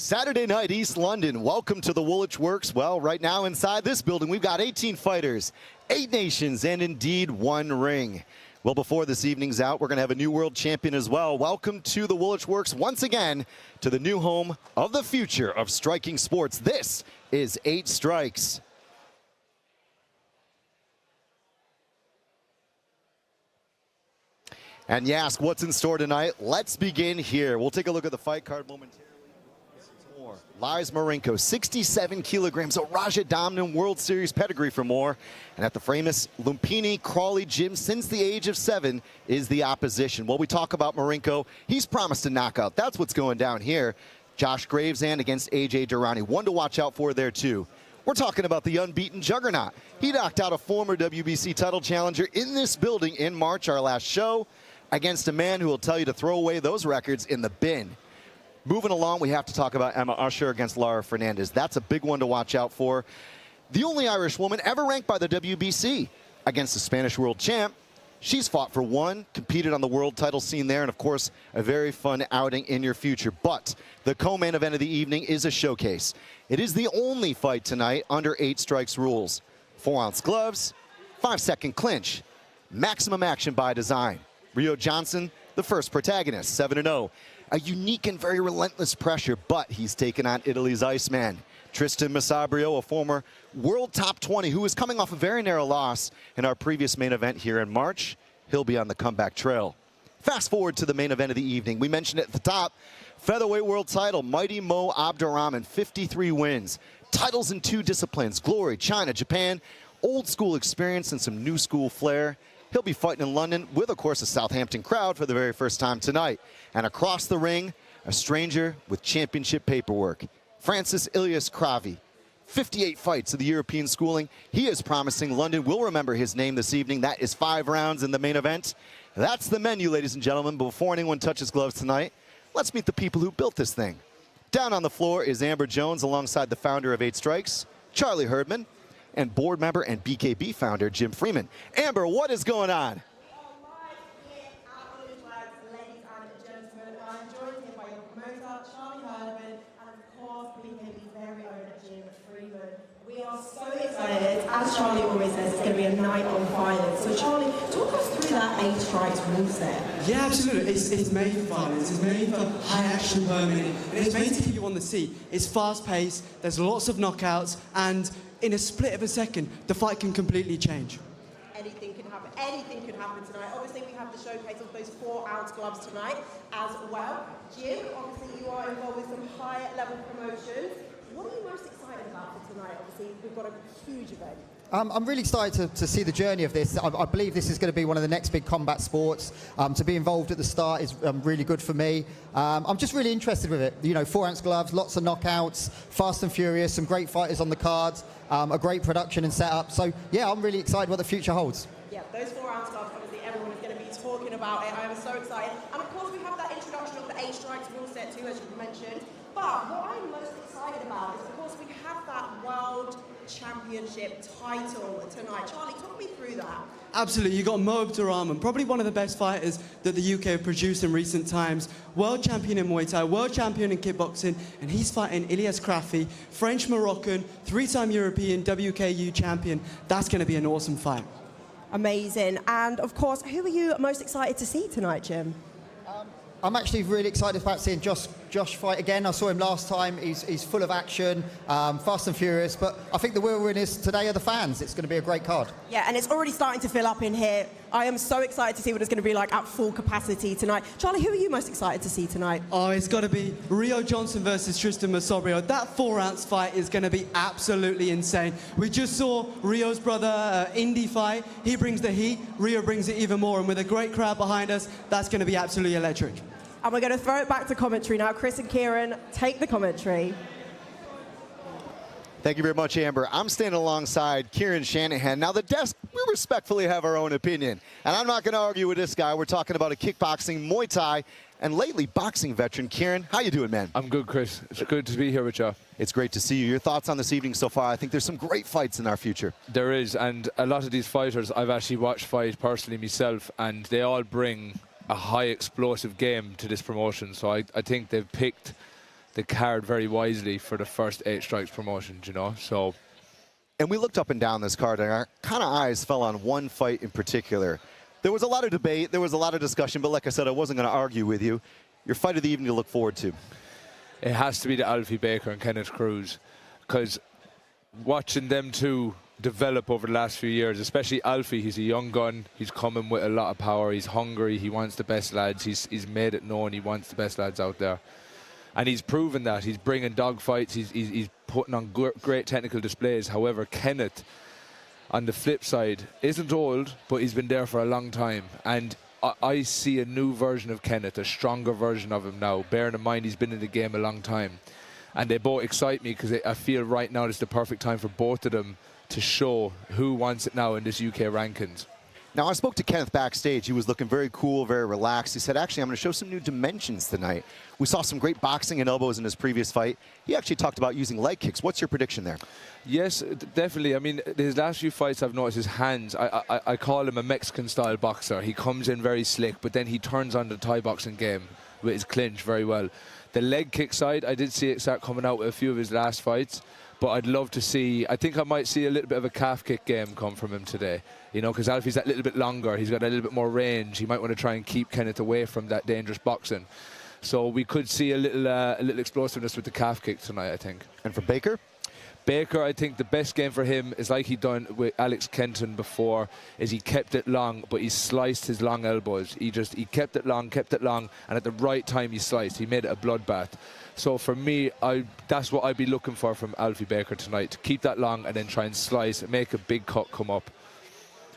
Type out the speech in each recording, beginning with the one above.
Saturday night, East London. Welcome to the Woolwich Works. Well, right now inside this building, we've got 18 fighters, 8 nations, and indeed 1 ring. Well, before this evening's out, we're going to have a new world champion as well. Welcome to the Woolwich Works once again to the new home of the future of striking sports. This is 8 Strikes. And you ask what's in store tonight? Let's begin here. We'll take a look at the fight card momentarily. Ilias Marinko, 67 kilograms, a Raja Dominant World Series pedigree for more. And at the famous Lumpini Crawley Gym since the age of 7 is the opposition. While we talk about Marinko, he's promised a knockout. That's what's going down here. Josh Gravesand against AJ Durrani. One to watch out for there, too. We're talking about the unbeaten juggernaut. He knocked out a former WBC title challenger in this building in March, our last show, against a man who will tell you to throw away those records in the bin. Moving along, we have to talk about Emma Usher against Lara Fernandez. That's a big one to watch out for. The only Irish woman ever ranked by the WBC against the Spanish world champ. She's fought for 1, competed on the world title scene there, and of course, a very fun outing in your future. But the co-main event of the evening is a showcase. It is the only fight tonight under 8 Strikes rules. 4-ounce gloves, 5-second clinch, maximum action by design. Rio Johnson, the first protagonist, 7-0. A unique and very relentless pressure, but he's taken on Italy's Iceman. Tristan Massabrio, a former world top 20 who is coming off a very narrow loss in our previous main event here in March. He'll be on the comeback trail. Fast forward to the main event of the evening. We mentioned it at the top. Featherweight world title, Mighty Mo Abdurahman, 53 wins. Titles in 2 disciplines, Glory, China, Japan. Old school experience and some new school flair. He'll be fighting in London with, of course, a Southampton crowd for the very first time tonight. And across the ring, a stranger with championship paperwork. Francis Ilias Krafi, 58 fights of the European schooling. He is promising London will remember his name this evening. That is 5 rounds in the main event. That's the menu, ladies and gentlemen. Before anyone touches gloves tonight, let's meet the people who built this thing. Down on the floor is Amber Jones alongside the founder of 8 Strikes, Charlie Herdman, and board member and BKB founder, Jim Freeman. Amber, what is going on? We are so excited. As Charlie always says, it's going to be a night on violence. So Charlie, talk us through that 8 Strikes rule set. Yeah, absolutely. It's made for violence. It's made for high action per minute. And it's made to keep you on the seat. It's fast paced. There's lots of knockouts. And in a split of a second, the fight can completely change. Anything can happen. Anything can happen tonight. Obviously, we have the showcase of those 4-ounce gloves tonight as well. Jim, obviously, you are involved with some high-level promotions. What are you most excited about for tonight? Obviously, we've got a huge event. I'm really excited to see the journey of this. I believe this is going to be one of the next big combat sports. To be involved at the start is really good for me. I'm just really interested with it. You know, 4-ounce gloves, lots of knockouts, fast and furious, some great fighters on the cards, a great production and setup. So, yeah, I'm really excited what the future holds. Yeah, those 4-ounce gloves, obviously, everyone is going to be talking about it. I am so excited. And, of course, we have that introduction of the 8 Strikes rule set, too, as you mentioned. But what I'm most excited about is, of course, we have that World Championship title tonight. Charlie, talk me through that. Absolutely. You got Mo Abdurahman, probably one of the best fighters that the UK have produced in recent times. World champion in Muay Thai, world champion in kickboxing, and he's fighting Ilias Krafi, French-Moroccan, 3-time European WKU champion. That's going to be an awesome fight. Amazing. And, of course, who are you most excited to see tonight, Jim? I'm actually really excited about seeing Josh fight again. I saw him last time. He's full of action, fast and furious. But I think the real winners today are the fans. It's going to be a great card. Yeah, and it's already starting to fill up in here. I am so excited to see what it's going to be like at full capacity tonight. Charlie, who are you most excited to see tonight? Oh, it's got to be Rio Johnson versus Tristan Massabrio. That 4-ounce fight is going to be absolutely insane. We just saw Rio's brother Indy fight. He brings the heat. Rio brings it even more. And with a great crowd behind us, that's going to be absolutely electric. And we're going to throw it back to commentary now. Chris and Kieran, take the commentary. Thank you very much, Amber. I'm standing alongside Kieran Shanahan. Now, the desk, we respectfully have our own opinion. And I'm not going to argue with this guy. We're talking about a kickboxing, Muay Thai, and lately boxing veteran. Kieran, how you doing, man? I'm good, Chris. It's good to be here with you. It's great to see you. Your thoughts on this evening so far? I think there's some great fights in our future. There is, and a lot of these fighters I've actually watched fight personally myself, and they all bring a high explosive game to this promotion. So I think they've picked the card very wisely for the first 8 strikes promotion, you know. So, and we looked up and down this card, and our kind of eyes fell on one fight in particular. There was a lot of debate, there was a lot of discussion, but like I said, I wasn't going to argue with you. Your fight of the evening to look forward to? It has to be the Alfie Baker and Kenneth Cruz, because watching them two develop over the last few years, especially Alfie, he's a young gun, he's coming with a lot of power, he's hungry, he wants the best lads, he's made it known he wants the best lads out there. And he's proven that. He's bringing dogfights, he's putting on great technical displays. However, Kenneth, on the flip side, isn't old, but he's been there for a long time. And I see a new version of Kenneth, a stronger version of him now, bearing in mind he's been in the game a long time. And they both excite me because I feel right now it's the perfect time for both of them to show who wants it now in this UK rankings. Now, I spoke to Kenneth backstage. He was looking very cool, very relaxed. He said, actually, I'm going to show some new dimensions tonight. We saw some great boxing and elbows in his previous fight. He actually talked about using leg kicks. What's your prediction there? Yes, definitely. I mean, his last few fights, I've noticed his hands. I call him a Mexican-style boxer. He comes in very slick, but then he turns on the Thai boxing game with his clinch very well. The leg kick side, I did see it start coming out with a few of his last fights. But I'd love to see, I think I might see a little bit of a calf kick game come from him today. You know, because Alfie's that little bit longer. He's got a little bit more range. He might want to try and keep Kenneth away from that dangerous boxing. So we could see a little explosiveness with the calf kick tonight, I think. And for Baker? Baker, I think the best game for him is like he done with Alex Kenton before, is he kept it long, but he sliced his long elbows. He kept it long, and at the right time he sliced. He made it a bloodbath. So for me, that's what I'd be looking for from Alfie Baker tonight, to keep that long and then try and slice and make a big cut come up.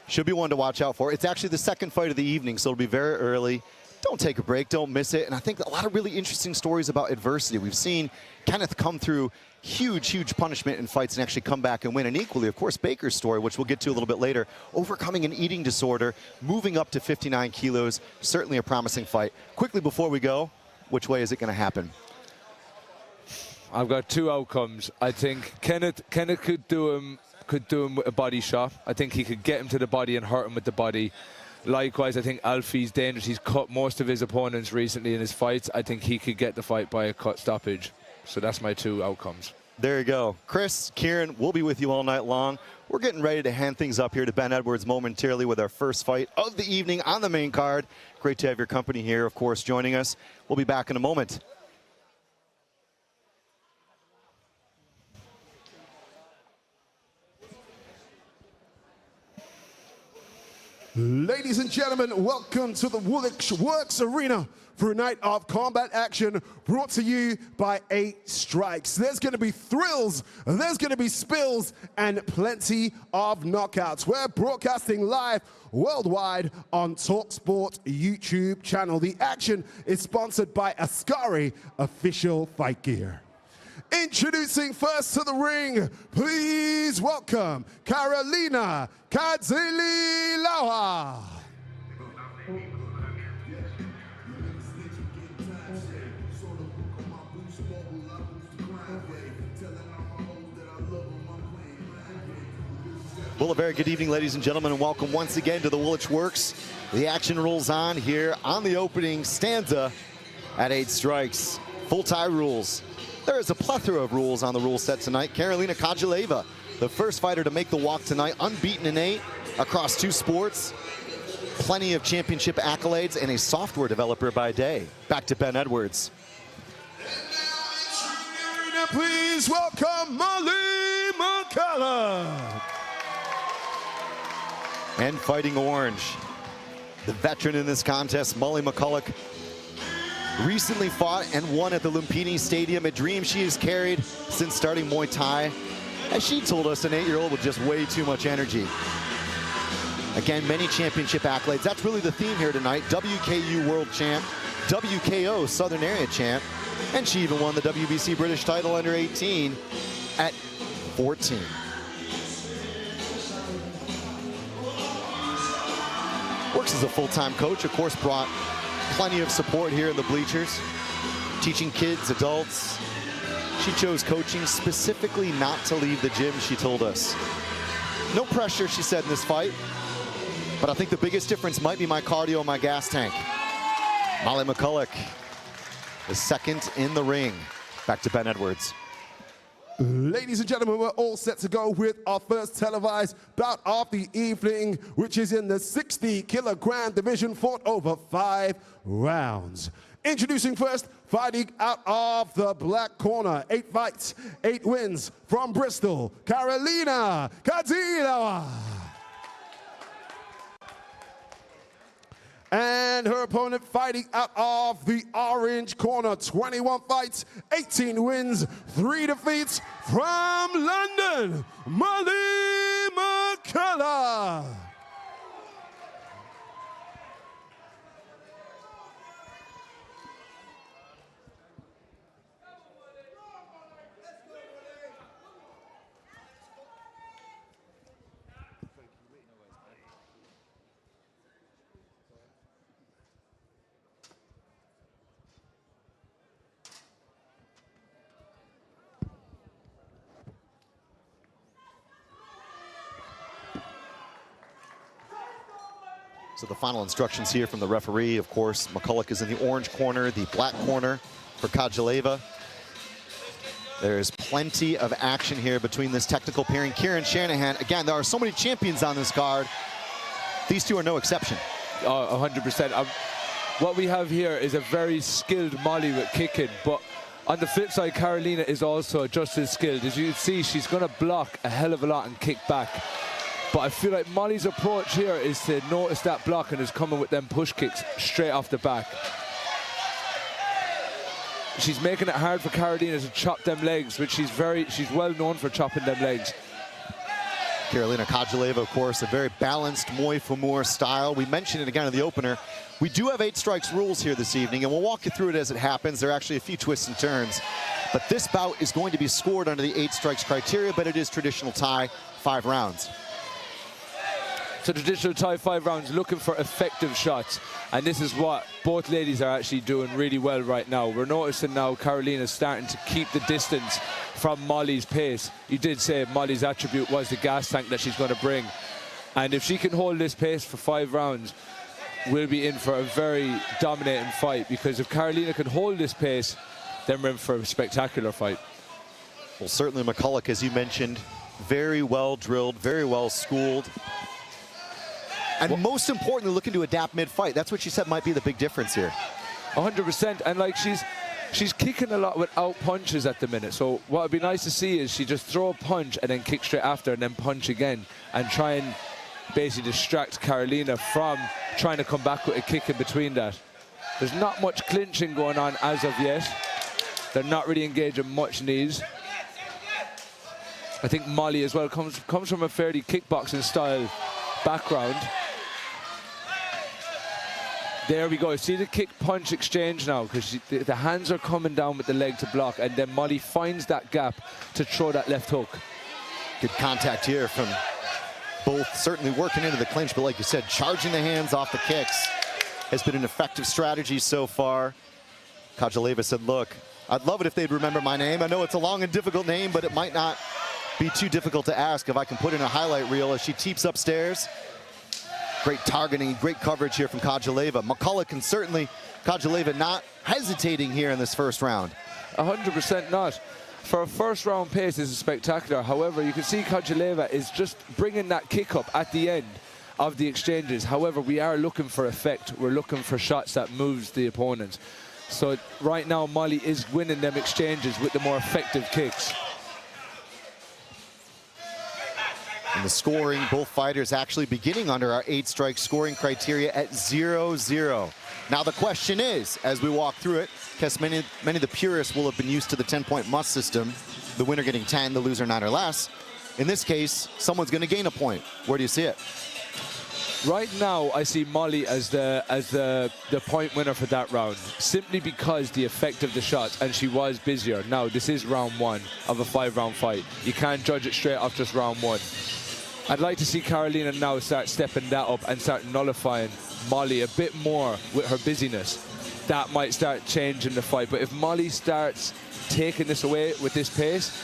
Should be one to watch out for. It's actually the second fight of the evening, so it'll be very early. Don't take a break, don't miss it. And I think a lot of really interesting stories about adversity. We've seen Kenneth come through huge punishment in fights and actually come back and win. And equally, of course, Baker's story, which we'll get to a little bit later, overcoming an eating disorder, moving up to 59 kilos, certainly a promising fight. Quickly before we go, which way is it going to happen? I've got 2 outcomes. I think Kenneth could do him with a body shot. I think he could get him to the body and hurt him with the body. Likewise, I think Alfie's dangerous. He's cut most of his opponents recently in his fights. I think he could get the fight by a cut stoppage. So that's my 2 outcomes. There you go. Chris, Kieran, we'll be with you all night long. We're getting ready to hand things up here to Ben Edwards momentarily with our first fight of the evening on the main card. Great to have your company here, of course, joining us. We'll be back in a moment. Ladies and gentlemen, welcome to the Woolwich Works Arena for a night of combat action brought to you by 8 Strikes. There's going to be thrills, there's going to be spills, and plenty of knockouts. We're broadcasting live worldwide on talkSPORT YouTube channel. The action is sponsored by Ascari Official Fight Gear. Introducing first to the ring, please welcome Carolina Kadzililawa. Well, a very good evening, ladies and gentlemen, and welcome once again to the Woolwich Works. The action rolls on here on the opening stanza at 8 Strikes. Full tie rules. There is a plethora of rules on the rule set tonight. Carolina Kadzililawa, the first fighter to make the walk tonight, unbeaten in 8 across 2 sports. Plenty of championship accolades and a software developer by day. Back to Ben Edwards. And now, please welcome Molly McCullough. And fighting orange, the veteran in this contest, Molly McCullough, recently fought and won at the Lumpini Stadium, a dream she has carried since starting Muay Thai. As she told us, an 8-year-old with just way too much energy. Again, many championship accolades. That's really the theme here tonight. WKU World Champ, WKO Southern Area Champ, and she even won the WBC British title under 18 at 14. Works as a full-time coach, of course, brought plenty of support here in the bleachers, teaching kids, adults. She chose coaching specifically not to leave the gym, she told us. No pressure, she said, in this fight, but I think the biggest difference might be my cardio, my gas tank. Molly McCullough is second in the ring. Back to Ben Edwards. Ladies and gentlemen, we're all set to go with our first televised bout of the evening, which is in the 60-kilogram division, fought over 5 rounds. Introducing first, fighting out of the black corner, 8 fights, 8 wins, from Bristol, Carolina Kadyrova. And her opponent fighting out of the orange corner, 21 fights, 18 wins, 3 defeats, from London, Molly McCullough. So the final instructions here from the referee, of course, McCullough is in the orange corner, the black corner for Kadyrova. There's plenty of action here between this technical pairing. Kieran Shanahan, again, there are so many champions on this card. These two are no exception. 100%. What we have here is a very skilled Molly with kicking, but on the flip side, Carolina is also just as skilled. As you can see, she's going to block a hell of a lot and kick back. But I feel like Molly's approach here is to notice that block and is coming with them push kicks straight off the back. She's making it hard for Carolina to chop them legs, which she's well known for chopping them legs. Carolina Kadyrova, of course, a very balanced Muay Famur style. We mentioned it again in the opener. We do have 8 strikes rules here this evening, and we'll walk you through it as it happens. There are actually a few twists and turns. But this bout is going to be scored under the 8 strikes criteria, but it is traditional tie, 5 rounds. So traditional tie, 5 rounds, looking for effective shots. And this is what both ladies are actually doing really well right now. We're noticing now Carolina's starting to keep the distance from Molly's pace. You did say Molly's attribute was the gas tank that she's going to bring. And if she can hold this pace for 5 rounds, we'll be in for a very dominating fight. Because if Carolina can hold this pace, then we're in for a spectacular fight. Well, certainly McCullough, as you mentioned, very well drilled, very well schooled. And most importantly, looking to adapt mid-fight. That's what she said might be the big difference here. 100%, and like she's kicking a lot without punches at the minute. So what would be nice to see is she just throw a punch and then kick straight after and then punch again and try and basically distract Carolina from trying to come back with a kick in between that. There's not much clinching going on as of yet. They're not really engaging much knees. I think Molly as well comes from a fairly kickboxing style background. There we go. See the kick-punch exchange now, because the hands are coming down with the leg to block, and then Molly finds that gap to throw that left hook. Good contact here from both, certainly working into the clinch, but like you said, charging the hands off the kicks has been an effective strategy so far. Kadyrova said, look, I'd love it if they'd remember my name. I know it's a long and difficult name, but it might not be too difficult to ask if I can put in a highlight reel as she teeps upstairs. Great targeting, great coverage here from Kadyrova. McCullough can certainly, Kadyrova not hesitating here in this first round. 100% not. For a first round pace, this is spectacular. However, you can see Kadyrova is just bringing that kick up at the end of the exchanges. However, we are looking for effect. We're looking for shots that moves the opponent. So right now, Molly is winning them exchanges with the more effective kicks. And the scoring, both fighters actually beginning under our 8 strike scoring criteria at 0-0. Now the question is, as we walk through it, because many of the purists will have been used to the 10-point must system, the winner getting 10, the loser 9 or less. In this case, someone's going to gain a point. Where do you see it? Right now, I see Molly as the point winner for that round, simply because the effect of the shots, and she was busier. Now, this is round 1 of a 5-round fight. You can't judge it straight off just round 1. I'd like to see Carolina now start stepping that up and start nullifying Molly a bit more with her busyness. That might start changing the fight. But if Molly starts taking this away with this pace,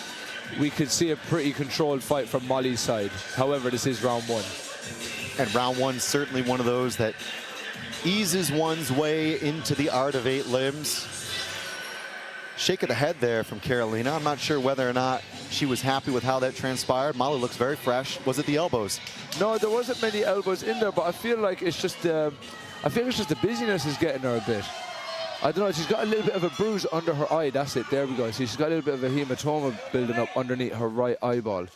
we could see a pretty controlled fight from Molly's side. However, this is round 1. And round 1 certainly one of those that eases one's way into the art of 8 limbs. shake of the head there from Carolina. I'm not sure whether or not she was happy with how that transpired. Molly looks very fresh. Was it the elbows? No, there wasn't many elbows in there, but I feel like it's just the busyness is getting her a bit. I don't know, she's got a little bit of a bruise under her eye. That's it, there we go. See, she's got a little bit of a hematoma building up underneath her right eyeball.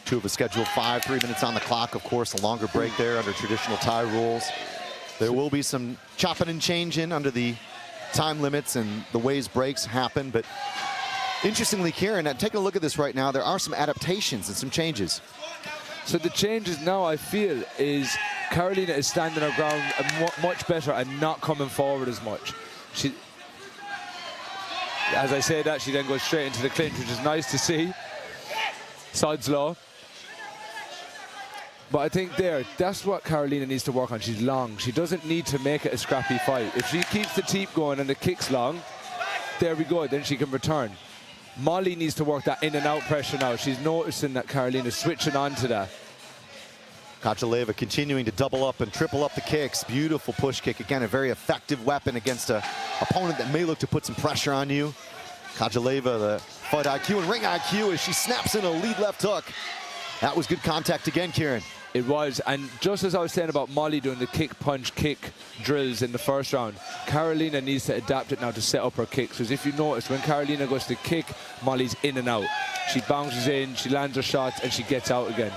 2 of a scheduled 5, 3 minutes on the clock. Of course, a longer break there under traditional Thai rules. There will be some chopping and changing under the time limits and the ways breaks happen. But interestingly, Kieran, taking a look at this right now, there are some adaptations and some changes. So the changes now, I feel, is Carolina is standing her ground much better and not coming forward as much. She, as I say that, she then goes straight into the clinch, which is nice to see. Side slow. But I think that's what Carolina needs to work on. She's long. She doesn't need to make it a scrappy fight. If she keeps the teep going and the kicks long, there we go, then she can return. Molly needs to work that in and out pressure now. She's noticing that Carolina's switching on to that. Kachaleva continuing to double up and triple up the kicks. Beautiful push kick. Again, a very effective weapon against an opponent that may look to put some pressure on you. Kachaleva, the fight IQ and ring IQ as she snaps in a lead left hook. That was good contact again, Kieran. It was, and just as I was saying about Molly doing the kick, punch, kick drills in the first round, Carolina needs to adapt it now to set up her kicks. Because if you notice, when Carolina goes to kick, Molly's in and out. She bounces in, she lands her shots, and she gets out again.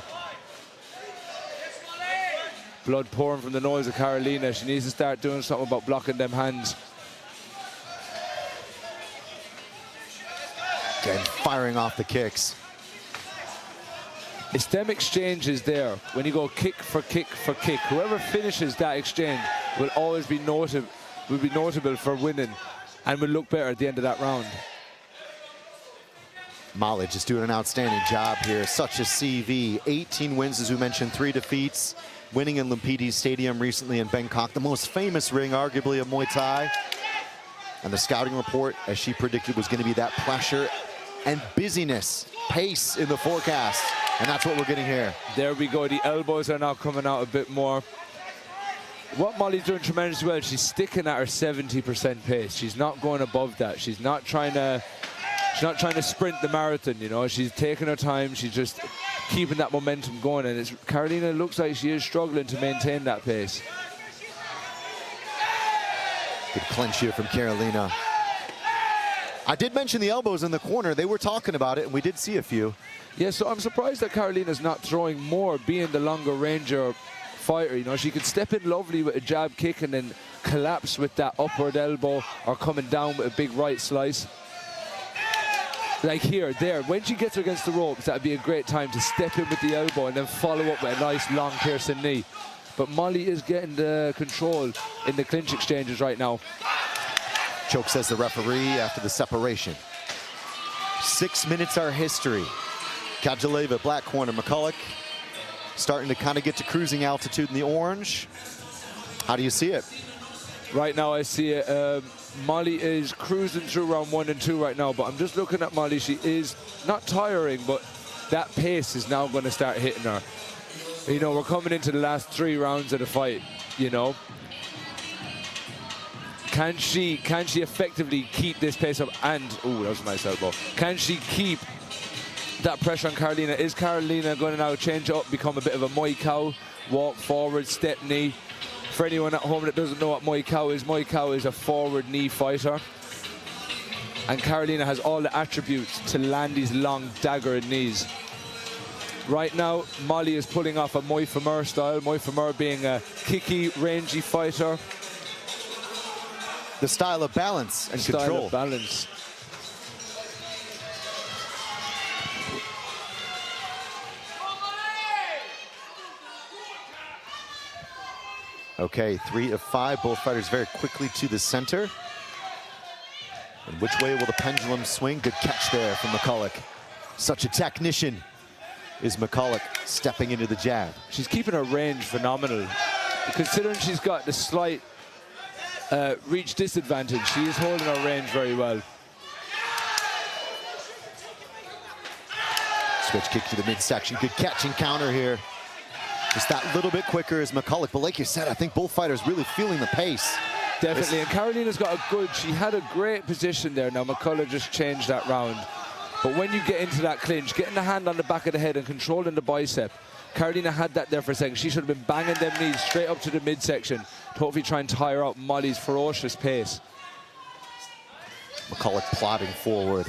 Blood pouring from the nose of Carolina. She needs to start doing something about blocking them hands. Again, firing off the kicks. It's them exchanges there. When you go kick for kick for kick, whoever finishes that exchange will always be notable for winning and will look better at the end of that round. Molly just doing an outstanding job here. Such a CV. 18 wins, as we mentioned, 3 defeats. Winning in Lumpini Stadium recently in Bangkok, the most famous ring, arguably, of Muay Thai. And the scouting report, as she predicted, was going to be that pressure and busyness, pace in the forecast. And that's what we're getting here. There we go. The elbows are now coming out a bit more. What Molly's doing tremendously well, she's sticking at her 70% pace. She's not going above that. She's not trying to sprint the marathon, you know. She's taking her time. She's just keeping that momentum going. And Carolina looks like she is struggling to maintain that pace. Good clinch here from Carolina. I did mention the elbows in the corner. They were talking about it, and we did see a few. Yeah, so I'm surprised that Carolina's not throwing more, being the longer ranger fighter. You know, she could step in lovely with a jab kick and then collapse with that upward elbow or coming down with a big right slice. Like here, there, when she gets her against the ropes, that'd be a great time to step in with the elbow and then follow up with a nice long piercing knee. But Molly is getting the control in the clinch exchanges right now. Choke, says the referee after the separation. 6 minutes are history. Kachaleva, black corner. McCulloch starting to kind of get to cruising altitude in the orange. How do you see it? Right now I see it. Molly is cruising through round 1 and 2 right now, but I'm just looking at Molly. She is not tiring, but that pace is now going to start hitting her. You know, we're coming into the last 3 rounds of the fight, you know. Can she effectively keep this pace up? And, oh, that was a nice elbow. Can she keep that pressure on Carolina? Is Carolina going to now change up, become a bit of a Muay Cow, walk forward, step knee? For anyone at home that doesn't know what Muay Cow is a forward knee fighter. And Carolina has all the attributes to land these long dagger knees. Right now, Molly is pulling off a Muay Famur style. Muay Famur being a kicky, rangy fighter. The style of balance and control. Style of balance. Okay, 3 of 5. Both fighters very quickly to the center. And which way will the pendulum swing? Good catch there from McCulloch. Such a technician is McCulloch stepping into the jab. She's keeping her range phenomenal. Considering she's got the slight reach disadvantage, she is holding her range very well. Switch kick to the midsection. Good catch and counter here. Just that little bit quicker as McCulloch. But like you said, I think both fighters really feeling the pace. Definitely, and Carolina's got a good, she had a great position there. Now McCullough just changed that round. But when you get into that clinch, getting the hand on the back of the head and controlling the bicep, Carolina had that there for a second. She should have been banging them knees straight up to the midsection to hopefully try and tire out Molly's ferocious pace. McCullough plodding forward.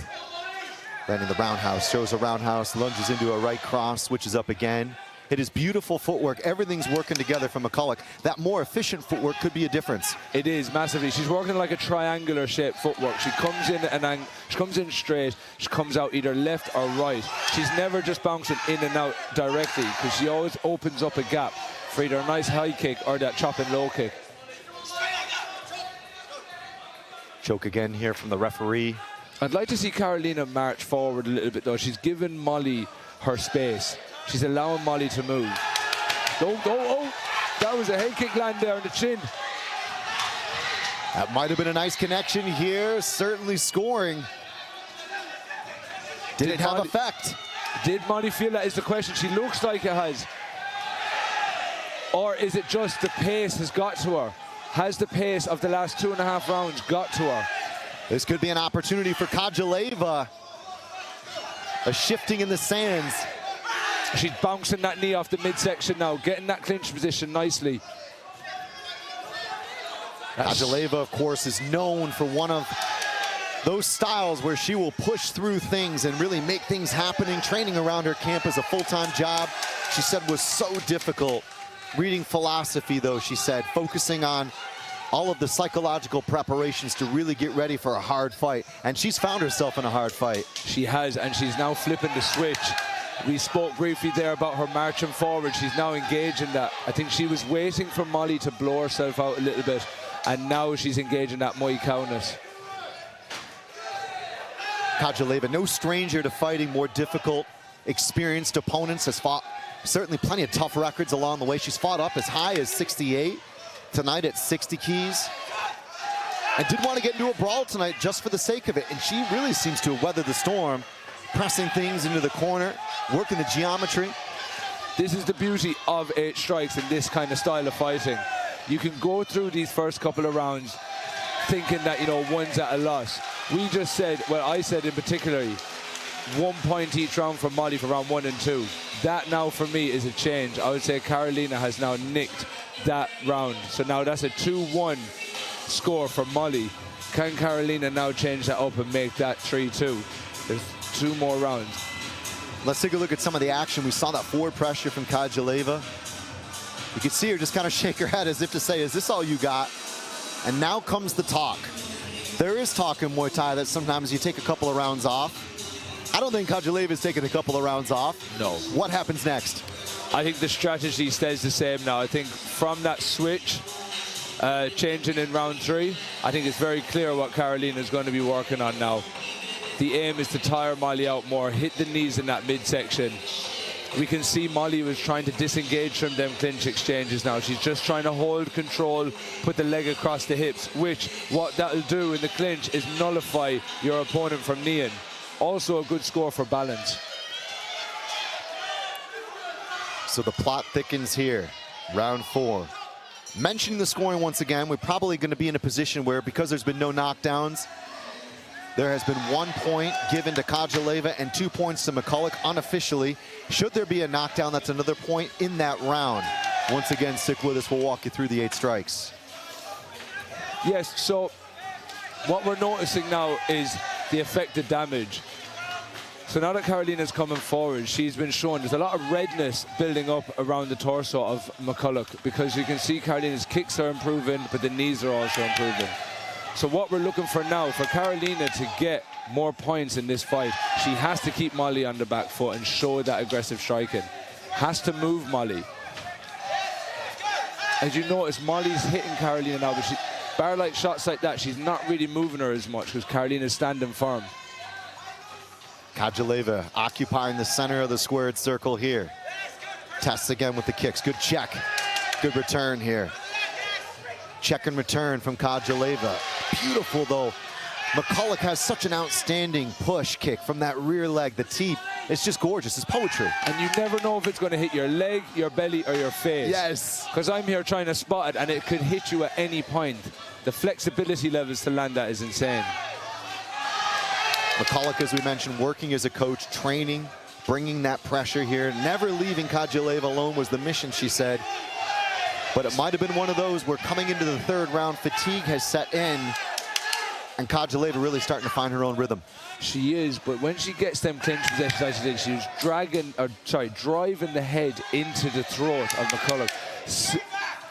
Landing the roundhouse, shows a roundhouse, lunges into a right cross, switches up again. It is beautiful footwork. Everything's working together from McCullough. That more efficient footwork could be a difference. It is massively. She's working like a triangular shaped footwork. She comes in and she comes in straight. She comes out either left or right. She's never just bouncing in and out directly because she always opens up a gap for either a nice high kick or that chopping low kick. Choke again here from the referee. I'd like to see Carolina march forward a little bit though. She's given Molly her space. She's allowing Molly to move. Oh, that was a head kick land there on the chin. That might have been a nice connection here, certainly scoring. Did it have effect? Did Molly feel that is the question? She looks like it has. Or is it just the pace has got to her? Has the pace of the last 2.5 rounds got to her? This could be an opportunity for Kadjaleva. A shifting in the sands. She's bouncing that knee off the midsection now, getting that clinch position nicely. Kadjaleva, of course, is known for one of those styles where she will push through things and really make things happening. Training around her camp is a full-time job. She said was so difficult. Reading philosophy, though, she said, focusing on all of the psychological preparations to really get ready for a hard fight. And she's found herself in a hard fight. She has, and she's now flipping the switch. We spoke briefly there about her marching forward. She's now engaged in that. I think she was waiting for Molly to blow herself out a little bit, and now she's engaging that Muay Kaunas. Kadjaleva, no stranger to fighting more difficult, experienced opponents, has fought certainly plenty of tough records along the way. She's fought up as high as 68, tonight at 60 keys. And did want to get into a brawl tonight just for the sake of it, and she really seems to have weathered the storm, pressing things into the corner, working the geometry. This is the beauty of 8 strikes in this kind of style of fighting. You can go through these first couple of rounds thinking that, you know, one's at a loss. We just said, well, I said in particular, 1 point each round for Molly for round 1 and 2. That now for me is a change. I would say Carolina has now nicked that round. So now that's a 2-1 score for Molly. Can Carolina now change that up and make that 3-2? There's 2 more rounds. Let's take a look at some of the action. We saw that forward pressure from Kadjaleva. You could see her just kind of shake her head as if to say, is this all you got? And now comes the talk. There is talk in Muay Thai that sometimes you take a couple of rounds off. I don't think Kadjaleva is taking a couple of rounds off. No. What happens next? I think the strategy stays the same now. I think from that switch, changing in round 3, I think it's very clear what Carolina is going to be working on now. The aim is to tire Molly out more, hit the knees in that midsection. We can see Molly was trying to disengage from them clinch exchanges now. She's just trying to hold control, put the leg across the hips, which what that'll do in the clinch is nullify your opponent from kneeing. Also a good score for balance. So the plot thickens here, round 4. Mentioning the scoring once again, we're probably going to be in a position where, because there's been no knockdowns, there has been 1 point given to Kadjaleva and 2 points to McCullough unofficially. Should there be a knockdown, that's another point in that round. Once again, stick with us. We'll walk you through the 8 strikes. Yes, so what we're noticing now is the effective damage. So now that Carolina's coming forward, she's been shown there's a lot of redness building up around the torso of McCullough, because you can see Carolina's kicks are improving, but the knees are also improving. So what we're looking for now, for Carolina to get more points in this fight, she has to keep Molly on the back foot and show that aggressive striking. Has to move Molly. As you notice, Molly's hitting Carolina now, but bar-like shots like that, she's not really moving her as much because Carolina's standing firm. Kadjaleva occupying the center of the squared circle here. Tests again with the kicks. Good check. Good return here. Check and return from Kadjaleva. Beautiful, though. McCullough has such an outstanding push kick from that rear leg. The teep It's just gorgeous. It's poetry. And you never know if it's going to hit your leg, your belly, or your face. Yes. Because I'm here trying to spot it, and it could hit you at any point. The flexibility levels to land that is insane. McCulloch, as we mentioned, working as a coach, training, bringing that pressure here. Never leaving Kadjaleva alone was the mission, she said. But it might have been one of those where coming into the third round, fatigue has set in, and Kadjaleva really starting to find her own rhythm. She is, but when she gets them clinch possessions as she did, she was driving the head into the throat of McCulloch,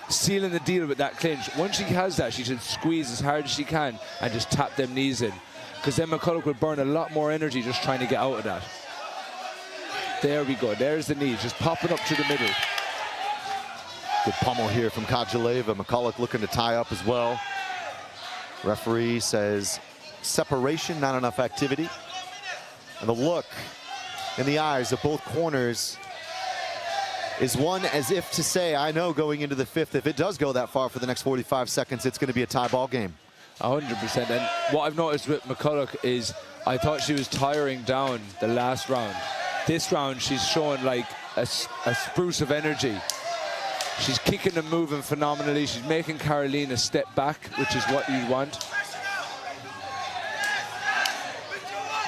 sealing the deal with that clinch. Once she has that, she should squeeze as hard as she can and just tap them knees in, because then McCulloch will burn a lot more energy just trying to get out of that. There we go. There's the knees, just popping up to the middle. Good pummel here from Kadjaleva. McCulloch looking to tie up as well. Referee says separation, not enough activity. And the look in the eyes of both corners is one as if to say, I know going into the fifth, if it does go that far for the next 45 seconds, it's going to be a tie ball game. 100%. And what I've noticed with McCulloch is I thought she was tiring down the last round. This round, she's showing like a spruce of energy. She's kicking and moving phenomenally. She's making Karolina step back, which is what you want.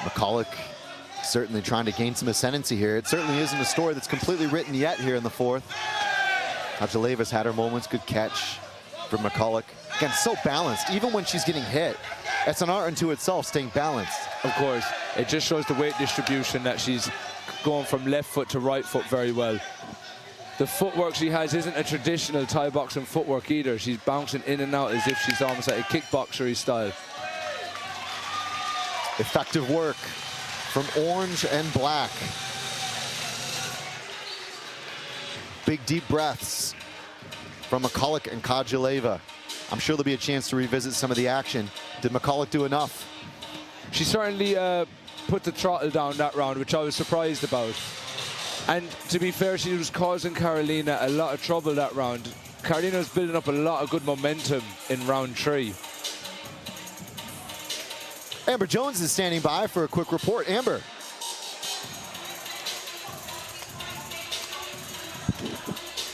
McCulloch certainly trying to gain some ascendancy here. It certainly isn't a story that's completely written yet here in the fourth. Kadjaleva's had her moments. Good catch from McCulloch. Again, so balanced, even when she's getting hit. It's an art unto itself, staying balanced. Of course, it just shows the weight distribution that she's going from left foot to right foot very well. The footwork she has isn't a traditional Thai boxing footwork either. She's bouncing in and out as if she's almost like a kickboxery style. Effective work from orange and black. Big deep breaths from McCulloch and Kadjaleva. I'm sure there'll be a chance to revisit some of the action. Did McCulloch do enough? She certainly put the throttle down that round, which I was surprised about. And to be fair, she was causing Karolina a lot of trouble that round. Karolina was building up a lot of good momentum in round 3. Amber Jones is standing by for a quick report. Amber.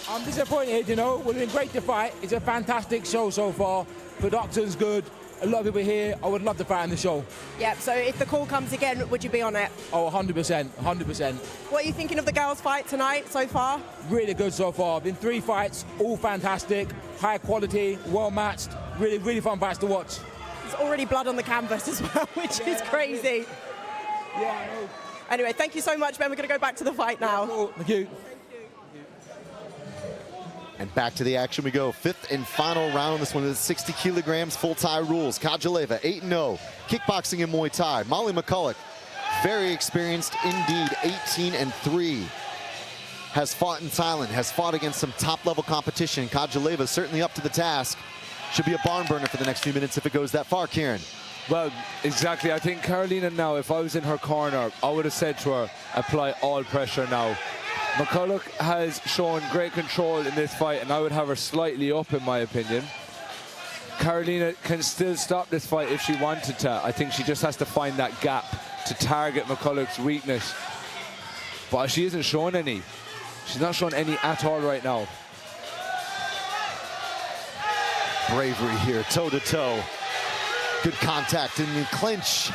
I'm disappointed, you know. We've been great to fight. It's a fantastic show so far. Production's good. A lot of people here. I would love to fight in the show. Yeah, so if the call comes again, would you be on it? Oh, 100%, 100%. What are you thinking of the girls' fight tonight so far? Really good so far. Been 3 fights, all fantastic, high quality, well matched. Really, really fun fights to watch. There's already blood on the canvas as well, which is crazy. Yeah, I know. Anyway, thank you so much, Ben. We're going to go back to the fight now. Cool. Thank you. And back to the action we go. Fifth and final round. This one is 60 kilograms, full Thai rules. Kadjaleva, 8-0. Kickboxing and Muay Thai. Molly McCulloch, very experienced indeed, 18-3. Has fought in Thailand, has fought against some top-level competition. Kadjaleva certainly up to the task. Should be a barn burner for the next few minutes if it goes that far, Kieran. Well, exactly. I think Karolina now, if I was in her corner, I would have said to her, apply all pressure now. McCulloch has shown great control in this fight, and I would have her slightly up, in my opinion. Karolina can still stop this fight if she wanted to. I think she just has to find that gap to target McCulloch's weakness. But she isn't showing any. She's not showing any at all right now. Bravery here, toe-to-toe. Good contact in the clinch.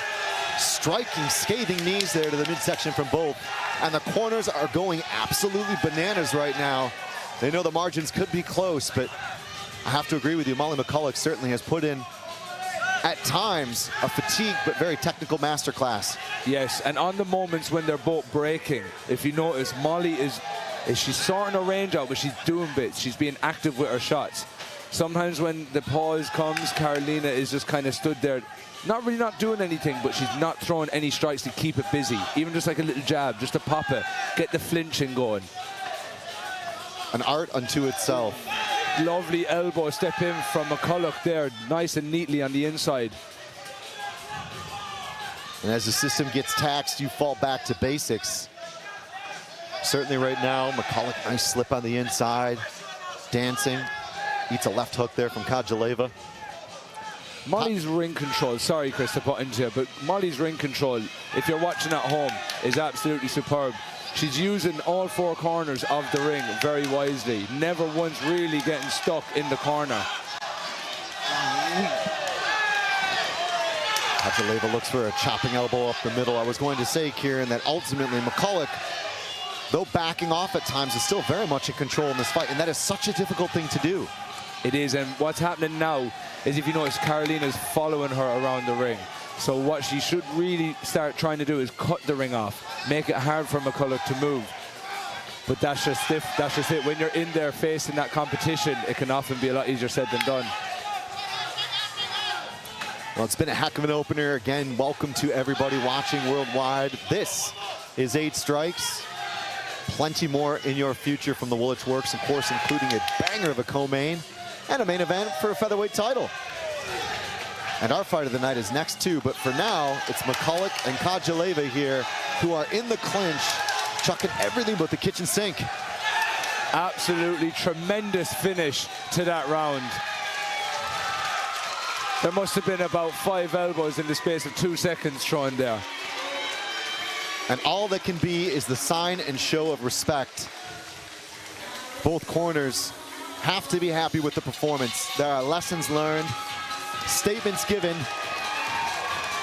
Striking, scathing knees there to the midsection from both. And the corners are going absolutely bananas right now. They know the margins could be close, but I have to agree with you. Molly McCulloch certainly has put in, at times, a fatigue but very technical masterclass. Yes, and on the moments when they're both breaking, if you notice, Molly is she's sorting her range out, but she's doing bits. She's being active with her shots. Sometimes when the pause comes, Karolina is just kind of stood there, not doing anything, but she's not throwing any strikes to keep it busy. Even just like a little jab, just to pop it, get the flinching going. An art unto itself. Lovely elbow step in from McCulloch there, nice and neatly on the inside. And as the system gets taxed, you fall back to basics. Certainly right now, McCulloch, nice slip on the inside, dancing. Eats a left hook there from Kadjaleva. Molly's ring control, sorry Chris to put into it, but Molly's ring control, if you're watching at home, is absolutely superb. She's using all 4 corners of the ring very wisely, never once really getting stuck in the corner. Kadjaleva looks for a chopping elbow up the middle. I was going to say, Kieran, that ultimately McCulloch, though backing off at times, is still very much in control in this fight, and that is such a difficult thing to do. It is, and what's happening now is, if you notice, Carolina's following her around the ring. So what she should really start trying to do is cut the ring off, make it hard for McCulloch to move. But that's just it. When you're in there facing that competition, it can often be a lot easier said than done. Well, it's been a heck of an opener. Again, welcome to everybody watching worldwide. This is 8 Strikes. Plenty more in your future from the Woolwich Works, of course, including a banger of a co-main and a main event for a featherweight title. And our fight of the night is next too, but for now, it's McCulloch and Kadjaleva here who are in the clinch, chucking everything but the kitchen sink. Absolutely tremendous finish to that round. There must have been about 5 elbows in the space of 2 seconds thrown there. And all that can be is the sign and show of respect. Both corners have to be happy with the performance. There are lessons learned, statements given,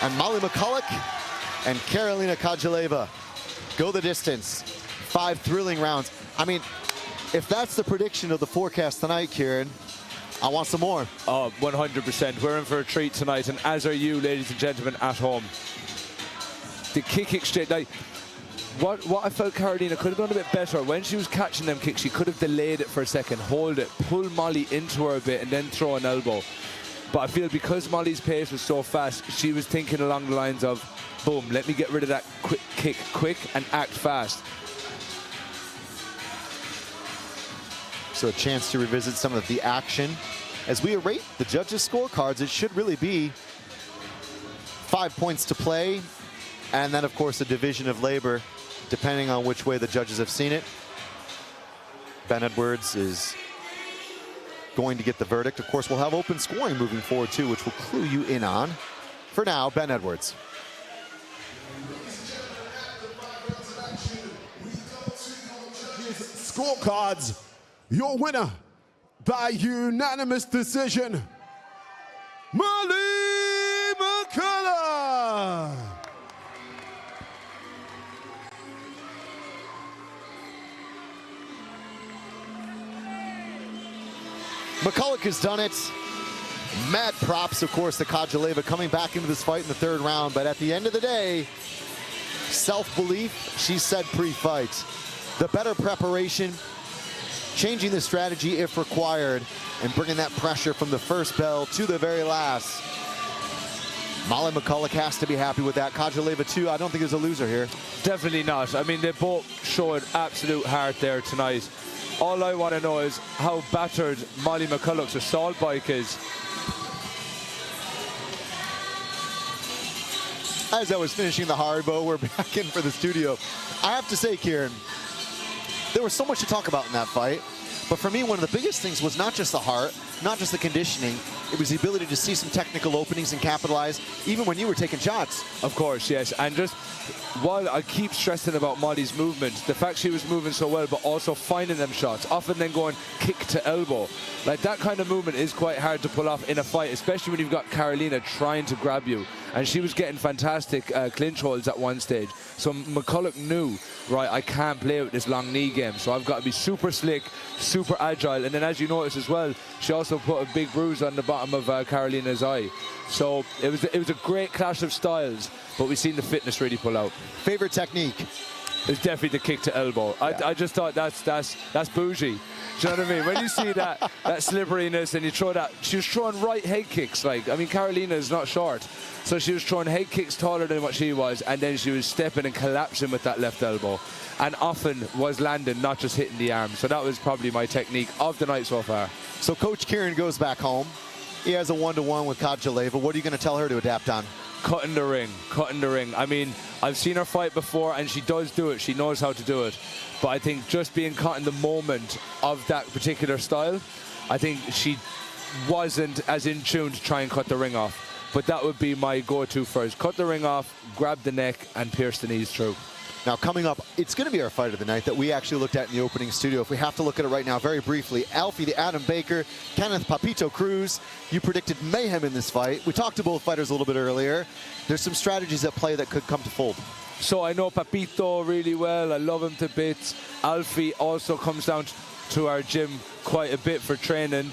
and Molly McCulloch and Karolina Kadjaleva go the distance. 5 thrilling rounds. I mean, if that's the prediction of the forecast tonight, Kieran, I want some more. Oh, 100%. We're in for a treat tonight, and as are you, ladies and gentlemen, at home. The kick exchange, like, what I felt Carolina could have done a bit better, when she was catching them kicks, she could have delayed it for a second, hold it, pull Molly into her a bit, and then throw an elbow. But I feel because Molly's pace was so fast, she was thinking along the lines of, boom, let me get rid of that quick kick quick and act fast. So a chance to revisit some of the action. As we rate the judges' scorecards, it should really be 5 points to play, and then, of course, a division of labor, depending on which way the judges have seen it. Ben Edwards is going to get the verdict. Of course, we'll have open scoring moving forward, too, which will clue you in on. For now, Ben Edwards. Scorecards. Your winner by unanimous decision, Molly McCulloch. McCulloch has done it. Mad props, of course, to Kadjaleva coming back into this fight in the 3rd round. But at the end of the day, self-belief, she said pre-fight. The better preparation, changing the strategy if required, and bringing that pressure from the first bell to the very last. Molly McCulloch has to be happy with that. Kadjaleva too, I don't think there's a loser here. Definitely not. I mean, they both showed absolute heart there tonight. All I want to know is how battered Molly McCulloch's assault bike is. As I was finishing the hard bow, we're back in for the studio. I have to say, Kieran, there was so much to talk about in that fight, but for me, one of the biggest things was not just the heart, not just the conditioning, it was the ability to see some technical openings and capitalize, even when you were taking shots. Of course, yes, and just while I keep stressing about Molly's movement, the fact she was moving so well, but also finding them shots, often then going kick to elbow. Like, that kind of movement is quite hard to pull off in a fight, especially when you've got Carolina trying to grab you. And she was getting fantastic clinch holds at one stage. So McCulloch knew, right, I can't play with this long knee game, so I've got to be super slick, super agile. And then, as you notice as well, she also put a big bruise on the bottom of Carolina's eye. So it was a great clash of styles, but we've seen the fitness really pull out. Favorite technique? It's definitely the kick to elbow. Yeah. I just thought that's bougie. Do you know what I mean? When you see that slipperiness and you throw that, she was throwing right head kicks. Like, I mean, Carolina is not short, so she was throwing head kicks taller than what she was, and then she was stepping and collapsing with that left elbow, and often was landing, not just hitting the arm. So that was probably my technique of the night so far. So Coach Kieran goes back home. He has a 1-to-1 with Kadjaleva. What are you going to tell her to adapt on? Cutting the ring, cutting the ring. I mean, I've seen her fight before, and she does do it. She knows how to do it. But I think just being caught in the moment of that particular style, I think she wasn't as in tune to try and cut the ring off. But that would be my go-to first. Cut the ring off, grab the neck, and pierce the knees through. Now coming up, it's going to be our fight of the night that we actually looked at in the opening studio. If we have to look at it right now very briefly, Alfie the Atom Baker, Kenneth Papito Cruz. You predicted mayhem in this fight. We talked to both fighters a little bit earlier. There's some strategies at play that could come to fold. So I know Papito really well. I love him to bits. Alfie also comes down to our gym quite a bit for training.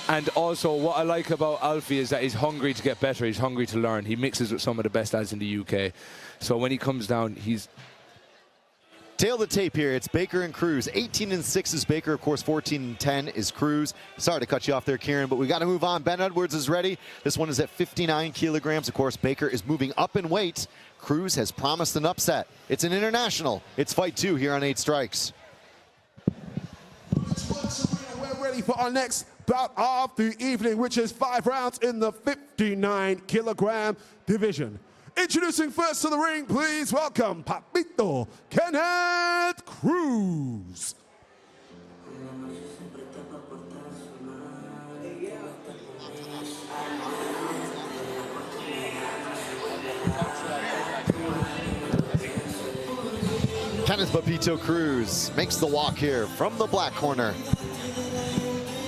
And also, what I like about Alfie is that he's hungry to get better. He's hungry to learn. He mixes with some of the best lads in the UK. So when he comes down, he's... Tail the tape here. It's Baker and Cruz. 18-6 is Baker. Of course, 14-10 is Cruz. Sorry to cut you off there, Kieran, but we got to move on. Ben Edwards is ready. This one is at 59 kilograms. Of course, Baker is moving up in weight. Cruz has promised an upset. It's an international. It's fight 2 here on 8 Strikes. We're ready for our next bout of the evening, which is 5 rounds in the 59-kilogram division. Introducing first to the ring, please welcome Papito Kenneth Cruz. Kenneth Papito Cruz makes the walk here from the black corner.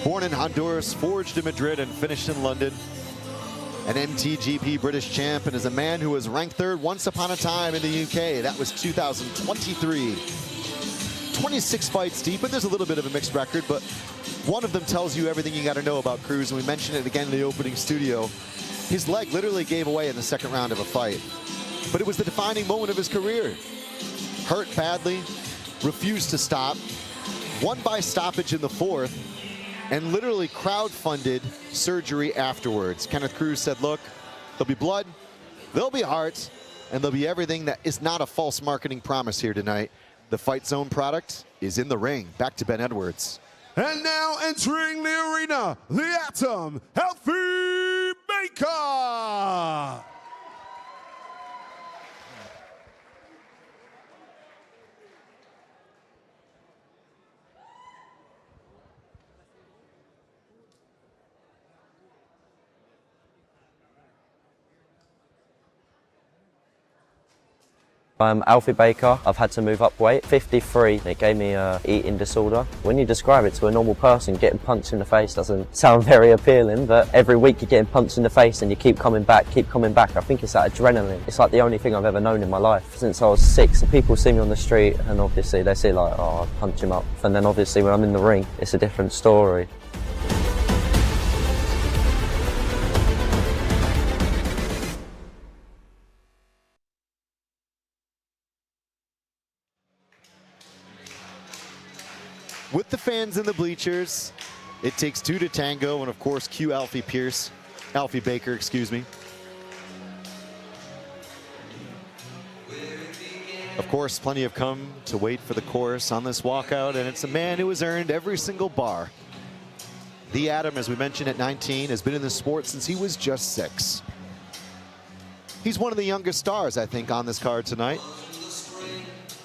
Born in Honduras, forged in Madrid, and finished in London. An MTGP British champ, and is a man who was ranked 3rd once upon a time in the UK. That was 2023. 26 fights deep, but there's a little bit of a mixed record, but one of them tells you everything you got to know about Cruz, and we mentioned it again in the opening studio. His leg literally gave away in the 2nd round of a fight, but it was the defining moment of his career. Hurt badly, refused to stop, won by stoppage in the 4th, and literally crowdfunded surgery afterwards. Kenneth Cruz said, look, there'll be blood, there'll be heart, and there'll be everything that is not a false marketing promise here tonight. The Fight Zone product is in the ring. Back to Ben Edwards. And now entering the arena, the Atom, Alfie Baker. I'm Alfie Baker. I've had to move up weight. 53, it gave me an eating disorder. When you describe it to a normal person, getting punched in the face doesn't sound very appealing, but every week you're getting punched in the face and you keep coming back. I think it's that adrenaline. It's like the only thing I've ever known in my life. Since I was 6, people see me on the street and obviously they see like, oh, I'll punch him up. And then obviously when I'm in the ring, it's a different story. With the fans in the bleachers, it takes 2 to tango, and of course, cue Alfie Baker, excuse me. Of course, plenty have come to wait for the chorus on this walkout, and it's a man who has earned every single bar. The Atom, as we mentioned at 19, has been in the sport since he was just 6. He's one of the youngest stars, I think, on this card tonight.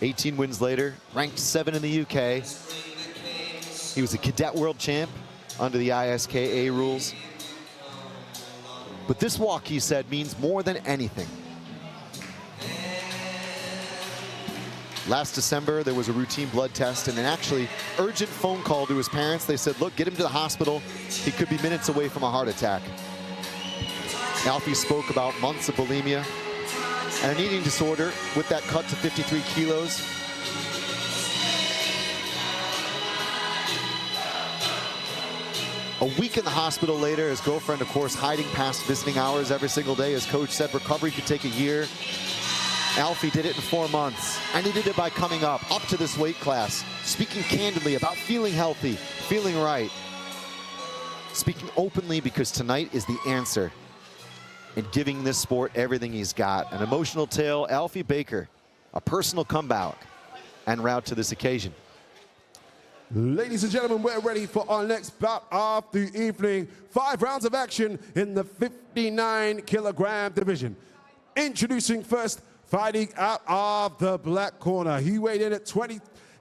18 wins later, ranked 7 in the UK. He was a cadet world champ under the ISKA rules. But this walk, he said, means more than anything. Last December, there was a routine blood test and an actually urgent phone call to his parents. They said, look, get him to the hospital. He could be minutes away from a heart attack. Alfie spoke about months of bulimia and an eating disorder with that cut to 53 kilos. A week in the hospital later, his girlfriend, of course, hiding past visiting hours every single day. His coach said recovery could take a year. Alfie did it in 4 months, and he did it by coming up to this weight class, speaking candidly about feeling healthy, feeling right, speaking openly because tonight is the answer, and giving this sport everything he's got. An emotional tale, Alfie Baker, a personal comeback en route to this occasion. Ladies and gentlemen, we're ready for our next bout of the evening. 5 rounds of action in the 59-kilogram division. Introducing first, fighting out of the black corner. He weighed in at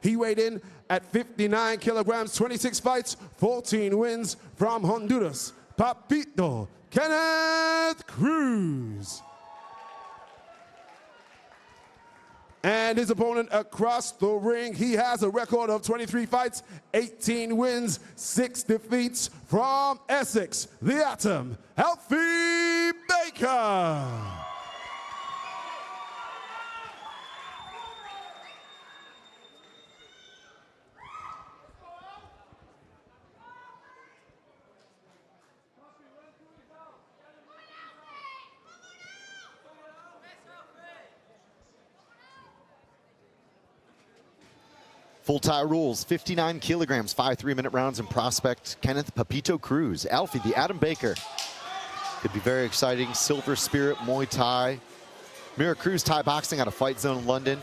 He weighed in at 59 kilograms, 26 fights, 14 wins from Honduras. Papito Kenneth Cruz. And his opponent across the ring, he has a record of 23 fights, 18 wins, 6 defeats from Essex, the Atom, Alfie Baker. Full tie rules, 59 kilograms, 5 3-minute rounds in prospect. Kenneth Papito Cruz. Alfie, the Adam Baker. Could be very exciting. Silver Spirit, Muay Thai. Mira Cruz Thai boxing out of Fight Zone in London.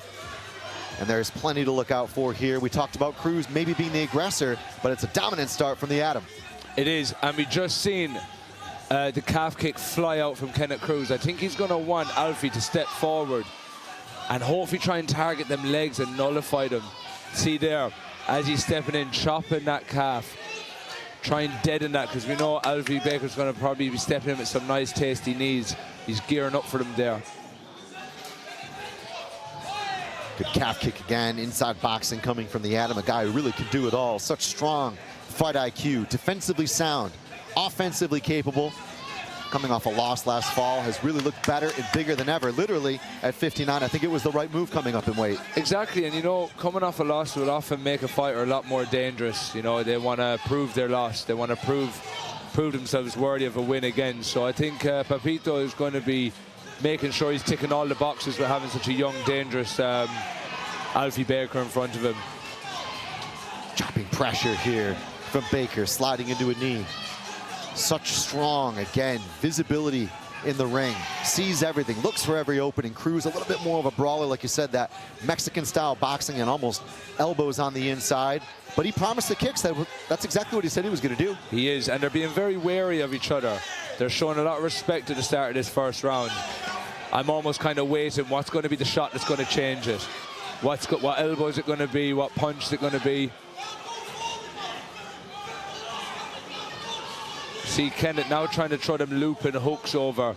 And there's plenty to look out for here. We talked about Cruz maybe being the aggressor, but it's a dominant start from the Adam. It is, and we just seen the calf kick fly out from Kenneth Cruz. I think he's going to want Alfie to step forward and hopefully try and target them legs and nullify them. See there, as he's stepping in, chopping that calf, try and deaden that, because we know Alfie Baker's going to probably be stepping in with some nice tasty knees. He's gearing up for them there. Good calf kick again, inside boxing coming from the Adam, a guy who really can do it all. Such strong fight IQ, defensively sound, offensively capable. Coming off a loss last fall, has really looked better and bigger than ever. Literally at 59, I think it was the right move coming up in weight. Exactly, and you know, coming off a loss will often make a fighter a lot more dangerous. You know, they want to prove their loss. They want to prove themselves worthy of a win again. So I think Papito is going to be making sure he's ticking all the boxes with having such a young, dangerous Alfie Baker in front of him. Chopping pressure here from Baker, sliding into a knee. Such strong, again, visibility in the ring. Sees everything, looks for every opening. Cruz a little bit more of a brawler, like you said, that Mexican-style boxing and almost elbows on the inside. But he promised the kicks. That's exactly what he said he was going to do. He is, and they're being very wary of each other. They're showing a lot of respect at the start of this first round. I'm almost kind of waiting, what's going to be the shot that's going to change it? What elbow is it going to be? What punch is it going to be? See Kenneth now trying to throw them looping hooks over.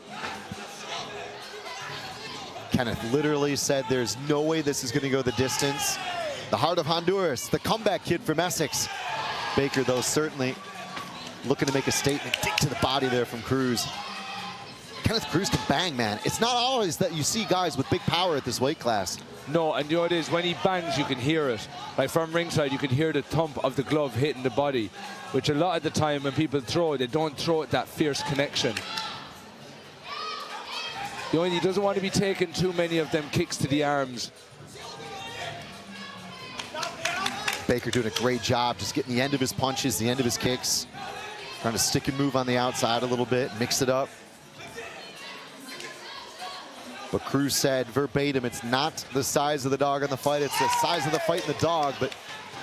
Kenneth literally said there's no way this is going to go the distance. The heart of Honduras, the comeback kid from Essex. Baker, though, certainly looking to make a statement. Dig to the body there from Cruz. Kenneth Cruz can bang, man. It's not always that you see guys with big power at this weight class. No, and you know what it is, when he bangs, you can hear it. Like from ringside, you can hear the thump of the glove hitting the body, which a lot of the time when people throw, they don't throw it that fierce connection. He doesn't want to be taking too many of them kicks to the arms. Baker doing a great job just getting the end of his punches, the end of his kicks. Trying to stick and move on the outside a little bit, mix it up. But Cruz said verbatim, it's not the size of the dog in the fight, it's the size of the fight in the dog. But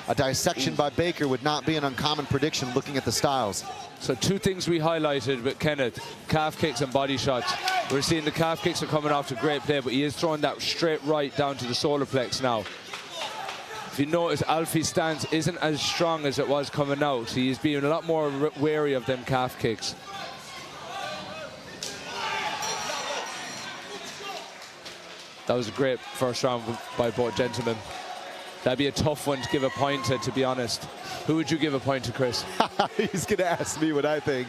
a dissection by Baker would not be an uncommon prediction looking at the styles. So two things we highlighted with Kenneth, calf kicks and body shots. We're seeing the calf kicks are coming off to great play, but he is throwing that straight right down to the solar plex now. If you notice, Alfie's stance isn't as strong as it was coming out. He is being a lot more wary of them calf kicks. That was a great first round by both gentlemen. That'd be a tough one to give a point to be honest. Who would you give a point to, Chris? He's going to ask me what I think.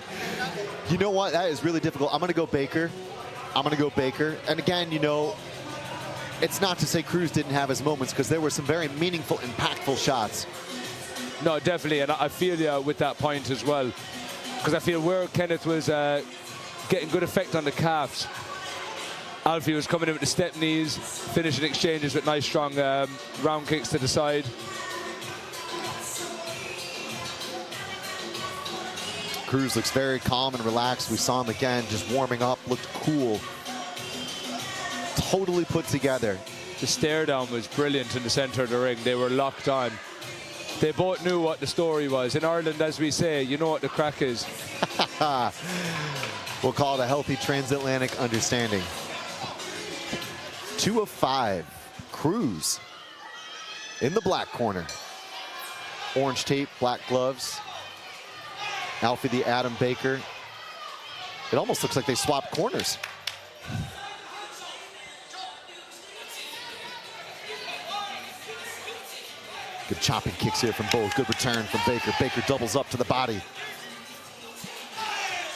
You know what? That is really difficult. I'm going to go Baker. And again, you know, it's not to say Cruz didn't have his moments, because there were some very meaningful, impactful shots. No, definitely. And I feel with that point as well, because I feel where Kenneth was getting good effect on the calves, Alfie was coming in with the step knees, finishing exchanges with nice strong round kicks to the side. Cruz looks very calm and relaxed. We saw him again just warming up, looked cool. Totally put together. The stare down was brilliant in the center of the ring. They were locked on. They both knew what the story was. In Ireland, as we say, you know what the crack is. We'll call it a healthy transatlantic understanding. 2 of 5. Cruz in the black corner. Orange tape, black gloves. Alfie the Adam Baker. It almost looks like they swapped corners. Good chopping kicks here from both. Good return from Baker. Baker doubles up to the body.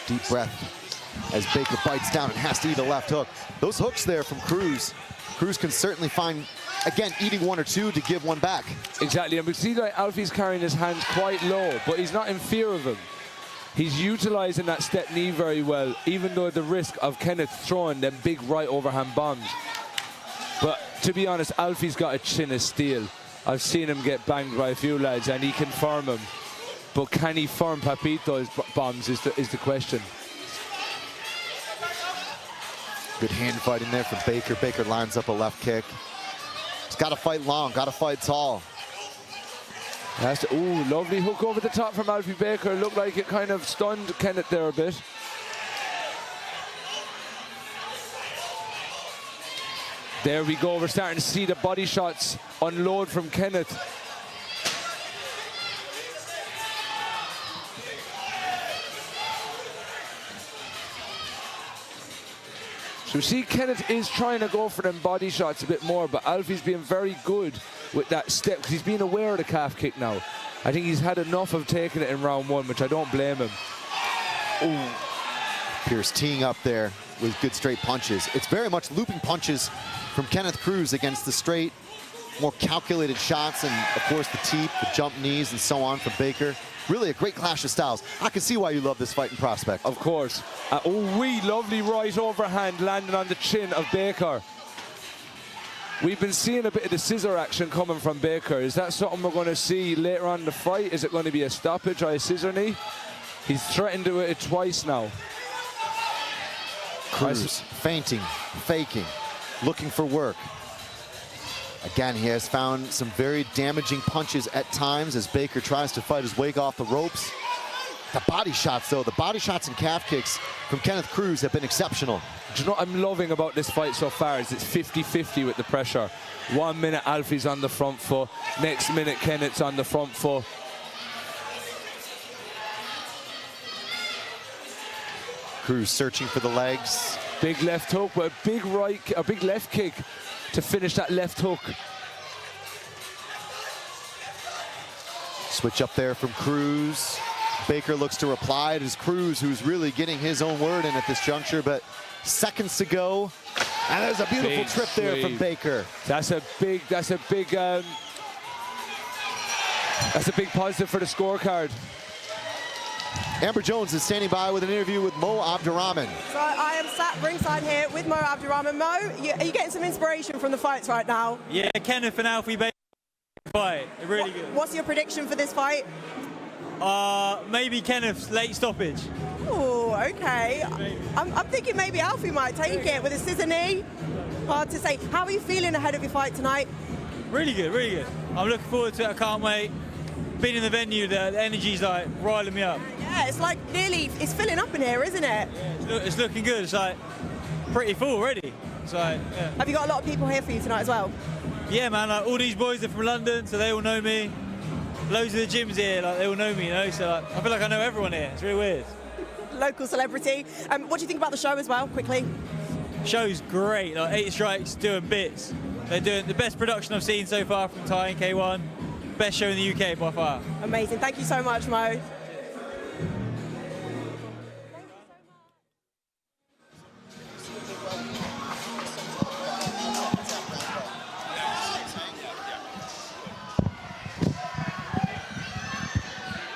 Deep breath as Baker bites down and has to eat a left hook. Those hooks there from Cruz. Cruz can certainly find, again, eating one or two to give one back. Exactly, and we see that Alfie's carrying his hands quite low, but he's not in fear of him. He's utilizing that step knee very well, even though at the risk of Kenneth throwing them big right overhand bombs. But to be honest, Alfie's got a chin of steel. I've seen him get banged by a few lads, and he can firm them. But can he firm Papito's bombs is the question. Good hand fighting there from Baker. Baker lines up a left kick. He's got to fight long, got to fight tall. Ooh, lovely hook over the top from Alfie Baker. Looked like it kind of stunned Kenneth there a bit. There we go. We're starting to see the body shots unload from Kenneth. So we see Kenneth is trying to go for them body shots a bit more, but Alfie's being very good with that step because he's being aware of the calf kick now. I think he's had enough of taking it in round one, which I don't blame him. Ooh. Pierce teeing up there with good straight punches. It's very much looping punches from Kenneth Cruz against the straight, more calculated shots, and of course the teep, the jump knees, and so on from Baker. Really a great clash of styles. I can see why you love this fighting prospect. Of course. Lovely right overhand landing on the chin of Baker. We've been seeing a bit of the scissor action coming from Baker. Is that something we're going to see later on in the fight? Is it going to be a stoppage or a scissor knee? He's threatened to do it twice now. Cruz feinting, faking, looking for work. Again, he has found some very damaging punches at times as Baker tries to fight his way off the ropes. The body shots, though, the body shots and calf kicks from Kenneth Cruz have been exceptional. Do you know what I'm loving about this fight so far is it's 50-50 with the pressure. 1 minute Alfie's on the front foot, next minute Kenneth's on the front foot. Cruz searching for the legs. Big left hook, but a big left kick to finish that left hook. Switch up there from Cruz. Baker looks to reply. It is Cruz who's really getting his own word in at this juncture, but seconds to go. And there's a beautiful Big trip there from sweep. Baker. That's a big positive for the scorecard. Amber Jones is standing by with an interview with Mo Abdurahman. So I am sat ringside here with Mo Abdurahman. Mo, are you getting some inspiration from the fights right now? Yeah, Kenneth and Alfie Baker fight. They're really good. What's your prediction for this fight? Maybe Kenneth's late stoppage. Oh, okay. I'm thinking maybe Alfie might take it with a scissor knee. Hard to say. How are you feeling ahead of your fight tonight? Really good, really good. I'm looking forward to it. I can't wait. Being in the venue, the energy's like riling me up. Yeah, it's like it's filling up in here, isn't it? Yeah, it's looking good. It's like pretty full already. It's like, yeah. Have you got a lot of people here for you tonight as well? Yeah, man. Like all these boys are from London, so they all know me. Loads of the gyms here, like they all know me, you know. So like, I feel like I know everyone here. It's really weird. Local celebrity. What do you think about the show as well, quickly? Show's great. Like 8 Strikes doing bits. They're doing the best production I've seen so far from Thai and K1. Best show in the UK by far. Amazing. Thank you so much, Mo.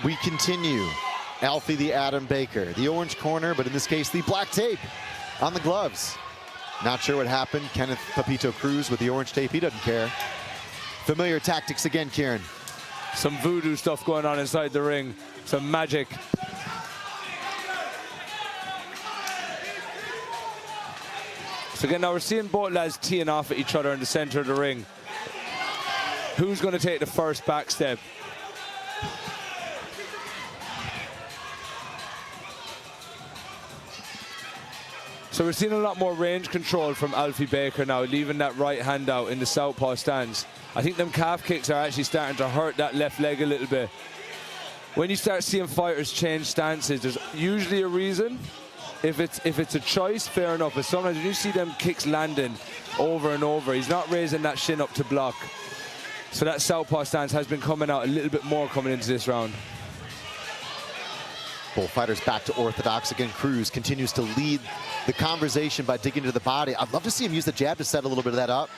We continue. Alfie the Adam Baker, the orange corner, but in this case, the black tape on the gloves. Not sure what happened. Kenneth Papito Cruz with the orange tape, he doesn't care. Familiar tactics again, Kieran. Some voodoo stuff going on inside the ring. Some magic. So again, now we're seeing both lads teeing off at each other in the center of the ring. Who's going to take the first back step? So we're seeing a lot more range control from Alfie Baker now, leaving that right hand out in the southpaw stance. I think them calf kicks are actually starting to hurt that left leg a little bit. When you start seeing fighters change stances, there's usually a reason. If it's a choice, fair enough. But sometimes when you see them kicks landing over and over, he's not raising that shin up to block. So that southpaw stance has been coming out a little bit more coming into this round. Both fighters back to orthodox again. Cruz continues to lead the conversation by digging to the body. I'd love to see him use the jab to set a little bit of that up.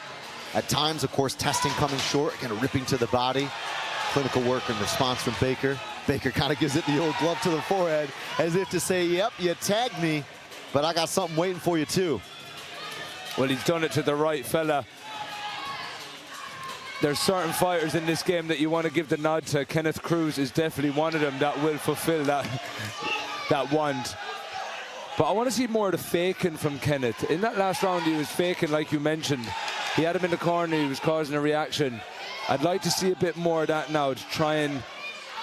At times, of course, testing coming short, kind of ripping to the body. Clinical work and response from Baker. Baker kind of gives it the old glove to the forehead as if to say, yep, you tagged me, but I got something waiting for you too. Well, he's done it to the right fella. There's certain fighters in this game that you want to give the nod to. Kenneth Cruz is definitely one of them that will fulfill that want. But I want to see more of the faking from Kenneth. In that last round, he was faking, like you mentioned. He had him in the corner, he was causing a reaction. I'd like to see a bit more of that now to try and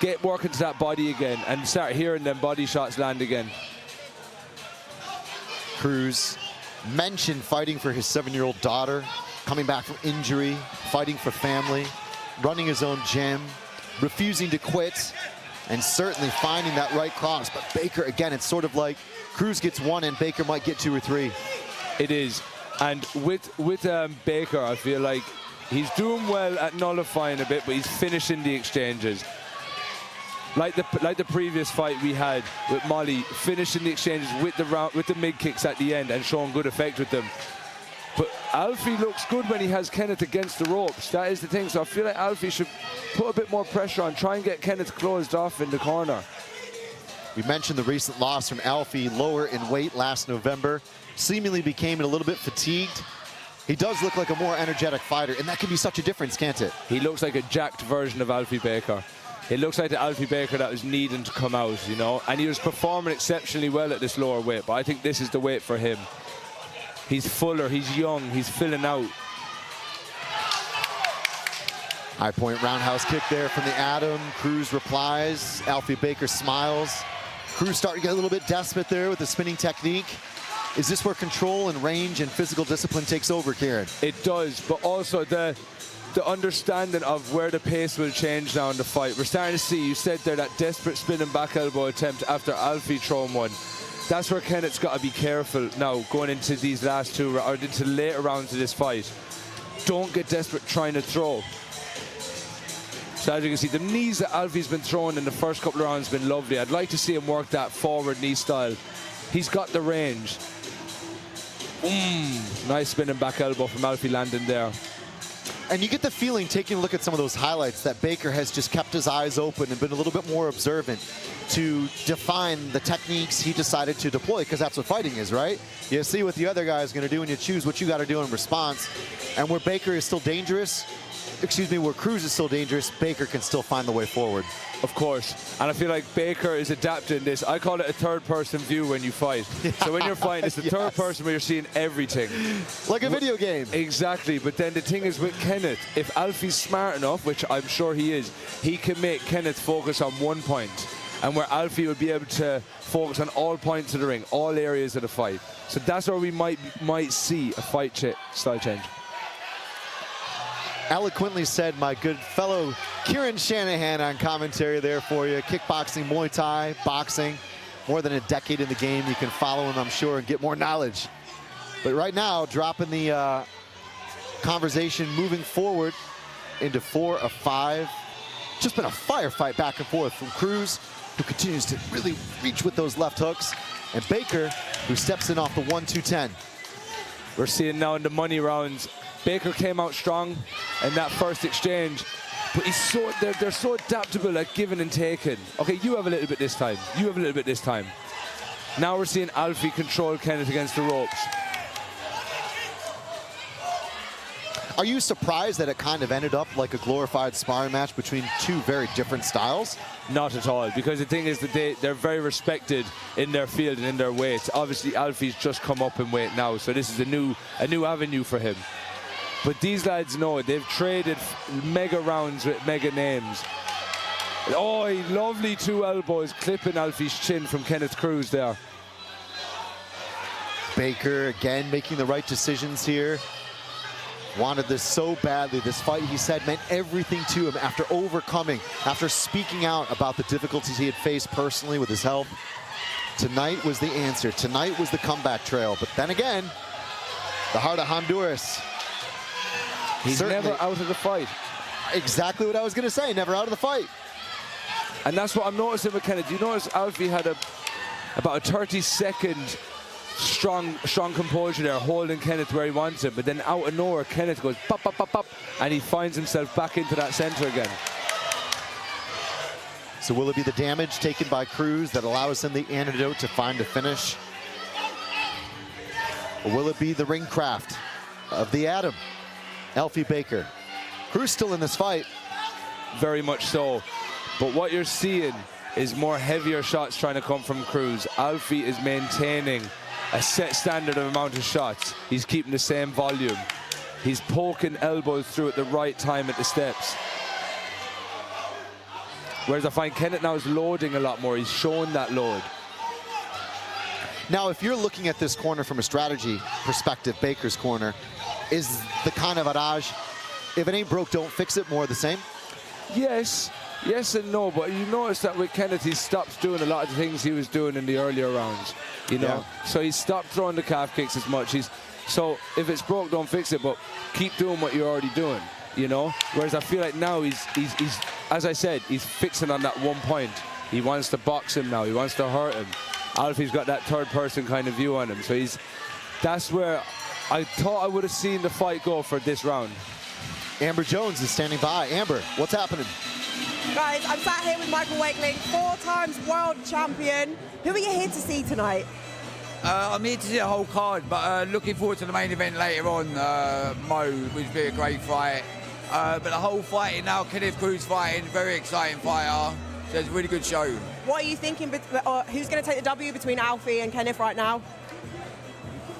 get working to that body again and start hearing them body shots land again. Cruz mentioned fighting for his 7-year-old daughter, coming back from injury, fighting for family, running his own gym, refusing to quit, and certainly finding that right cross. But Baker, again, it's sort of like Cruz gets one and Baker might get 2 or 3. It is. And with Baker, I feel like he's doing well at nullifying a bit, but he's finishing the exchanges. Like the previous fight we had with Molly, finishing the exchanges with the mid kicks at the end and showing good effect with them. But Alfie looks good when he has Kenneth against the ropes. That is the thing. So I feel like Alfie should put a bit more pressure on, try and get Kenneth closed off in the corner. We mentioned the recent loss from Alfie, lower in weight last November, seemingly became a little bit fatigued. He does look like a more energetic fighter, and that can be such a difference, can't it? He looks like a jacked version of Alfie Baker. It looks like the Alfie Baker that was needing to come out, you know, and he was performing exceptionally well at this lower weight, but I think this is the weight for him. He's fuller, he's young, he's filling out. High point roundhouse kick there from the Atom. Cruz replies. Alfie Baker smiles. Cruz starting to get a little bit desperate there with the spinning technique. Is this where control and range and physical discipline takes over, Kieran? It does, but also the understanding of where the pace will change now in the fight. We're starting to see, you said there, that desperate spinning back elbow attempt after Alfie throwing one. That's where Kenneth's got to be careful now going into these last two, or into the later rounds of this fight. Don't get desperate trying to throw. So as you can see, the knees that Alfie's been throwing in the first couple of rounds have been lovely. I'd like to see him work that forward knee style. He's got the range. Nice spinning back elbow from Alfie landing there. And you get the feeling, taking a look at some of those highlights, that Baker has just kept his eyes open and been a little bit more observant to define the techniques he decided to deploy, because that's what fighting is, right? You see what the other guy is going to do and you choose what you got to do in response. And where Baker is still dangerous, where Cruz is still dangerous, Baker can still find the way forward. Of course. And I feel like Baker is adapting this. I call it a third-person view when you fight. So when you're fighting, it's the third person where you're seeing everything. Like a video game. Exactly. But then the thing is with Kenneth, if Alfie's smart enough, which I'm sure he is, he can make Kenneth focus on one point. And where Alfie will be able to focus on all points of the ring, all areas of the fight. So that's where we might see a fight style change. Eloquently said, my good fellow Kieran Shanahan on commentary there for you. Kickboxing, Muay Thai, boxing, more than a decade in the game. You can follow him, I'm sure, and get more knowledge. But right now, dropping the conversation, moving forward into 4 of 5. Just been a firefight back and forth from Cruz, who continues to really reach with those left hooks, and Baker, who steps in off the 1-2-10. We're seeing now in the money rounds, Baker came out strong in that first exchange, but they're so adaptable at giving and taking. Okay, you have a little bit this time. You have a little bit this time. Now we're seeing Alfie control Kenneth against the ropes. Are you surprised that it kind of ended up like a glorified sparring match between two very different styles? Not at all, because the thing is that they're very respected in their field and in their weight. Obviously, Alfie's just come up in weight now, so this is a new avenue for him. But these lads know it. They've traded mega rounds with mega names. Oh, lovely 2 elbows clipping Alfie's chin from Kenneth Cruz there. Baker again making the right decisions here. wanted this so badly. This fight, he said, meant everything to him after overcoming, after speaking out about the difficulties he had faced personally with his health. Tonight was the answer. Tonight was the comeback trail. But then again, the heart of Honduras. He's never out of the fight. Exactly what I was going to say, never out of the fight. And that's what I'm noticing with Kenneth. You notice Alfie had about a 30-second strong composure there, holding Kenneth where he wants him. But then out of nowhere, Kenneth goes pop, pop, pop, pop, and he finds himself back into that center again. So will it be the damage taken by Cruz that allows him the antidote to find a finish? Or will it be the ring craft of the Atom, Alfie Baker? Cruz still in this fight. Very much so. But what you're seeing is more heavier shots trying to come from Cruz. Alfie is maintaining a set standard of amount of shots. He's keeping the same volume. He's poking elbows through at the right time at the steps. Whereas I find Kenneth now is loading a lot more. He's showing that load. Now, if you're looking at this corner from a strategy perspective, Baker's corner, is the kind of adage, if it ain't broke, don't fix it, more the same? Yes and no, but you notice that with Kenneth, he stopped doing a lot of the things he was doing in the earlier rounds, you know? Yeah. So he stopped throwing the calf kicks as much. So if it's broke, don't fix it, but keep doing what you're already doing, you know? Whereas I feel like now he's as I said, he's fixing on that one point. He wants to box him now. He wants to hurt him. Alfie's got that third-person kind of view on him. So that's where I thought I would have seen the fight go for this round. Amber Jones is standing by. Amber, what's happening? Guys, I'm sat here with Michael Wakeling, 4 times world champion. Who are you here to see tonight? I'm here to see the whole card, but looking forward to the main event later on, Mo, which will be a great fight. But the whole fighting now, Kenneth Cruz fighting, very exciting fighter. So it's a really good show. What are you thinking, who's going to take the W between Alfie and Kenneth right now?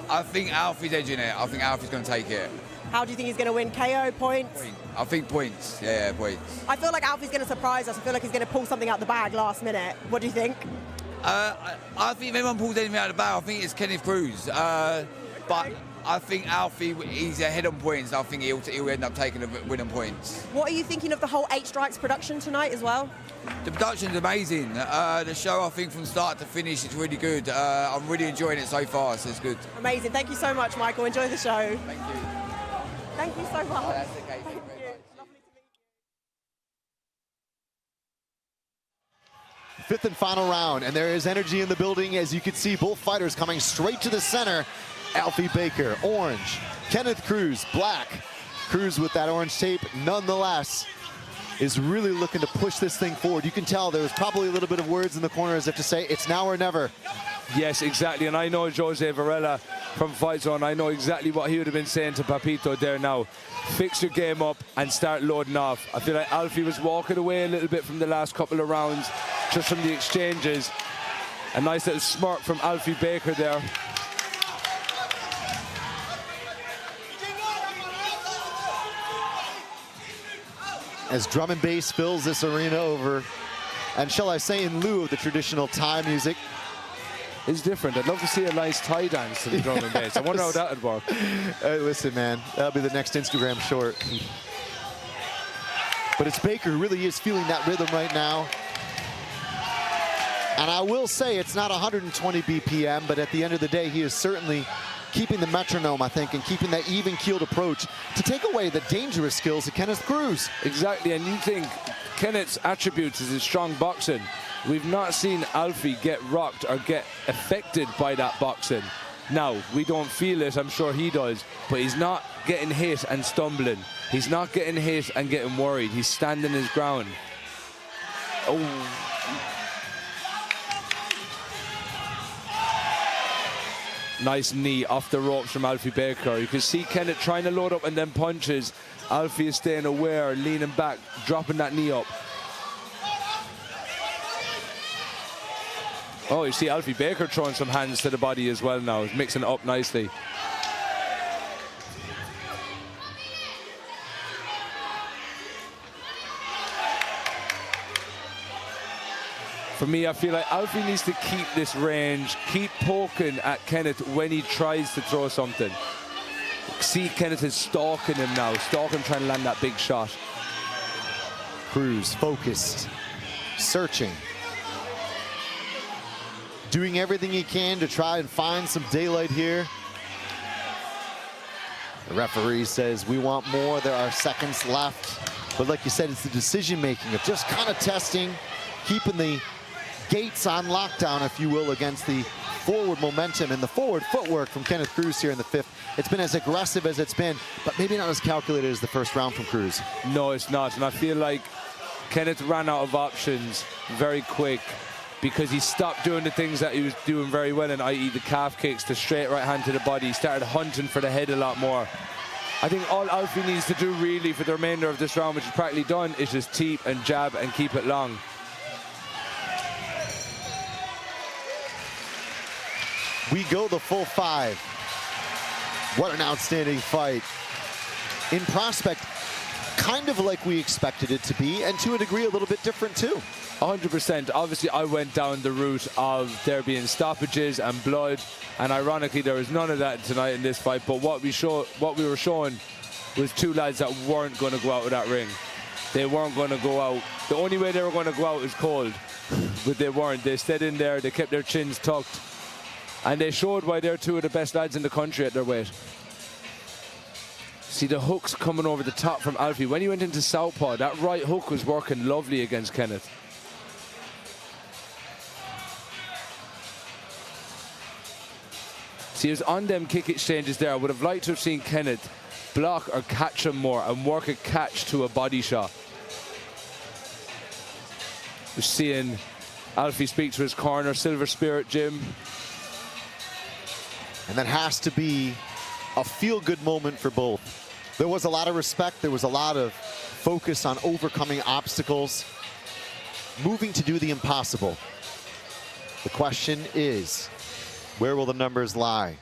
I think Alfie's edging it. I think Alfie's going to take it. How do you think he's going to win? KO, points? I think points. Yeah, points. I feel like Alfie's going to surprise us. I feel like he's going to pull something out the bag last minute. What do you think? I think if anyone pulls anything out of the bag, I think it's Kenneth Cruz. But I think Alfie, he's ahead on points. I think he'll end up taking the win on points. What are you thinking of the whole 8 Strikes production tonight as well? The production's amazing. The show, I think, from start to finish, is really good. I'm really enjoying it so far, so it's good. Amazing. Thank you so much, Michael. Enjoy the show. Thank you. Thank you so much. That's okay. Thank you very much. Lovely to meet you. Fifth and final round, and there is energy in the building. As you can see, both fighters coming straight to the center. Alfie Baker, orange. Kenneth Cruz, black. Cruz with that orange tape, nonetheless, is really looking to push this thing forward. You can tell there was probably a little bit of words in the corner as if to say, it's now or never. Yes, exactly, and I know Jose Varela from Fight Zone. I know exactly what he would have been saying to Papito there now. Fix your game up and start loading off. I feel like Alfie was walking away a little bit from the last couple of rounds, just from the exchanges. A nice little smirk from Alfie Baker there. As drum and bass fills this arena over, and shall I say in lieu of the traditional Thai music. It's different. I'd love to see a nice Thai dance to the drum and bass. I wonder how that would work. Listen, man, that'll be the next Instagram short. But it's Baker who really is feeling that rhythm right now. And I will say it's not 120 BPM, but at the end of the day, he is certainly keeping the metronome, I think, and keeping that even-keeled approach to take away the dangerous skills of Kenneth Cruz. Exactly, and you think Kenneth's attributes is his strong boxing. We've not seen Alfie get rocked or get affected by that boxing. Now, we don't feel it, I'm sure he does, but he's not getting hit and stumbling. He's not getting hit and getting worried. He's standing his ground. Oh. Nice knee off the ropes from Alfie Baker. You can see Kenneth trying to load up and then punches. Alfie is staying aware, leaning back, dropping that knee up. Oh, you see Alfie Baker throwing some hands to the body as well now. He's mixing it up nicely. For me, I feel like Alfie needs to keep this range, keep poking at Kenneth when he tries to throw something. See, Kenneth is stalking him now, trying to land that big shot. Cruz focused, searching, doing everything he can to try and find some daylight here. The referee says we want more. There are seconds left. But like you said, it's the decision-making of just kind of testing, keeping the gates on lockdown, if you will, against the forward momentum and the forward footwork from Kenneth Cruz here in the fifth. It's been as aggressive as it's been, but maybe not as calculated as the first round from Cruz. No, it's not. And I feel like Kenneth ran out of options very quick because he stopped doing the things that he was doing very well in, i.e. the calf kicks, the straight right hand to the body. He started hunting for the head a lot more. I think all Alfie needs to do really for the remainder of this round, which is practically done, is just teep and jab and keep it long. We go the full 5. What an outstanding fight. In prospect, kind of like we expected it to be, and to a degree a little bit different too. 100%. Obviously, I went down the route of there being stoppages and blood, and ironically, there was none of that tonight in this fight. But what we were showing was two lads that weren't going to go out of that ring. They weren't going to go out. The only way they were going to go out is cold, but they weren't. They stayed in there. They kept their chins tucked, and they showed why they're two of the best lads in the country at their weight. See the hooks coming over the top from Alfie. When he went into southpaw, that right hook was working lovely against Kenneth. See, he was on them kick exchanges there. I would have liked to have seen Kenneth block or catch him more and work a catch to a body shot. We're seeing Alfie speak to his corner, Silver Spirit Jim. And that has to be a feel-good moment for both. There was a lot of respect. There was a lot of focus on overcoming obstacles, moving to do the impossible. The question is, where will the numbers lie?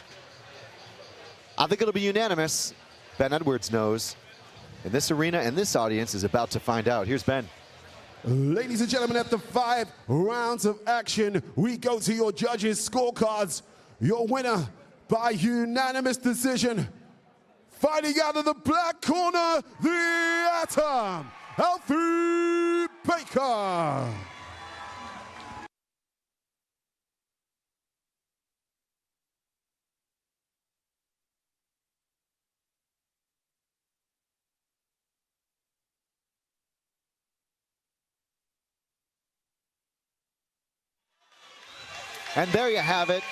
I think it'll be unanimous. Ben Edwards knows. And this arena and this audience is about to find out. Here's Ben. Ladies and gentlemen, after 5 rounds of action, we go to your judges' scorecards. Your winner by unanimous decision, fighting out of the black corner, the Atom, Alfie Baker. And there you have it.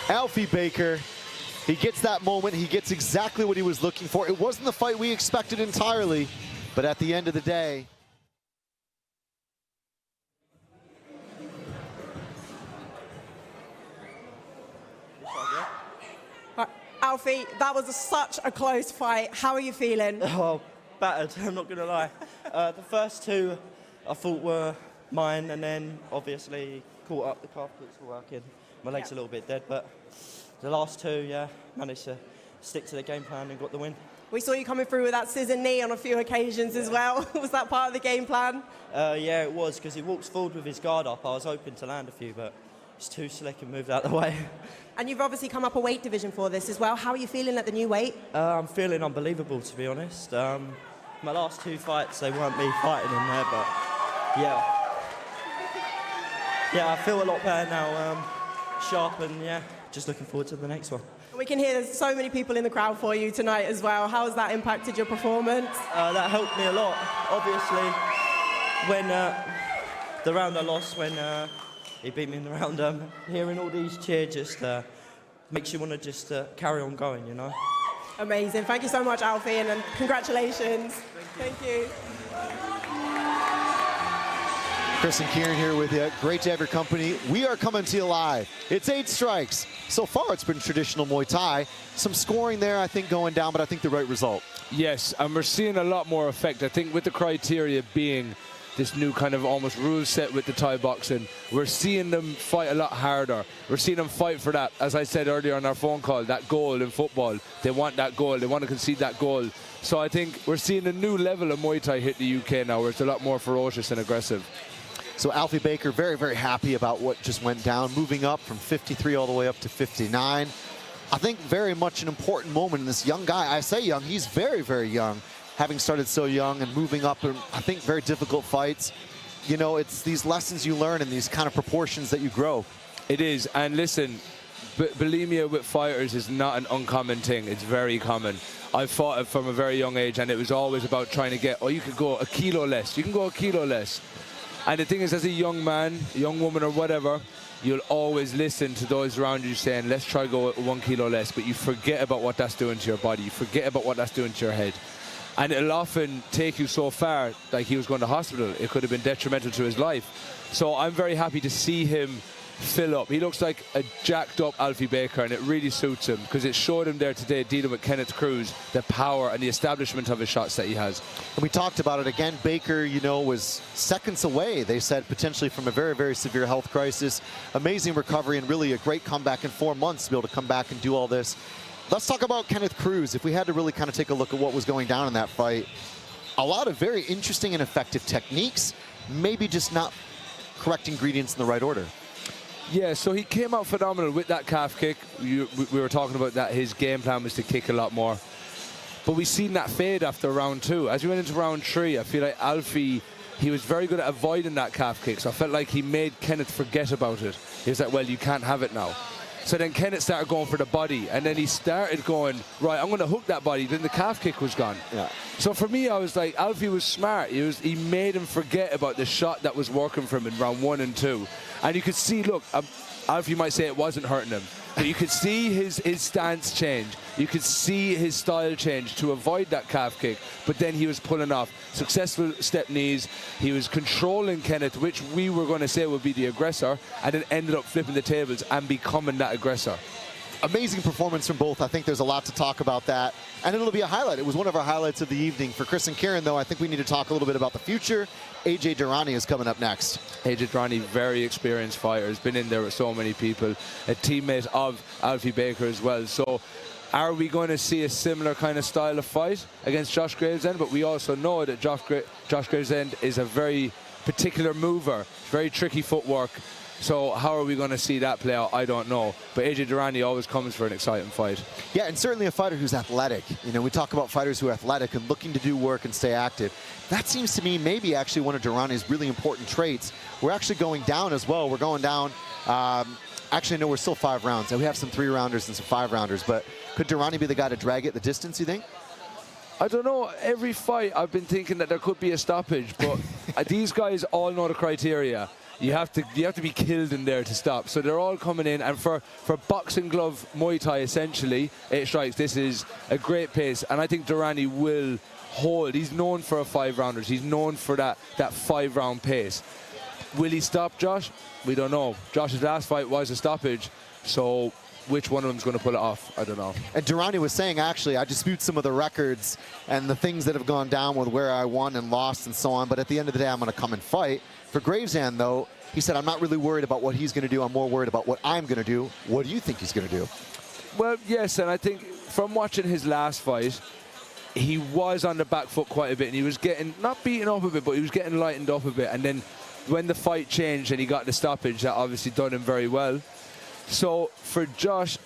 Alfie Baker, he gets that moment. He gets exactly what he was looking for. It wasn't the fight we expected entirely, but at the end of the day, Alfie, that was such a close fight. How are you feeling? Oh, battered, I'm not going to lie. The first two I thought were mine, and then obviously caught up, the calf kicks were working. My legs a little bit dead, but the last two, yeah, managed to stick to the game plan and got the win. We saw you coming through with that scissor knee on a few occasions as well. Was that part of the game plan? Yeah, it was, because he walks forward with his guard up. I was hoping to land a few, but it's too slick and moved out the way. And you've obviously come up a weight division for this as well. How are you feeling at the new weight? I'm feeling unbelievable, to be honest. My last two fights, they weren't me fighting in there, but yeah. Yeah, I feel a lot better now, sharp, and yeah, just looking forward to the next one. We can hear there's so many people in the crowd for you tonight as well. How has that impacted your performance? That helped me a lot. Obviously, when the round I lost, when he beat me in the round, hearing all these cheers just makes you want to just carry on going, you know? Amazing. Thank you so much, Alfie, and congratulations. Thank you. Chris and Kieran here with you. Great to have your company. We are coming to you live. It's 8 strikes. So far, it's been traditional Muay Thai. Some scoring there, I think, going down, but I think the right result. Yes, and we're seeing a lot more effect. I think with the criteria being this new kind of almost rule set with the Thai boxing, we're seeing them fight a lot harder. We're seeing them fight for that, as I said earlier on our phone call, that goal in football. They want that goal. They want to concede that goal. So I think we're seeing a new level of Muay Thai hit the UK now, where it's a lot more ferocious and aggressive. So Alfie Baker very, very happy about what just went down, moving up from 53 all the way up to 59. I think very much an important moment in this young guy. I say young, he's very, very young, having started so young and moving up in, I think, very difficult fights. You know, it's these lessons you learn in these kind of proportions that you grow. It is, and listen, bulimia with fighters is not an uncommon thing. It's very common. I fought it from a very young age, and it was always about trying to get, oh, you could go a kilo less. You can go a kilo less. And the thing is, as a young man, young woman or whatever, you'll always listen to those around you saying, let's try go 1 kilo less, but you forget about what that's doing to your body. You forget about what that's doing to your head. And it'll often take you so far, like he was going to hospital. It could have been detrimental to his life. So I'm very happy to see him fill up. He looks like a jacked up Alfie Baker, and it really suits him because it showed him there today dealing with Kenneth Cruz, the power and the establishment of his shots that he has. And we talked about it again. Baker, you know, was seconds away, they said, potentially from a very, very severe health crisis. Amazing recovery and really a great comeback in 4 months to be able to come back and do all this. Let's talk about Kenneth Cruz. If we had to really kind of take a look at what was going down in that fight, a lot of very interesting and effective techniques, maybe just not correct ingredients in the right order. Yeah, so he came out phenomenal with that calf kick. We were talking about that. His game plan was to kick a lot more. But we've seen that fade after round 2. As we went into round 3, I feel like Alfie, he was very good at avoiding that calf kick. So I felt like he made Kenneth forget about it. He was like, well, you can't have it now. So then Kenneth started going for the body, and then he started going, right, I'm going to hook that body. Then the calf kick was gone. Yeah. So for me, I was like, Alfie was smart. He made him forget about the shot that was working for him in round 1 and 2. And you could see, look, Alfie might say it wasn't hurting him, but you could see his stance change. You could see his style change to avoid that calf kick, but then he was pulling off successful step knees. He was controlling Kenneth, which we were going to say would be the aggressor, and then ended up flipping the tables and becoming that aggressor. Amazing performance from both. I think there's a lot to talk about that. And it'll be a highlight. It was one of our highlights of the evening. For Chris and Kieran, though, I think we need to talk a little bit about the future. AJ Durrani is coming up next. AJ Durrani, very experienced fighter, has been in there with so many people. A teammate of Alfie Baker as well. So are we going to see a similar kind of style of fight against Josh Gravesend? But we also know that Josh Gravesend is a very particular mover, very tricky footwork. So how are we going to see that play out? I don't know. But AJ Durrani always comes for an exciting fight. Yeah, and certainly a fighter who's athletic. You know, we talk about fighters who are athletic and looking to do work and stay active. That seems to me maybe actually one of Durrani's really important traits. We're actually going down as well. We're going down. Actually, no, we're still 5 rounds. And we have some 3-rounders and some 5-rounders. But could Durrani be the guy to drag it the distance, you think? I don't know. Every fight I've been thinking that there could be a stoppage. But these guys all know the criteria. You have to be killed in there to stop. So they're all coming in, and for boxing glove Muay Thai, essentially, 8 strikes, this is a great pace. And I think Durrani will hold. He's known for a 5-rounders. He's known for that 5-round pace. Will he stop Josh? We don't know. Josh's last fight was a stoppage. So which one of them is going to pull it off? I don't know. And Durrani was saying, actually, I dispute some of the records and the things that have gone down with where I won and lost and so on. But at the end of the day, I'm going to come and fight. For Gravesend, though, he said, I'm not really worried about what he's going to do. I'm more worried about what I'm going to do. What do you think he's going to do? Well, yes, and I think from watching his last fight, he was on the back foot quite a bit, and he was getting, not beaten up a bit, but he was getting lightened up a bit. And then when the fight changed and he got the stoppage, that obviously done him very well. So for Josh,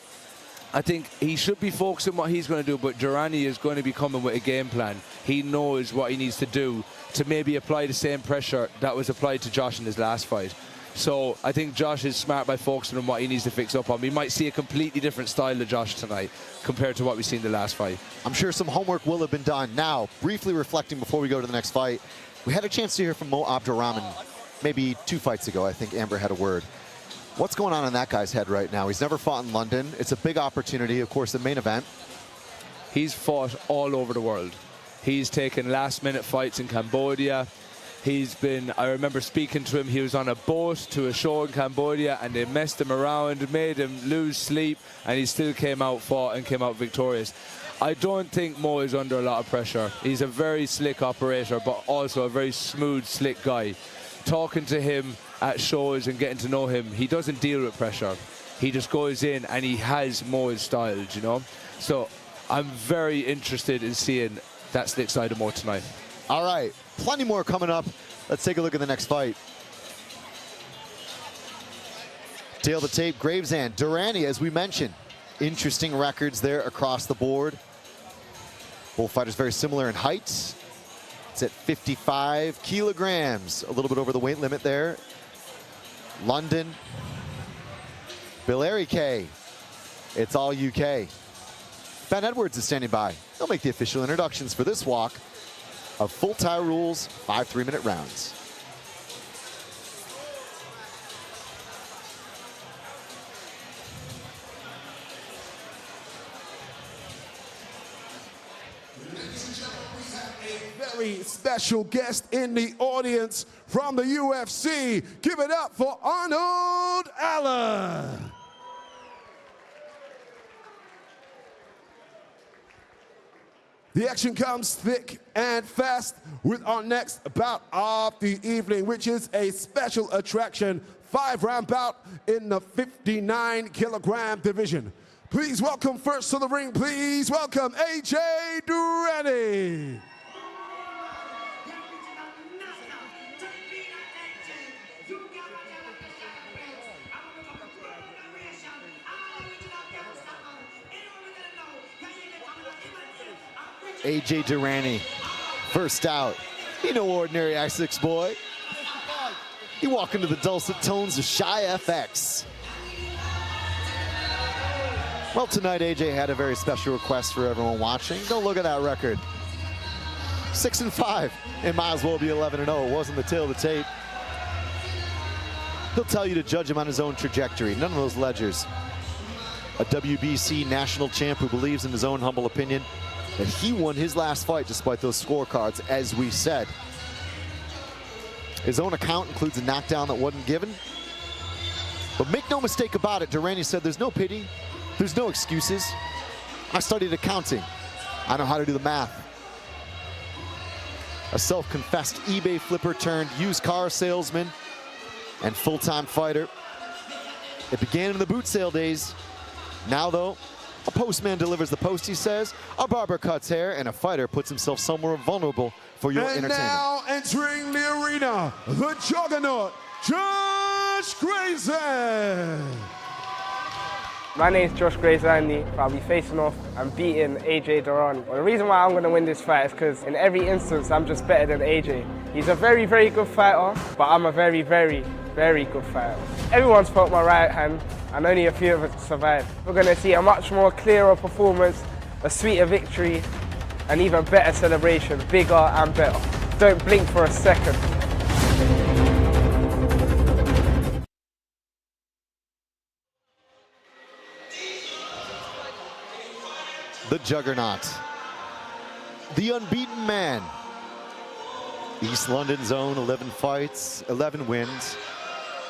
I think he should be focusing on what he's going to do, but Durrani is going to be coming with a game plan. He knows what he needs to do to maybe apply the same pressure that was applied to Josh in his last fight. So I think Josh is smart by focusing on what he needs to fix up on. We might see a completely different style of Josh tonight compared to what we've seen in the last fight. I'm sure some homework will have been done. Now, briefly reflecting before we go to the next fight, we had a chance to hear from Abdurahman maybe 2 fights ago. I think Amber had a word. What's going on in that guy's head right now? He's never fought in London. It's a big opportunity, of course, the main event. He's fought all over the world. He's taken last-minute fights in Cambodia. He's been, I remember speaking to him, he was on a boat to a show in Cambodia and they messed him around, made him lose sleep, and he still came out, fought, and came out victorious. I don't think Mo is under a lot of pressure. He's a very slick operator, but also a very smooth, slick guy. Talking to him at shows and getting to know him, he doesn't deal with pressure. He just goes in and he has Mo's style, you know? So I'm very interested in seeing that slick side of Mo tonight. All right, plenty more coming up. Let's take a look at the next fight. Tail the tape, Gravesend. Durrani, as we mentioned, interesting records there across the board. Both fighters very similar in height. It's at 55 kilograms, a little bit over the weight limit there. London, Billericay, it's all UK. Ben Edwards is standing by. They'll make the official introductions for this walk of full Thai rules, 5 3-minute rounds. Very special guest in the audience from the UFC. Give it up for Arnold Allen. The action comes thick and fast with our next bout of the evening, which is a special attraction, 5-round bout in the 59-kilogram division. Please welcome first to the ring, please welcome AJ Durrani. AJ Durrani, first out. He no ordinary I-6 boy. He walk into the dulcet tones of Shy FX. Well, tonight AJ had a very special request for everyone watching. Don't look at that record. 6-5. It might as well be 11-0. It wasn't the tail of the tape. He'll tell you to judge him on his own trajectory. None of those ledgers. A WBC national champ who believes in his own humble opinion that he won his last fight despite those scorecards, as we said. His own account includes a knockdown that wasn't given. But make no mistake about it, Durrani said there's no pity, there's no excuses. I studied accounting. I know how to do the math. A self-confessed eBay flipper turned used car salesman and full-time fighter. It began in the boot sale days. Now though, a postman delivers the post, he says, a barber cuts hair, and a fighter puts himself somewhere vulnerable for your entertainment. And now entering the arena, the juggernaut, Josh Grayson. My name is Josh Grayson. I'll be facing off and beating AJ Durrani. Well, the reason why I'm going to win this fight is because in every instance, I'm just better than AJ. He's a very, very good fighter, but I'm a very, very, very good fighter. Everyone's felt my right hand, and only a few of us survived. We're going to see a much more clearer performance, a sweeter victory, an even better celebration, bigger and better. Don't blink for a second. The juggernaut, the unbeaten man. East London's own, 11 fights, 11 wins,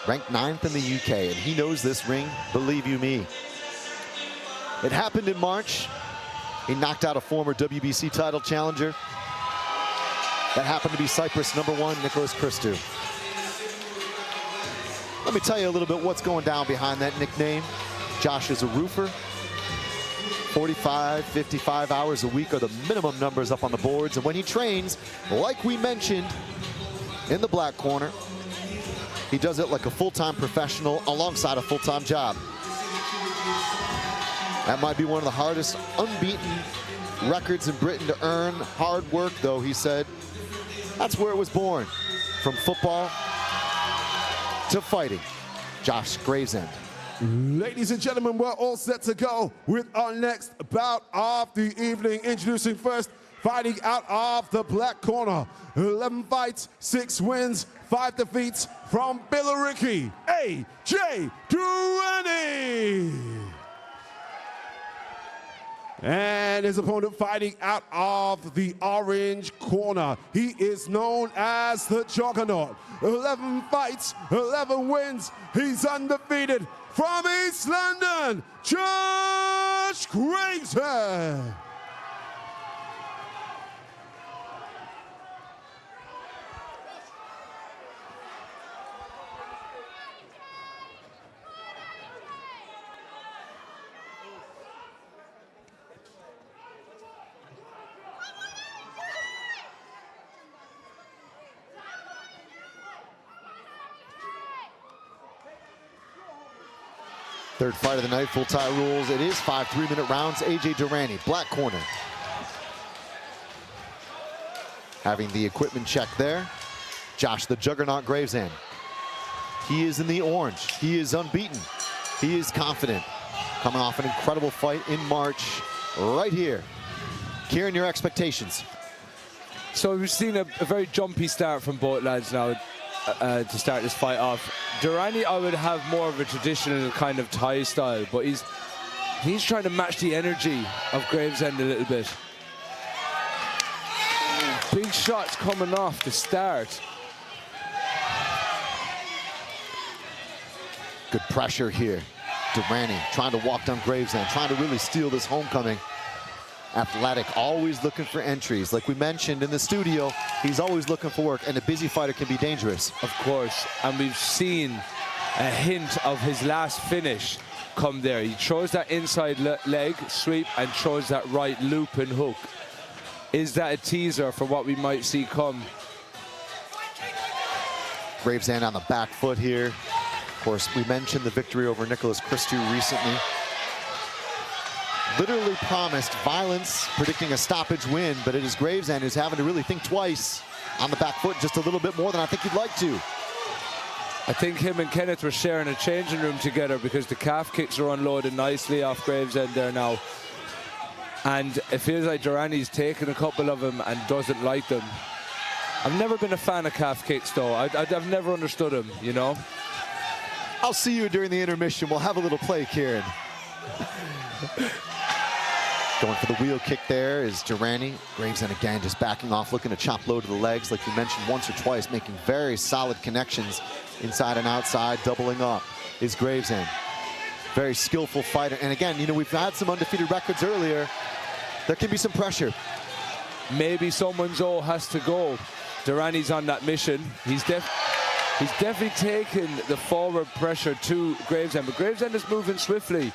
ranked 9th in the UK, and he knows this ring, believe you me. It happened in March. He knocked out a former WBC title challenger. That happened to be Cyprus #1, Nicholas Christou. Let me tell you a little bit what's going down behind that nickname. Josh is a roofer. 45, 55 hours a week are the minimum numbers up on the boards. And when he trains, like we mentioned in the black corner, he does it like a full-time professional alongside a full-time job. That might be one of the hardest unbeaten records in Britain to earn. Hard work, though, he said. That's where it was born, from football to fighting. Josh Gravesend. Ladies and gentlemen, we're all set to go with our next bout of the evening. Introducing first, fighting out of the black corner. 11 fights, 6 wins, 5 defeats from Billericay, AJ Durrani. And his opponent fighting out of the orange corner. He is known as the Juggernaut. 11 fights, 11 wins. He's undefeated. From East London, Josh Grayson. Third fight of the night, full tie rules. It is 5 3-minute rounds. AJ Durrani, black corner. Having the equipment check there. Josh the Juggernaut Gravesend. He is in the orange. He is unbeaten. He is confident. Coming off an incredible fight in March right here. Kieran, your expectations? So we've seen a very jumpy start from both lads now to start this fight off. Durrani, I would have more of a traditional kind of Thai style, but he's trying to match the energy of Gravesend a little bit. Big shots coming off the start. Good pressure here. Durrani trying to walk down Gravesend, trying to really steal this homecoming. Athletic, always looking for entries. Like we mentioned in the studio, he's always looking for work, and a busy fighter can be dangerous. Of course, and we've seen a hint of his last finish come there. He throws that inside leg sweep and throws that right loop and hook. Is that a teaser for what we might see come? Gravesend on the back foot here. Of course, we mentioned the victory over Nicholas Christou recently. Literally promised violence, predicting a stoppage win, but it is Gravesend who's having to really think twice on the back foot, just a little bit more than I think he'd like to. I think him and Kenneth were sharing a changing room together because the calf kicks are unloaded nicely off Gravesend there now. And it feels like Durrani's taken a couple of them and doesn't like them. I've never been a fan of calf kicks though. I've never understood them, you know? I'll see you during the intermission. We'll have a little play, Kieran. Going for the wheel kick there is Durrani. Gravesend again just backing off, looking to chop low to the legs like you mentioned once or twice, making very solid connections inside and outside. Doubling up is Gravesend. Very skillful fighter. And again, you know, we've had some undefeated records earlier. There can be some pressure. Maybe someone's all has to go. Durrani's on that mission. He's definitely taken the forward pressure to Gravesend, but Gravesend is moving swiftly.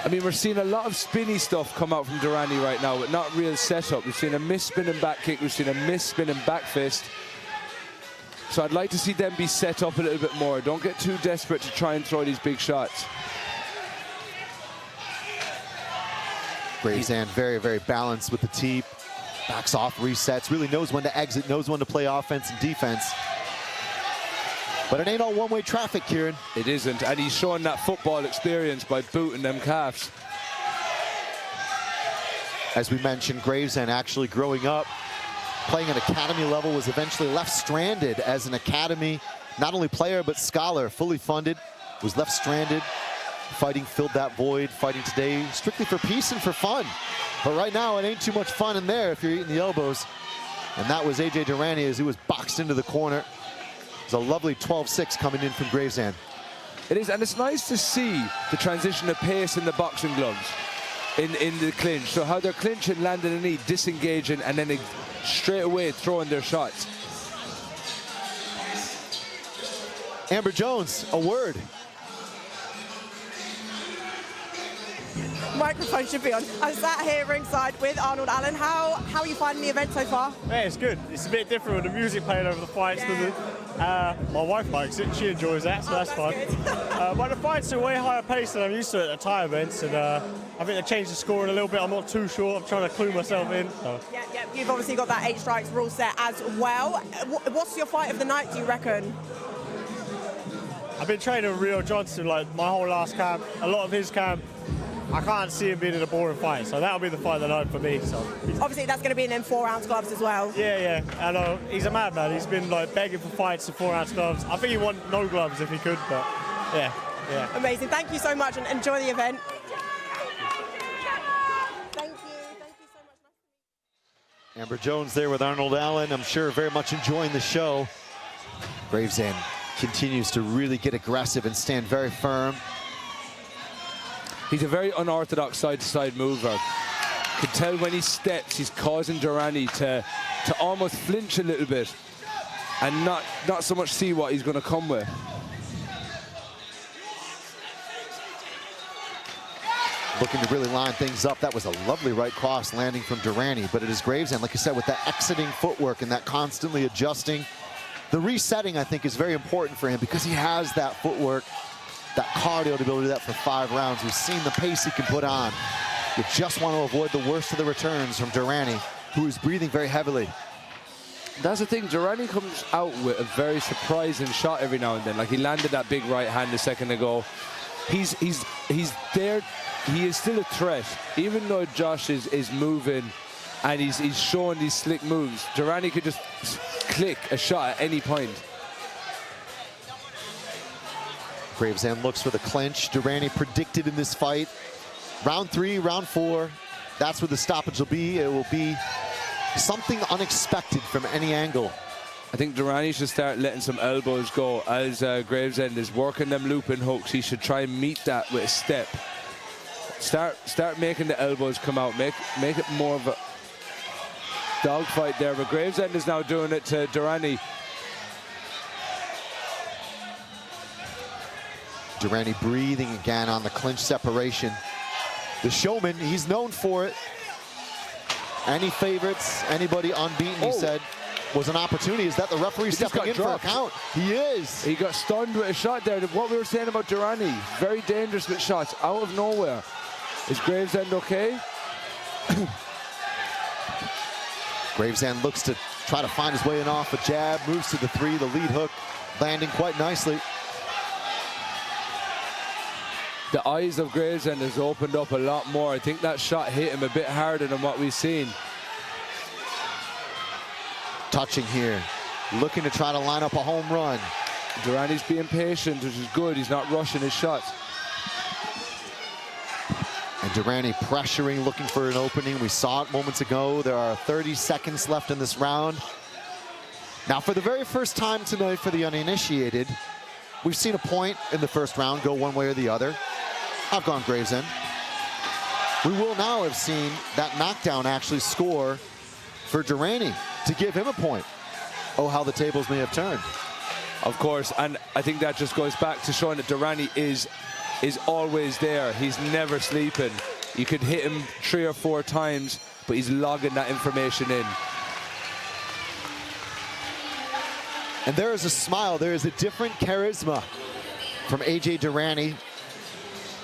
I mean, we're seeing a lot of spinny stuff come out from Durrani right now, but not real setup. We've seen a miss-spinning back kick. We've seen a miss-spinning back fist. So I'd like to see them be set up a little bit more. Don't get too desperate to try and throw these big shots. Gravesend very, very balanced with the teep. Backs off, resets, really knows when to exit, knows when to play offense and defense. But it ain't all one-way traffic, Kieran. It isn't, and he's showing that football experience by booting them calves. As we mentioned, Gravesend actually growing up, playing at academy level, was eventually left stranded as an academy, not only player, but scholar, fully funded, was left stranded. Fighting filled that void, fighting today strictly for peace and for fun. But right now, it ain't too much fun in there if you're eating the elbows. And that was AJ Durrani as he was boxed into the corner. It's a lovely 12-6 coming in from Gravesend. It is, and it's nice to see the transition of pace in the boxing gloves in the clinch. So how they're clinching, landing a knee, disengaging, and then straight away throwing their shots. Amber Jones, a word. Microphone should be on. I'm sat here ringside with Arnold Allen. How are you finding the event so far? Yeah, it's good. It's a bit different with the music playing over the fights. Yeah. My wife likes it. She enjoys that, so that's fun. But the fights are way higher paced than I'm used to at the Thai events, and I think they changed the scoring a little bit. I'm not too sure. I'm trying to clue myself in. So. Yeah. You've obviously got that 8 strikes rule set as well. What's your fight of the night, do you reckon? I've been training with Rio Johnson like my whole last camp. A lot of his camp. I can't see him being in a boring fight, so that'll be the fight of the night for me. So obviously that's going to be in them 4-ounce gloves as well. Yeah. I know he's a madman. He's been like begging for fights in 4-ounce gloves. I think he want no gloves if he could, but yeah. Amazing. Thank you so much, and enjoy the event. Thank you so much. Amber Jones there with Arnold Allen. I'm sure very much enjoying the show. Gravesend continues to really get aggressive and stand very firm. He's a very unorthodox side-to-side mover. Can tell when he steps, he's causing Durrani to almost flinch a little bit and not so much see what he's going to come with. Looking to really line things up. That was a lovely right cross landing from Durrani, but it is Gravesend, like I said, with that exiting footwork and that constantly adjusting. The resetting, I think, is very important for him because he has that footwork. that cardio to be able to do that for 5 rounds. We've seen the pace he can put on. You just want to avoid the worst of the returns from Durrani, who is breathing very heavily. That's the thing, Durrani comes out with a very surprising shot every now and then. Like he landed that big right hand a second ago. He's there, he is still a threat. Even though Josh is moving and he's showing these slick moves, Durrani could just click a shot at any point. Gravesend looks for the clinch. Durrani predicted in this fight. Round 3, round 4, that's where the stoppage will be. It will be something unexpected from any angle. I think Durrani should start letting some elbows go as Gravesend is working them looping hooks. He should try and meet that with a step. Start making the elbows come out. Make it more of a dogfight there. But Gravesend is now doing it to Durrani. Durrani breathing again on the clinch separation. The showman, he's known for it. Any favorites, anybody unbeaten, he said, was an opportunity. Is that the referee stepping in dropped for a count? He is. He got stunned with a shot there. What we were saying about Durrani, very dangerous with shots out of nowhere. Is Gravesend okay? Gravesend looks to try to find his way in off a jab, moves to the 3, the lead hook, landing quite nicely. The eyes of Gravesend has opened up a lot more. I think that shot hit him a bit harder than what we've seen. Touching here, looking to try to line up a home run. Durrani's being patient, which is good. He's not rushing his shots. And Durrani pressuring, looking for an opening. We saw it moments ago. There are 30 seconds left in this round. Now, for the very first time tonight for the uninitiated, we've seen a point in the first round go one way or the other. I've gone Gravesend. We will now have seen that knockdown actually score for Durrani to give him a point. Oh, how the tables may have turned. Of course, and I think that just goes back to showing that Durrani is always there. He's never sleeping. You could hit him 3 or 4 times, but he's logging that information in. And there is a smile, there is a different charisma from AJ Durrani,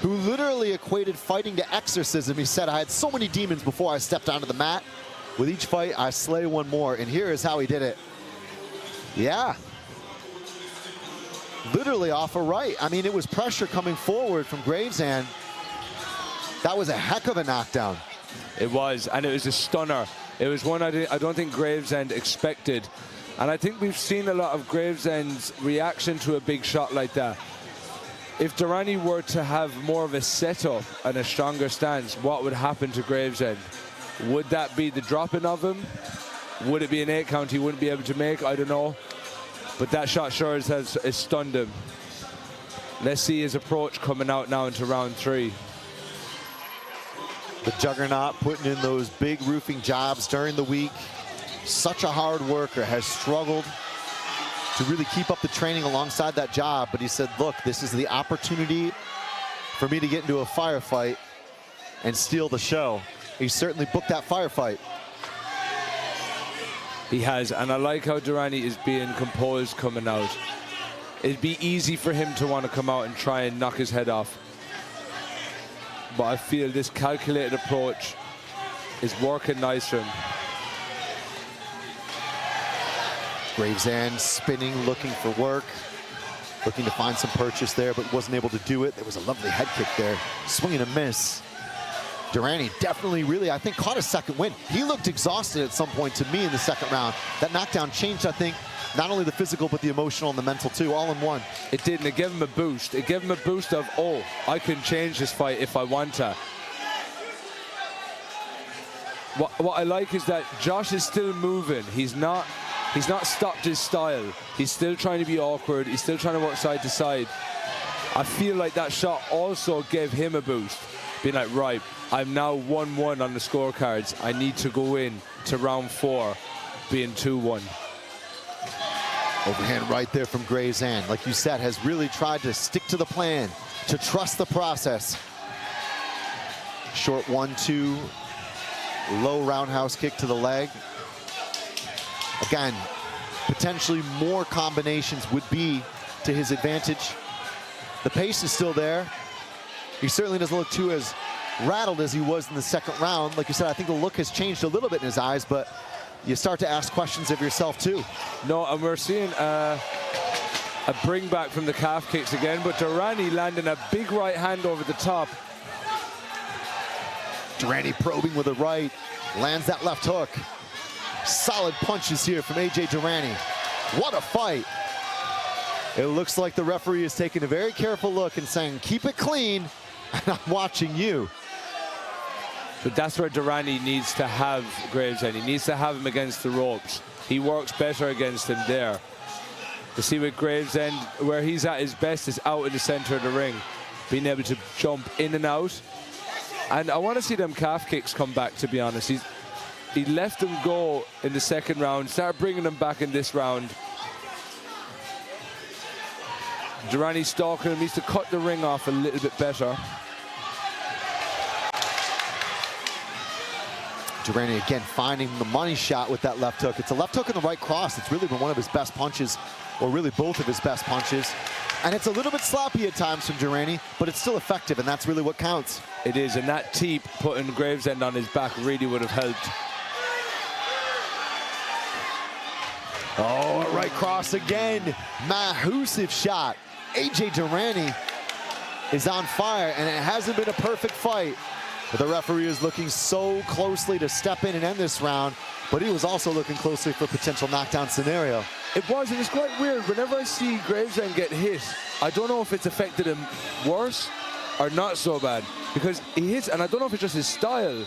who literally equated fighting to exorcism. He said, I had so many demons before I stepped onto the mat. With each fight, I slay one more. And here is how he did it. Yeah. Literally off a right. I mean, it was pressure coming forward from Gravesend. That was a heck of a knockdown. It was, and it was a stunner. It was one I don't think Gravesend expected. And I think we've seen a lot of Gravesend's reaction to a big shot like that. If Durrani were to have more of a setup and a stronger stance, what would happen to Gravesend? Would that be the dropping of him? Would it be an 8 count he wouldn't be able to make? I don't know. But that shot sure has stunned him. Let's see his approach coming out now into round 3. The Juggernaut putting in those big roofing jobs during the week. Such a hard worker, has struggled to really keep up the training alongside that job, but he said, look, this is the opportunity for me to get into a firefight and steal the show. He certainly booked that firefight. He has, and I like how Durrani is being composed coming out. It'd be easy for him to want to come out and try and knock his head off. But I feel this calculated approach is working nice for him. Gravesend spinning, looking for work, looking to find some purchase there, but wasn't able to do it. There was a lovely head kick there, swing and a miss. Durrani definitely really, I think, caught a second win. He looked exhausted at some point to me in the second round. That knockdown changed, I think, not only the physical, but the emotional and the mental too, all in one. It did, and it gave him a boost. It gave him a boost of, oh, I can change this fight if I want to. What I like is that Josh is still moving. He's not stopped his style. He's still trying to be awkward. He's still trying to work side to side. I feel like that shot also gave him a boost. Being like, right, I'm now 1-1 on the scorecards. I need to go in to round 4 being 2-1. Overhand right there from Gravesend. Like you said, has really tried to stick to the plan, to trust the process. Short 1-2, low roundhouse kick to the leg. Again, potentially more combinations would be to his advantage. The pace is still there. He certainly doesn't look too as rattled as he was in the second round. Like you said, I think the look has changed a little bit in his eyes, but you start to ask questions of yourself too. No, and we're seeing a bring back from the calf kicks again, but Durrani landing a big right hand over the top. Durrani probing with a right, lands that left hook. Solid punches here from AJ Durrani. What a fight. It looks like the referee is taking a very careful look and saying, keep it clean, and I'm watching you. But that's where Durrani needs to have Gravesend. He needs to have him against the ropes. He works better against him there. To see with Gravesend, where he's at his best is out in the center of the ring, being able to jump in and out. And I want to see them calf kicks come back, to be honest. He left them go in the second round, started bringing them back in this round. Durrani stalking him, needs to cut the ring off a little bit better. Durrani again finding the money shot with that left hook. It's a left hook and the right cross. It's really been one of his best punches, or really both of his best punches. And it's a little bit sloppy at times from Durrani, but it's still effective, and that's really what counts. It is, and that teep putting Gravesend on his back really would have helped. Oh, a right cross again. Massive shot. AJ Durrani is on fire, and it hasn't been a perfect fight. But the referee is looking so closely to step in and end this round, but he was also looking closely for a potential knockdown scenario. It was, and it's quite weird. Whenever I see Gravesend get hit, I don't know if it's affected him worse or not so bad, because he hits, and I don't know if it's just his style.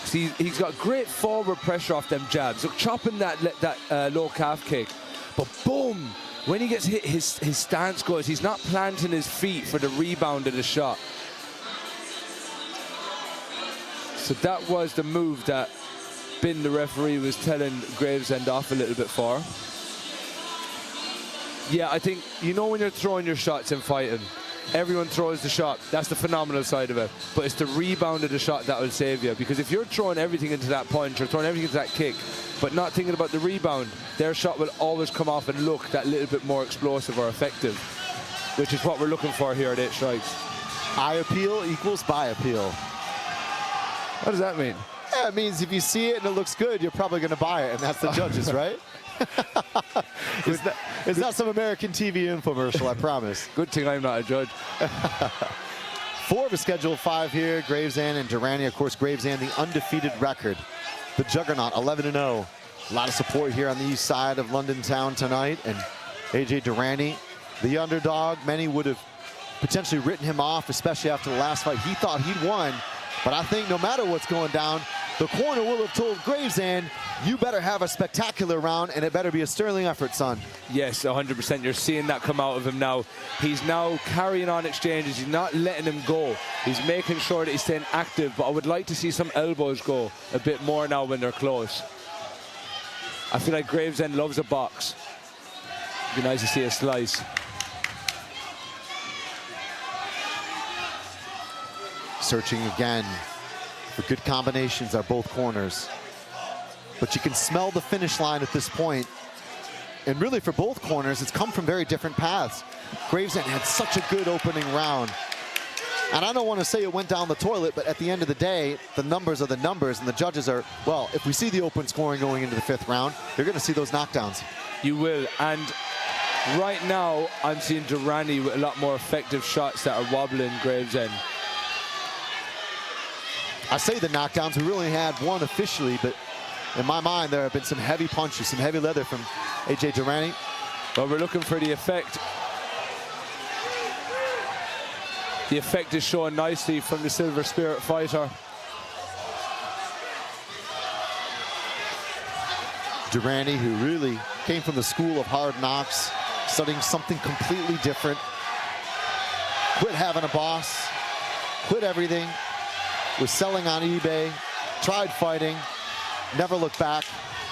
He's got great forward pressure off them jabs, so chopping that low calf kick, but boom, when he gets hit, his stance goes. He's not planting his feet for the rebound of the shot. So that was the move that Bin, the referee, was telling Gravesend off a little bit for. Yeah, I think, you know, when you're throwing your shots and fighting, everyone throws the shot. That's the phenomenal side of it. But it's the rebound of the shot that will save you. Because if you're throwing everything into that punch or throwing everything into that kick, but not thinking about the rebound, their shot will always come off and look that little bit more explosive or effective, which is what we're looking for here at 8 Strikes. Eye appeal equals buy appeal. What does that mean? Yeah, it means if you see it and it looks good, you're probably going to buy it, and that's the judges, right? It's not some American TV infomercial, I promise. Good thing I'm not a judge. 4 of a schedule 5 here, Gravesend and Durrani. Of course, Gravesend, the undefeated record. The juggernaut, 11-0. A lot of support here on the east side of London town tonight. And AJ Durrani, the underdog. Many would have potentially written him off, especially after the last fight. He thought he'd won. But I think no matter what's going down, the corner will have told Gravesend, you better have a spectacular round, and it better be a sterling effort, son. Yes, 100%. You're seeing that come out of him now. He's now carrying on exchanges. He's not letting him go. He's making sure that he's staying active, but I would like to see some elbows go a bit more now when they're close. I feel like Gravesend loves a box. It'd be nice to see a slice. Searching again for good combinations are both corners. But you can smell the finish line at this point. And really for both corners, it's come from very different paths. Gravesend had such a good opening round. And I don't want to say it went down the toilet, but at the end of the day, the numbers are the numbers, and the judges are, well, if we see the open scoring going into the 5th round, you're going to see those knockdowns. You will, and right now, I'm seeing Durrani with a lot more effective shots that are wobbling Gravesend. I say the knockdowns, we really had one officially, but in my mind, there have been some heavy punches, some heavy leather from AJ Durrani. Well, we're looking for the effect. The effect is showing nicely from the Silver Spirit fighter. Durrani, who really came from the school of hard knocks, studying something completely different. Quit having a boss, quit everything, was selling on eBay, tried fighting, never looked back.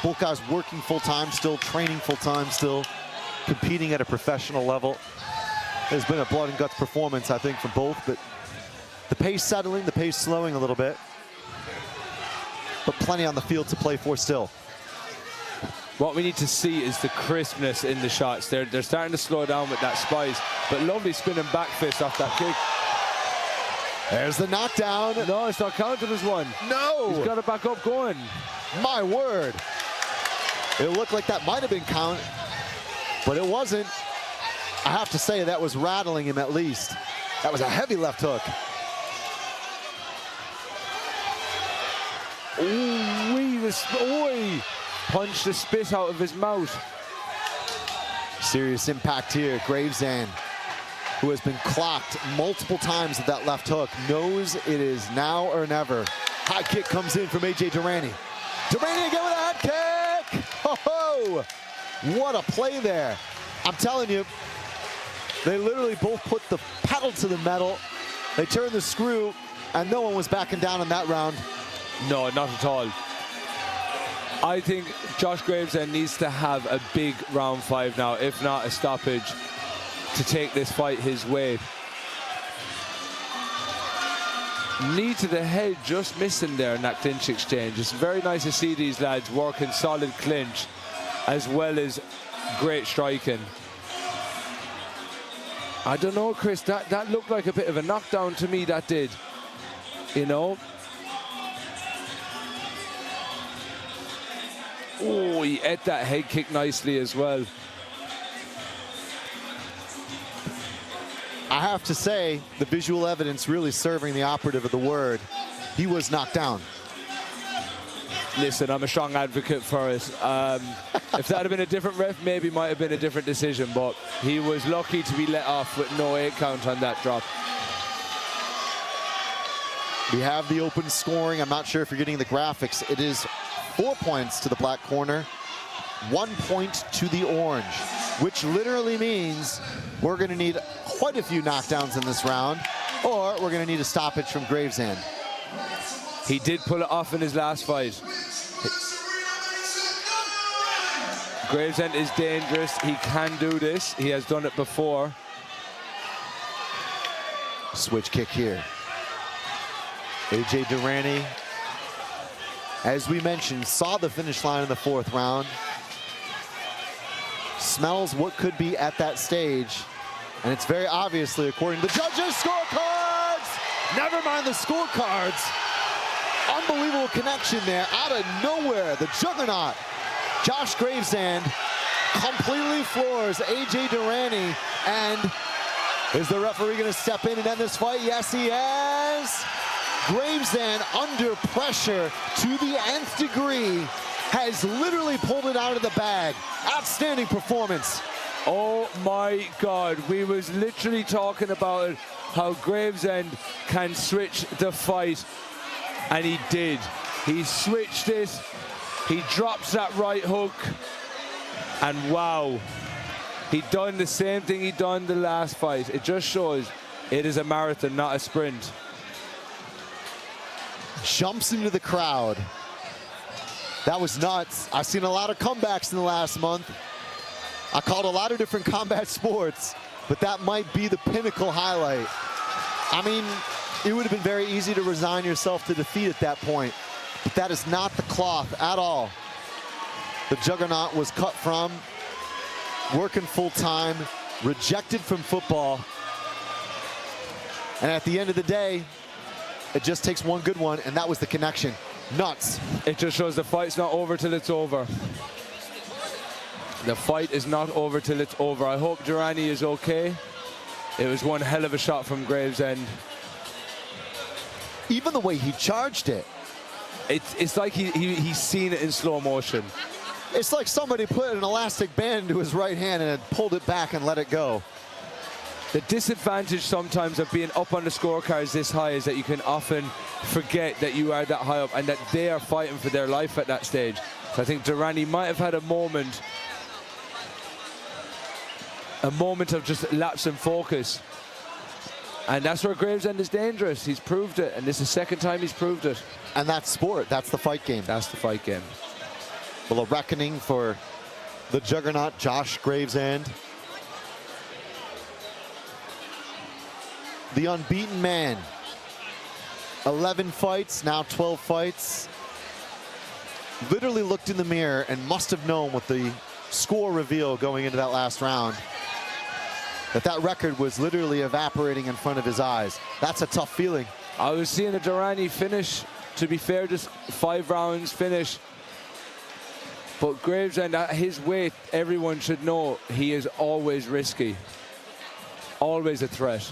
Both guys working full-time still, training full-time still, competing at a professional level. There's been a blood and guts performance, I think, from both, but the pace settling, the pace slowing a little bit, but plenty on the field to play for still. What we need to see is the crispness in the shots. They're starting to slow down with that spice, but lovely spinning back fist off that kick. There's the knockdown. No, it's not counted as one. No! He's got it back up going. My word. It looked like that might have been counted, but it wasn't. I have to say that was rattling him at least. That was a heavy left hook. Ooh, punched the spit out of his mouth. Serious impact here. Gravesend, who has been clocked multiple times with that left hook, knows it is now or never. High kick comes in from AJ Durrani. Durrani again with a head kick. Oh, what a play there. I'm telling you, they literally both put the pedal to the metal. They turned the screw, and no one was backing down in that round. No, not at all. I think Josh Gravesend needs to have a big round 5 now, if not a stoppage, to take this fight his way. Knee to the head, just missing there in that clinch exchange. It's very nice to see these lads working solid clinch as well as great striking. I don't know, Chris, that looked like a bit of a knockdown to me, that did. You know? Oh, he ate that head kick nicely as well. I have to say, the visual evidence really serving the operative of the word. He was knocked down. Listen, I'm a strong advocate for it. If that had been a different ref, maybe might have been a different decision, but he was lucky to be let off with no 8 count on that drop. We have the open scoring. I'm not sure if you're getting the graphics. It is 4 points to the black corner, 1 point to the orange, which literally means we're going to need quite a few knockdowns in this round, or we're going to need a stoppage from Gravesend. He did pull it off in his last fight. Gravesend is dangerous. He can do this. He has done it before. Switch kick here. AJ Durrani, as we mentioned, saw the finish line in the 4th round. Smells what could be at that stage. And it's very obviously, according to the judges' scorecards. Never mind the scorecards. Unbelievable connection there. Out of nowhere, the juggernaut, Josh Gravesend, completely floors AJ Durrani. And is the referee going to step in and end this fight? Yes, he has. Gravesend, under pressure to the nth degree, has literally pulled it out of the bag. Outstanding performance. Oh my God, we was literally talking about how Gravesend can switch the fight, and he did. He switched it, he drops that right hook, and wow, he done the same thing he done the last fight. It just shows it is a marathon, not a sprint. Jumps into the crowd. That was nuts. I've seen a lot of comebacks in the last month. I called a lot of different combat sports, but that might be the pinnacle highlight. I mean, it would have been very easy to resign yourself to defeat at that point, but that is not the cloth at all. The juggernaut was cut from, working full time, rejected from football, and at the end of the day, it just takes one good one, and that was the connection. Nuts. It just shows the fight's not over till it's over. The fight is not over till it's over. I hope Durrani is okay. It was one hell of a shot from Gravesend. Even the way he charged it. It's like he's seen it in slow motion. It's like somebody put an elastic band into his right hand and had pulled it back and let it go. The disadvantage sometimes of being up on the scorecards this high is that you can often forget that you are that high up and that they are fighting for their life at that stage. So I think Durrani might have had a moment of just lapse in focus. And that's where Gravesend is dangerous. He's proved it, and this is the second time he's proved it. And that's sport. That's the fight game. That's the fight game. Well, a reckoning for the juggernaut, Josh Gravesend. The unbeaten man. 11 fights, now 12 fights. literally looked in the mirror and must have known with the score reveal going into that last round that record was literally evaporating in front of his eyes. That's a tough feeling. I was seeing a Durrani finish, to be fair, just 5 rounds finish. But Gravesend, at his weight, everyone should know he is always risky. Always a threat.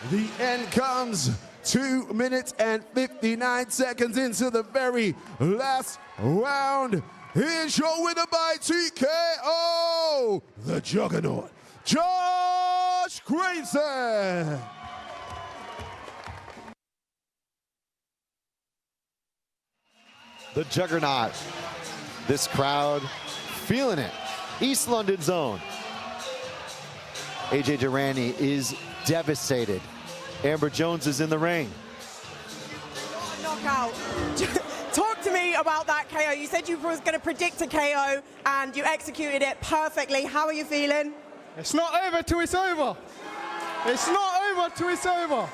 The end comes 2 minutes and 59 seconds into the very last round. Here's your winner by TKO, the Juggernaut, Josh Gravesend. The Juggernaut. This crowd feeling it. East London zone. AJ Durrani is devastated. Amber Jones is in the ring. Knockout. Talk to me about that KO. You said you was going to predict a KO and you executed it perfectly. How are you feeling? It's not over till it's over. It's not over till it's over.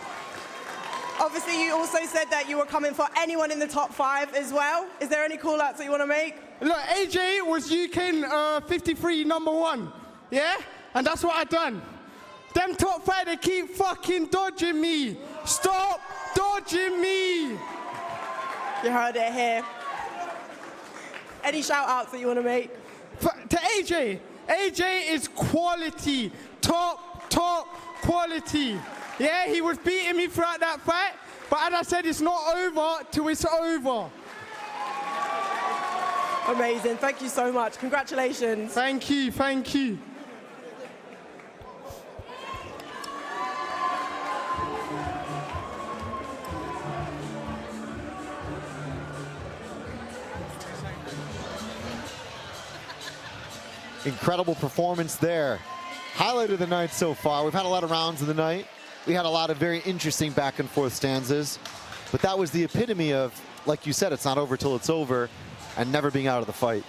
Obviously, you also said that you were coming for anyone in the top 5 as well. Is there any call-outs that you want to make? Look, AJ was UK 53 #1, yeah? And that's what I done. Them top 5, they keep fucking dodging me. Stop dodging me. You heard it here. Any shout-outs that you want to make? To AJ. AJ is quality. Top quality. Yeah, he was beating me throughout that fight, but as I said, it's not over till it's over. Amazing. Thank you so much. Congratulations. Thank you. Thank you. Incredible performance there. Highlight of the night so far. We've had a lot of rounds of the night. We had a lot of very interesting back and forth stanzas, but that was the epitome of, like you said, it's not over till it's over, and never being out of the fight.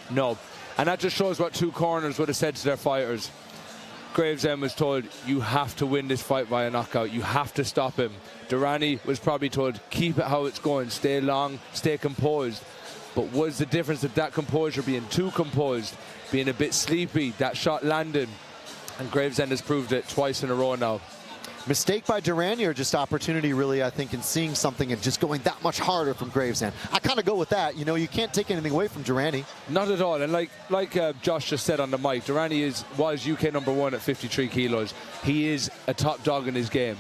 No, and that just shows what 2 corners would have said to their fighters. Gravesend was told, you have to win this fight by a knockout. You have to stop him. Durrani was probably told, keep it how it's going, stay long, stay composed. But was the difference of that composure being too composed, being a bit sleepy, that shot landed? And Gravesend has proved it twice in a row now. Mistake by Durrani or just opportunity, really, I think, in seeing something and just going that much harder from Gravesend. I kind of go with that. You know, you can't take anything away from Durrani. Not at all. And like Josh just said on the mic, Durrani was UK #1 at 53 kilos. He is a top dog in his game.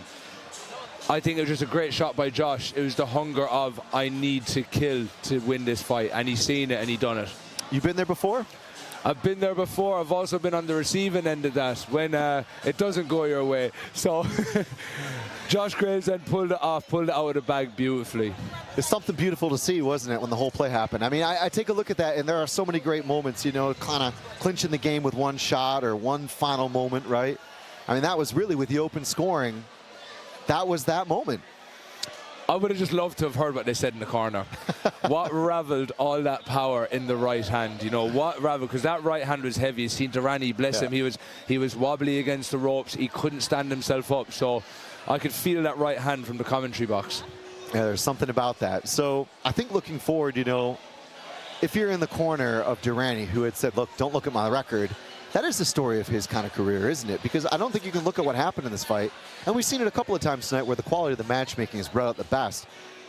I think it was just a great shot by Josh. It was the hunger of, I need to kill to win this fight. And he's seen it and he done it. You've been there before? I've been there before. I've also been on the receiving end of that when it doesn't go your way. So Josh Gravesend pulled it off, pulled it out of the bag beautifully. It's something beautiful to see, wasn't it, when the whole play happened? I mean, I take a look at that, and there are so many great moments, you know, kind of clinching the game with one shot or one final moment, right? I mean, that was really, with the open scoring, that was that moment. I would have just loved to have heard what they said in the corner. What raveled all that power in the right hand? You know, what raveled? Because that right hand was heavy. You seen Durrani, bless him, he was wobbly against the ropes. He couldn't stand himself up. So I could feel that right hand from the commentary box. Yeah, there's something about that. So I think looking forward, you know, if you're in the corner of Durrani, who had said, look, don't look at my record, that is the story of his kind of career, isn't it? Because I don't think you can look at what happened in this fight. And we've seen it a couple of times tonight where the quality of the matchmaking is brought out the best.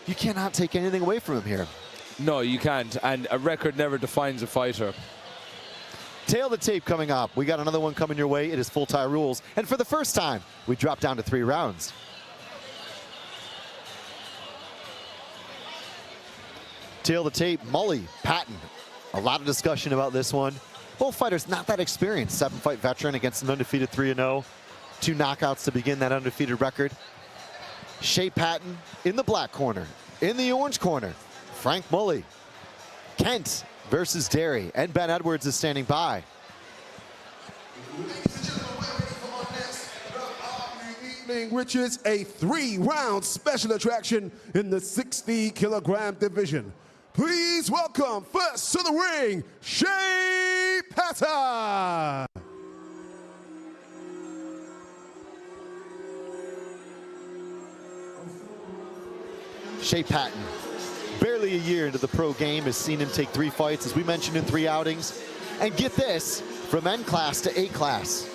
You cannot take anything away from him here. No, you can't. And a record never defines a fighter. Tail the tape coming up. We got another one coming your way. It is full tie rules. And for the first time, we drop down to 3 rounds. Tail the tape, Mully, Patton. A lot of discussion about this one. Both fighters not that experienced. 7-fight veteran against an undefeated 3-0. 2 knockouts to begin that undefeated record. Shea Patton in the black corner. In the orange corner, Frank Mully. Kent versus Derry. And Ben Edwards is standing by. Which is a 3-round special attraction in the 60-kilogram division. Please welcome first to the ring, Shea Patton. Shea Patton, barely a year into the pro game, has seen him take 3 fights, as we mentioned, in 3 outings. And get this, from N class to A class.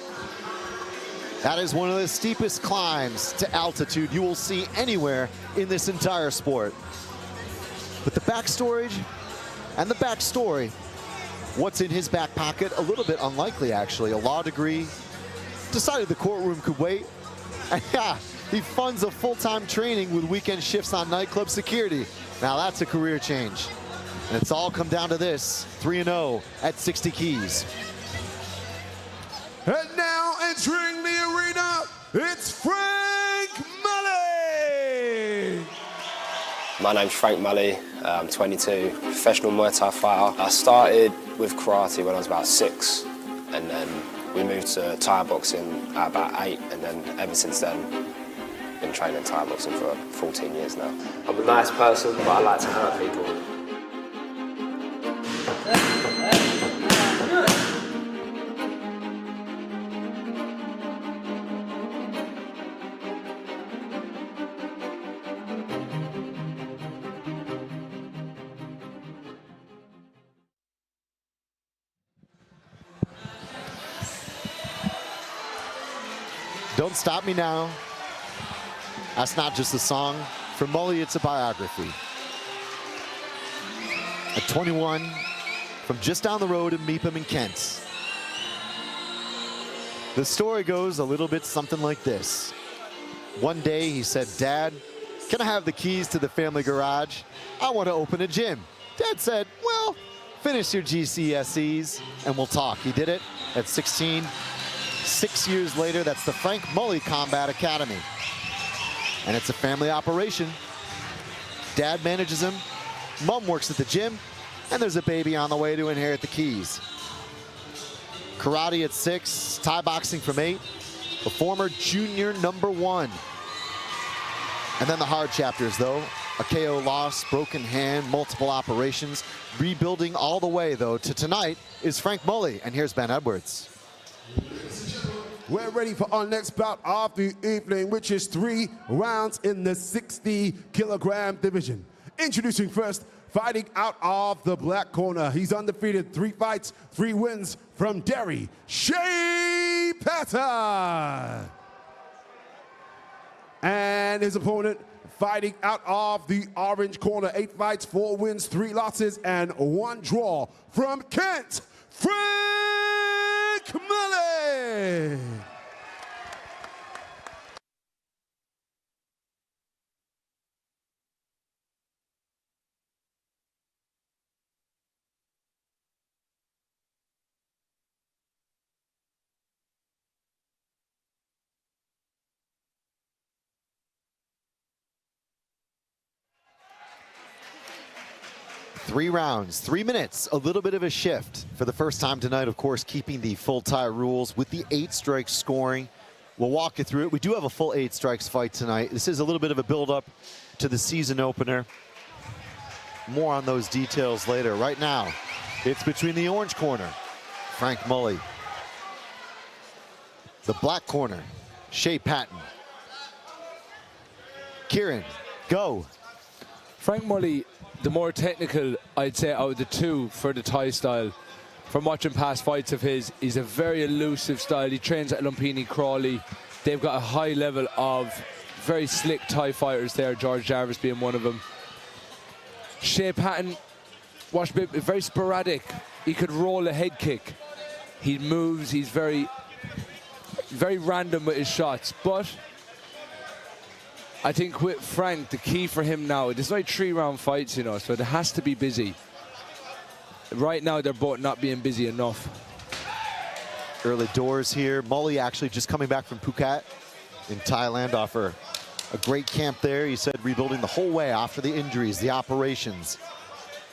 That is one of the steepest climbs to altitude you will see anywhere in this entire sport. But the backstory and the backstory, what's in his back pocket, a little bit unlikely actually. A law degree, decided the courtroom could wait. And yeah, he funds a full-time training with weekend shifts on nightclub security. Now that's a career change. And it's all come down to this, 3-0 at 60 keys. And now entering the arena, it's Frank Mully! My name's Frank Mully, I'm 22, professional Muay Thai fighter. I started with karate when I was about 6, and then we moved to Thai boxing at about 8, and then ever since then, been training Thai boxing for 14 years now. I'm a nice person, but I like to hurt people. Don't Stop Me Now. That's not just a song. For Mully, it's a biography. At 21, from just down the road in Meepham in Kent. The story goes a little bit something like this. One day he said, "Dad, can I have the keys to the family garage? I want to open a gym." Dad said, "Well, finish your GCSEs and we'll talk." He did it at 16. 6 years later, that's the Frank Mully Combat Academy. And it's a family operation. Dad manages him, Mom works at the gym, and there's a baby on the way to inherit the keys. Karate at 6, Thai boxing from 8, a former junior #1. And then the hard chapters, though. A KO loss, broken hand, multiple operations. Rebuilding all the way, though, to tonight is Frank Mully. And here's Ben Edwards. We're ready for our next bout of the evening, which is 3 rounds in the 60-kilogram division. Introducing first, fighting out of the black corner. He's undefeated, 3 fights, 3 wins from Derry, Shea Patton. And his opponent, fighting out of the orange corner, 8 fights, 4 wins, 3 losses, and 1 draw from Kent, Frank Mully. Three rounds, 3 minutes, a little bit of a shift for the first time tonight, of course, keeping the full Thai rules with the 8 strikes scoring. We'll walk you through it. We do have a full 8 strikes fight tonight. This is a little bit of a build-up to the season opener. More on those details later. Right now, it's between the orange corner, Frank Mully. The black corner, Shea Patton. Kieran, go. Frank Mully, the more technical, I'd say, out of the 2 for the Thai style. From watching past fights of his, he's a very elusive style. He trains at Lumpini Crawley. They've got a high level of very slick Thai fighters there, George Jarvis being one of them. Shea Patton, watch a bit, very sporadic. He could roll a head kick. He moves, he's very random with his shots, but I think with Frank, the key for him now, there's like 3-round fights, you know, so it has to be busy. Right now, they're both not being busy enough. Early doors here. Mully actually just coming back from Phuket in Thailand, off a great camp there. He said rebuilding the whole way after the injuries, the operations.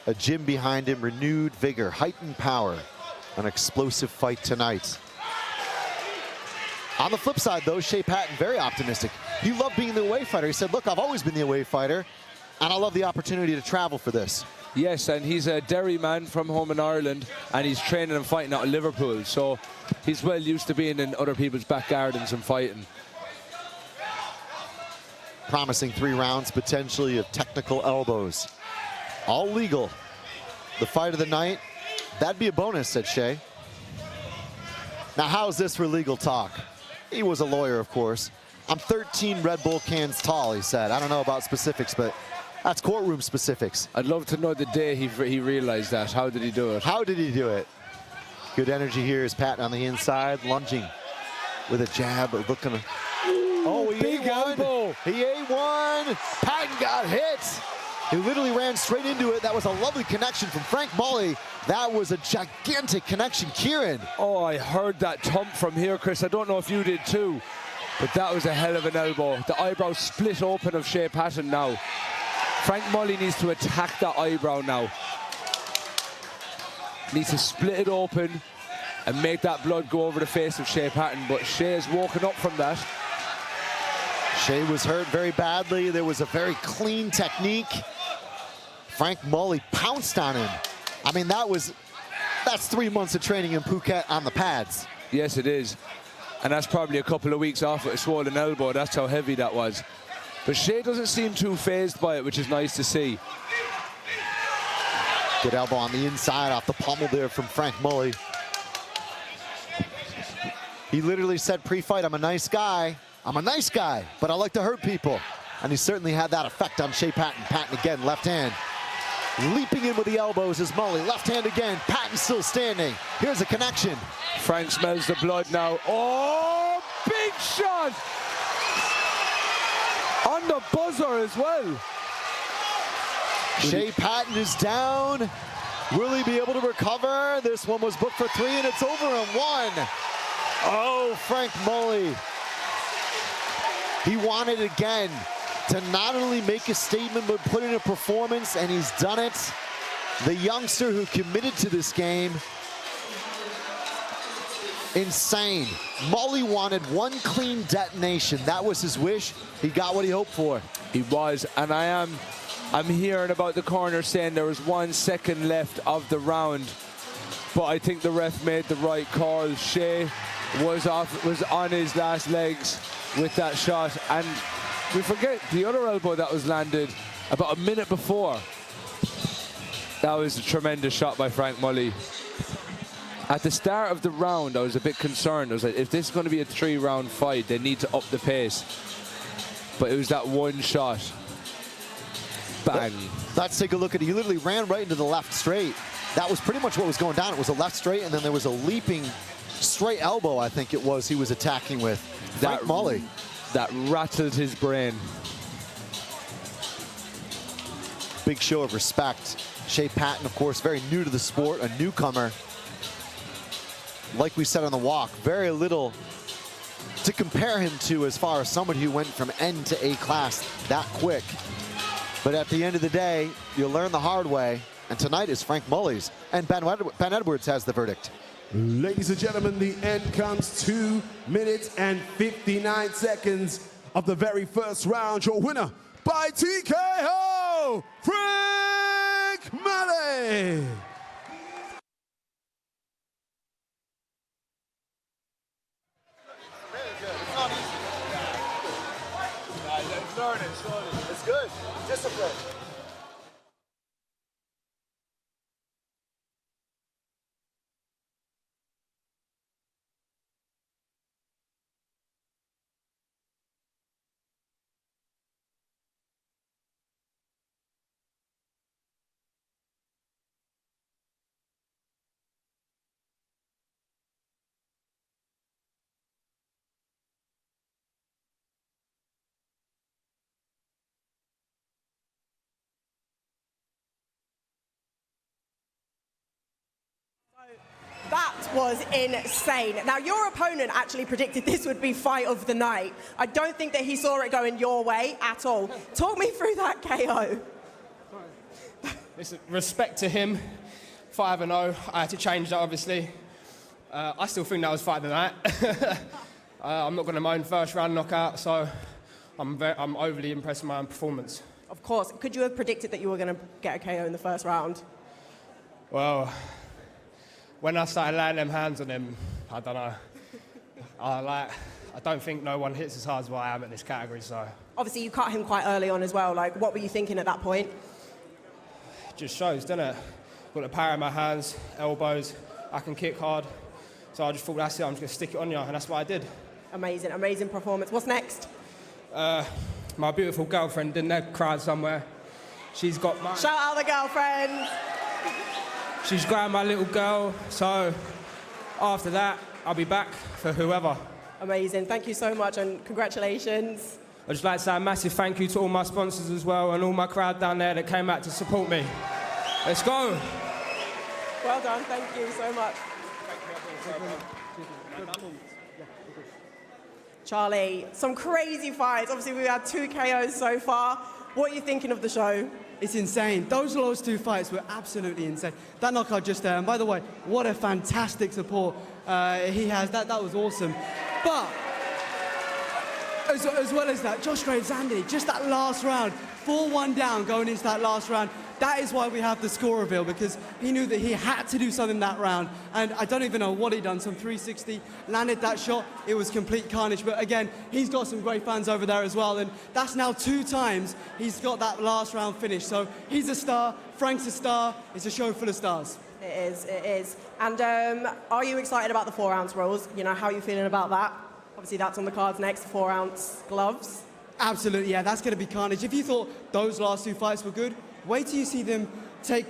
A gym behind him, renewed vigor, heightened power. An explosive fight tonight. On the flip side, though, Shea Patton, very optimistic. He loved being the away fighter. He said, look, I've always been the away fighter, and I love the opportunity to travel for this. Yes, and he's a Derry man from home in Ireland, and he's training and fighting out of Liverpool, so he's well used to being in other people's back gardens and fighting. promising 3 rounds potentially of technical elbows. All legal. The fight of the night, that'd be a bonus, said Shea. Now, how's this for legal talk? He was a lawyer, of course. I'm 13 Red Bull cans tall, he said. I don't know about specifics, but that's courtroom specifics. I'd love to know the day he realized that. How did he do it? How did he do it? Good energy here is Patton on the inside, lunging with a jab, looking. Oh, he Big ate one. elbow. He ate one. Patton got hit. He literally ran straight into it. That was a lovely connection from Frank Mully. That was a gigantic connection, Kieran. Oh, I heard that thump from here, Chris. I don't know if you did too, but that was a hell of an elbow. The eyebrow split open of Shea Patton now. Frank Mully needs to attack that eyebrow now. Needs to split it open and make that blood go over the face of Shea Patton, but Shea has woken up from that. Shea was hurt very badly. There was a very clean technique. Frank Mully pounced on him. I mean, that's 3 months of training in Phuket on the pads. Yes, it is. And that's probably a couple of weeks off with a swollen elbow. That's how heavy that was. But Shea doesn't seem too phased by it, which is nice to see. Good elbow on the inside off the pommel there from Frank Mully. He literally said pre-fight, I'm a nice guy. I'm a nice guy, but I like to hurt people. And he certainly had that effect on Shea Patton. Patton again, left hand. Leaping in with the elbows is Mully. Left hand again. Patton still standing. Here's a connection. Frank smells the blood now. Oh, big shot! On the buzzer as well. Shea Patton is down. Will he be able to recover? This one was booked for 3 and it's over in 1. Oh, Frank Mully. He wanted again to not only make a statement, but put in a performance, and he's done it. The youngster who committed to this game, insane. Mully wanted one clean detonation. That was his wish. He got what he hoped for. He was, and I'm hearing about the corner saying there was 1 second left of the round, but I think the ref made the right call. Shea was on his last legs with that shot, and we forget the other elbow that was landed about a minute before. That was a tremendous shot by Frank Mully. At the start of the round, I was a bit concerned. I was like, if this is going to be a 3-round fight, they need to up the pace. But it was that one shot. Bang. Let's take a look at it. He literally ran right into the left straight. That was pretty much what was going down. It was a left straight, and then there was a leaping straight elbow, I think it was, he was attacking with. Frank Mully. That rattled his brain. Big show of respect. Shea Patton, of course, very new to the sport, a newcomer. Like we said on the walk, very little to compare him to as far as someone who went from N to A class that quick. But at the end of the day, you'll learn the hard way. And tonight is Frank Mully's. And Ben Edwards has the verdict. Ladies and gentlemen, the end comes 2 minutes and 59 seconds of the very first round. Your winner by TKO, Frank Mully. It's good. Discipline. That was insane. Now, your opponent actually predicted this would be fight of the night. I don't think that he saw it going your way at all. Talk me through that KO. Listen, respect to him, 5-0. I had to change that, obviously. I still think that was fight of the night. I'm not going to moan first round knockout, so I'm overly impressed with my own performance. Of course. Could you have predicted that you were going to get a KO in the first round? Well, when I started laying them hands on him, I don't know. I don't think no one hits as hard as what I am at this category, so Obviously, you cut him quite early on as well. Like, what were you thinking at that point? it just shows, doesn't it? Got the power in my hands, elbows, I can kick hard. So I just thought, that's it, I'm just going to stick it on you, and that's what I did. Amazing, amazing performance. What's next? My beautiful girlfriend in that crowd somewhere. She's got my... Shout out the girlfriend. She's grabbed my little girl, so after that, I'll be back for whoever. Amazing. Thank you so much, and congratulations. I'd just like to say a massive thank you to all my sponsors as well, and all my crowd down there that came out to support me. Let's go. Well done. Thank you so much. Charlie, some crazy fights. Obviously, we've had 2 KOs so far. What are you thinking of the show? It's insane. Those last 2 fights were absolutely insane. That knockout just there, and by the way, what a fantastic support he has. That was awesome. But as well as that, Josh Graves-Zandy, just that last round, 4-1 down going into that last round. That is why we have the score reveal, because he knew that he had to do something that round. And I don't even know what he done, some 360, landed that shot. It was complete carnage. But again, he's got some great fans over there as well. And that's now 2 times he's got that last round finished. So he's a star, Frank's a star, it's a show full of stars. It is, it is. And are you excited about the 4-ounce rolls? You know, how are you feeling about that? Obviously, that's on the cards next, 4-ounce gloves. Absolutely, yeah, that's going to be carnage. If you thought those last 2 fights were good, wait till you see them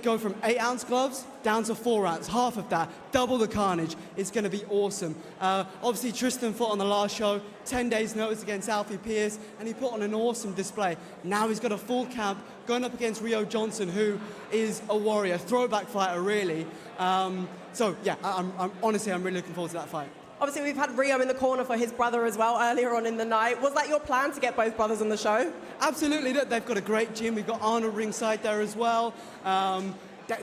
go from 8-ounce gloves down to 4-ounce, half of that, double the carnage. It's going to be awesome. Obviously, Tristan fought on the last show, 10 days notice against Alfie Pierce, and he put on an awesome display. Now he's got a full camp going up against Rio Johnson, who is a warrior, throwback fighter, really. So, yeah, honestly, I'm really looking forward to that fight. Obviously, we've had Rio in the corner for his brother as well earlier on in the night. Was that your plan, to get both brothers on the show? Absolutely. Look, they've got a great gym. We've got Arnold ringside there as well.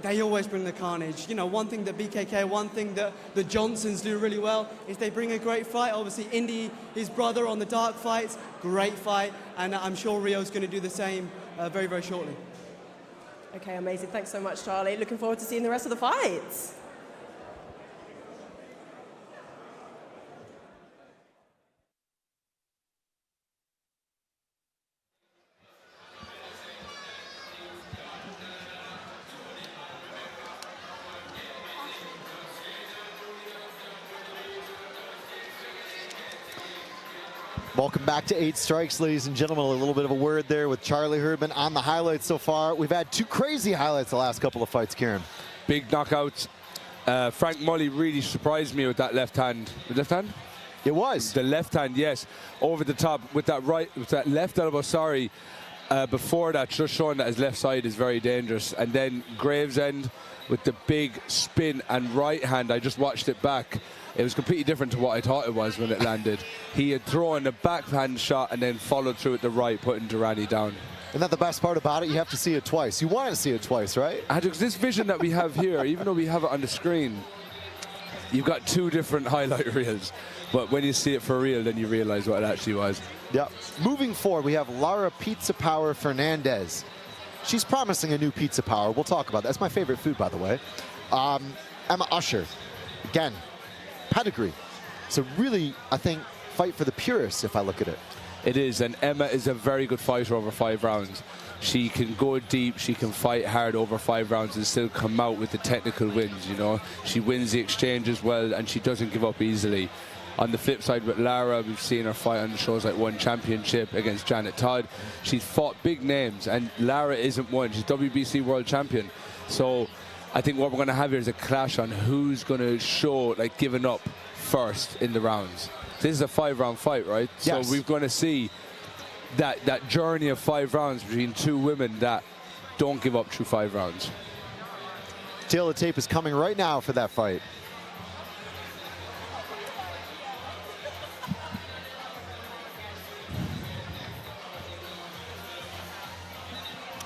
They always bring the carnage. You know, one thing that BKK, one thing that the Johnsons do really well is they bring a great fight. Obviously, Indy, his brother on the dark fights, great fight. And I'm sure Rio's going to do the same very, very shortly. Okay, amazing. Thanks so much, Charlie. Looking forward to seeing the rest of the fights. Welcome back to 8 Strikes, ladies and gentlemen. A little bit of a word there with Charlie Herdman on the highlights so far. We've had 2 crazy highlights the last couple of fights, Kieran. Big knockouts. Frank Mully really surprised me with that left hand. The left hand? It was. The left hand, yes. Over the top with that left elbow, sorry. Before that, just showing that his left side is very dangerous. And then Gravesend with the big spin and right hand. I just watched it back. It was completely different to what I thought it was when it landed. He had thrown a backhand shot and then followed through with the right, putting Durrani down. Isn't that the best part about it? You have to see it twice. You want to see it twice, right? And this vision that we have here, even though we have it on the screen, you've got 2 different highlight reels. But when you see it for real, then you realize what it actually was. Yeah. Moving forward, we have Lara Pizza Power Fernandez. She's promising a new Pizza Power. We'll talk about that. That's my favorite food, by the way. Emma Usher, again, pedigree. So really, I think, fight for the purists if I look at it. It is, and Emma is a very good fighter over 5 rounds. She can go deep, she can fight hard over 5 rounds and still come out with the technical wins, you know. She wins the exchange as well, and she doesn't give up easily. On the flip side with Lara, we've seen her fight on shows like One Championship against Janet Todd. She's fought big names, and Lara isn't one. She's WBC World Champion. So I think what we're going to have here is a clash on who's going to show, like, giving up first in the rounds. This is a 5-round fight, right? Yes. So we're going to see that journey of 5 rounds between 2 women that don't give up through 5 rounds. Tail of tape is coming right now for that fight.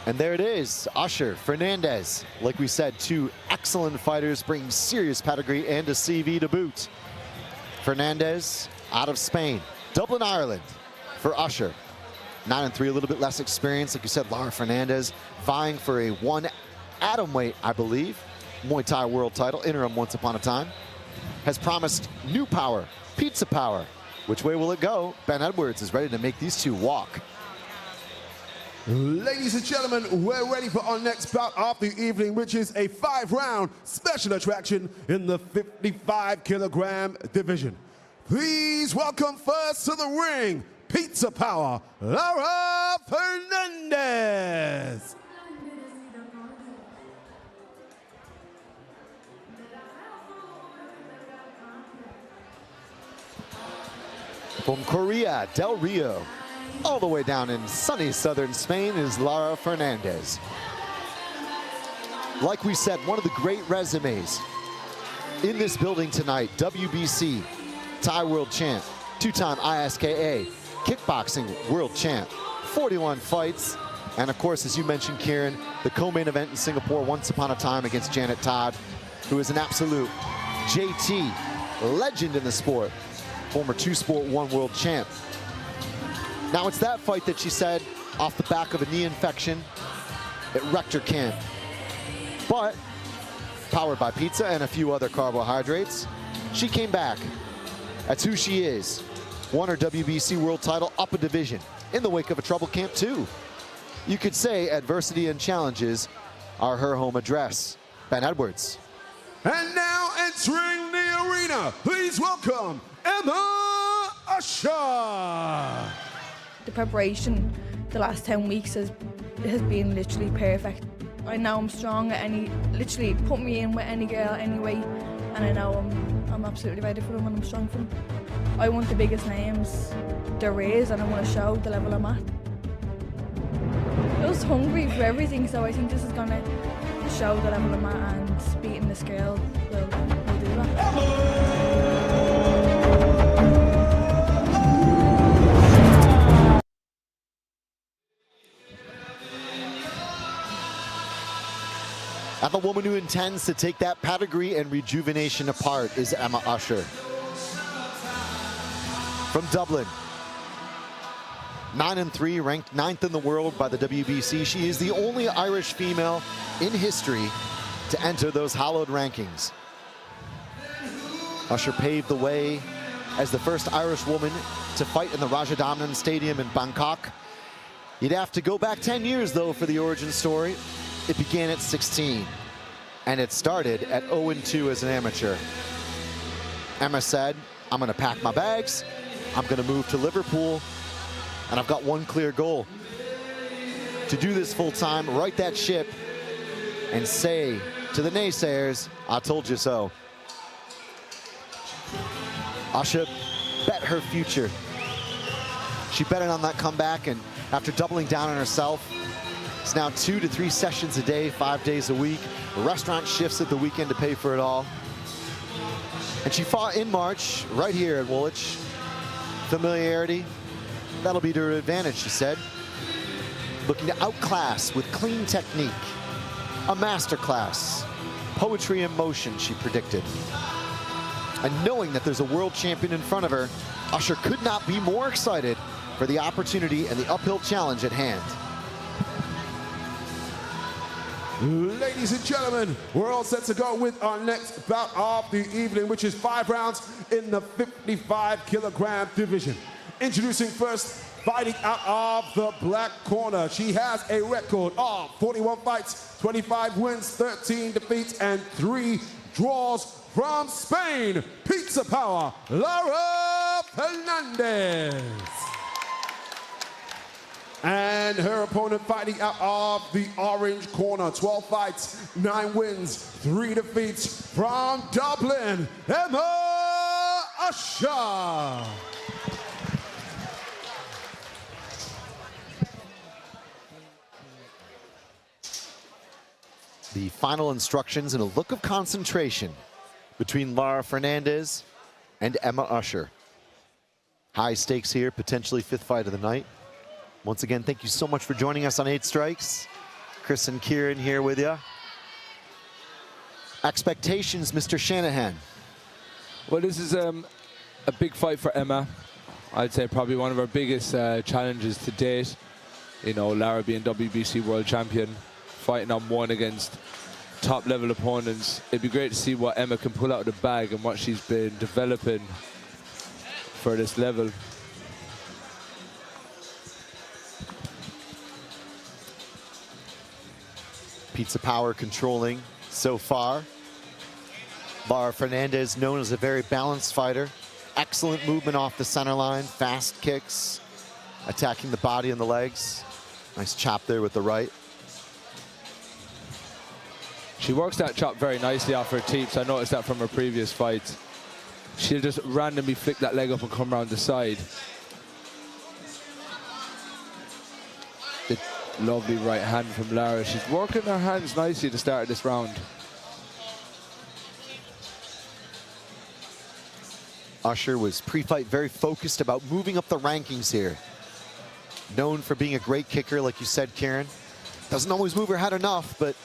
And there it is, Usher, Fernandez. Like we said, 2 excellent fighters bringing serious pedigree and a CV to boot. Fernandez out of Spain, Dublin, Ireland for Usher. 9-3, a little bit less experience. Like you said, Lara Fernandez vying for a 1 atomweight, I believe, Muay Thai world title, interim once upon a time. Has promised new power, pizza power. Which way will it go? Ben Edwards is ready to make these two walk. Ladies and gentlemen, we're ready for our next bout of the evening, which is a 5-round special attraction in the 55-kilogram division. Please welcome first to the ring, Pizza Power, Lara Fernandez. From Correa del Rio, all the way down in sunny southern Spain, is Lara Fernandez. Like we said, one of the great resumes in this building tonight. WBC Thai World Champ, 2-time ISKA Kickboxing World Champ, 41 fights, and of course, as you mentioned, Kieran, the co-main event in Singapore once upon a time against Janet Todd, who is an absolute JT legend in the sport, former 2-Sport-1 world champ. Now it's that fight that she said, off the back of a knee infection, it wrecked her camp. But, powered by pizza and a few other carbohydrates, she came back. That's who she is. Won her WBC world title up a division in the wake of a troubled camp too. You could say adversity and challenges are her home address. Ben Edwards. And now entering the arena, please welcome Emma Usher. The preparation the last 10 weeks has been literally perfect. I know I'm strong at literally put me in with any girl, any weight, and I know I'm absolutely ready for them and I'm strong for them. I want the biggest names there is and I want to show the level I'm at. I was hungry for everything, so I think this is going to show the level I'm at, and beating this girl will do that. And the woman who intends to take that pedigree and rejuvenation apart is Emma Usher. From Dublin, 9-3, ranked 9th in the world by the WBC. She is the only Irish female in history to enter those hallowed rankings. Usher paved the way as the first Irish woman to fight in the Rajadamnern Stadium in Bangkok. You'd have to go back 10 years, though, for the origin story. It began at 16, and it started at 0-2 as an amateur. Emma said, I'm gonna pack my bags, I'm gonna move to Liverpool, and I've got one clear goal. To do this full time, right that ship, and say to the naysayers, I told you so. Usher bet her future. She betted on that comeback, and after doubling down on herself, it's now 2 to 3 sessions a day, 5 days a week. Restaurant shifts at the weekend to pay for it all. And she fought in March, right here at Woolwich. Familiarity, that'll be to her advantage, she said. Looking to outclass with clean technique. A masterclass. Poetry in motion, she predicted. And knowing that there's a world champion in front of her, Usher could not be more excited for the opportunity and the uphill challenge at hand. Ladies and gentlemen, we're all set to go with our next bout of the evening, which is 5 rounds in the 55-kilogram division. Introducing first, fighting out of the black corner. She has a record of 41 fights, 25 wins, 13 defeats, and 3 draws. From Spain, Pizza Power, Lara Fernandez. And her opponent fighting out of the orange corner. 12 fights, 9 wins, 3 defeats. From Dublin, Emma Usher. The final instructions and a look of concentration between Lara Fernandez and Emma Usher. High stakes here, potentially 5th fight of the night. Once again, thank you so much for joining us on 8 Strikes. Chris and Kieran here with you. Expectations, Mr. Shanahan. Well, this is a big fight for Emma. I'd say probably one of her biggest challenges to date. You know, Lara being WBC world champion, fighting on one against top-level opponents. It'd be great to see what Emma can pull out of the bag and what she's been developing for this level. Pizza Power controlling so far. Lara Fernandez, known as a very balanced fighter. Excellent movement off the center line, fast kicks, attacking the body and the legs. Nice chop there with the right. She works that chop very nicely off her teeps. I noticed that from her previous fights. She'll just randomly flick that leg up and come around the side. The lovely right hand from Lara. She's working her hands nicely at the start of this round. Usher was pre-fight very focused about moving up the rankings here. Known for being a great kicker, like you said, Karen. Doesn't always move her head enough, but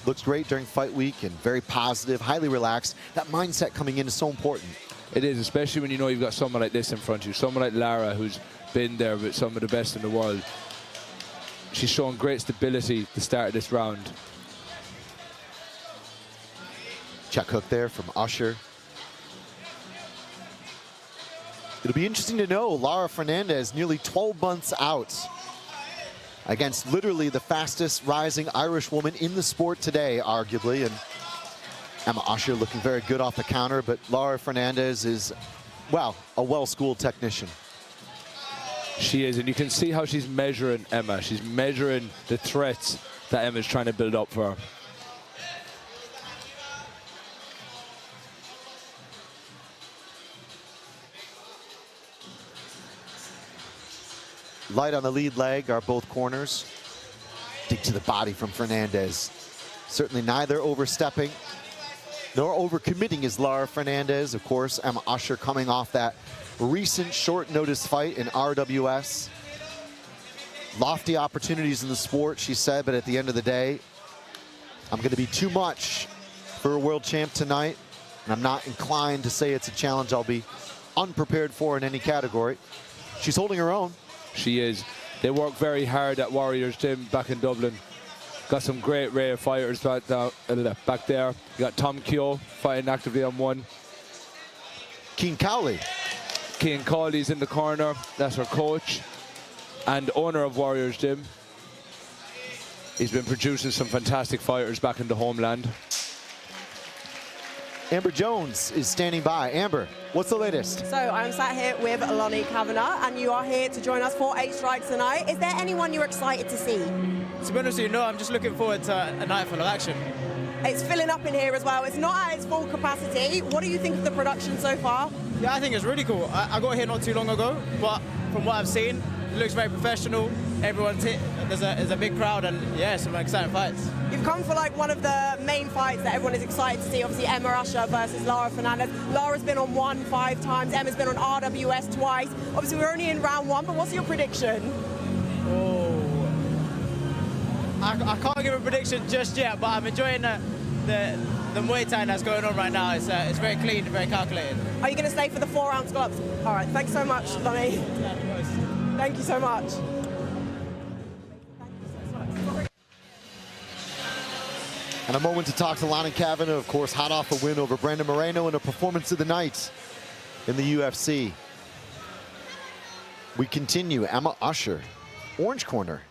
looks great during fight week and very positive, highly relaxed. That mindset coming in is so important. It is, especially when you know you've got someone like this in front of you. Someone like Lara, who's been there with some of the best in the world. She's showing great stability at the start of this round. Check hook there from Usher. It'll be interesting to know Lara Fernandez nearly 12 months out against literally the fastest rising Irish woman in the sport today, arguably. And Emma Usher looking very good off the counter, but Lara Fernandez is, well, a well-schooled technician. She is, and you can see how she's measuring Emma. She's measuring the threats that Emma's trying to build up for her. Light on the lead leg are both corners. Dig to the body from Fernandez. Certainly neither overstepping nor overcommitting is Lara Fernandez. Of course, Emma Usher coming off that recent short notice fight in RWS. Lofty opportunities in the sport, she said, but at the end of the day, I'm going to be too much for a world champ tonight, and I'm not inclined to say it's a challenge I'll be unprepared for in any category. She's holding her own. She is. They work very hard at Warriors Gym back in Dublin. Got some great rare fighters back there. You got Tom Keogh fighting actively on one. Cian Cowley. Cian Cowley's in the corner. That's her coach and owner of Warriors Gym. He's been producing some fantastic fighters back in the homeland. Amber Jones is standing by. Amber, what's the latest? So I'm sat here with Lonnie Kavanagh, and you are here to join us for 8 Strikes tonight. Is there anyone you're excited to see? To be honest with you, no, I'm just looking forward to a night full of action. It's filling up in here as well. It's not at its full capacity. What do you think of the production so far? Yeah, I think it's really cool. I got here not too long ago, but from what I've seen, it looks very professional. Everyone's hit. There's a big crowd, and yeah, some exciting fights. You've come for like one of the main fights that everyone is excited to see. Obviously, Emma Usher versus Lara Fernandez. Lara's been on 1 5 times. Emma's been on RWS twice. Obviously, we're only in round 1, but what's your prediction? Oh, I can't give a prediction just yet, but I'm enjoying the Muay Thai that's going on right now. It's very clean, very calculated. Are you going to stay for the 4-ounce gloves? All right, thanks so much, Lonnie. Thank you so much. And a moment to talk to Lonnie Kavanagh, of course, hot off a win over Brandon Moreno in a performance of the night in the UFC. We continue. Emma Usher, orange corner.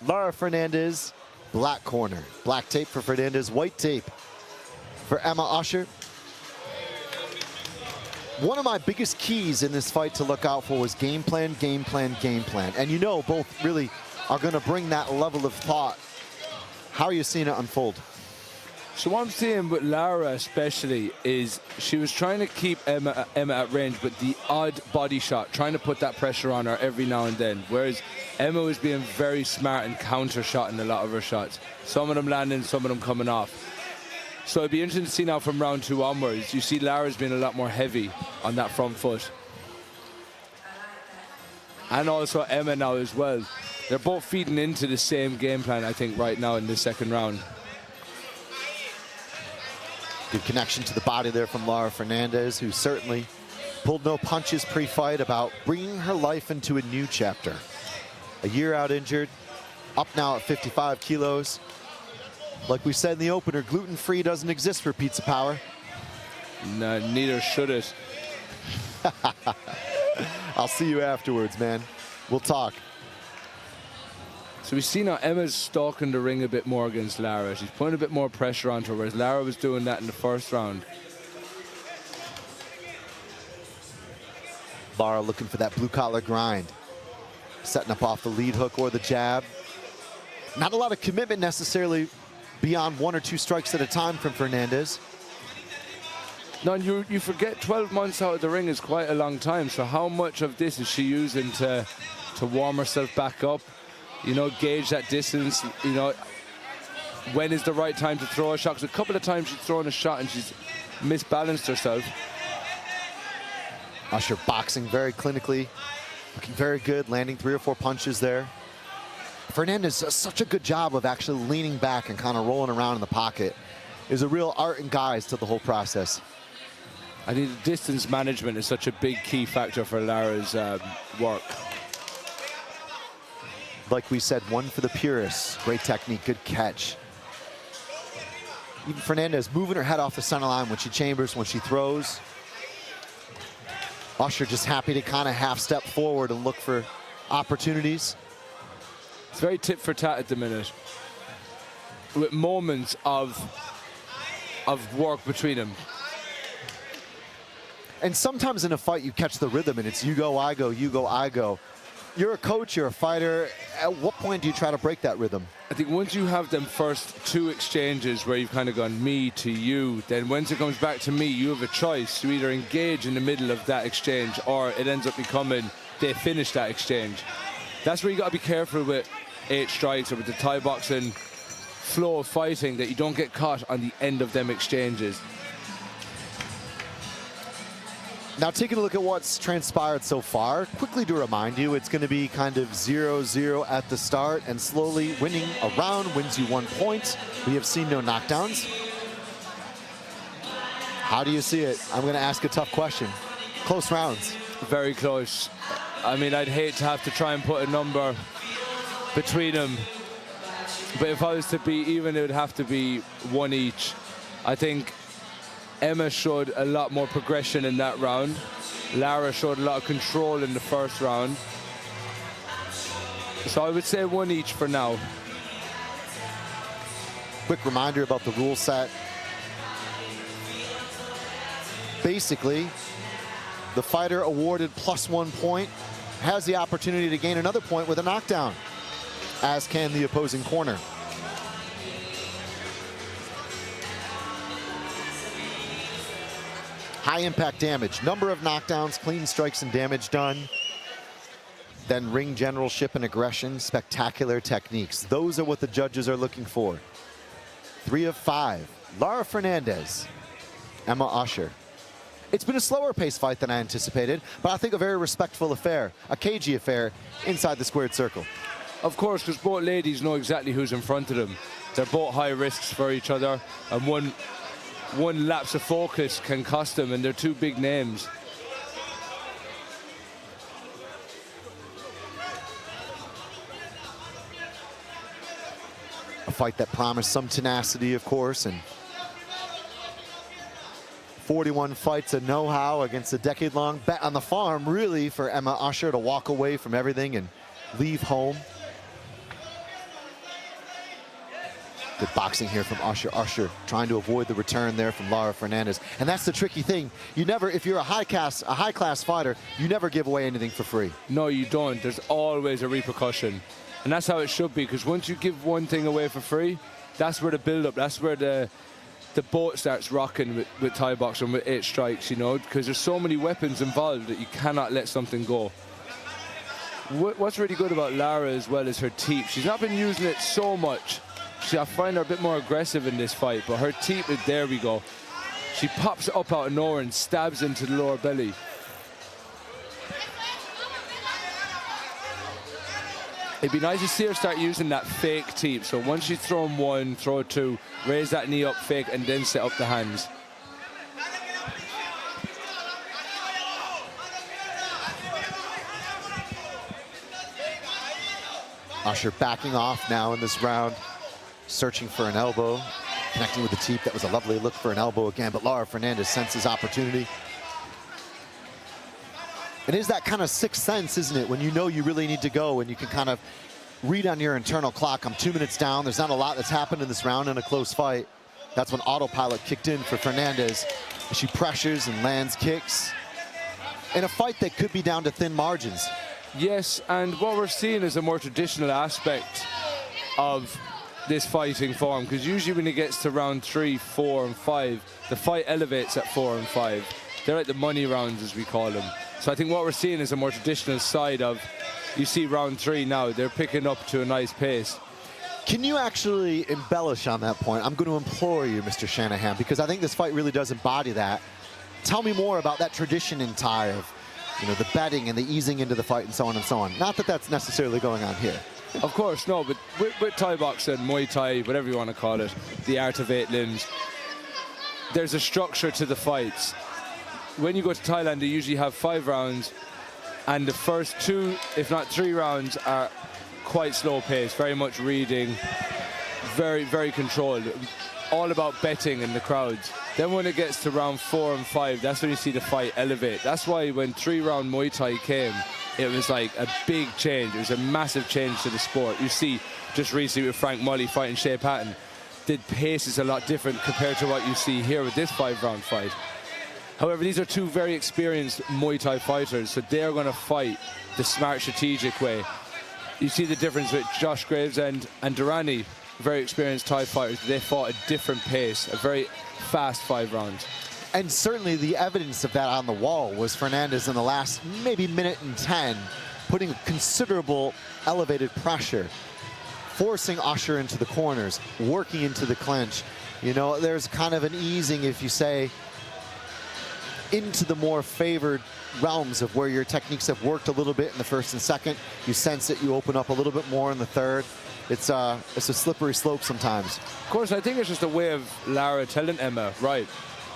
Lara Fernandez, black corner. Black tape for Fernandez, white tape for Emma Usher. One of my biggest keys in this fight to look out for was game plan, game plan, game plan. And you know both really are going to bring that level of thought. How are you seeing it unfold? So what I'm seeing with Lara especially is she was trying to keep Emma at range, but the odd body shot, trying to put that pressure on her every now and then. Whereas Emma was being very smart and counter-shotting a lot of her shots. Some of them landing, some of them coming off. So it'd be interesting to see now from round 2 onwards. You see Lara's being a lot more heavy on that front foot. And also Emma now as well. They're both feeding into the same game plan, I think, right now in the second round. Good connection to the body there from Lara Fernandez, who certainly pulled no punches pre-fight about bringing her life into a new chapter. A year out injured, up now at 55 kilos. Like we said in the opener, gluten-free doesn't exist for Pizza Power. No, neither should it. I'll see you afterwards, man. We'll talk. So we see now Emma's stalking the ring a bit more against Lara. She's putting a bit more pressure onto her, whereas Lara was doing that in the first round. Lara looking for that blue-collar grind. Setting up off the lead hook or the jab. Not a lot of commitment necessarily beyond 1 or 2 strikes at a time from Fernandez. No, and you forget 12 months out of the ring is quite a long time. So how much of this is she using to warm herself back up? You know, gauge that distance. You know, when is the right time to throw a shot? Because a couple of times she's thrown a shot and she's misbalanced herself. Usher boxing very clinically, looking very good, landing 3 or 4 punches there. Fernandez does such a good job of actually leaning back and kind of rolling around in the pocket. There's a real art and guise to the whole process. I think the distance management is such a big key factor for Lara's work. Like we said, one for the purists. Great technique, good catch. Even Fernandez moving her head off the center line when she chambers, when she throws. Usher just happy to kind of half step forward and look for opportunities. It's very tit for tat at the minute, with moments of work between them. And sometimes in a fight you catch the rhythm and it's you go, I go, you go, I go. You're a coach, you're a fighter. At what point do you try to break that rhythm? I think once you have them first 2 exchanges where you've kind of gone me to you, then once it comes back to me, you have a choice to either engage in the middle of that exchange or it ends up becoming they finish that exchange. That's where you got to be careful with 8 strikes or with the Thai boxing flow of fighting, that you don't get caught on the end of them exchanges. Now, taking a look at what's transpired so far, quickly to remind you, it's going to be kind of 0-0 at the start, and slowly winning a round wins you 1 point. We have seen no knockdowns. How do you see it? I'm going to ask a tough question. Close rounds. Very close. I mean, I'd hate to have to try and put a number between them, but if I was to be even, it would have to be 1 each. I think Emma showed a lot more progression in that round. Lara showed a lot of control in the first round. So I would say 1 each for now. Quick reminder about the rule set. Basically, the fighter awarded +1 point has the opportunity to gain another point with a knockdown, as can the opposing corner. High impact damage, number of knockdowns, clean strikes and damage done. Then ring generalship and aggression, spectacular techniques. Those are what the judges are looking for. 3 of 5. Lara Fernandez, Emma Usher. It's been a slower paced fight than I anticipated, but I think a very respectful affair, a cagey affair inside the squared circle. Of course, because both ladies know exactly who's in front of them. They're both high risks for each other, and one lapse of focus can cost them, and they're 2 big names. A fight that promised some tenacity, of course, and 41 fights of know-how against a decade-long bet on the farm, really, for Emma Usher to walk away from everything and leave home. Good boxing here from Usher. Usher trying to avoid the return there from Lara Fernandez. And that's the tricky thing. You never, if you're a high-class fighter, you never give away anything for free. No, you don't. There's always a repercussion. And that's how it should be, because once you give one thing away for free, that's where the build-up, that's where the boat starts rocking with Thai boxing, with 8 strikes, you know, because there's so many weapons involved that you cannot let something go. What's really good about Lara as well is her teep. She's not been using it so much. I find her a bit more aggressive in this fight, but her teep, there we go. She pops it up out of nowhere and stabs into the lower belly. It'd be nice to see her start using that fake teep. So once she's thrown 1, throw 2, raise that knee up fake, and then set up the hands. Usher backing off now in this round, searching for an elbow, connecting with the teep. That was a lovely look for an elbow again, but Lara Fernandez senses opportunity. It is that kind of sixth sense, isn't it? When you know you really need to go and you can kind of read on your internal clock. I'm 2 minutes down. There's not a lot that's happened in this round in a close fight. That's when autopilot kicked in for Fernandez. She pressures and lands kicks in a fight that could be down to thin margins. Yes, and what we're seeing is a more traditional aspect of this fighting form, because usually when it gets to round 3, 4, and 5, the fight elevates at 4 and 5. They're like the money rounds, as we call them. So I think what we're seeing is a more traditional side of, you see round 3 now, they're picking up to a nice pace. Can you actually embellish on that point? I'm going to implore you, Mr. Shanahan, because I think this fight really does embody that. Tell me more about that tradition in Thai of, you know, the betting and the easing into the fight and so on and so on. Not that that's necessarily going on here. Of course, no, but with Thai boxing, Muay Thai, whatever you want to call it, the art of 8 limbs, there's a structure to the fights. When you go to Thailand, they usually have 5 rounds, and the first 2, if not 3 rounds, are quite slow paced, very much reading, very, very controlled, all about betting in the crowds. Then when it gets to round 4 and 5, that's when you see the fight elevate. That's why when 3-round Muay Thai came, it was like a big change. It was a massive change to the sport. You see, just recently with Frank Mully fighting Shea Patton, the pace is a lot different compared to what you see here with this 5-round fight. However, these are 2 very experienced Muay Thai fighters, so they're going to fight the smart, strategic way. You see the difference with Josh Gravesend and Durrani, very experienced Thai fighters. They fought a different pace, a very fast 5 rounds. And certainly the evidence of that on the wall was Fernandez in the last maybe minute and 10, putting considerable elevated pressure, forcing Usher into the corners, working into the clinch. You know, there's kind of an easing, if you say, into the more favored realms of where your techniques have worked a little bit in the first and second. You sense it, you open up a little bit more in the third. It's a slippery slope sometimes. Of course, I think it's just a way of Lara telling Emma, right,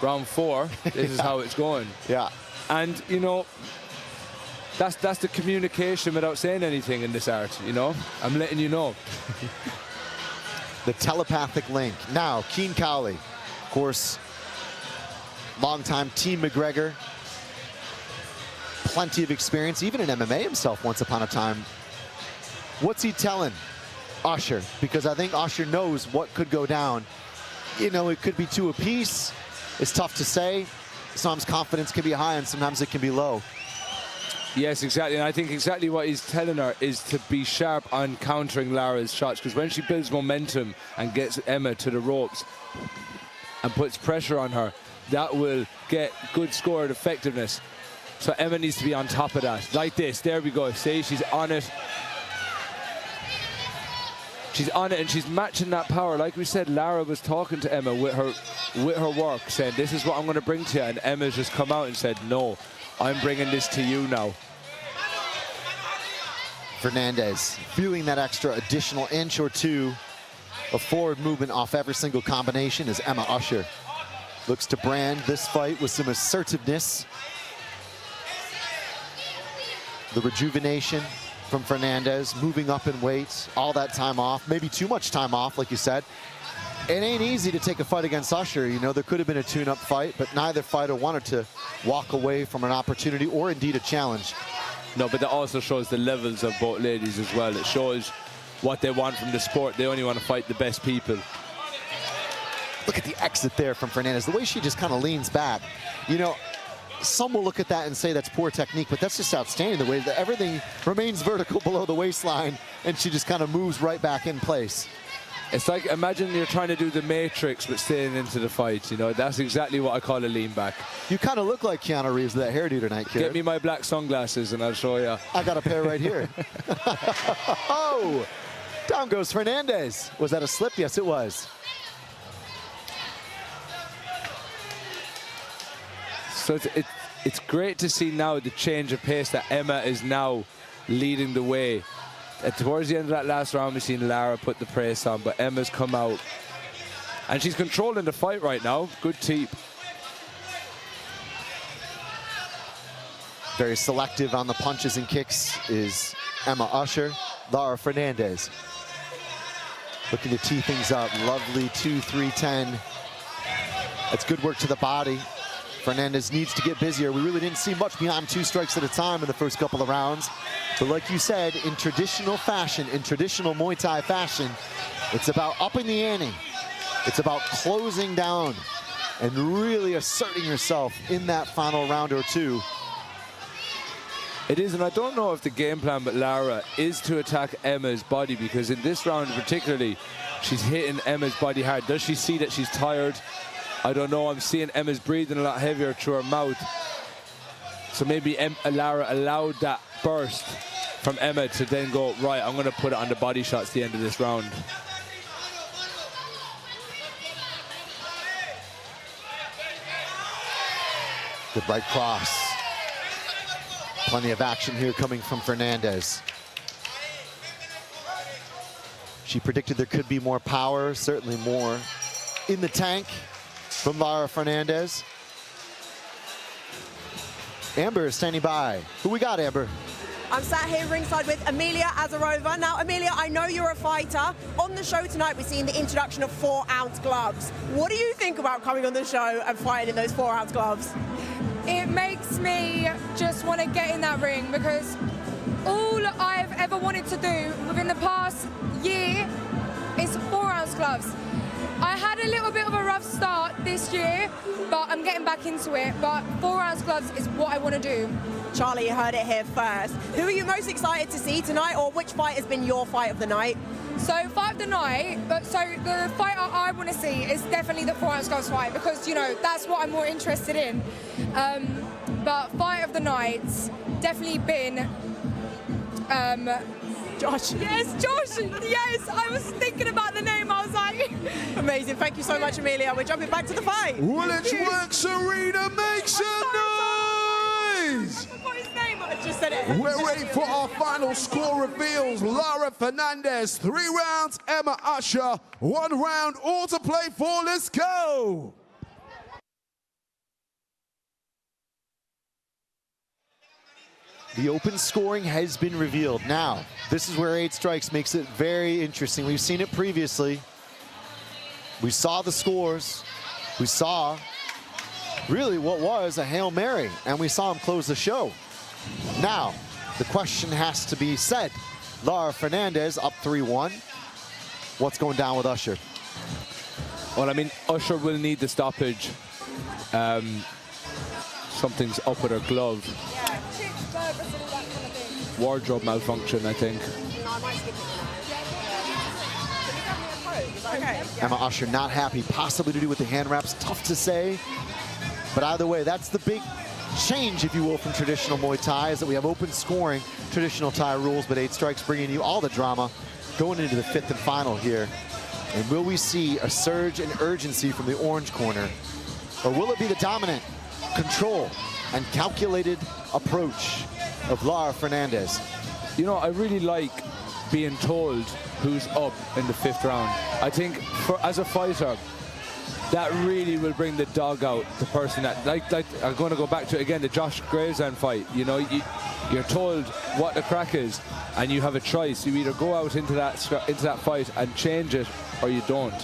round 4, this is how it's going. Yeah. And, you know, that's the communication without saying anything in this art, you know? I'm letting you know. The telepathic link. Now, Keen Cowley, of course, longtime Team McGregor. Plenty of experience, even in MMA himself once upon a time. What's he telling Usher? Because I think Usher knows what could go down. You know, it could be 2 apiece. It's tough to say. Sometimes confidence can be high and sometimes it can be low. Yes, exactly. And I think exactly what he's telling her is to be sharp on countering Lara's shots, because when she builds momentum and gets Emma to the ropes and puts pressure on her, that will get good scored effectiveness. So Emma needs to be on top of that. Like this. There we go. See, she's on it. She's on it and she's matching that power. Like we said, Lara was talking to Emma with her work, saying, this is what I'm going to bring to you. And Emma's just come out and said, no, I'm bringing this to you now. Fernandez feeling that extra additional inch or 2 of forward movement off every single combination as Emma Usher looks to brand this fight with some assertiveness. The rejuvenation from Fernandez, moving up in weight, all that time off, maybe too much time off, like you said. It ain't easy to take a fight against Usher. You know, there could have been a tune-up fight, but neither fighter wanted to walk away from an opportunity or indeed a challenge. No, but that also shows the levels of both ladies as well. It shows what they want from the sport. They only want to fight the best people. Look at the exit there from Fernandez. The way she just kind of leans back. You know, some will look at that and say that's poor technique, but that's just outstanding, the way that everything remains vertical below the waistline, and she just kind of moves right back in place. It's like, imagine you're trying to do the Matrix but staying into the fight, you know. That's exactly what I call a lean back. You kind of look like Keanu Reeves with that hairdo tonight, kid. Get me my black sunglasses and I'll show you. I got a pair right here. Oh, down goes Fernandez. Was that a slip? Yes, it was. So it's great to see now the change of pace that Emma is now leading the way. Towards the end of that last round, we've seen Lara put the press on, but Emma's come out. And she's controlling the fight right now. Good teep. Very selective on the punches and kicks is Emma Usher. Lara Fernandez looking to tee things up. Lovely 2-3-10. That's good work to the body Fernandez needs to get busier. We really didn't see much beyond 2 strikes at a time in the first couple of rounds. But like you said, in traditional fashion, in traditional Muay Thai fashion, it's about upping the ante. It's about closing down and really asserting yourself in that final round or 2. It is, and I don't know if the game plan with Lara is to attack Emma's body, because in this round particularly, she's hitting Emma's body hard. Does she see that she's tired? I don't know. I'm seeing Emma's breathing a lot heavier through her mouth. So maybe Lara allowed that burst from Emma to then go, right, I'm going to put it on the body shots at the end of this round. Good right cross. Plenty of action here coming from Fernandez. She predicted there could be more power, certainly more in the tank from Lara Fernandez. Amber is standing by. Who we got, Amber? I'm sat here ringside with Emilia Azarova. Now, Emilia, I know you're a fighter. On the show tonight, we're seeing the introduction of 4-ounce gloves. What do you think about coming on the show and fighting in those 4-ounce gloves? It makes me just want to get in that ring, because all I've ever wanted to do within the past year is 4-ounce gloves. I had a little bit of a rough start this year, but I'm getting back into it. But 4-ounce gloves is what I want to do. Charlie, you heard it here first. Who are you most excited to see tonight, or which fight has been your fight of the night? So fight of the night, so the fight I want to see is definitely the 4-ounce gloves fight, because, you know, that's what I'm more interested in. But fight of the night's definitely been Josh. Yes, Josh. Yes, I was thinking about the name. I was like... Amazing. Thank you so much, Emilia. We're jumping back to the fight. Woolwich Works Arena, make some noise! I forgot his name. I just said it. We're ready for our final score reveals. Lara Fernandez, 3 rounds. Emma Usher, 1 round. All to play for. Let's go! The open scoring has been revealed. Now, this is where 8 strikes makes it very interesting. We've seen it previously. We saw the scores. We saw really what was a Hail Mary, and we saw him close the show. Now, the question has to be said. Lara Fernandez up 3-1. What's going down with Usher? Well, I mean, Usher will need the stoppage. Something's up with her glove. Wardrobe malfunction, I think. Emma Usher not happy, possibly to do with the hand wraps. Tough to say. But either way, that's the big change, if you will, from traditional Muay Thai, is that we have open scoring, traditional Thai rules, but 8 strikes bringing you all the drama going into the 5th and final here. And will we see a surge in urgency from the orange corner? Or will it be the dominant control and calculated approach of Lara Fernandez? You know, I really like being told who's up in the 5th round. I think as a fighter, that really will bring the dog out, the person that, like I'm going to go back to, again, the Josh Gravesend fight. You know, you're told what the crack is, and you have a choice. You either go out into that fight and change it, or you don't.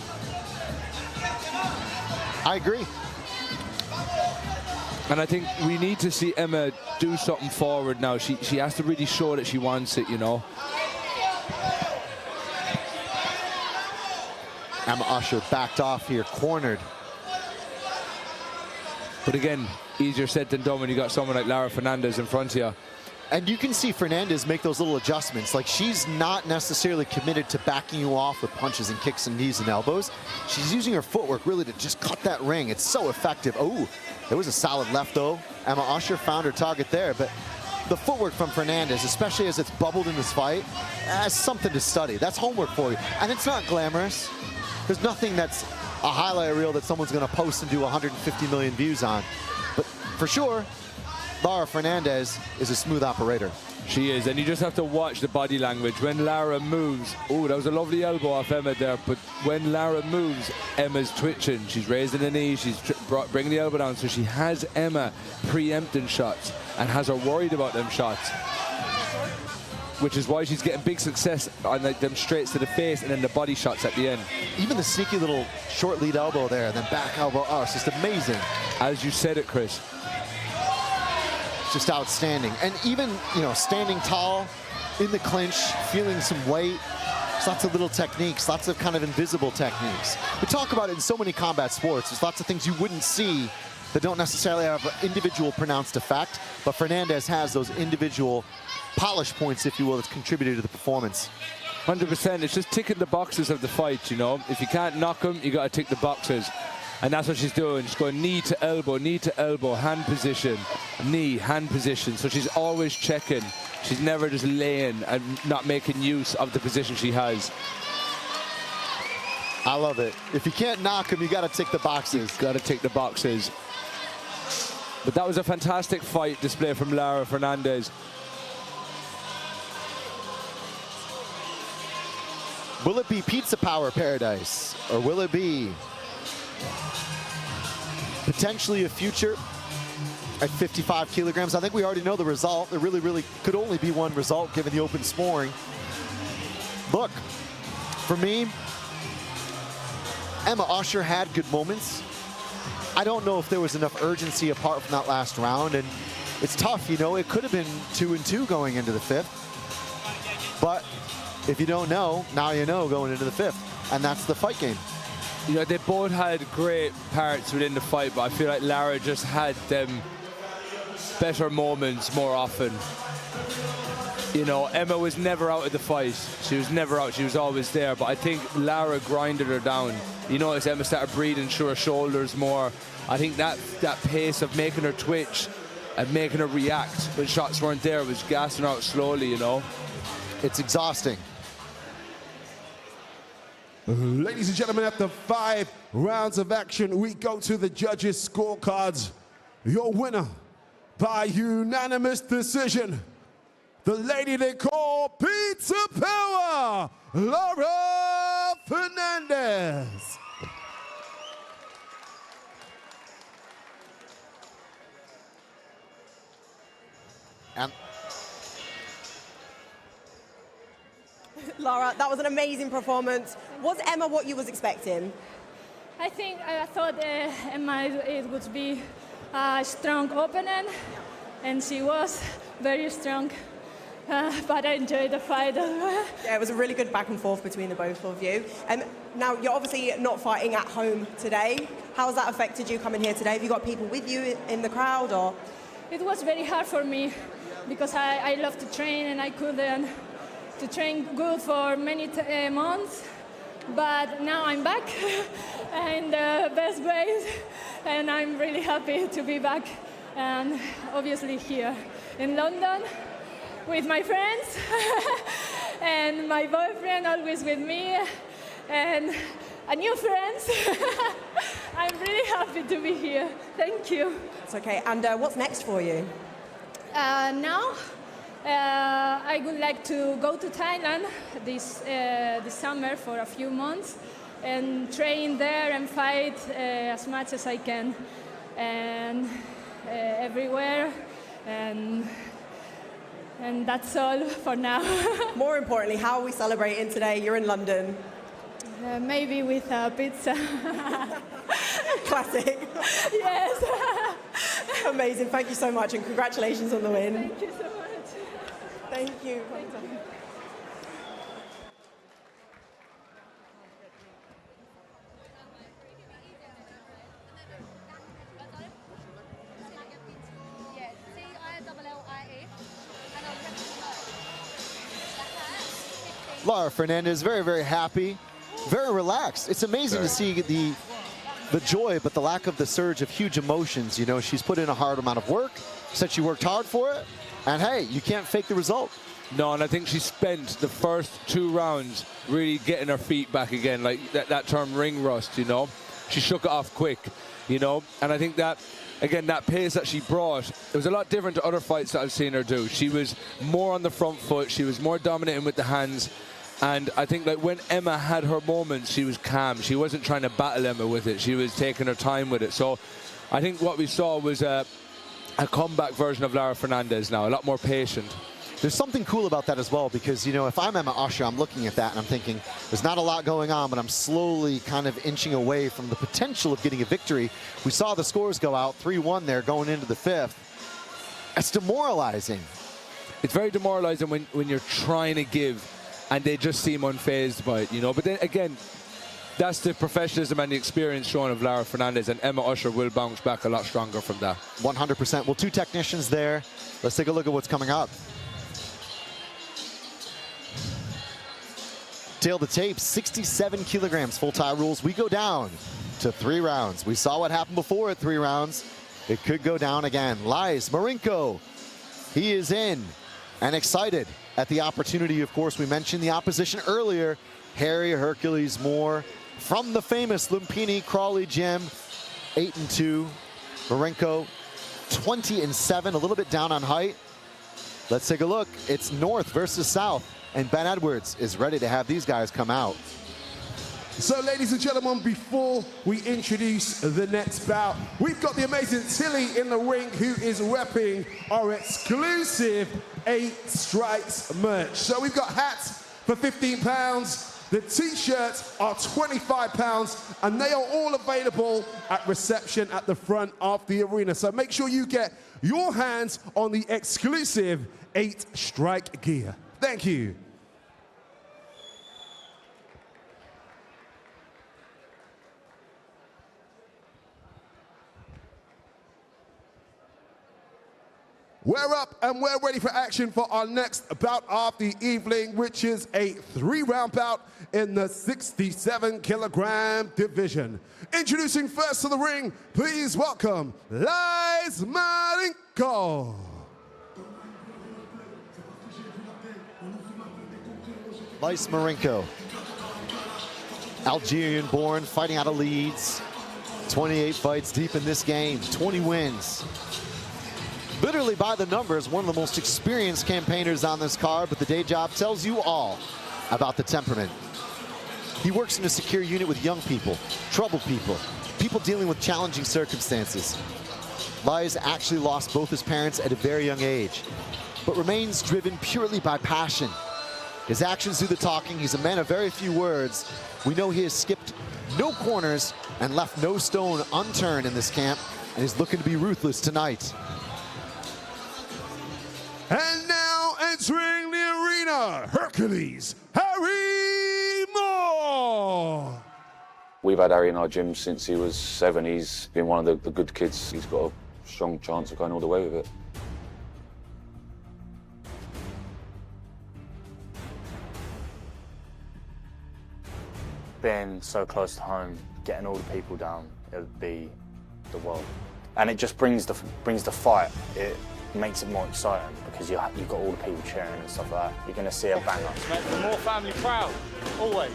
I agree. And I think we need to see Emma do something forward now. She has to really show that she wants it, you know. Emma Usher backed off here, cornered. But again, easier said than done when you got someone like Lara Fernandez in front of you. And you can see Fernandez make those little adjustments. Like, she's not necessarily committed to backing you off with punches and kicks and knees and elbows. She's using her footwork really to just cut that ring. It's so effective. Oh, there was a solid left, though. Emma Usher found her target there. But the footwork from Fernandez, especially as it's bubbled in this fight, that's something to study. That's homework for you. And it's not glamorous. There's nothing that's a highlight reel that someone's going to post and do 150 million views on. But for sure, Lara Fernandez is a smooth operator. She is, and you just have to watch the body language. When Lara moves, oh, that was a lovely elbow off Emma there, but when Lara moves, Emma's twitching. She's raising the knee, she's bringing the elbow down, so she has Emma preempting shots and has her worried about them shots. which is why she's getting big success on them straights to the face and then the body shots at the end. Even the sneaky little short lead elbow there, and then back elbow. Oh, it's just amazing. As you said it, Chris. Just outstanding. And even, you know, standing tall in the clinch, feeling some weight. There's lots of little techniques, lots of kind of invisible techniques. We talk about it in so many combat sports. There's lots of things you wouldn't see that don't necessarily have an individual pronounced effect, but Fernandez has those individual polish points, if you will, that's contributed to the performance. 100%. It's just ticking the boxes of the fight, you know. If you can't knock him, you got to tick the boxes. And that's what she's doing. She's going knee to elbow, hand position, knee, hand position. So she's always checking. She's never just laying and not making use of the position she has. I love it. If you can't knock him, you got to tick the boxes. Got to tick the boxes. But that was a fantastic fight display from Lara Fernandez. Will it be pizza power paradise, or will it be potentially a future at 55 kilograms? I think we already know the result. There really could only be one result given the open scoring. Look, for me, Emma Usher had good moments. I don't know if there was enough urgency apart from that last round, and it's tough, you know. It could have been 2-2 going into the fifth, but if you don't know, now you know going into the fifth, and that's the fight game. You know, they both had great parts within the fight, but I feel like Lara just had them better moments more often. You know, Emma was never out of the fight. She was never out. She was always there. But I think Lara grinded her down. You know, as Emma started breathing through her shoulders more, I think that pace of making her twitch and making her react when shots weren't there was gassing her out slowly, you know. It's exhausting. Ladies and gentlemen, after 5 rounds of action, we go to the judges' scorecards. Your winner by unanimous decision, the lady they call Pizza Power, Lara Fernandez. And Lara, that was an amazing performance. Was Emma what you was expecting? I thought Emma it would be a strong opponent, and she was very strong. But I enjoyed the fight. Yeah, it was a really good back and forth between the both of you. Now, you're obviously not fighting at home today. How has that affected you coming here today? Have you got people with you in the crowd, or? It was very hard for me because I love to train, and I couldn't to train good for many months. But now I'm back in the best ways, and I'm really happy to be back, and obviously here in London with my friends and my boyfriend always with me and a new friends. I'm really happy to be here. Thank you. It's okay. And what's next for you? Now I would like to go to Thailand this summer for a few months and train there and fight as much as I can and everywhere, and that's all for now. More importantly, how are we celebrating today? You're in London. Maybe with a pizza. Classic. Yes. Amazing. Thank you so much, and congratulations on the win. Thank you so much. Thank you. Lara Fernandez, very happy, very relaxed. It's amazing to see the joy, but the lack of the surge of huge emotions. You know, she's put in a hard amount of work, said she worked hard for it, and hey, you can't fake the result. No, and I think she spent the first 2 rounds really getting her feet back again, like that term ring rust, you know. She shook it off quick, you know, and I think that, again, that pace that she brought, it was a lot different to other fights that I've seen her do. She was more on the front foot, she was more dominating with the hands, and I think that when Emma had her moments, she was calm. She wasn't trying to battle Emma with it, she was taking her time with it. So I think what we saw was a comeback version of Lara Fernandez now, a lot more patient. There's something cool about that as well, because, you know, if I'm Emma Usher, I'm looking at that and I'm thinking, there's not a lot going on, but I'm slowly kind of inching away from the potential of getting a victory. We saw the scores go out, 3-1 there going into the 5th. It's demoralizing. It's very demoralizing when you're trying to give and they just seem unfazed by it, you know. But then again, that's the professionalism and the experience shown of Lara Fernandez, and Emma Usher will bounce back a lot stronger from that. 100%. Well, 2 technicians there. Let's take a look at what's coming up. Tail the tape, 67 kilograms, full tie rules. We go down to 3 rounds. We saw what happened before at 3 rounds. It could go down again. Ilias Marinko, he is in and excited at the opportunity. Of course, we mentioned the opposition earlier. Harry Hercules Moore from the famous Lumpini Crawley Gym, 8-2. Marinko, 20-7, a little bit down on height. Let's take a look. It's North versus South. And Ben Edwards is ready to have these guys come out. So, ladies and gentlemen, before we introduce the next bout, we've got the amazing Tilly in the ring, who is repping our exclusive 8 Strikes merch. So we've got hats for £15, the t-shirts are £25, and they are all available at reception at the front of the arena. So make sure you get your hands on the exclusive 8 Strike gear. Thank you. We're up and we're ready for action for our next bout of the evening, which is a 3-round bout in the 67-kilogram division. Introducing first to the ring, please welcome Ilias Marinko. Ilias Marinko, Algerian-born, fighting out of Leeds. 28 fights deep in this game, 20 wins. Literally by the numbers, one of the most experienced campaigners on this card, but the day job tells you all about the temperament. He works in a secure unit with young people, troubled people, people dealing with challenging circumstances. Ilias actually lost both his parents at a very young age, but remains driven purely by passion. His actions do the talking. He's a man of very few words. We know he has skipped no corners and left no stone unturned in this camp, and he's looking to be ruthless tonight. And now entering the arena, Hercules, Harry Moore. We've had Harry in our gym since he was 7. He's been one of the good kids. He's got a strong chance of going all the way with it. Being so close to home, getting all the people down, it would be the world. And it just brings the fight. It makes it more exciting because you've got all the people cheering and stuff like that. You're going to see a banger. Make the more family proud, always.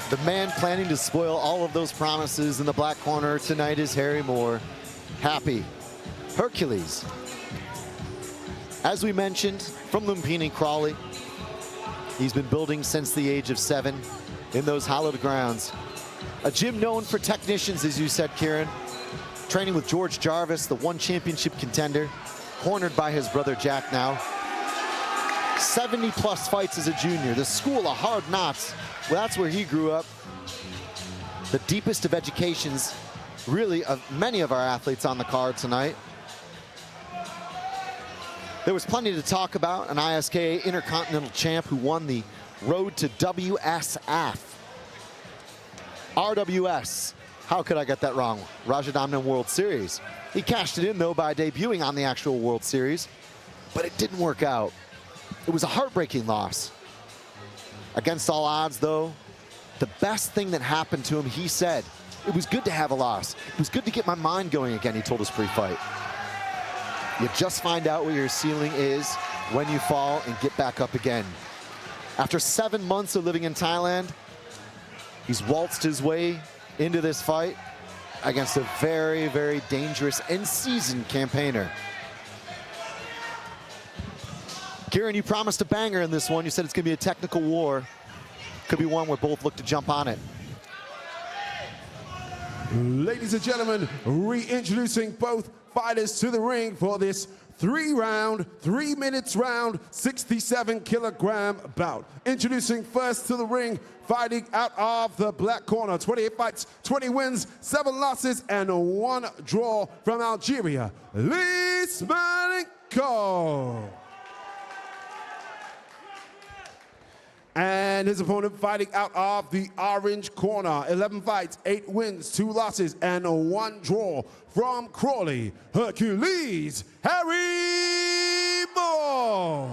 The man planning to spoil all of those promises in the black corner tonight is Harry Moore. Happy. Hercules. As we mentioned, from Lumpini Crawley, he's been building since the age of 7 in those hallowed grounds. A gym known for technicians, as you said, Kieran. Training with George Jarvis, the 1 championship contender, cornered by his brother Jack now. 70-plus fights as a junior. The school of hard knocks. Well, that's where he grew up. The deepest of educations, really, of many of our athletes on the card tonight. There was plenty to talk about. An ISKA Intercontinental champ who won the road to WSF. RWS. How could I get that wrong? Rajadamnern World Series. He cashed it in, though, by debuting on the actual World Series. But it didn't work out. It was a heartbreaking loss. Against all odds, though, the best thing that happened to him, he said, it was good to have a loss. It was good to get my mind going again, he told us pre-fight. You just find out where your ceiling is when you fall and get back up again. After 7 months of living in Thailand, he's waltzed his way into this fight against a very, very dangerous and seasoned campaigner. Kieran, you promised a banger in this one. You said it's going to be a technical war. Could be one where both look to jump on it. Ladies and gentlemen, reintroducing both fighters to the ring for this 3 minutes round, 67-kilogram bout. Introducing first to the ring, fighting out of the black corner, 28 fights, 20 wins, 7 losses, and 1 draw from Algeria, Ilias. And his opponent fighting out of the orange corner, 11 fights, 8 wins, 2 losses, and 1 draw from Crawley, Hercules, Harry Moore.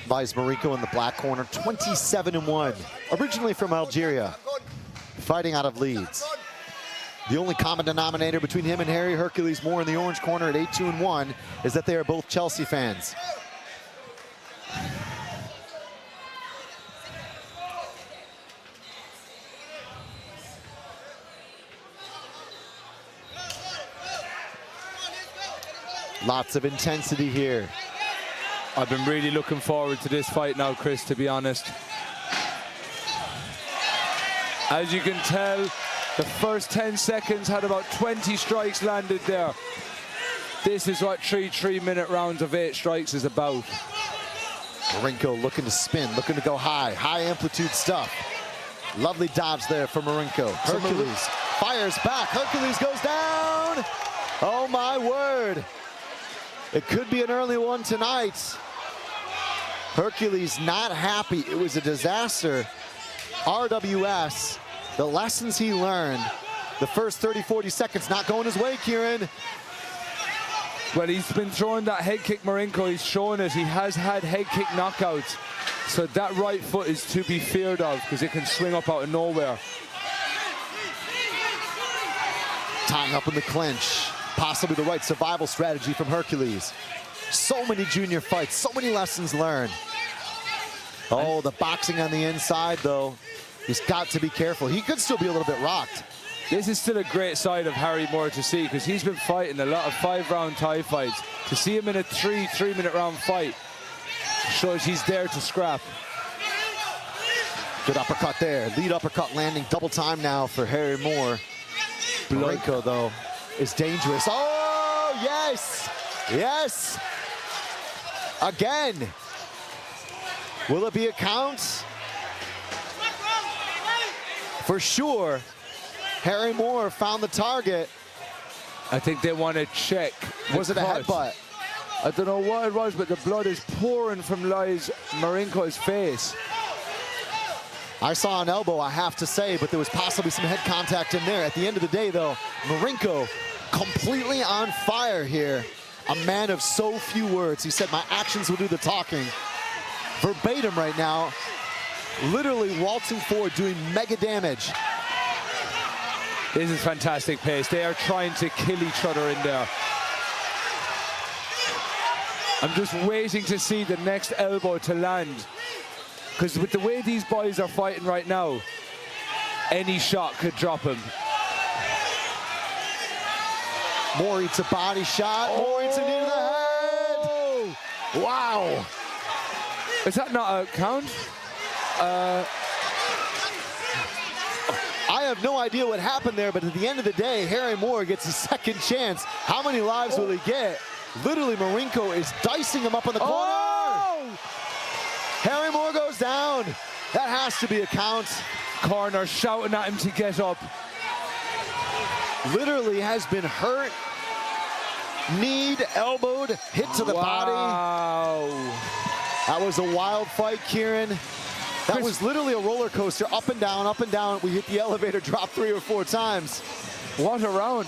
Ilias Marinko in the black corner, 27-1. Originally from Algeria, fighting out of Leeds. The only common denominator between him and Harry Hercules Moore in the orange corner at 8-2-1 is that they are both Chelsea fans. Lots of intensity here. I've been really looking forward to this fight now, Chris, to be honest. As you can tell, the first 10 seconds had about 20 strikes landed there. This is what 3-minute rounds of 8 strikes is about. Marinko looking to spin, looking to go high amplitude stuff. Lovely dodge there for Marinko. Hercules fires back. Hercules goes down. Oh my word. It could be an early one tonight. Hercules not happy. It was a disaster. RWS, the lessons he learned, the first 30-40 seconds not going his way, Kieran. Well, he's been throwing that head kick, Marinko. He's showing it. He has had head kick knockouts. So that right foot is to be feared of because it can swing up out of nowhere. Tying up in the clinch. Possibly the right survival strategy from Hercules. So many junior fights, so many lessons learned. Oh, the boxing on the inside, though. He's got to be careful. He could still be a little bit rocked. This is still a great side of Harry Moore to see because he's been fighting a lot of 5-round Thai fights. To see him in a 3-minute round fight shows he's there to scrap. Good uppercut there. Lead uppercut landing. Double time now for Harry Moore. Marinko, though, is dangerous. Oh, yes! Yes! Again. Will it be a count? For sure. Harry Moore found the target. I think they want to check. Was it a headbutt? I don't know what it was, but the blood is pouring from Ilias Marinko's face. I saw an elbow, I have to say, but there was possibly some head contact in there. At the end of the day, though, Marinko completely on fire here. A man of so few words. He said, my actions will do the talking. Verbatim right now, literally waltzing forward, doing mega damage. This is fantastic pace. They are trying to kill each other in there. I'm just waiting to see the next elbow to land. Because with the way these boys are fighting right now, any shot could drop him. Moore eats a body shot. Oh. Moore eats a knee to the head. Wow. Is that not a count? I have no idea what happened there, but at the end of the day, Harry Moore gets a second chance. How many lives will he get? Literally, Marinko is dicing him up in the corner. Oh! Harry Moore goes down. That has to be a count. Corner shouting at him to get up. Literally has been hurt, kneed, elbowed, hit to the body. Wow. That was a wild fight, Kieran. That was literally a roller coaster, up and down, up and down. We hit the elevator drop 3 or 4 times. What a round.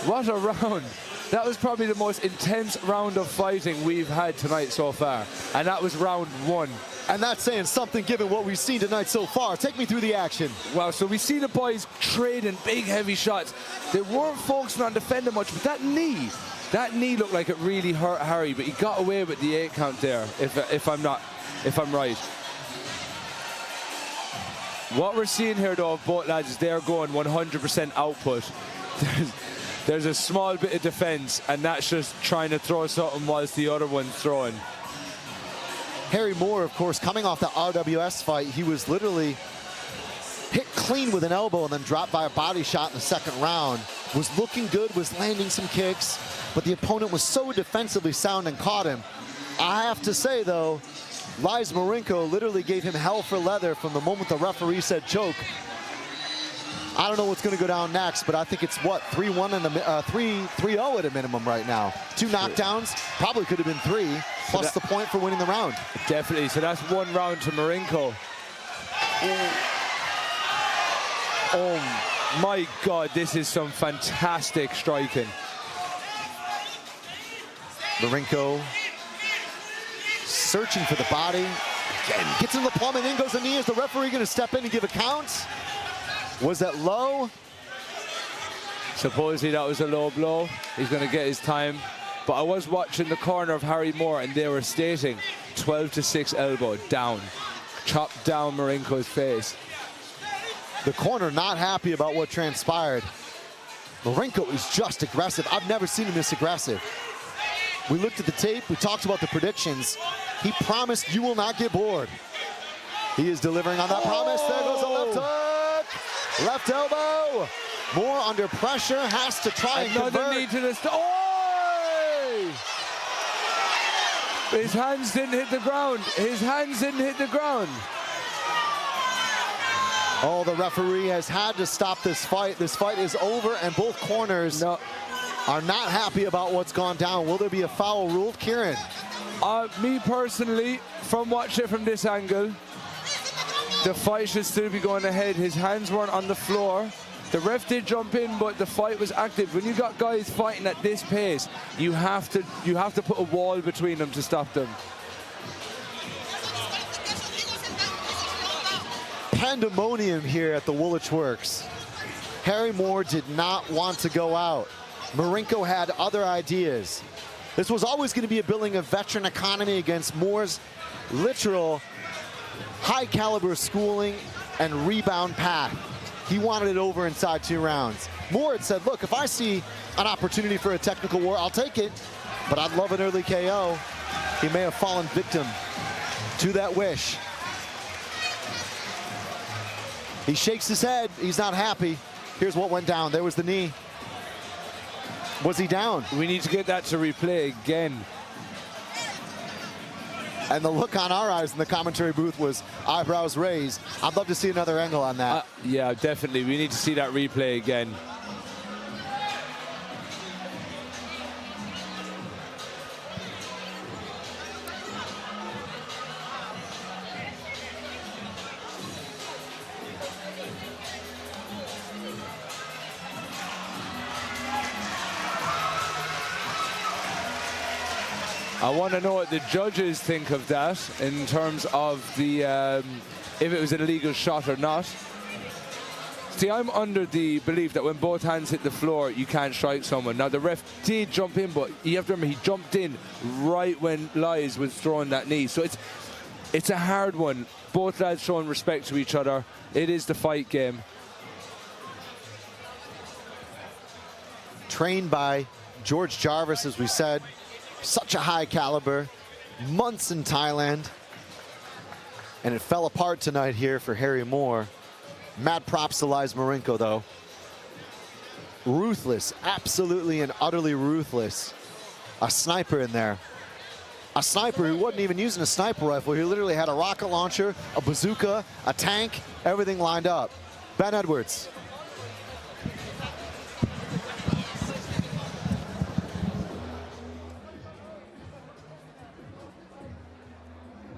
What a round. That was probably the most intense round of fighting we've had tonight so far. And that was round 1. And that's saying something given what we've seen tonight so far. Take me through the action. Well, so we see the boys trading big, heavy shots. They weren't focusing on defending much, but that knee That knee looked like it really hurt Harry, but he got away with the 8 count there, if I'm right. What we're seeing here, though, of both lads is they're going 100% output. There's a small bit of defense, and that's just trying to throw something whilst the other one's throwing. Harry Moore, of course, coming off the RWS fight, he was literally hit clean with an elbow and then dropped by a body shot in the second round. Was looking good, was landing some kicks, but the opponent was so defensively sound and caught him. I have to say, though, Ilias Marinko literally gave him hell for leather from the moment the referee said choke. I don't know what's going to go down next, but I think it's, what, 3-1 and 3-0 at a minimum right now. 2 knockdowns, probably could have been 3, plus the point for winning the round. Definitely, so that's 1 round to Marinko. Oh my God, this is some fantastic striking. Marinko searching for the body. Again, gets in the plum and in goes the knee. Is the referee going to step in and give a count? Was that low? Supposedly that was a low blow. He's going to get his time. But I was watching the corner of Harry Moore, and they were stating 12-6 elbow down. Chopped down Marinko's face. The corner not happy about what transpired. Marinko is just aggressive. I've never seen him this aggressive. We looked at the tape, we talked about the predictions. He promised you will not get bored. He is delivering on that promise. There goes a left hook. Left elbow. Moore under pressure, has to try and convert. Knee to the His hands didn't hit the ground. His hands didn't hit the ground. Oh, the referee has had to stop this fight. This fight is over, and both corners are not happy about what's gone down. Will there be a foul ruled, Kieran? Me personally, from watching it from this angle, the fight should still be going ahead. His hands weren't on the floor. The ref did jump in, but the fight was active. When you got guys fighting at this pace, you have to put a wall between them to stop them. Pandemonium here at the Woolwich Works. Harry Moore did not want to go out. Marinko had other ideas. This was always going to be a building of veteran economy against Moore's literal high caliber schooling and rebound path. He wanted it over inside 2 rounds. Moore had said, look, if I see an opportunity for a technical war, I'll take it, but I'd love an early KO. He may have fallen victim to that wish. He shakes his head. He's not happy. Here's what went down. There was the knee. Was he down? We need to get that to replay again. And the look on our eyes in the commentary booth was eyebrows raised. I'd love to see another angle on that. Yeah, definitely. We need to see that replay again. I want to know what the judges think of that in terms of the if it was an illegal shot or not. See, I'm under the belief that when both hands hit the floor, you can't strike someone. Now, the ref did jump in, but you have to remember, he jumped in right when Ilias was throwing that knee. So it's a hard one. Both lads showing respect to each other. It is the fight game. Trained by George Jarvis, as we said. Such a high caliber, months in Thailand, and it fell apart tonight here for Harry Moore. Mad props to Ilias Marinko, though. Ruthless, absolutely and utterly ruthless. A sniper in there. A sniper who wasn't even using a sniper rifle. He literally had a rocket launcher, a bazooka, a tank, everything lined up. Ben Edwards.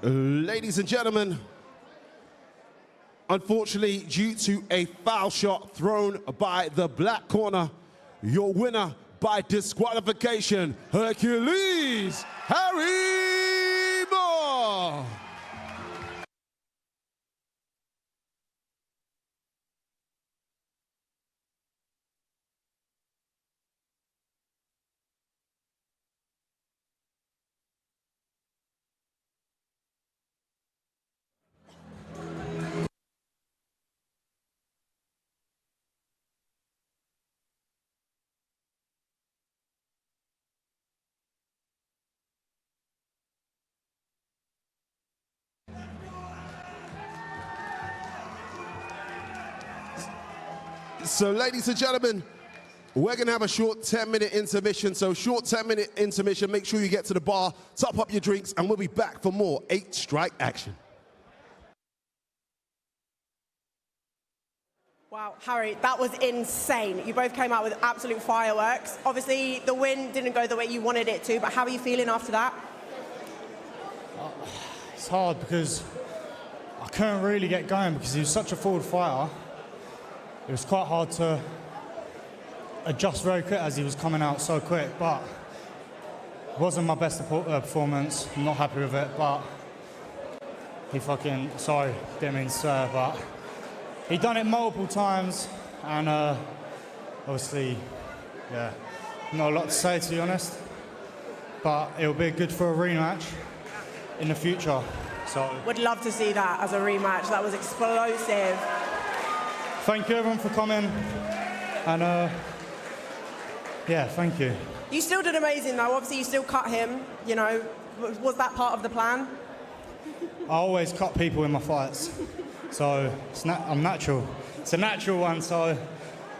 Ladies and gentlemen, unfortunately, due to a foul shot thrown by the black corner, your winner by disqualification, Hercules Harry Moore. So ladies and gentlemen, we're going to have a short 10-minute intermission. So short 10-minute intermission. Make sure you get to the bar, top up your drinks, and we'll be back for more 8-strike action. Wow, Harry, that was insane. You both came out with absolute fireworks. Obviously, the win didn't go the way you wanted it to, but how are you feeling after that? It's hard because I couldn't really get going because he was such a forward fighter. It was quite hard to adjust very quick as he was coming out so quick, but it wasn't my best performance. I'm not happy with it, but he fucking, sorry, didn't mean to swear, but he done it multiple times, and obviously, yeah, not a lot to say, to be honest, but it'll be good for a rematch in the future. So would love to see that as a rematch. That was explosive. Thank you everyone for coming, and yeah, thank you. You still did amazing though. Obviously you still cut him, you know. Was that part of the plan? I always cut people in my fights, so I'm natural. It's a natural one, so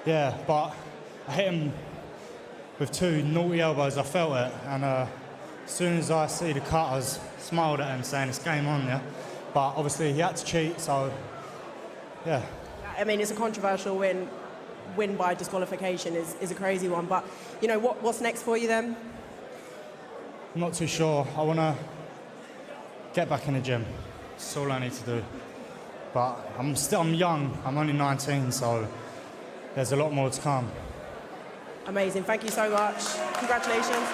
yeah, but I hit him with 2 naughty elbows. I felt it, and as soon as I see the cut, I smiled at him saying it's game on, yeah. But obviously he had to cheat, so yeah. I mean, it's a controversial win. Win by disqualification is a crazy one, but you know what's next for you then? I'm not too sure. I want to get back in the gym. That's all I need to do. But I'm young. I'm only 19, so there's a lot more to come. Amazing. Thank you so much. Congratulations.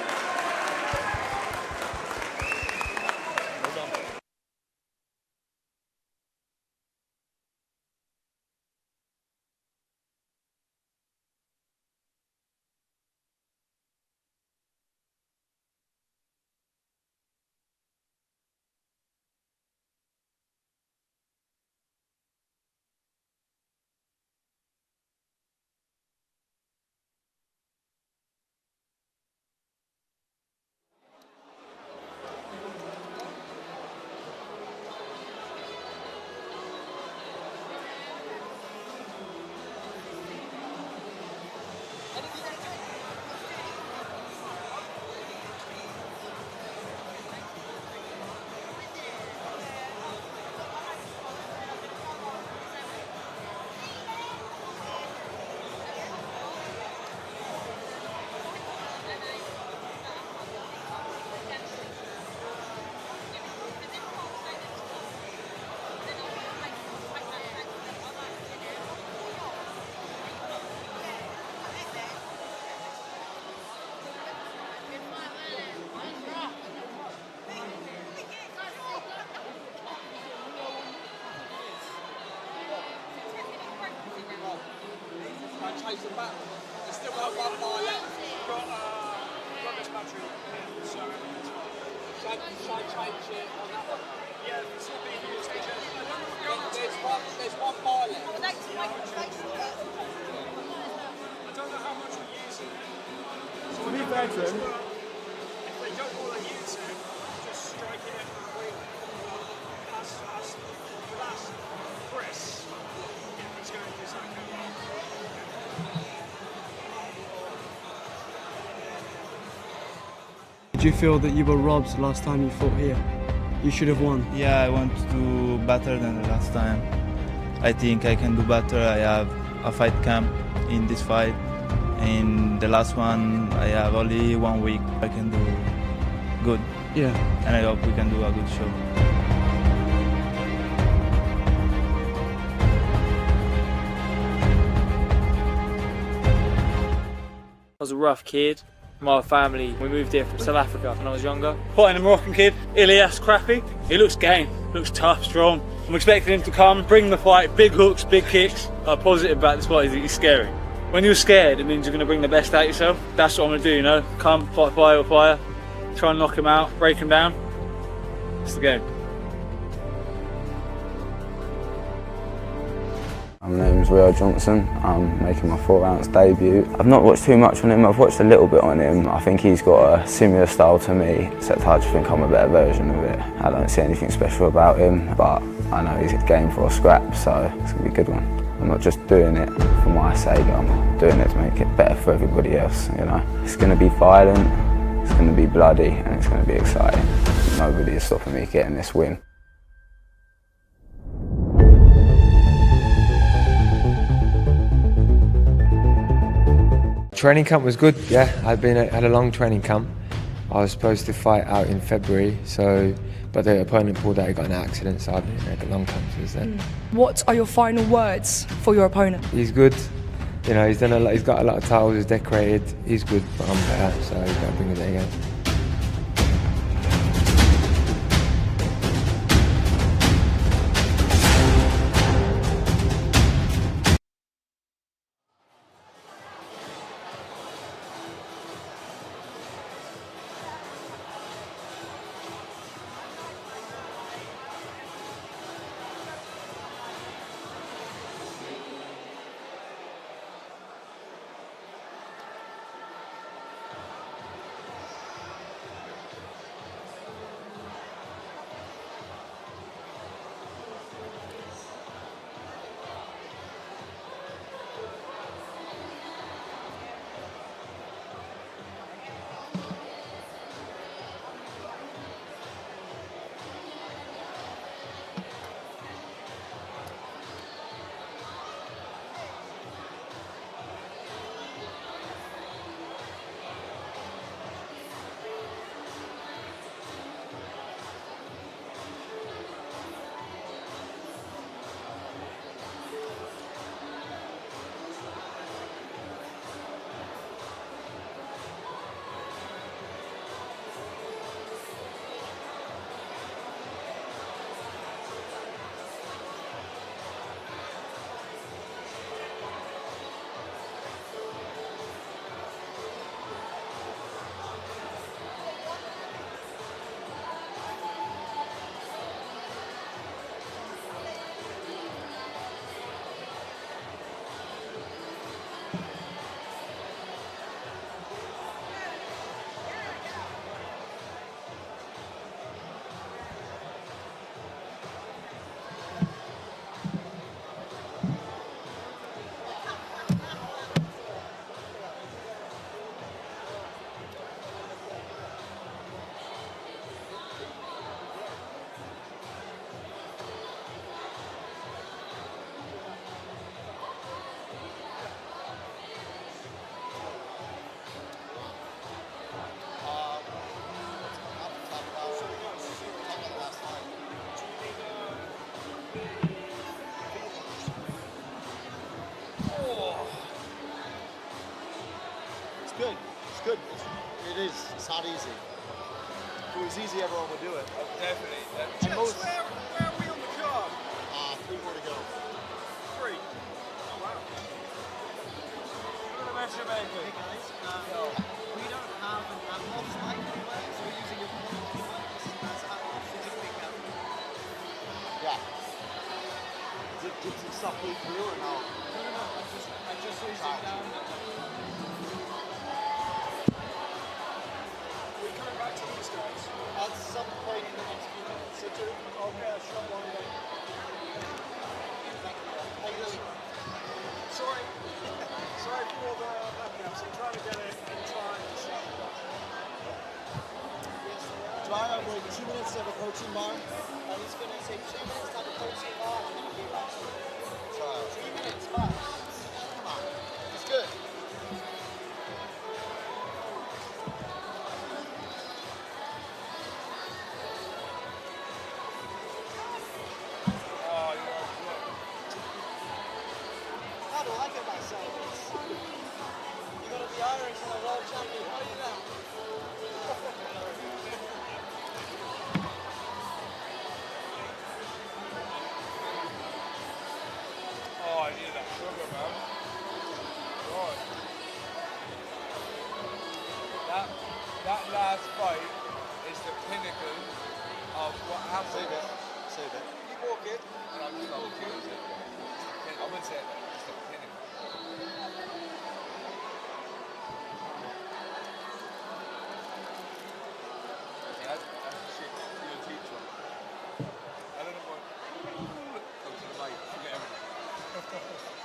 Chase them back. There's still got 1 bar left. Got this battery. So shall I change it on that one? Yeah, it's all being used. There's 1 bar left. I don't know how much we're using. So To be fair to him, if they don't want to use it, just strike it every week. That's Chris. If he's going to do something. Did you feel that you were robbed last time you fought here? You should have won. Yeah, I want to do better than the last time. I think I can do better. I have a fight camp in this fight. In the last one, I have only 1 week. I can do good. Yeah. And I hope we can do a good show. I was a rough kid. My family, we moved here from South Africa when I was younger. Fighting a Moroccan kid, Ilias, Krafi. He looks game, looks tough, strong. I'm expecting him to come, bring the fight, big hooks, big kicks. I'm positive about this fight is that he's scary. When you're scared, it means you're going to bring the best out of yourself. That's what I'm going to do, you know. Come, fight fire with fire, try and knock him out, break him down. It's the game. My name's Rio Johnson. I'm making my 4-ounce debut. I've not watched too much on him, I've watched a little bit on him. I think he's got a similar style to me, except I just think I'm a better version of it. I don't see anything special about him, but I know he's game for a scrap, so it's going to be a good one. I'm not just doing it for my sake, I'm doing it to make it better for everybody else, you know. It's going to be violent, it's going to be bloody, and it's going to be exciting. Nobody is stopping me getting this win. Training camp was good, yeah. Had a long training camp. I was supposed to fight out in February, but the opponent pulled out, he got in an accident, so I've been in a long camp since then. What are your final words for your opponent? He's good, you know, he's got a lot of titles, he's decorated, he's good, but I'm better, so he's got to bring it again. It's good. It's good. It is. It's not easy. If it was easy, everyone would do it. Oh, definitely. And most, Where are we on the card? 3 more to go. 3. Oh, wow. Look at the measure maker. Hey guys, we don't have an Atmos mic anywhere, so we're using a quality mic. That's Atmos, so just pick up. Yeah. Did some stuff leak through or no? No, I just saw you zoom down. We're coming back to these guys. At some point in the next few minutes. So do, okay, shot one again. Sorry. Sorry for all the backups. I'm trying to get it in time. Do I have like 2 minutes to have a protein bar? I was going to say 2 minutes to have a protein bar and then be back. 2 minutes max. Come on. It's good. How do I like it myself? You got to be Irish and a world champion. How are you now? Oh, I need that sugar, man. God. That last fight is the pinnacle of what happened. Save it. Keep walking. And I'm just walking. I would say it's the pinnacle. That's the shit you'll teach them. I don't know what. Come to the mic, forget everything.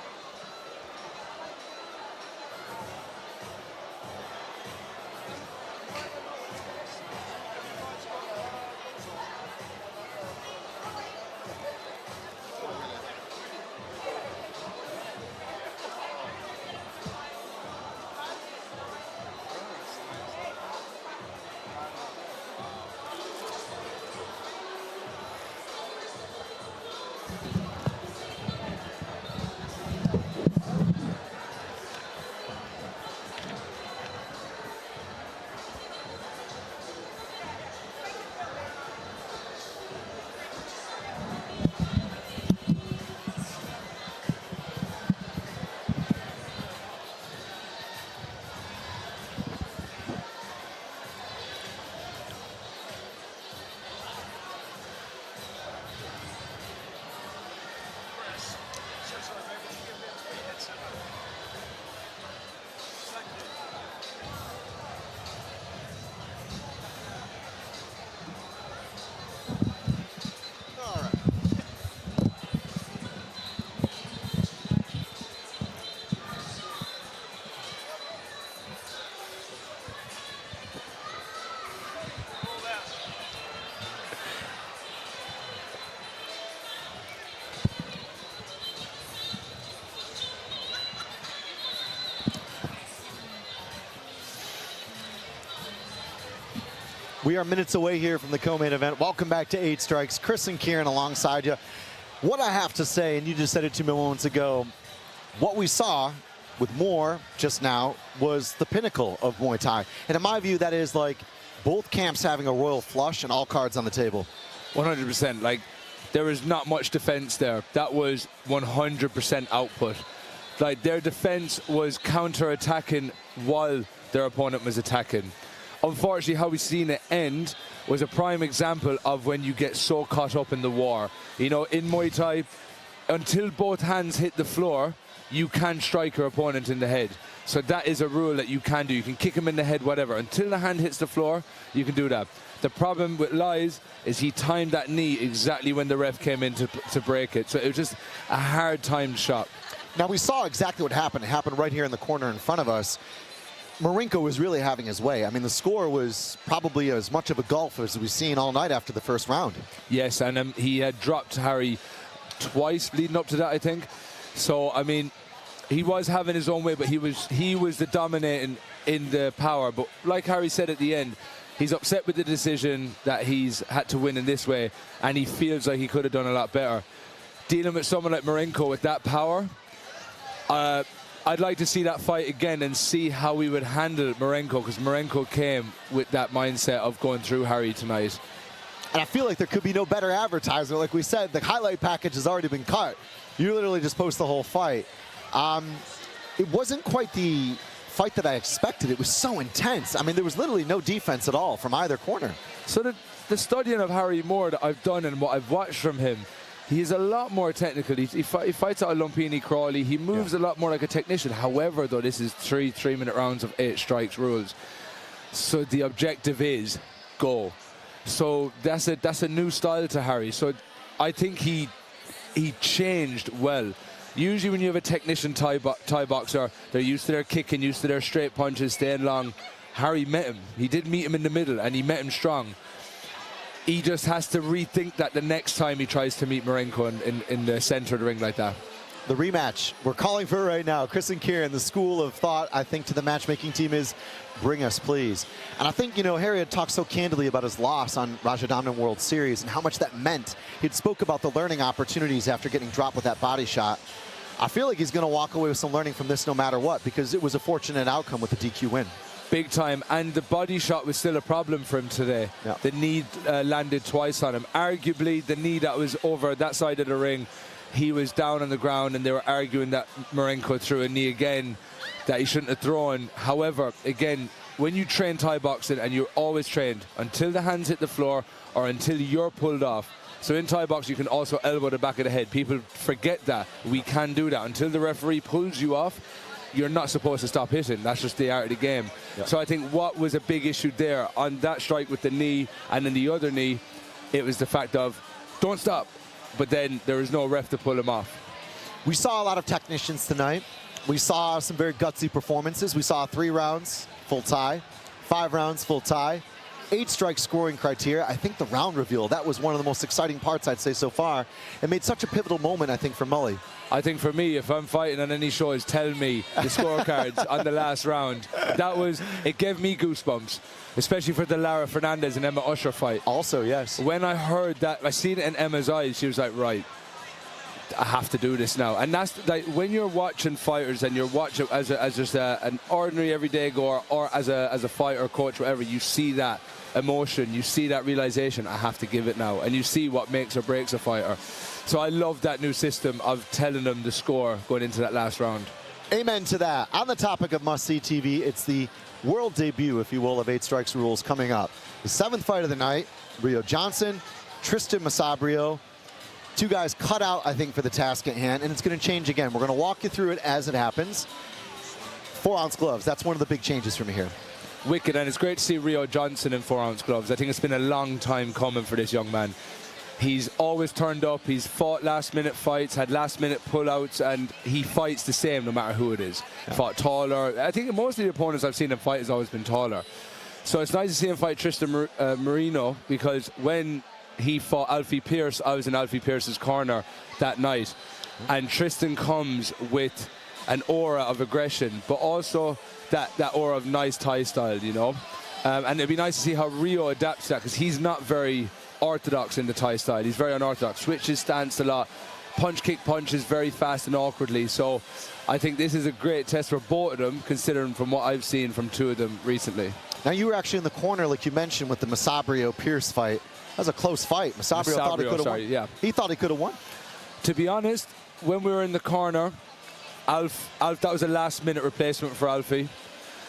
We are minutes away here from the co-main event. Welcome back to 8 Strikes. Chris and Kieran alongside you. What I have to say, and you just said it to me moments ago, what we saw with Moore just now was the pinnacle of Muay Thai. And in my view, that is like both camps having a royal flush and all cards on the table. 100%. Like, there was not much defense there. That was 100% output. Like, their defense was counter-attacking while their opponent was attacking. Unfortunately, how we've seen it end was a prime example of when you get so caught up in the war. You know, in Muay Thai, until both hands hit the floor, you can strike your opponent in the head. So that is a rule that you can do. You can kick him in the head, whatever. Until the hand hits the floor, you can do that. The problem with Lies is he timed that knee exactly when the ref came in to break it. So it was just a hard-timed shot. Now, we saw exactly what happened. It happened right here in the corner in front of us. Marinko was really having his way. I mean, the score was probably as much of a gulf as we've seen all night after the first round. Yes, and he had dropped Harry twice leading up to that, I think. So, I mean, he was having his own way, but he was the dominating in the power. But like Harry said at the end, he's upset with the decision that he's had to win in this way, and he feels like he could have done a lot better. Dealing with someone like Marinko with that power, I'd like to see that fight again and see how we would handle Marinko, because Marinko came with that mindset of going through Harry tonight. And I feel like there could be no better advertisement. Like we said, the highlight package has already been cut. You literally just post the whole fight. It wasn't quite the fight that I expected. It was so intense. I mean, there was literally no defense at all from either corner. So the studying of Harry Moore that I've done and what I've watched from him, he's a lot more technical. He fights out of Lumpini Crawley. He moves a lot more like a technician. However, though, this is three-minute rounds of 8 strikes rules. So the objective is go. So that's a new style to Harry. So I think he changed well. Usually when you have a technician Thai boxer, they're used to their kicking, used to their straight punches, staying long. Harry met him. He did meet him in the middle, and he met him strong. He just has to rethink that the next time he tries to meet Marinko in the center of the ring like that. The rematch, we're calling for it right now. Chris and Kieran, the school of thought, I think, to the matchmaking team is, bring us, please. And I think, you know, Harry had talked so candidly about his loss on Rajadamnern World Series and how much that meant. He'd spoke about the learning opportunities after getting dropped with that body shot. I feel like he's going to walk away with some learning from this no matter what, because it was a fortunate outcome with the DQ win. Big time, and the body shot was still a problem for him today. Yeah. The knee landed twice on him. Arguably, the knee that was over that side of the ring, he was down on the ground, and they were arguing that Marinko threw a knee again that he shouldn't have thrown. However, again, when you train Thai boxing, and you're always trained until the hands hit the floor or until you're pulled off. So in Thai boxing, you can also elbow the back of the head. People forget that. We can do that. Until the referee pulls you off, you're not supposed to stop hitting. That's just the art of the game. Yeah. So I think what was a big issue there on that strike with the knee and then the other knee, it was the fact of, don't stop. But then there was no ref to pull him off. We saw a lot of technicians tonight. We saw some very gutsy performances. We saw 3 rounds, full tie, 5 rounds, full tie, 8 strike scoring criteria. I think the round reveal, that was one of the most exciting parts, I'd say, so far. It made such a pivotal moment, I think, for Mully. I think for me, if I'm fighting on any shows, tell me the scorecards on the last round. It gave me goosebumps, especially for the Lara Fernandez and Emma Usher fight. Also, yes. When I heard that, I seen it in Emma's eyes, she was like, right, I have to do this now. And that's like, when you're watching fighters and you're watching as just an ordinary everyday goer or as a fighter, coach, whatever, you see that emotion, you see that realization, I have to give it now. And you see what makes or breaks a fighter. So I love that new system of telling them the score going into that last round. Amen to that. On the topic of must-see TV, it's the world debut, if you will, of 8 Strikes rules coming up. The 7th fight of the night, Rio Johnson, Tristan Masabrio. 2 guys cut out, I think, for the task at hand, and it's going to change again. We're going to walk you through it as it happens. 4-ounce gloves, that's one of the big changes from here. Wicked, and it's great to see Rio Johnson in 4-ounce gloves. I think it's been a long time coming for this young man. He's always turned up, he's fought last-minute fights, had last-minute pullouts, and he fights the same no matter who it is. Yeah. Fought taller. I think most of the opponents I've seen him fight has always been taller. So it's nice to see him fight Tristan Marino, because when he fought Alfie Pierce, I was in Alfie Pierce's corner that night. And Tristan comes with an aura of aggression, but also that aura of nice Thai style, you know. And it'd be nice to see how Rio adapts to that, because he's not very orthodox in the Thai style. He's very unorthodox. Switches stance a lot. Punch, kick, punches very fast and awkwardly. So I think this is a great test for both of them, considering from what I've seen from two of them recently. Now, you were actually in the corner, like you mentioned, with the Masabrio-Pierce fight. That was a close fight. Masabrio thought he could have won. Yeah. He thought he could have won. To be honest, when we were in the corner, Alf, that was a last-minute replacement for Alfie.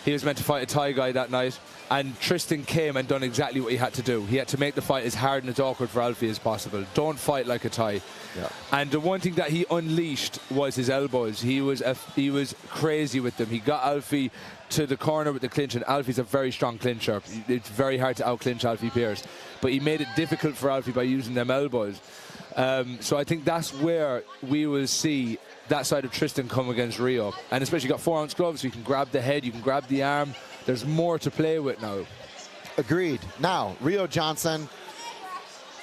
He was meant to fight a Thai guy that night, and Tristan came and done exactly what he had to do. He had to make the fight as hard and as awkward for Alfie as possible. Don't fight like a Thai. Yeah. And the one thing that he unleashed was his elbows. He was crazy with them. He got Alfie to the corner with the clinch, and Alfie's a very strong clincher. It's very hard to out-clinch Alfie Pierce. But he made it difficult for Alfie by using them elbows. So I think that's where we will see that side of Tristan come against Rio. And especially got 4-ounce gloves, so you can grab the head, you can grab the arm. There's more to play with now. Agreed. Now, Rio Johnson,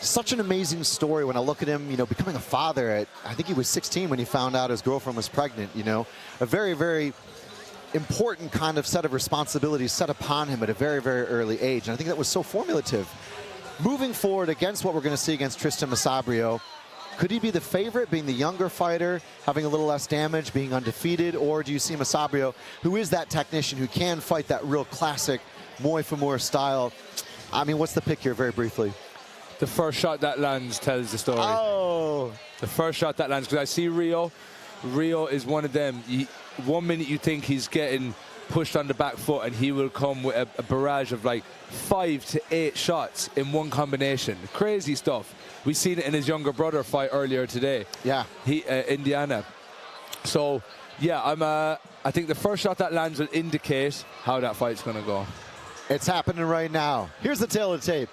such an amazing story when I look at him, you know, becoming a father at, I think he was 16 when he found out his girlfriend was pregnant, you know. A very, very important kind of set of responsibilities set upon him at a very, very early age. And I think that was so formative. Moving forward against what we're going to see against Tristan Masabrio, could he be the favorite, being the younger fighter, having a little less damage, being undefeated, or do you see Masabrio, who is that technician who can fight that real classic Muay for Muay style? I mean, what's the pick here, very briefly? The first shot that lands tells the story. Oh! The first shot that lands, because I see Rio. Rio is one of them. 1 minute you think he's getting pushed on the back foot, and he will come with a barrage of like 5 to 8 shots in one combination. Crazy stuff. We've seen it in his younger brother fight earlier today. Yeah. Indiana. So, yeah, I think the first shot that lands will indicate how that fight's going to go. It's happening right now. Here's the tail of the tape.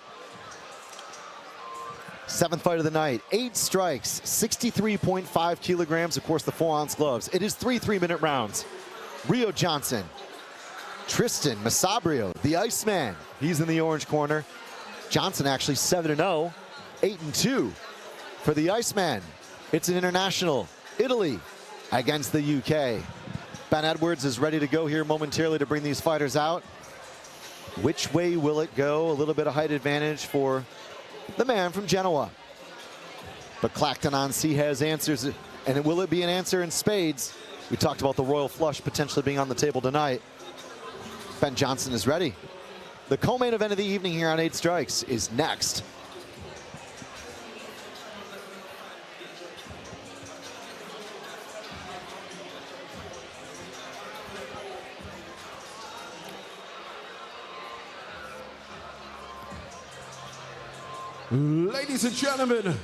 7th fight of the night, 8 strikes, 63.5 kilograms, of course, the 4-ounce gloves. It is 3 3-minute rounds. Rio Johnson, Tristan Masabrio, the Iceman. He's in the orange corner. Johnson actually 7-0, 8-2 for the Iceman. It's an international, Italy against the UK. Ben Edwards is ready to go here momentarily to bring these fighters out. Which way will it go? A little bit of height advantage for the man from Genoa. But Clacton on C has answers, and will it be an answer in spades? We talked about the royal flush potentially being on the table tonight. Ben Johnson is ready. The co-main event of the evening here on 8 Strikes is next. Ladies and gentlemen,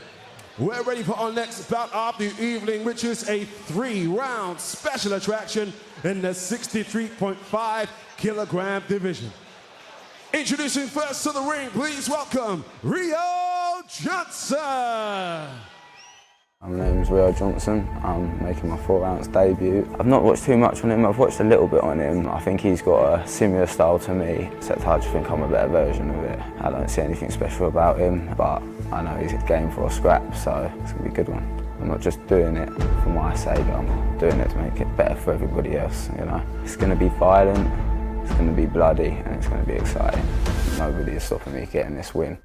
we're ready for our next bout of the evening, which is a 3-round special attraction in the 63.5 kilogram division. Introducing first to the ring, please welcome Rio Johnson. My name's Rio Johnson. I'm making my 4-ounce debut. I've not watched too much on him, I've watched a little bit on him. I think he's got a similar style to me, except I just think I'm a better version of it. I don't see anything special about him, but I know he's game for a scrap, so it's gonna be a good one. I'm not just doing it for my sake, I'm doing it to make it better for everybody else, you know. It's gonna be violent, it's gonna be bloody, and it's gonna be exciting. Nobody is stopping me getting this win.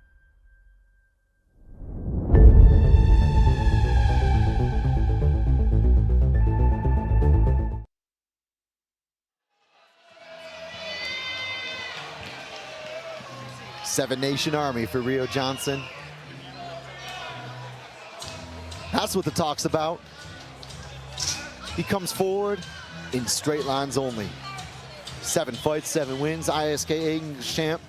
Seven Nation Army for Rio Johnson. That's what the talk's about. He comes forward in straight lines only. 7 fights, 7 wins, ISKA English champ.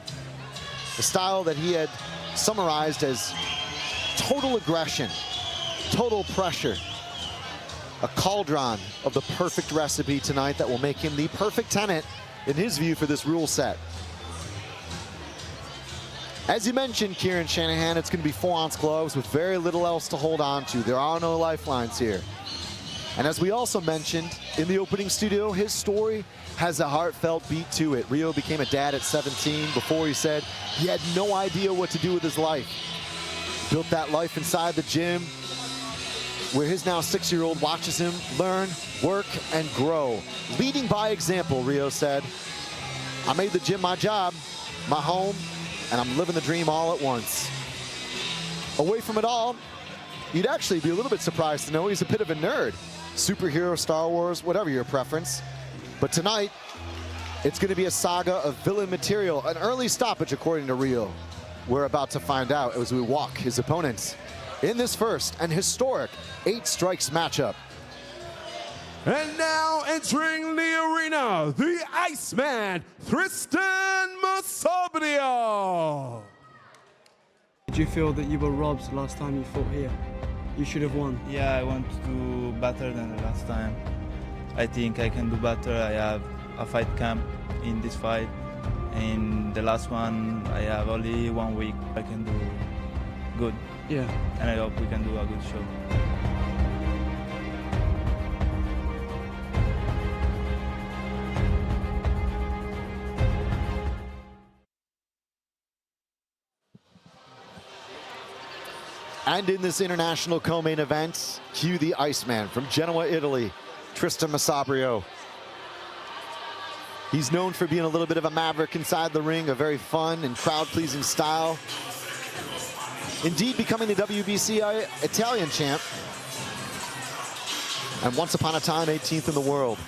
The style that he had summarized as total aggression, total pressure. A cauldron of the perfect recipe tonight that will make him the perfect tenant, in his view, for this rule set. As you mentioned, Kieran Shanahan, it's going to be 4-ounce gloves with very little else to hold on to. There are no lifelines here. And as we also mentioned in the opening studio, his story has a heartfelt beat to it. Rio became a dad at 17. Before, he said he had no idea what to do with his life. Built that life inside the gym, where his now 6-year-old watches him learn, work, and grow. Leading by example, Rio said, I made the gym my job. my home, and I'm living the dream all at once. Away from it all, you'd actually be a little bit surprised to know he's a bit of a nerd. Superhero, Star Wars, whatever your preference. But tonight, it's going to be a saga of villain material, an early stoppage according to Rio. We're about to find out as we walk his opponents in this first and historic 8 strikes matchup. And now entering the arena, the Iceman, Tristan Masabrio. Did you feel that you were robbed last time you fought here? You should have won. Yeah, I want to do better than the last time. I think I can do better. I have a fight camp in this fight. In the last one, I have only 1 week. I can do good. Yeah. And I hope we can do a good show. And in this international co-main event, cue the Iceman from Genoa, Italy, Tristan Masabrio. He's known for being a little bit of a maverick inside the ring, a very fun and crowd-pleasing style. Indeed, becoming the WBC Italian champ. And once upon a time, 18th in the world.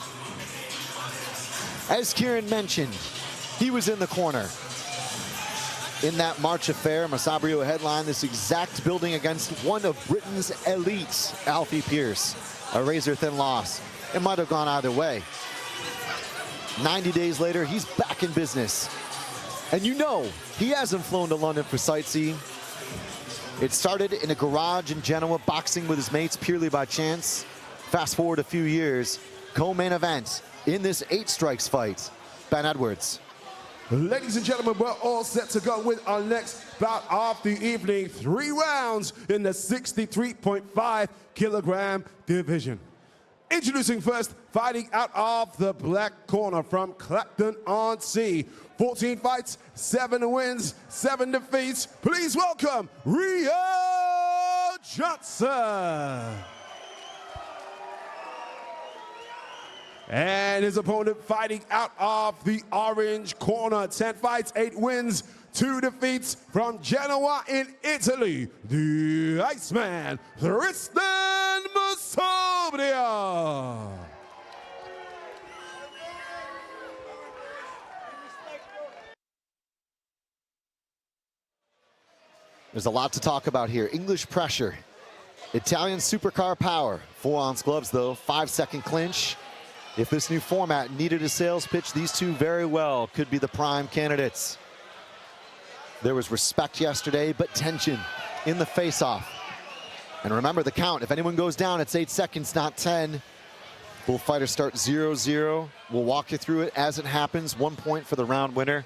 As Kieran mentioned, he was in the corner. In that March affair, Masabrio headlined this exact building against one of Britain's elites, Alfie Pierce. A razor-thin loss. It might have gone either way. 90 days later, he's back in business. And you know, he hasn't flown to London for sightseeing. It started in a garage in Genoa, boxing with his mates purely by chance. Fast forward a few years, co-main event in this 8 strikes fight. Ben Edwards. Ladies and gentlemen, we're all set to go with our next bout of the evening. 3 rounds in the 63.5 kilogram division. Introducing first, fighting out of the black corner from Clacton-on-Sea. 14 fights, 7 wins, 7 defeats. Please welcome Rio Johnson. And his opponent fighting out of the orange corner. 10 fights, 8 wins, 2 defeats from Genoa in Italy. The Iceman, Tristan Masabrio. There's a lot to talk about here. English pressure, Italian supercar power. 4-ounce gloves though, 5-second clinch. If this new format needed a sales pitch, these two very well could be the prime candidates. There was respect yesterday, but tension in the face-off. And remember the count. If anyone goes down, it's 8 seconds, not 10. Both fighters start 0-0. We'll walk you through it as it happens. 1 point for the round winner.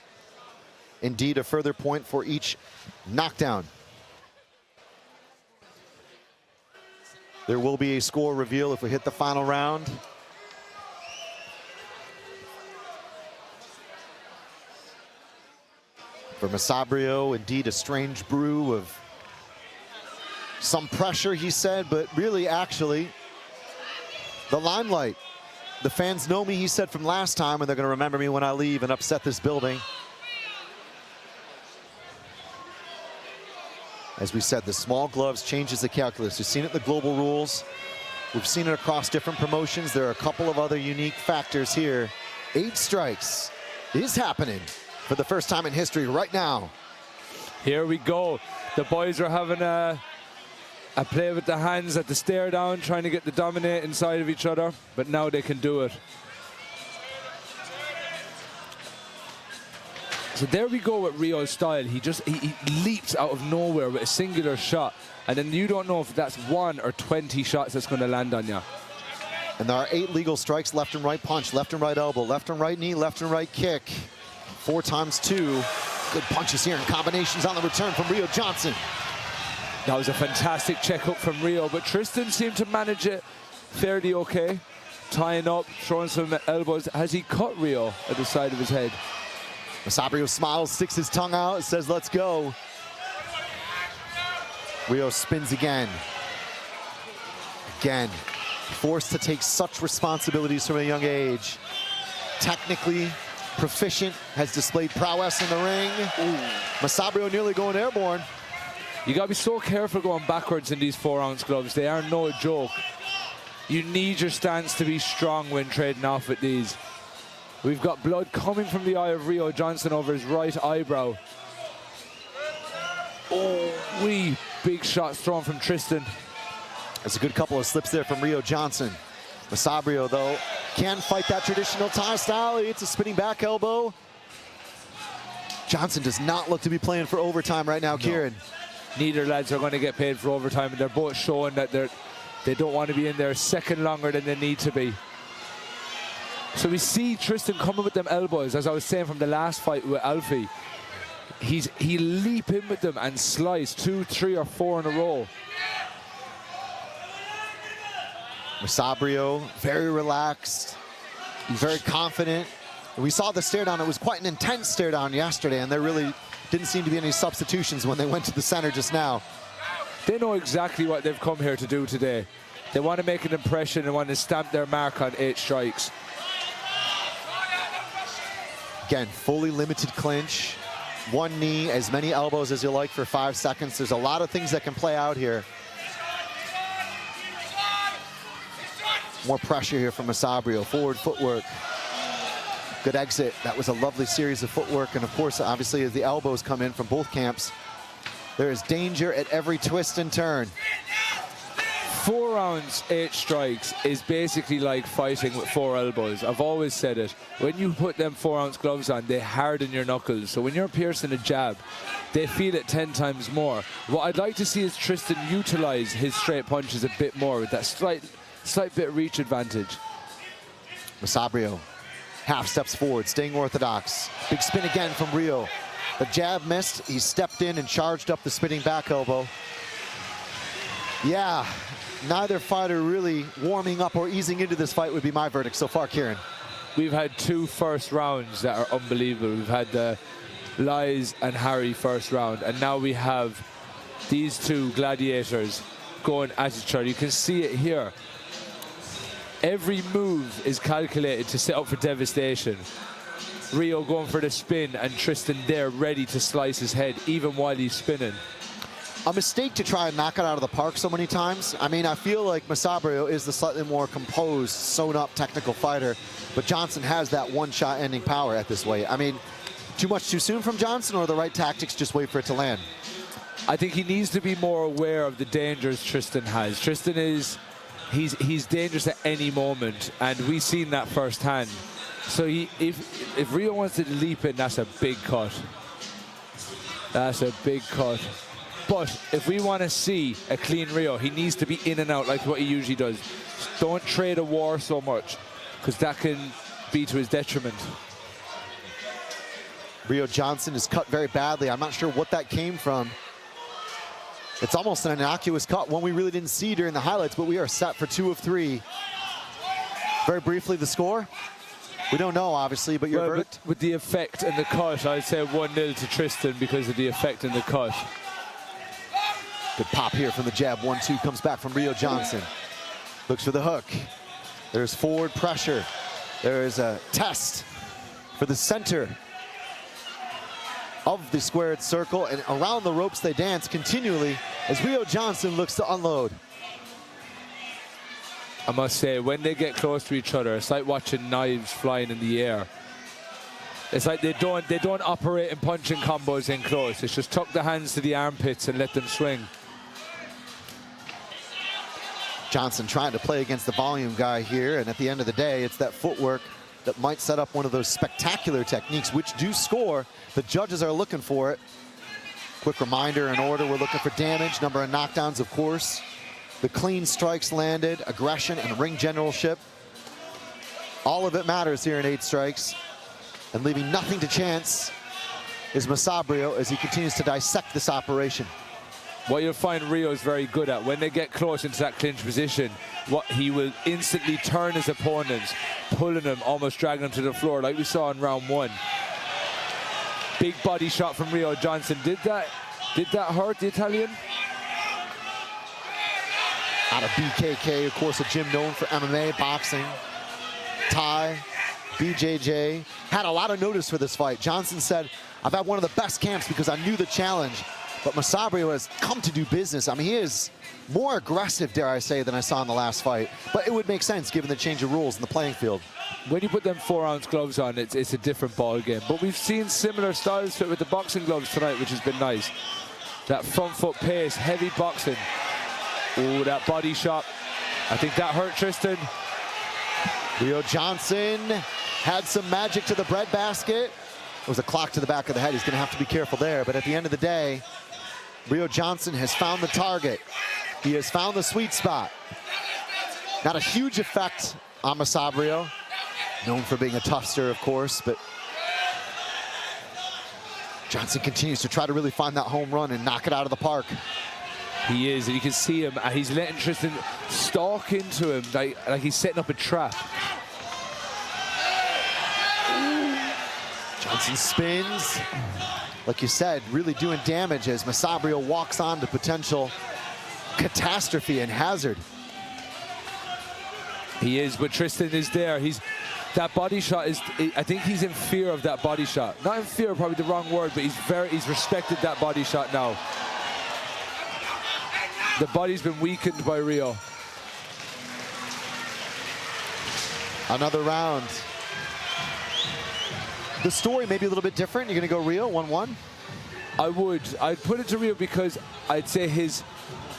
Indeed, a further point for each knockdown. There will be a score reveal if we hit the final round. For Masabrio, indeed a strange brew of some pressure, he said, but really, actually, the limelight. The fans know me, he said, from last time, and they're going to remember me when I leave and upset this building. As we said, the small gloves changes the calculus. We've seen it in the global rules. We've seen it across different promotions. There are a couple of other unique factors here. 8 strikes is happening for the first time in history right now. Here we go. The boys are having a play with the hands at the stare down, trying to get the dominate inside of each other, but now they can do it. So there we go with Rio's style. He leaps out of nowhere with a singular shot, and then you don't know if that's 1 or 20 shots that's going to land on you. And there are 8 legal strikes: left and right punch, left and right elbow, left and right knee, left and right kick. 4 times 2. Good punches here and combinations on the return from Rio Johnson. That was a fantastic checkup from Rio, but Tristan seemed to manage it fairly okay. Tying up, throwing some elbows. Has he cut Rio at the side of his head? Masabrio smiles, sticks his tongue out, says, let's go. Rio spins again. Again, forced to take such responsibilities from a young age. Technically, proficient, has displayed prowess in the ring. Masabrio nearly going airborne. You got to be so careful going backwards in these 4-ounce gloves. They are no joke. You need your stance to be strong when trading off with these. We've got blood coming from the eye of Rio Johnson over his right eyebrow. Oh, big shots thrown from Tristan. That's a good couple of slips there from Rio Johnson. Masabrio, though, can fight that traditional Thai style. It's a spinning back elbow. Johnson does not look to be playing for overtime right now, Kieran. Neither lads are going to get paid for overtime, and they're both showing that they don't want to be in there a second longer than they need to be. So we see Tristan coming with them elbows, as I was saying from the last fight with Alfie. He leap in with them and slice 2, 3, or 4 in a row. Masabrio, very relaxed, very confident. We saw the stare down. It was quite an intense stare down yesterday, and there really didn't seem to be any substitutions when they went to the center just now. They know exactly what they've come here to do today. They want to make an impression and want to stamp their mark on 8 strikes. Again, fully limited clinch. One knee, as many elbows as you like for 5 seconds. There's a lot of things that can play out here. More pressure here from Masabrio. Forward footwork. Good exit. That was a lovely series of footwork. And of course, obviously, as the elbows come in from both camps, there is danger at every twist and turn. 4 rounds, 8 strikes is basically like fighting with 4 elbows. I've always said it. When you put them 4-ounce gloves on, they harden your knuckles. So when you're piercing a jab, they feel it 10 times more. What I'd like to see is Tristan utilize his straight punches a bit more with that slight bit of reach advantage. Masabrio, half steps forward, staying orthodox. Big spin again from Rio. The jab missed. He stepped in and charged up the spinning back elbow. Yeah, neither fighter really warming up or easing into this fight would be my verdict so far, Kieran. We've had 2 first rounds that are unbelievable. We've had the Lies and Harry first round, and now we have these 2 gladiators going at each other. You can see it here. Every move is calculated to set up for devastation. Rio going for the spin and Tristan there ready to slice his head even while he's spinning. A mistake to try and knock it out of the park so many times. I mean, I feel like Masabrio is the slightly more composed, sewn-up technical fighter, but Johnson has that one-shot ending power at this weight. I mean, too much too soon from Johnson, or the right tactics, just wait for it to land? I think he needs to be more aware of the dangers Tristan has. Tristan is, he's dangerous at any moment, and we've seen that firsthand. So if Rio wants to leap in, that's a big cut. That's a big cut. But if we want to see a clean Rio, he needs to be in and out like what he usually does. Don't trade a war so much, because that can be to his detriment. Rio Johnson is cut very badly. I'm not sure what that came from. It's almost an innocuous cut, one we really didn't see during the highlights, but we are set for 2 of 3. Very briefly, the score. We don't know, obviously, but your verdict? With the effect and the cut, I'd say 1-0 to Tristan because of the effect and the cut. Good pop here from the jab. 1-2 comes back from Rio Johnson. Looks for the hook. There's forward pressure. There is a test for the center of the squared circle, and around the ropes they dance continually as Rio Johnson looks to unload. I must say, when they get close to each other, it's like watching knives flying in the air. It's like they don't operate in punching combos in close. It's just tuck the hands to the armpits and let them swing. Johnson trying to play against the volume guy here, and at the end of the day, it's that footwork that might set up one of those spectacular techniques which do score. The judges are looking for it. Quick reminder in order, we're looking for damage, number of knockdowns, of course. The clean strikes landed, aggression, and ring generalship. All of it matters here in 8 strikes. And leaving nothing to chance is Masabrio as he continues to dissect this operation. What you'll find Rio is very good at, when they get close into that clinch position, what he will instantly turn his opponents, pulling them, almost dragging them to the floor, like we saw in round 1. Big body shot from Rio Johnson. Did that hurt the Italian? Out of BKK, of course, a gym known for MMA, boxing, Thai, BJJ, had a lot of notice for this fight. Johnson said, I've had one of the best camps because I knew the challenge, but Masabrio has come to do business. I mean, he is more aggressive, dare I say, than I saw in the last fight, but it would make sense given the change of rules in the playing field. When you put them 4-ounce gloves on, it's a different ball game. But we've seen similar styles fit with the boxing gloves tonight, which has been nice. That front foot pace, heavy boxing. Oh, that body shot. I think that hurt Tristan. Rio Johnson had some magic to the breadbasket. It was a clock to the back of the head. He's going to have to be careful there. But at the end of the day, Rio Johnson has found the target. He has found the sweet spot. Not a huge effect on Masabrio, known for being a toughster, of course, but Johnson continues to try to really find that home run and knock it out of the park. He is, and you can see him. He's letting Tristan stalk into him like he's setting up a trap. Johnson spins. Like you said, really doing damage as Masabrio walks on to potential catastrophe and hazard. He is, but Tristan is there. That body shot is, I think he's in fear of that body shot. Not in fear, probably the wrong word, but he's respected that body shot now. The body's been weakened by Rio. Another round. The story may be a little bit different. You're going to go Rio, 1-1? I would. I'd put it to Rio because I'd say his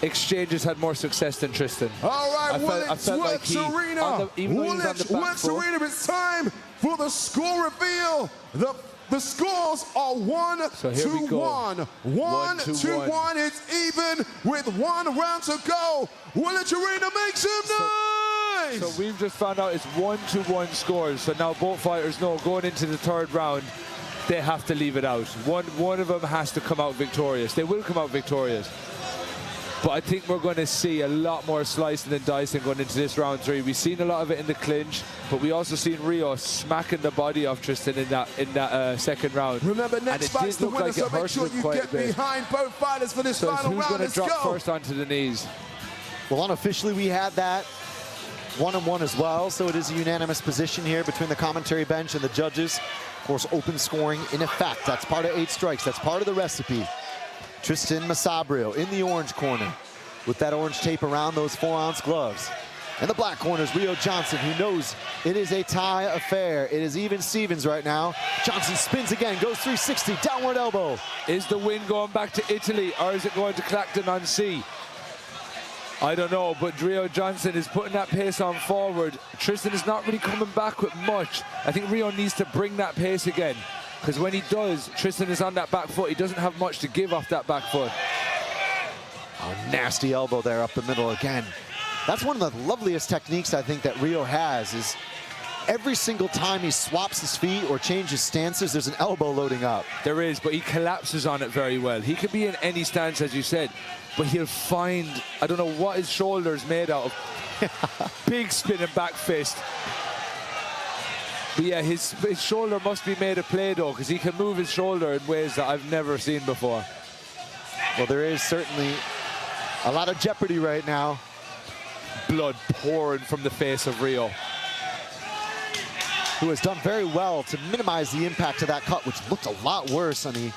exchanges had more success than Tristan. All right, Woolwich Works Arena. Woolwich Arena, it's time for the score reveal. The scores are 1-1. 1-1. It's even with 1 round to go. Woolwich Arena makes some noise. So we've just found out it's 1-1 scores. So now both fighters know going into the 3rd round, they have to leave it out. One of them has to come out victorious. They will come out victorious. But I think we're going to see a lot more slicing and dicing going into this round 3. We've seen a lot of it in the clinch, but we also seen Rio smacking the body off Tristan in that 2nd round. Remember, next fight's the winner, so make sure you get behind both fighters for this final round. Who's going to drop first onto the knees? Well, unofficially, we had that 1-1 as well, so it is a unanimous position here between the commentary bench and the judges. Of course, open scoring in effect. That's part of 8 strikes. That's part of the recipe. Tristan Masabrio in the orange corner with that orange tape around those 4-ounce gloves. In the black corner is Rio Johnson, who knows it is a tie affair. It is even Stevens right now. Johnson spins again, goes 360, downward elbow. Is the win going back to Italy, or is it going to Clacton-on-Sea? I don't know, but Rio Johnson is putting that pace on forward. Tristan is not really coming back with much. I think Rio needs to bring that pace again, because when he does, Tristan is on that back foot. He doesn't have much to give off that back foot. Oh, nasty elbow there up the middle again. That's one of the loveliest techniques I think that Rio has, is every single time he swaps his feet or changes stances, there's an elbow loading up. There is, but he collapses on it very well. He could be in any stance, as you said, but he'll find, I don't know what his shoulder's made out of. Big spinning back fist. But yeah, his shoulder must be made of Play-Doh, because he can move his shoulder in ways that I've never seen before. Well, there is certainly a lot of jeopardy right now. Blood pouring from the face of Rio, who has done very well to minimize the impact of that cut, which looked a lot worse on the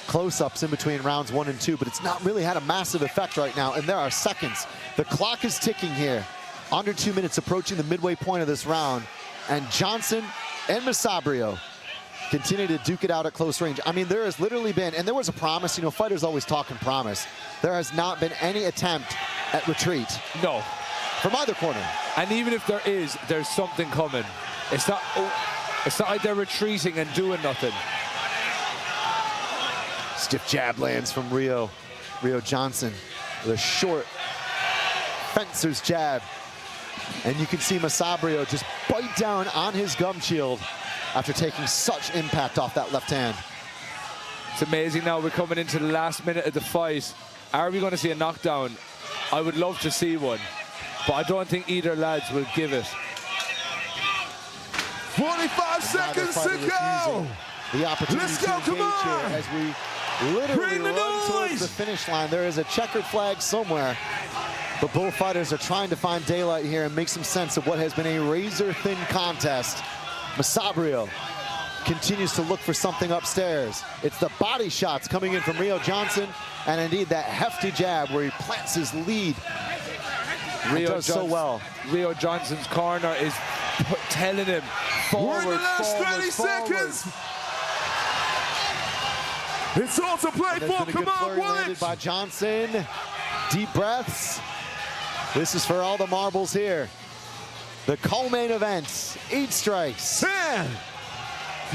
close-ups in between rounds 1 and 2, but it's not really had a massive effect right now, and there are seconds. The clock is ticking here. Under 2 minutes, approaching the midway point of this round, and Johnson and Masabrio continue to duke it out at close range. I mean, there has literally been, and there was a promise, you know, fighters always talk in promise. There has not been any attempt at retreat. No. From either corner. And even if there is, there's something coming. It's not like they're retreating and doing nothing. Stiff jab lands from Rio Johnson with a short fencer's jab. And you can see Masabrio just bite down on his gum shield after taking such impact off that left hand. It's amazing now we're coming into the last minute of the fight. Are we going to see a knockdown? I would love to see one, but I don't think either lads will give it. 45 seconds to go. The opportunity Let's go, to engage here as we literally run towards the finish line. There is a checkered flag somewhere, but both fighters are trying to find daylight here and make some sense of what has been a razor-thin contest. Masabrio continues to look for something upstairs. It's the body shots coming in from Rio Johnson, and indeed that hefty jab where he plants his lead. Rio does so well. Rio Johnson's corner is telling him forward, We're in the last forward, 30 forward. seconds. It's all to play for. Come on, Woolwich. By Johnson. Deep breaths. This is for all the marbles here. The co-main event, 8 strikes. 10,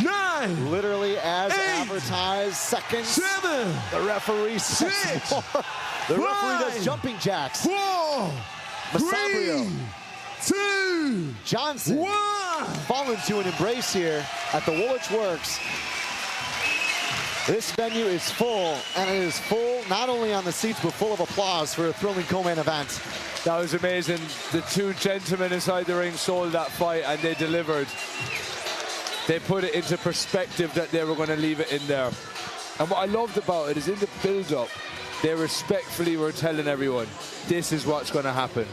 9, literally as 8, advertised, seconds. 7, the referee says 6, more. The 5, referee does jumping jacks. 4, Masabrio. 3, 2, Johnson 1. fall into an embrace here at the Woolwich Works. This venue is full, and it is full not only on the seats, but full of applause for a thrilling co-main event. That was amazing. The 2 gentlemen inside the ring sold that fight, and they delivered. They put it into perspective that they were going to leave it in there. And what I loved about it is in the build-up, they respectfully were telling everyone, this is what's going to happen.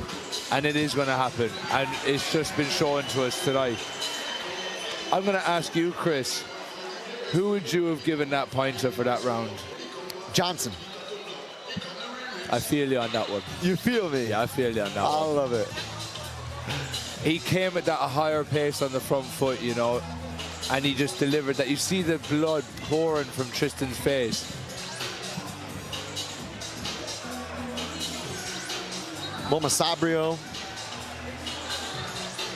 And it is going to happen. And it's just been shown to us tonight. I'm going to ask you, Chris, who would you have given that pointer for that round? Johnson. I feel you on that one. You feel me? Yeah, I feel you on that one. I love it. He came at that a higher pace on the front foot, you know, and he just delivered that. You see the blood pouring from Tristan's face. Well, Masabrio,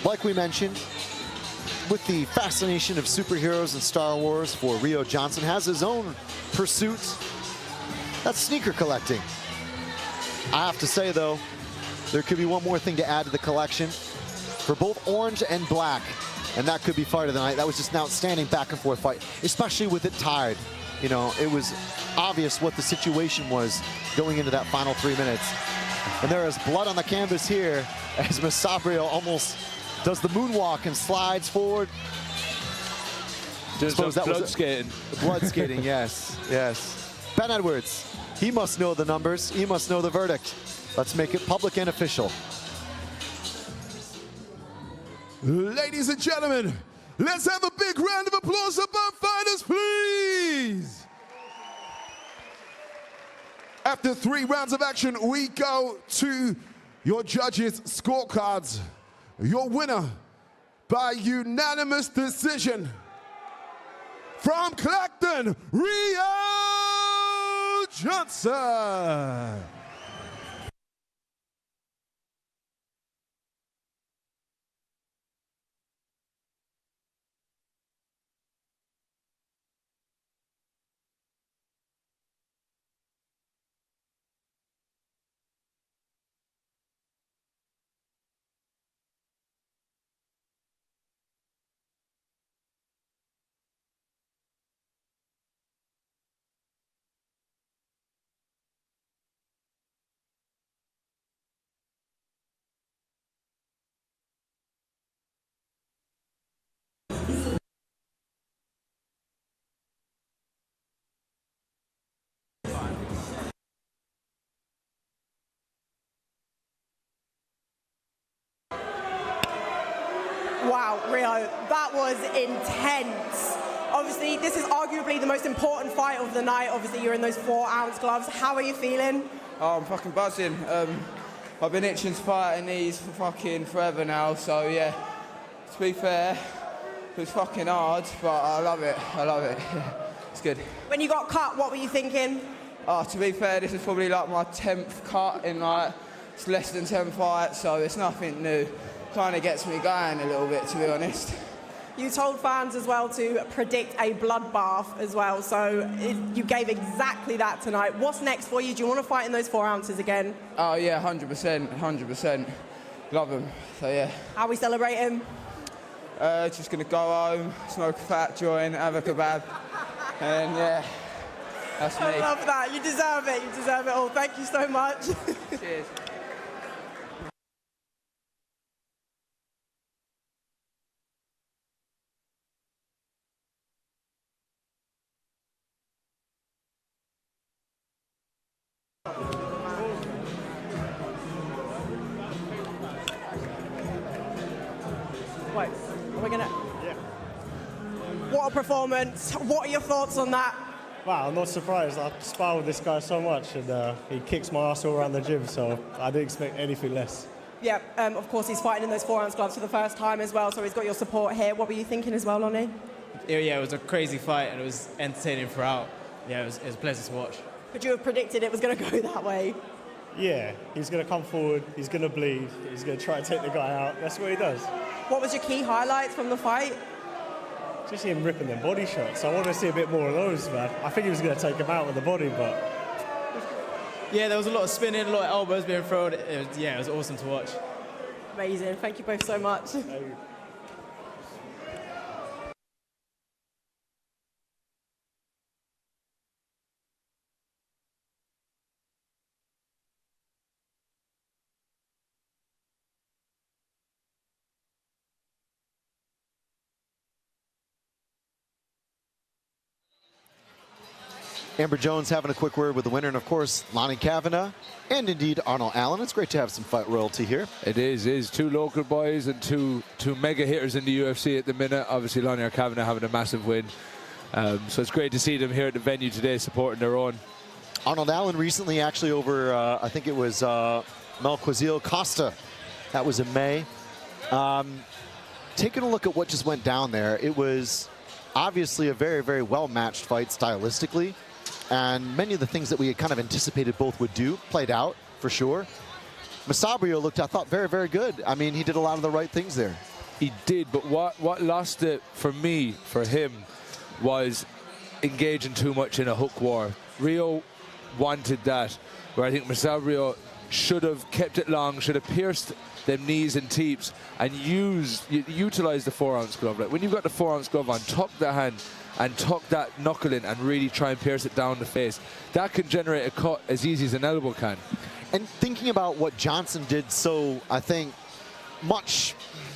like we mentioned, with the fascination of superheroes and Star Wars for Rio Johnson, has his own pursuit. That's sneaker collecting. I have to say, though, there could be one more thing to add to the collection for both orange and black, and that could be fight of the night. That was just an outstanding back-and-forth fight, especially with it tied. You know, it was obvious what the situation was going into that final 3 minutes. And there is blood on the canvas here as Masabrio almost does the moonwalk and slides forward. Just blood skating. Blood skating, yes, yes. Ben Edwards, he must know the numbers. He must know the verdict. Let's make it public and official. Ladies and gentlemen, let's have a big round of applause for both fighters, please. After 3 rounds of action, we go to your judges' scorecards. Your winner by unanimous decision from Clacton, Rio Johnson. Wow, Rio, that was intense. Obviously, this is arguably the most important fight of the night. Obviously, you're in those 4-ounce gloves. How are you feeling? Oh, I'm fucking buzzing. I've been itching to fight in these for fucking forever now, so yeah. To be fair, it was fucking hard, but I love it. I love it. It's good. When you got cut, what were you thinking? Oh, to be fair, this is probably like my 10th cut in like, it's less than 10 fights, so it's nothing new. Kind of gets me going a little bit, to be honest. You told fans as well to predict a bloodbath as well, so you gave exactly that tonight. What's next for you? Do you want to fight in those 4 ounces again? Oh yeah, 100%, 100%. Love them, so yeah. How are we celebrating? Just gonna go home, smoke a fat joint, have a kebab, and yeah, that's me. I love that, you deserve it all. Thank you so much. Cheers. Wait, are we gonna? Yeah. What performance. What are your thoughts on that? Wow, I'm not surprised. I spar with this guy so much, and he kicks my ass all around the gym, so I didn't expect anything less. Yeah, of course he's fighting in those 4-ounce gloves for the first time as well, so he's got your support here. What were you thinking as well, Lonnie? Yeah, it was a crazy fight and it was entertaining throughout. Yeah, it was a pleasure to watch. Could you have predicted it was going to go that way? Yeah, he's going to come forward, he's going to bleed, he's going to try to take the guy out. That's what he does. What was your key highlights from the fight? Just him ripping them body shots. I want to see a bit more of those, man. I think he was going to take him out with the body, but... Yeah, there was a lot of spinning, a lot of elbows being thrown. It was awesome to watch. Amazing. Thank you both so much. Amber Jones having a quick word with the winner, and of course, Lonnie Kavanagh, and indeed Arnold Allen. It's great to have some fight royalty here. It is. Two local boys and two mega hitters in the UFC at the minute. Obviously, Lonnie Kavanagh having a massive win. So it's great to see them here at the venue today supporting their own. Arnold Allen recently actually over, I think it was Melquizil Costa. That was in May. Taking a look at what just went down there, it was obviously a very, very well-matched fight stylistically. And many of the things that we had kind of anticipated both would do played out, for sure. Masabrio looked, I thought, very, very good. I mean, he did a lot of the right things there. He did, but what lost it for him, was engaging too much in a hook war. Rio wanted that, where I think Masabrio should have kept it long, should have pierced them knees and teeps and utilize the 4-ounce glove. Like when you've got the 4-ounce glove on, tuck the hand and tuck that knuckle in and really try and pierce it down the face. That can generate a cut as easy as an elbow can. And thinking about what Johnson did so, I think, much,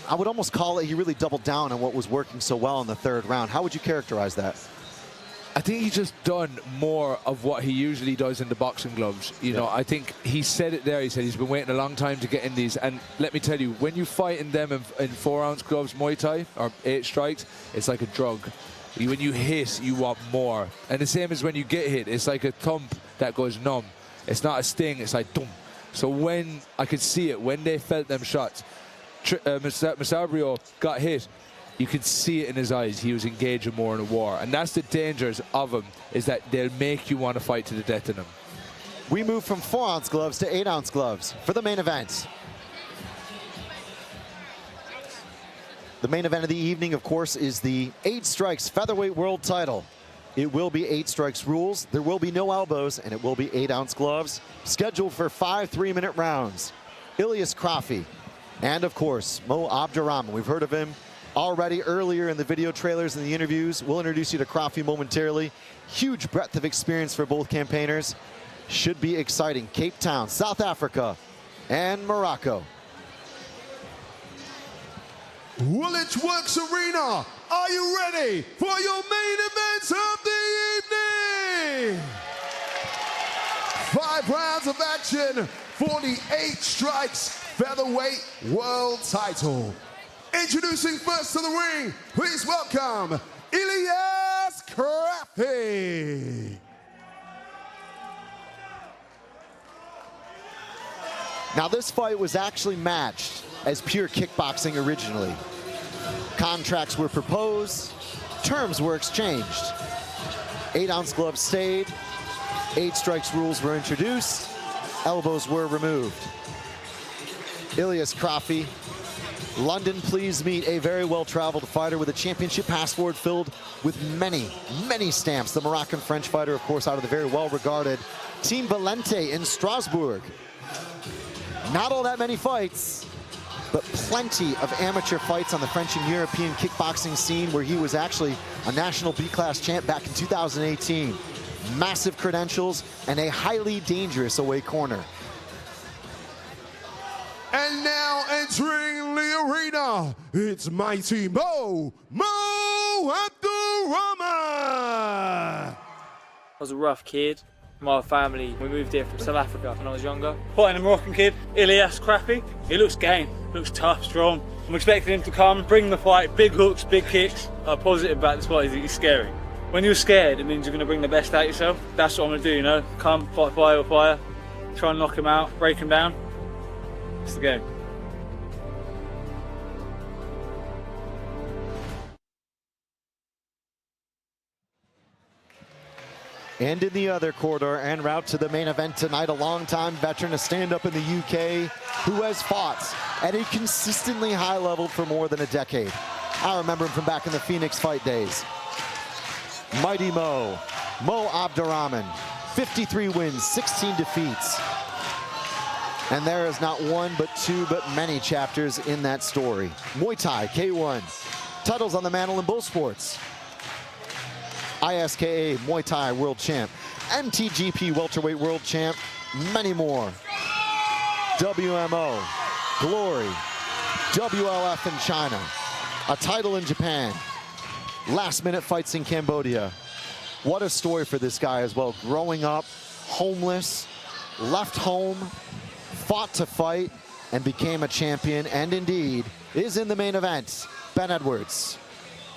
I would almost call it, he really doubled down on what was working so well in the third round. How would you characterize that? I think he's just done more of what he usually does in the boxing gloves. You know, I think he said it there. He said he's been waiting a long time to get in these. And let me tell you, when you fight in them in 4-ounce gloves, Muay Thai, or 8 strikes, it's like a drug. When you hit, you want more. And the same as when you get hit, it's like a thump that goes numb. It's not a sting, it's like dum. So when, I could see it, when they felt them shots, Masabrio got hit, you could see it in his eyes. He was engaging more in a war. And that's the dangers of him, is that they'll make you want to fight to the death in them. We move from 4-ounce gloves to 8-ounce gloves for the main event. The main event of the evening, of course, is the 8 strikes featherweight world title. It will be 8 strikes rules. There will be no elbows, and it will be 8-ounce gloves, scheduled for 5 3-minute rounds. Ilias Krafi, and of course, Mo Abdurahman. We've heard of him already earlier in the video trailers and the interviews. We'll introduce you to Krafi momentarily. Huge breadth of experience for both campaigners. Should be exciting. Cape Town, South Africa, and Morocco. Woolwich Works Arena, are you ready for your main event of the evening? 5 rounds of action for the 8 strikes featherweight world title. Introducing first to the ring, please welcome Ilias Krafi. Now this fight was actually matched as pure kickboxing originally. Contracts were proposed, terms were exchanged. 8-ounce gloves stayed, 8 strikes rules were introduced, elbows were removed. Ilias Krafi, London, please meet a very well-traveled fighter with a championship passport filled with many, many stamps. The Moroccan-French fighter, of course, out of the very well-regarded Team Valente in Strasbourg. Not all that many fights, but plenty of amateur fights on the French and European kickboxing scene, where he was actually a national B-class champ back in 2018. Massive credentials and a highly dangerous away corner. And now entering the arena, it's mighty Mo Abdurahman. I was a rough kid. My family, we moved here from South Africa when I was younger. Fighting a Moroccan kid, Ilias Krafi. He looks game, looks tough, strong. I'm expecting him to come, bring the fight, big hooks, big kicks. Positive about this fight is that he's scary. When you're scared, it means you're going to bring the best out of yourself. That's what I'm going to do, you know. Come, fight fire with fire, try and knock him out, break him down. It's the game. And in the other quarter, en route to the main event tonight, a longtime veteran, a stand-up in the UK, who has fought at a consistently high level for more than a decade. I remember him from back in the Phoenix fight days. Mighty Mo Abdurahman, 53 wins, 16 defeats. And there is not one, but two, but many chapters in that story. Muay Thai, K1, titles on the mantle in both sports. ISKA Muay Thai World Champ, MTGP Welterweight World Champ, many more. WMO, Glory, WLF in China, a title in Japan, last-minute fights in Cambodia. What a story for this guy as well. Growing up, homeless, left home, fought to fight, and became a champion, and indeed is in the main event. Ben Edwards.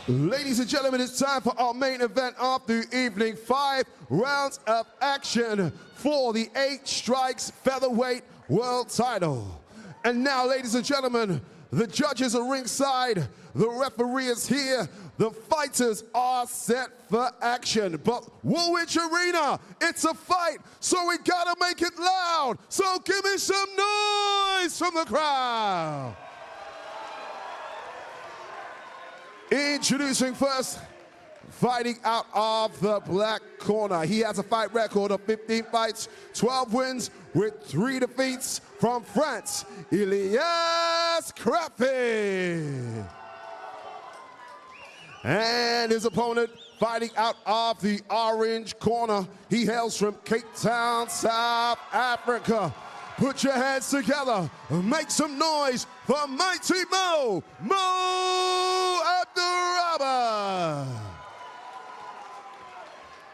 Ladies and gentlemen, it's time for our main event of the evening. 5 rounds of action for the 8 strikes featherweight world title. And now, ladies and gentlemen, the judges are ringside, the referee is here, the fighters are set for action. But Woolwich Arena, it's a fight, so we gotta make it loud. So give me some noise from the crowd. Introducing first, fighting out of the black corner. He has a fight record of 15 fights, 12 wins with 3 defeats. From France, Ilias Krafi. And his opponent fighting out of the orange corner. He hails from Cape Town, South Africa. Put your hands together, make some noise for Mighty Mo Abdurahman.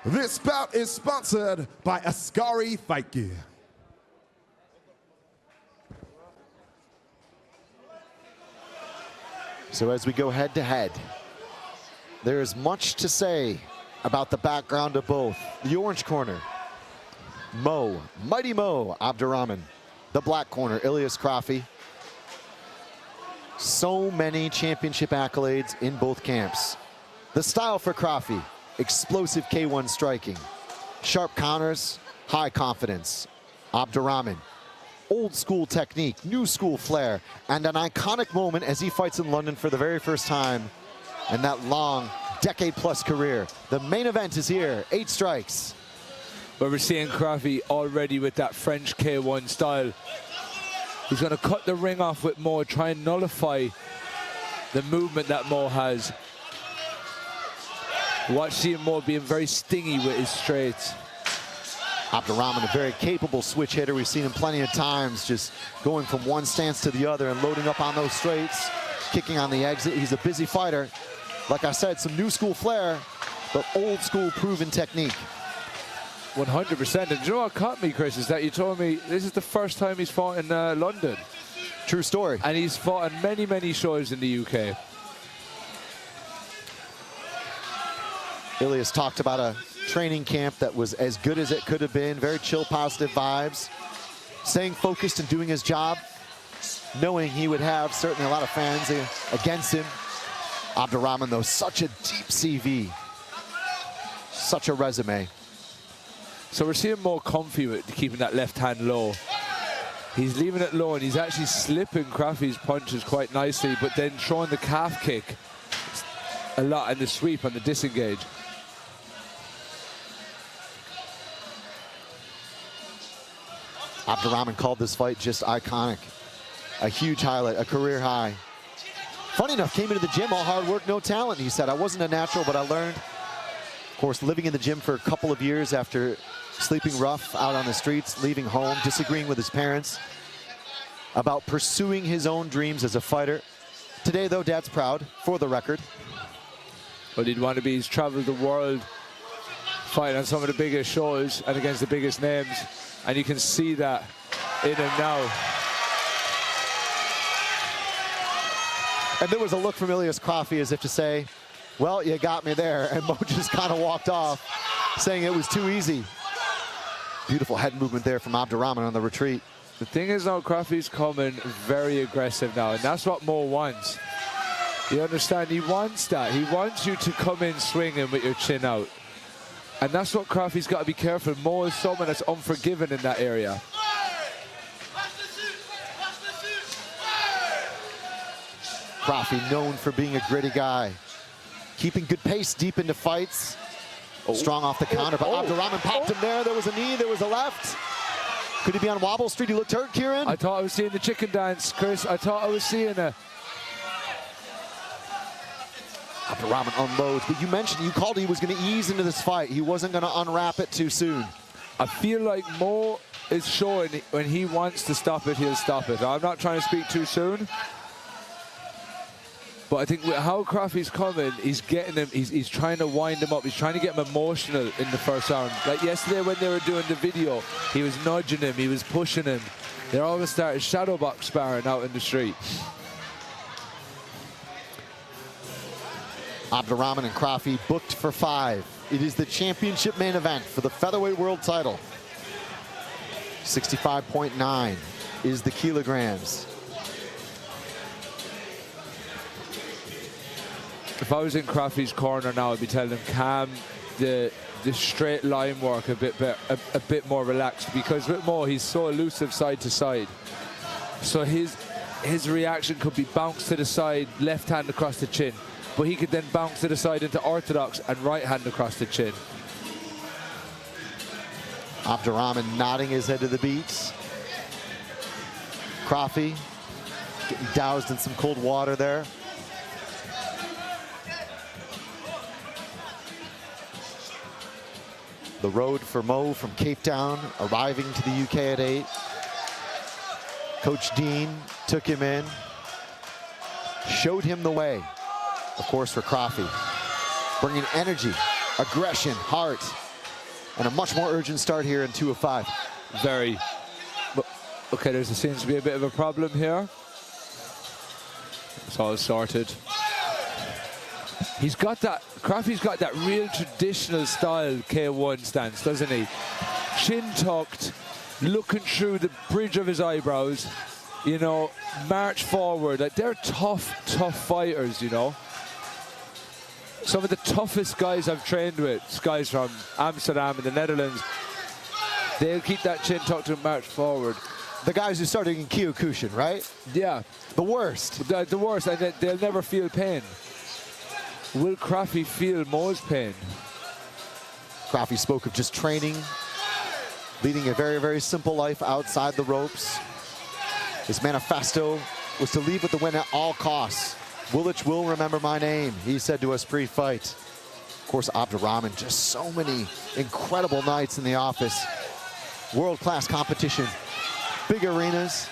This bout is sponsored by Ascari Fight Gear. So as we go head to head, there is much to say about the background of both. The orange corner, Mighty Mo Abdurahman. The black corner, Ilias Krafi. So many championship accolades in both camps. The style for Krafi, explosive K1 striking. Sharp counters, high confidence. Abdurahman, old school technique, new school flair, and an iconic moment as he fights in London for the very first time in that long, decade-plus career. The main event is here, 8 strikes. But we're seeing Krafi already with that French K1 style. He's going to cut the ring off with Mo, try and nullify the movement that Mo has. Watch seeing Mo being very stingy with his straights. Abdurahman, a very capable switch hitter. We've seen him plenty of times just going from one stance to the other and loading up on those straights, kicking on the exit. He's a busy fighter. Like I said, some new school flair, but old school proven technique. 100%. And you know what caught me, Chris, is that you told me this is the first time he's fought in London. True story. And he's fought on many, many shows in the UK. Ilias talked about a training camp that was as good as it could have been. Very chill, positive vibes. Staying focused and doing his job, knowing he would have certainly a lot of fans against him. Abdurahman, though, such a deep CV. Such a resume. So we're seeing more comfy with keeping that left hand low. He's leaving it low and he's actually slipping Krafi's punches quite nicely, but then throwing the calf kick a lot in the sweep and the disengage. Abdurahman called this fight just iconic. A huge highlight, a career high. Funny enough, came into the gym, all hard work, no talent. He said, I wasn't a natural, but I learned. Of course, living in the gym for a couple of years after sleeping rough out on the streets, leaving home, disagreeing with his parents about pursuing his own dreams as a fighter. Today, though, Dad's proud, for the record. But he'd want to be, he's traveled the world fighting on some of the biggest shows and against the biggest names. And you can see that in him now. And there was a look from Ilias Krafi as if to say, well, you got me there. And Mo just kind of walked off, saying it was too easy. Beautiful head movement there from Abdurahman on the retreat. The thing is now, Krafi's coming very aggressive now, and that's what Mo wants. You understand? He wants that. He wants you to come in swinging with your chin out. And that's what Krafi's got to be careful. Mo is someone that's unforgiving in that area. Krafi known for being a gritty guy. Keeping good pace deep into fights. Strong off the counter, but Abdurahman popped him there. There was a knee, there was a left. Could he be on Wobble Street? He looked hurt, Kieran. I thought I was seeing the chicken dance, Chris. I thought I was seeing a... Abdurahman unloads, but you mentioned, you called he was going to ease into this fight. He wasn't going to unwrap it too soon. I feel like Mo is showing when he wants to stop it, he'll stop it. I'm not trying to speak too soon. But I think with how Krafi's coming, he's getting him, he's trying to wind him up. He's trying to get him emotional in the first round. Like yesterday when they were doing the video, he was nudging him, he was pushing him. They're all going to start shadow box sparring out in the street. Abdurahman and Krafi booked for 5. It is the championship main event for the featherweight world title. 65.9 is the kilograms. If I was in Krafi's corner now, I'd be telling him, calm the straight line work a bit more relaxed, because with Mo, he's so elusive side to side. So his reaction could be bounce to the side, left hand across the chin, but he could then bounce to the side into orthodox and right hand across the chin. Abdurahman nodding his head to the beats. Krafi getting doused in some cold water there. The road for Mo from Cape Town, arriving to the UK at 8. Coach Dean took him in, showed him the way, of course, for Krafi. Bringing energy, aggression, heart, and a much more urgent start here in 2 of 5. Very. Okay, there seems to be a bit of a problem here. It's all sorted. He's got that, Krafi's got that real traditional style K1 stance, doesn't he? Chin tucked, looking through the bridge of his eyebrows, you know, march forward. Like, they're tough fighters, you know. Some of the toughest guys I've trained with, guys from Amsterdam and the Netherlands, they'll keep that chin tucked and march forward. The guys who started in Kyokushin, right? Yeah. The worst. The worst, and they'll never feel pain. Will Krafi feel Mo's pain? Krafi spoke of just training, leading a very, very simple life outside the ropes. His manifesto was to leave with the win at all costs. Woolwich will remember my name, he said to us pre-fight. Of course, Abdurahman, just so many incredible nights in the office. World-class competition, big arenas.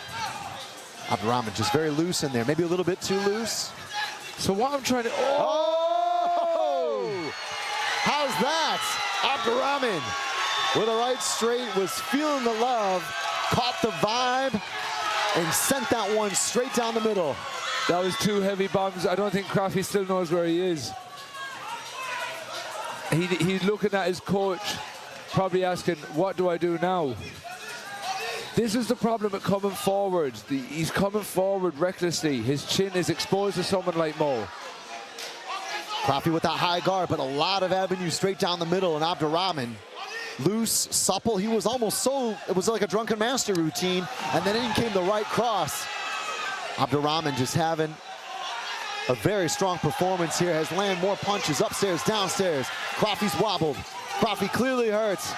Abdurahman just very loose in there, maybe a little bit too loose. So what I'm trying to... How's that? Abdurahman with a right straight, was feeling the love, caught the vibe, and sent that one straight down the middle. That was 2 heavy bombs. I don't think Krafi still knows where he is. He's looking at his coach, probably asking, what do I do now? This is the problem with coming forward. He's coming forward recklessly. His chin is exposed to someone like Mo. Krafi with that high guard, but a lot of avenues straight down the middle, and Abdurahman, loose, supple. He was almost so, it was like a drunken master routine, and then in came the right cross. Abdurahman just having a very strong performance here, has landed more punches upstairs, downstairs. Krafi's wobbled. Krafi clearly hurts.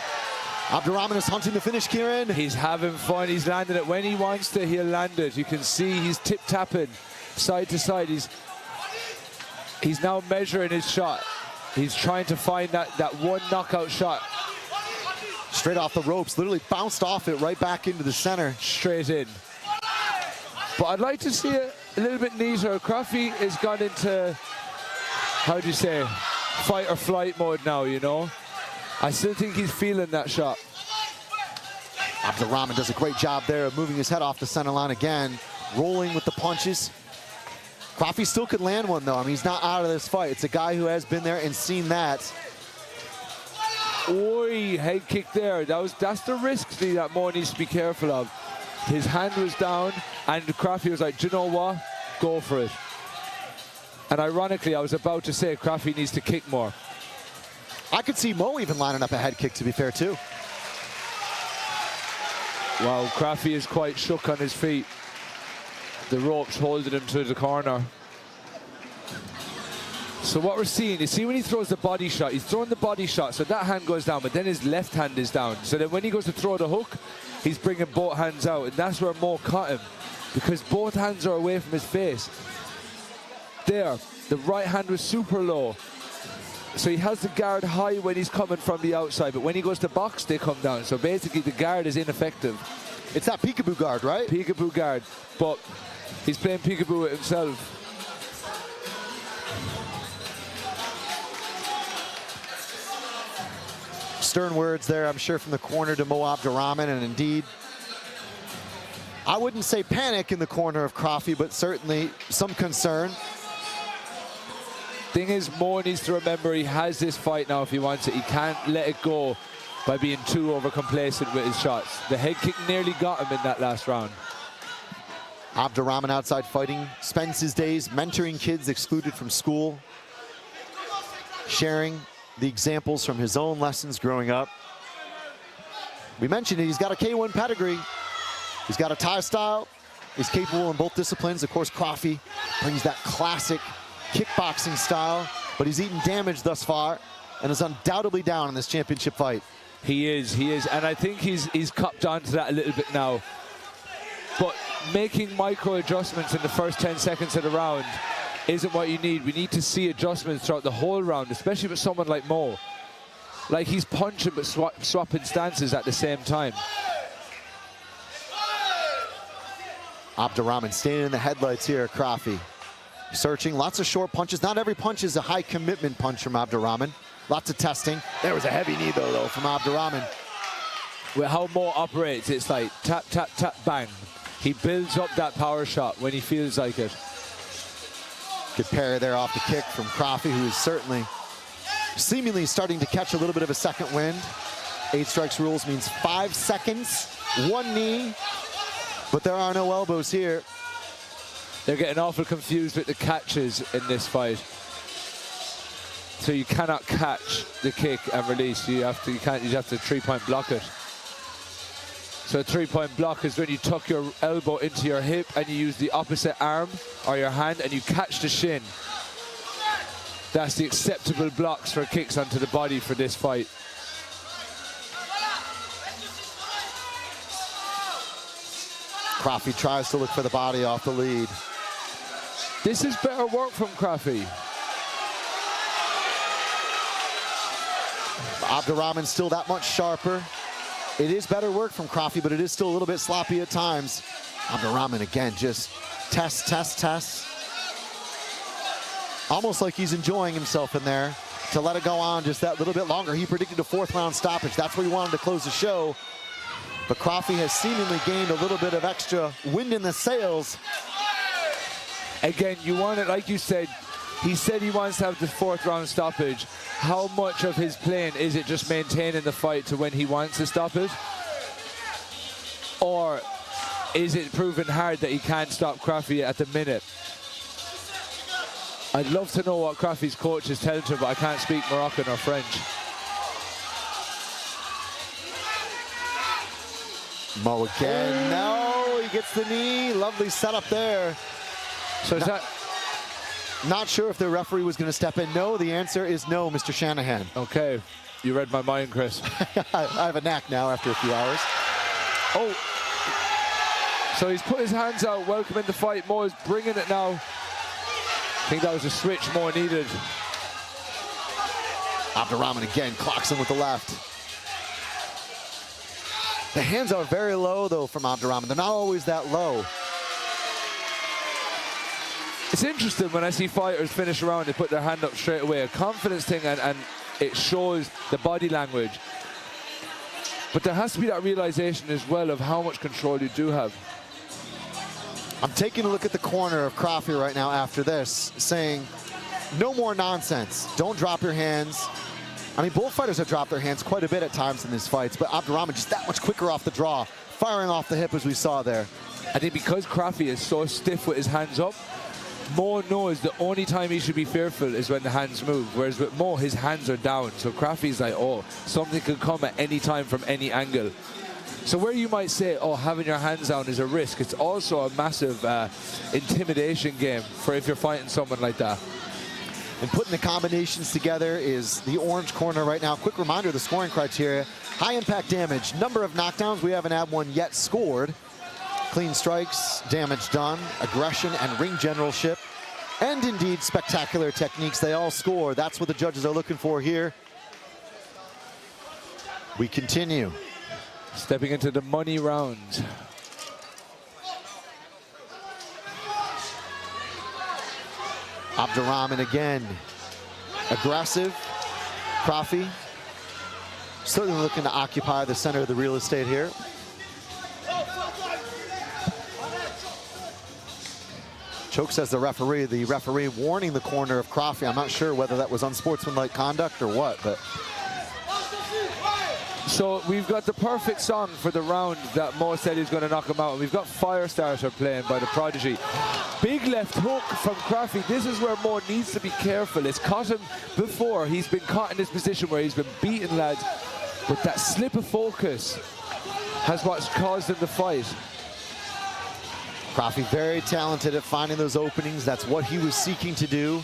Abdurahman is hunting the finish, Kieran. He's having fun, he's landing it. When he wants to, he'll land it. You can see he's tip-tapping side to side. He's now measuring his shot. He's trying to find that one knockout shot. Straight off the ropes, literally bounced off it right back into the center. Straight in. But I'd like to see it a little bit neater. Krafi has gone into, how do you say, fight or flight mode now, you know? I still think he's feeling that shot. Abdurahman does a great job there of moving his head off the center line again, rolling with the punches. Krafi still could land one, though. I mean, he's not out of this fight. It's a guy who has been there and seen that. Oi, head kick there. That's the risk that Mo needs to be careful of. His hand was down, and Krafi was like, do you know what? Go for it. And ironically, I was about to say Krafi needs to kick more. I could see Mo even lining up a head kick, to be fair, too. Wow, Krafi is quite shook on his feet. The ropes holding him to the corner. So what we're seeing, you see when he throws the body shot, he's throwing the body shot, so that hand goes down, but then his left hand is down. So that when he goes to throw the hook, he's bringing both hands out, and that's where Mo caught him, because both hands are away from his face. There, the right hand was super low. So he has the guard high when he's coming from the outside, but when he goes to box, they come down. So basically the guard is ineffective. It's that peekaboo guard, right? Peekaboo guard, but he's playing peekaboo with himself. Stern words there, I'm sure, from the corner to Mo Abdurahman, and indeed, I wouldn't say panic in the corner of Krafi, but certainly some concern. Thing is, Mo needs to remember he has this fight now if he wants it. He can't let it go by being too over-complacent with his shots. The head kick nearly got him in that last round. Abdurahman outside fighting, spends his days mentoring kids excluded from school, sharing the examples from his own lessons growing up. We mentioned it, he's got a K1 pedigree. He's got a Thai style. He's capable in both disciplines. Of course, Krafi brings that classic kickboxing style, but he's eaten damage thus far and is undoubtedly down in this championship fight. He is, and I think he's copped onto that a little bit now. But making micro adjustments in the first 10 seconds of the round isn't what you need. We need to see adjustments throughout the whole round, especially with someone like Mo. Like, he's punching but swapping stances at the same time. Abdurahman staying in the headlights here, Krafi. Searching, lots of short punches. Not every punch is a high commitment punch from Abdurahman. Lots of testing. There was a heavy knee though from Abdurahman. With how Mo operates, it's like tap, tap, tap, bang. He builds up that power shot when he feels like it. Good parry there off the kick from Krafi, who is certainly seemingly starting to catch a little bit of a second wind. 8 strikes rules means 5 seconds, 1 knee, but there are no elbows here. They're getting awful confused with the catches in this fight. So you cannot catch the kick and release. You have to 3-point block it. So a 3-point block is when you tuck your elbow into your hip and you use the opposite arm or your hand and you catch the shin. That's the acceptable blocks for kicks onto the body for this fight. Krafi tries to look for the body off the lead. This is better work from Krafi. Abdurahman's still that much sharper. It is better work from Krafi, but it is still a little bit sloppy at times. Abdurahman again, just test, test, test. Almost like he's enjoying himself in there to let it go on just that little bit longer. He predicted a 4th round stoppage. That's where he wanted to close the show. But Krafi has seemingly gained a little bit of extra wind in the sails. Again, you want it, like you said, he said he wants to have the 4th round stoppage. How much of his plan is it just maintaining the fight to when he wants to stop it? Or is it proven hard that he can't stop Krafi at the minute? I'd love to know what Krafi's coach is telling him, but I can't speak Moroccan or French. Mo again, no, he gets the knee. Lovely setup there. So is that... Not sure if the referee was going to step in. No, the answer is no, Mr. Shanahan. Okay, you read my mind, Chris. I have a knack now after a few hours. Oh, so he's put his hands out, welcoming the fight. Mo is bringing it now. I think that was a switch Mo needed. Abdurahman again clocks him with the left. The hands are very low, though, from Abdurahman. They're not always that low. It's interesting when I see fighters finish a round, they put their hand up straight away. A confidence thing, and it shows the body language. But there has to be that realization as well of how much control you do have. I'm taking a look at the corner of Krafi right now after this, saying, no more nonsense. Don't drop your hands. I mean, both fighters have dropped their hands quite a bit at times in these fights, but Abdurahman just that much quicker off the draw, firing off the hip as we saw there. I think because Krafi is so stiff with his hands up, Mo knows the only time he should be fearful is when the hands move, whereas with Mo, his hands are down. So Krafi's like, oh, something could come at any time from any angle. So where you might say, oh, having your hands down is a risk, it's also a massive intimidation game for if you're fighting someone like that. And putting the combinations together is the orange corner right now. Quick reminder of the scoring criteria. High impact damage, number of knockdowns, we haven't had one yet scored. Clean strikes, damage done, aggression and ring generalship, and indeed spectacular techniques. They all score. That's what the judges are looking for here. We continue. Stepping into the money round. Abdurahman again, aggressive. Krafi certainly looking to occupy the center of the real estate here. Choke says the referee warning the corner of Krafi. I'm not sure whether that was unsportsmanlike conduct or what, but. So we've got the perfect song for the round that Mo said he's going to knock him out. And we've got Firestarter playing by the Prodigy. Big left hook from Krafi. This is where Mo needs to be careful. It's caught him before. He's been caught in this position where he's been beaten, lads. But that slip of focus has what's caused him the fight. Krafi very talented at finding those openings. That's what he was seeking to do.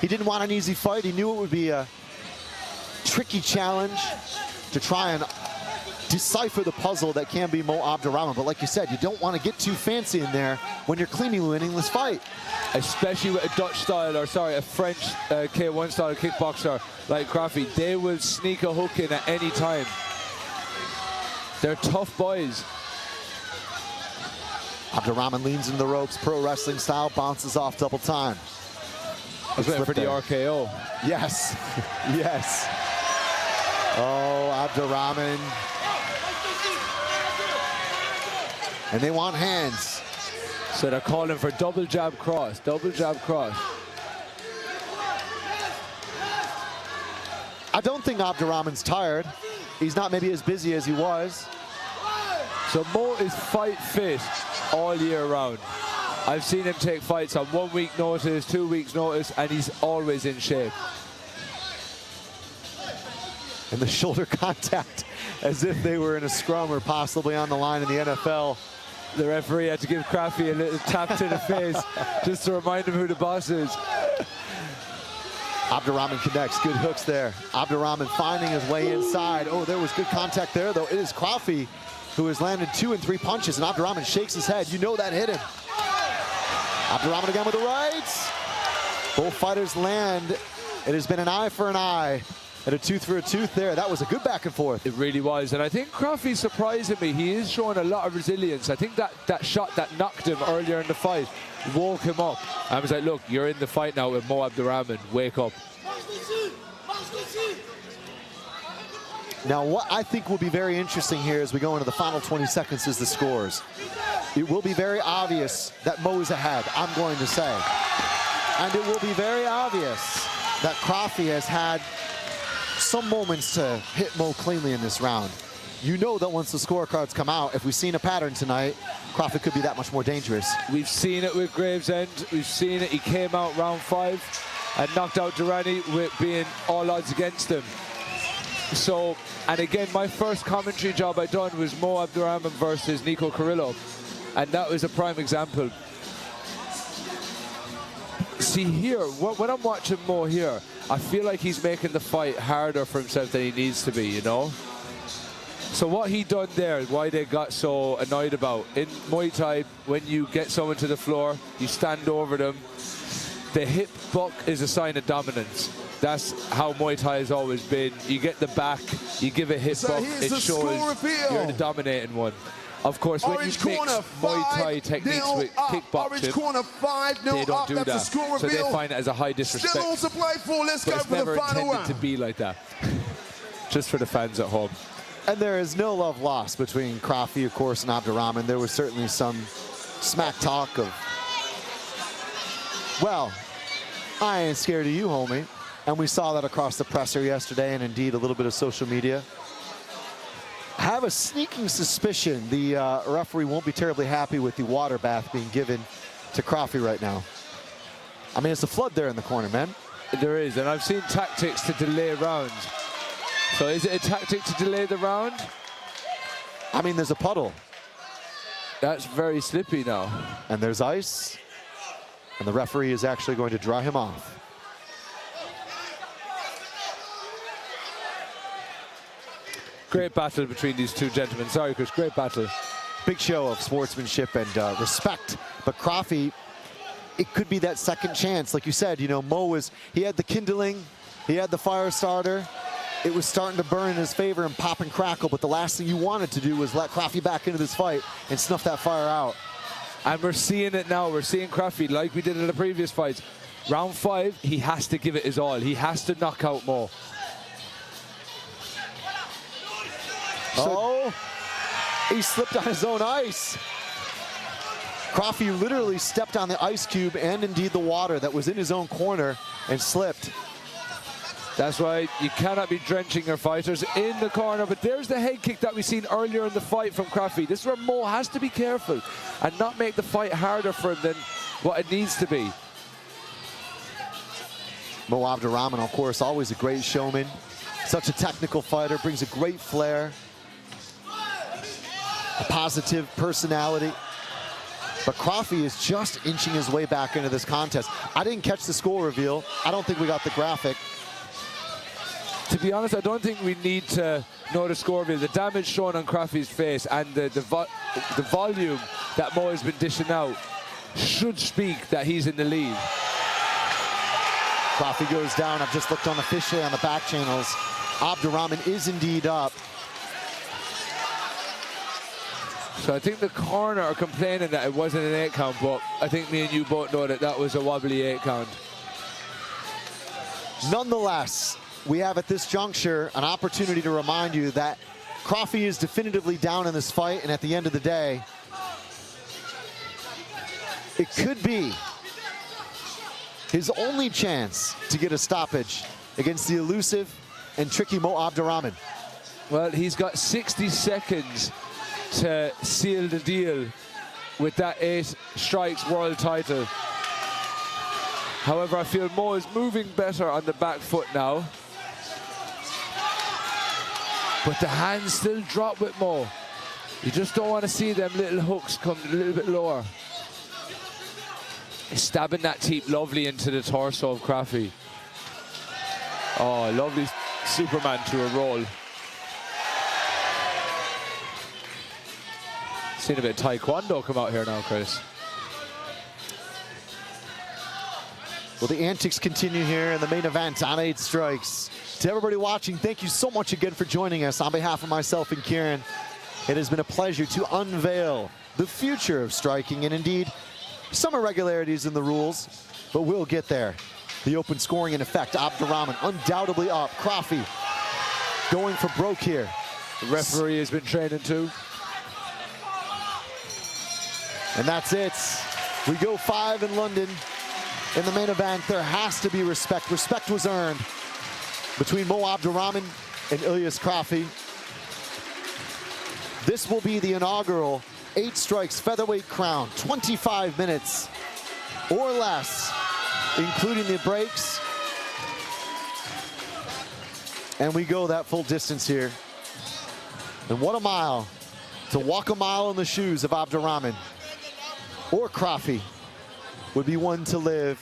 He didn't want an easy fight. He knew it would be a tricky challenge to try and decipher the puzzle that can be Mo Abdurahman. But like you said, you don't want to get too fancy in there when you're cleanly winning this fight. Especially with a Dutch style, or sorry, a French K1 style kickboxer like Krafi. They will sneak a hook in at any time. They're tough boys. Abdurahman leans into the ropes, pro wrestling style, bounces off double time. I was waiting for the RKO. Yes, yes. Oh, Abdurahman. And they want hands. So they're calling for double jab cross, double jab cross. I don't think Abdurahman's tired. He's not maybe as busy as he was. So Mo is fight fit all year round. I've seen him take fights on 1 week notice, 2 weeks notice, and he's always in shape. And the shoulder contact as if they were in a scrum or possibly on the line in the NFL. The referee had to give Krafi a little tap to the face just to remind him who the boss is. Abdurahman connects, good hooks there. Abdurahman finding his way inside. Oh, there was good contact there, though. It is Krafi who has landed 2 and 3 punches, and Abdurahman shakes his head. You know that hit him. Abdurahman again with the rights. Both fighters land. It has been an eye for an eye and a tooth for a tooth there. That was a good back and forth. It really was, and I think Krafi's surprising me. He is showing a lot of resilience. I think that shot that knocked him earlier in the fight woke him up. I was like, look, you're in the fight now with Mo Abdurahman. Wake up. Now, what I think will be very interesting here as we go into the final 20 seconds is the scores. It will be very obvious that Mo is ahead, I'm going to say. And it will be very obvious that Krafi has had some moments to hit Mo cleanly in this round. You know that once the scorecards come out, if we've seen a pattern tonight, Krafi could be that much more dangerous. We've seen it with Gravesend. We've seen it. He came out round 5 and knocked out Durrani with being all odds against him. So, and again, my first commentary job I done was Mo Abdurahman versus Nico Carrillo, and that was a prime example. See here, when I'm watching Mo here, I feel like he's making the fight harder for himself than he needs to be, you know? So what he done there, why they got so annoyed about, in Muay Thai, when you get someone to the floor, you stand over them, the hip buck is a sign of dominance. That's how Muay Thai has always been. You get the back, you give a hip buck, it shows you're the dominating one. Of course, when you mix Muay Thai techniques with kickboxing, they don't do that. So they find it as a high disrespect. Still to play for. Let's go it's for never the final intended round. to be like that. Just for the fans at home. And there is no love lost between Krafi, of course, and Abdurahman. There was certainly some smack talk of, well, I ain't scared of you, homie. And we saw that across the presser yesterday and indeed a little bit of social media. I have a sneaking suspicion the referee won't be terribly happy with the water bath being given to Krafi right now. I mean, it's a flood there in the corner, man. There is, and I've seen tactics to delay rounds. So is it a tactic to delay the round? I mean, there's a puddle. That's very slippy now. And there's ice. And the referee is actually going to dry him off. Great battle between these two gentlemen. Sorry, Chris, great battle. Big show of sportsmanship and respect. But Krafi, it could be that second chance. Like you said, you know, he had the kindling, he had the fire starter. It was starting to burn in his favor and pop and crackle, but the last thing you wanted to do was let Krafi back into this fight and snuff that fire out. And we're seeing it now. We're seeing Krafi like we did in the previous fights. Round 5, he has to give it his all. He has to knock out Mo. Oh, he slipped on his own ice. Krafi literally stepped on the ice cube and indeed the water that was in his own corner and slipped. That's why you cannot be drenching your fighters in the corner. But there's the head kick that we've seen earlier in the fight from Krafi. This is where Mo has to be careful and not make the fight harder for him than what it needs to be. Mo Abdurahman, of course, always a great showman. Such a technical fighter, brings a great flair, a positive personality. But Krafi is just inching his way back into this contest. I didn't catch the score reveal. I don't think we got the graphic. To be honest, I don't think we need to know the score reveal. The damage shown on Krafi's face and the volume that Mo has been dishing out should speak that he's in the lead. Krafi goes down. I've just looked unofficially on the back channels. Abdurahman is indeed up. So I think the corner are complaining that it wasn't an 8 count, but I think me and you both know that that was a wobbly 8 count. Nonetheless, we have at this juncture an opportunity to remind you that Krafi is definitively down in this fight, and at the end of the day, it could be his only chance to get a stoppage against the elusive and tricky Mo Abdurahman. Well, he's got 60 seconds to seal the deal with that 8 strikes world title. However, I feel Mo is moving better on the back foot now. But the hands still drop with Mo. You just don't want to see them little hooks come a little bit lower. He's stabbing that teep lovely into the torso of Krafi. Oh, lovely Superman to a roll. Seen a bit of taekwondo come out here now, Chris. Well, the antics continue here in the main event on 8 Strikes. To everybody watching, thank you so much again for joining us. On behalf of myself and Kieran, it has been a pleasure to unveil the future of striking and indeed some irregularities in the rules, but we'll get there. The open scoring in effect. Abdurahman undoubtedly up. Krafi going for broke here. The referee has been training too. And that's it. We go 5 in London. In the main event, there has to be respect. Respect was earned between Mo Abdurahman and Ilias Krafi. This will be the inaugural 8 Strikes featherweight crown. 25 minutes or less, including the breaks. And we go that full distance here. And what a mile to walk a mile in the shoes of Abdurahman or Krafi would be one to live.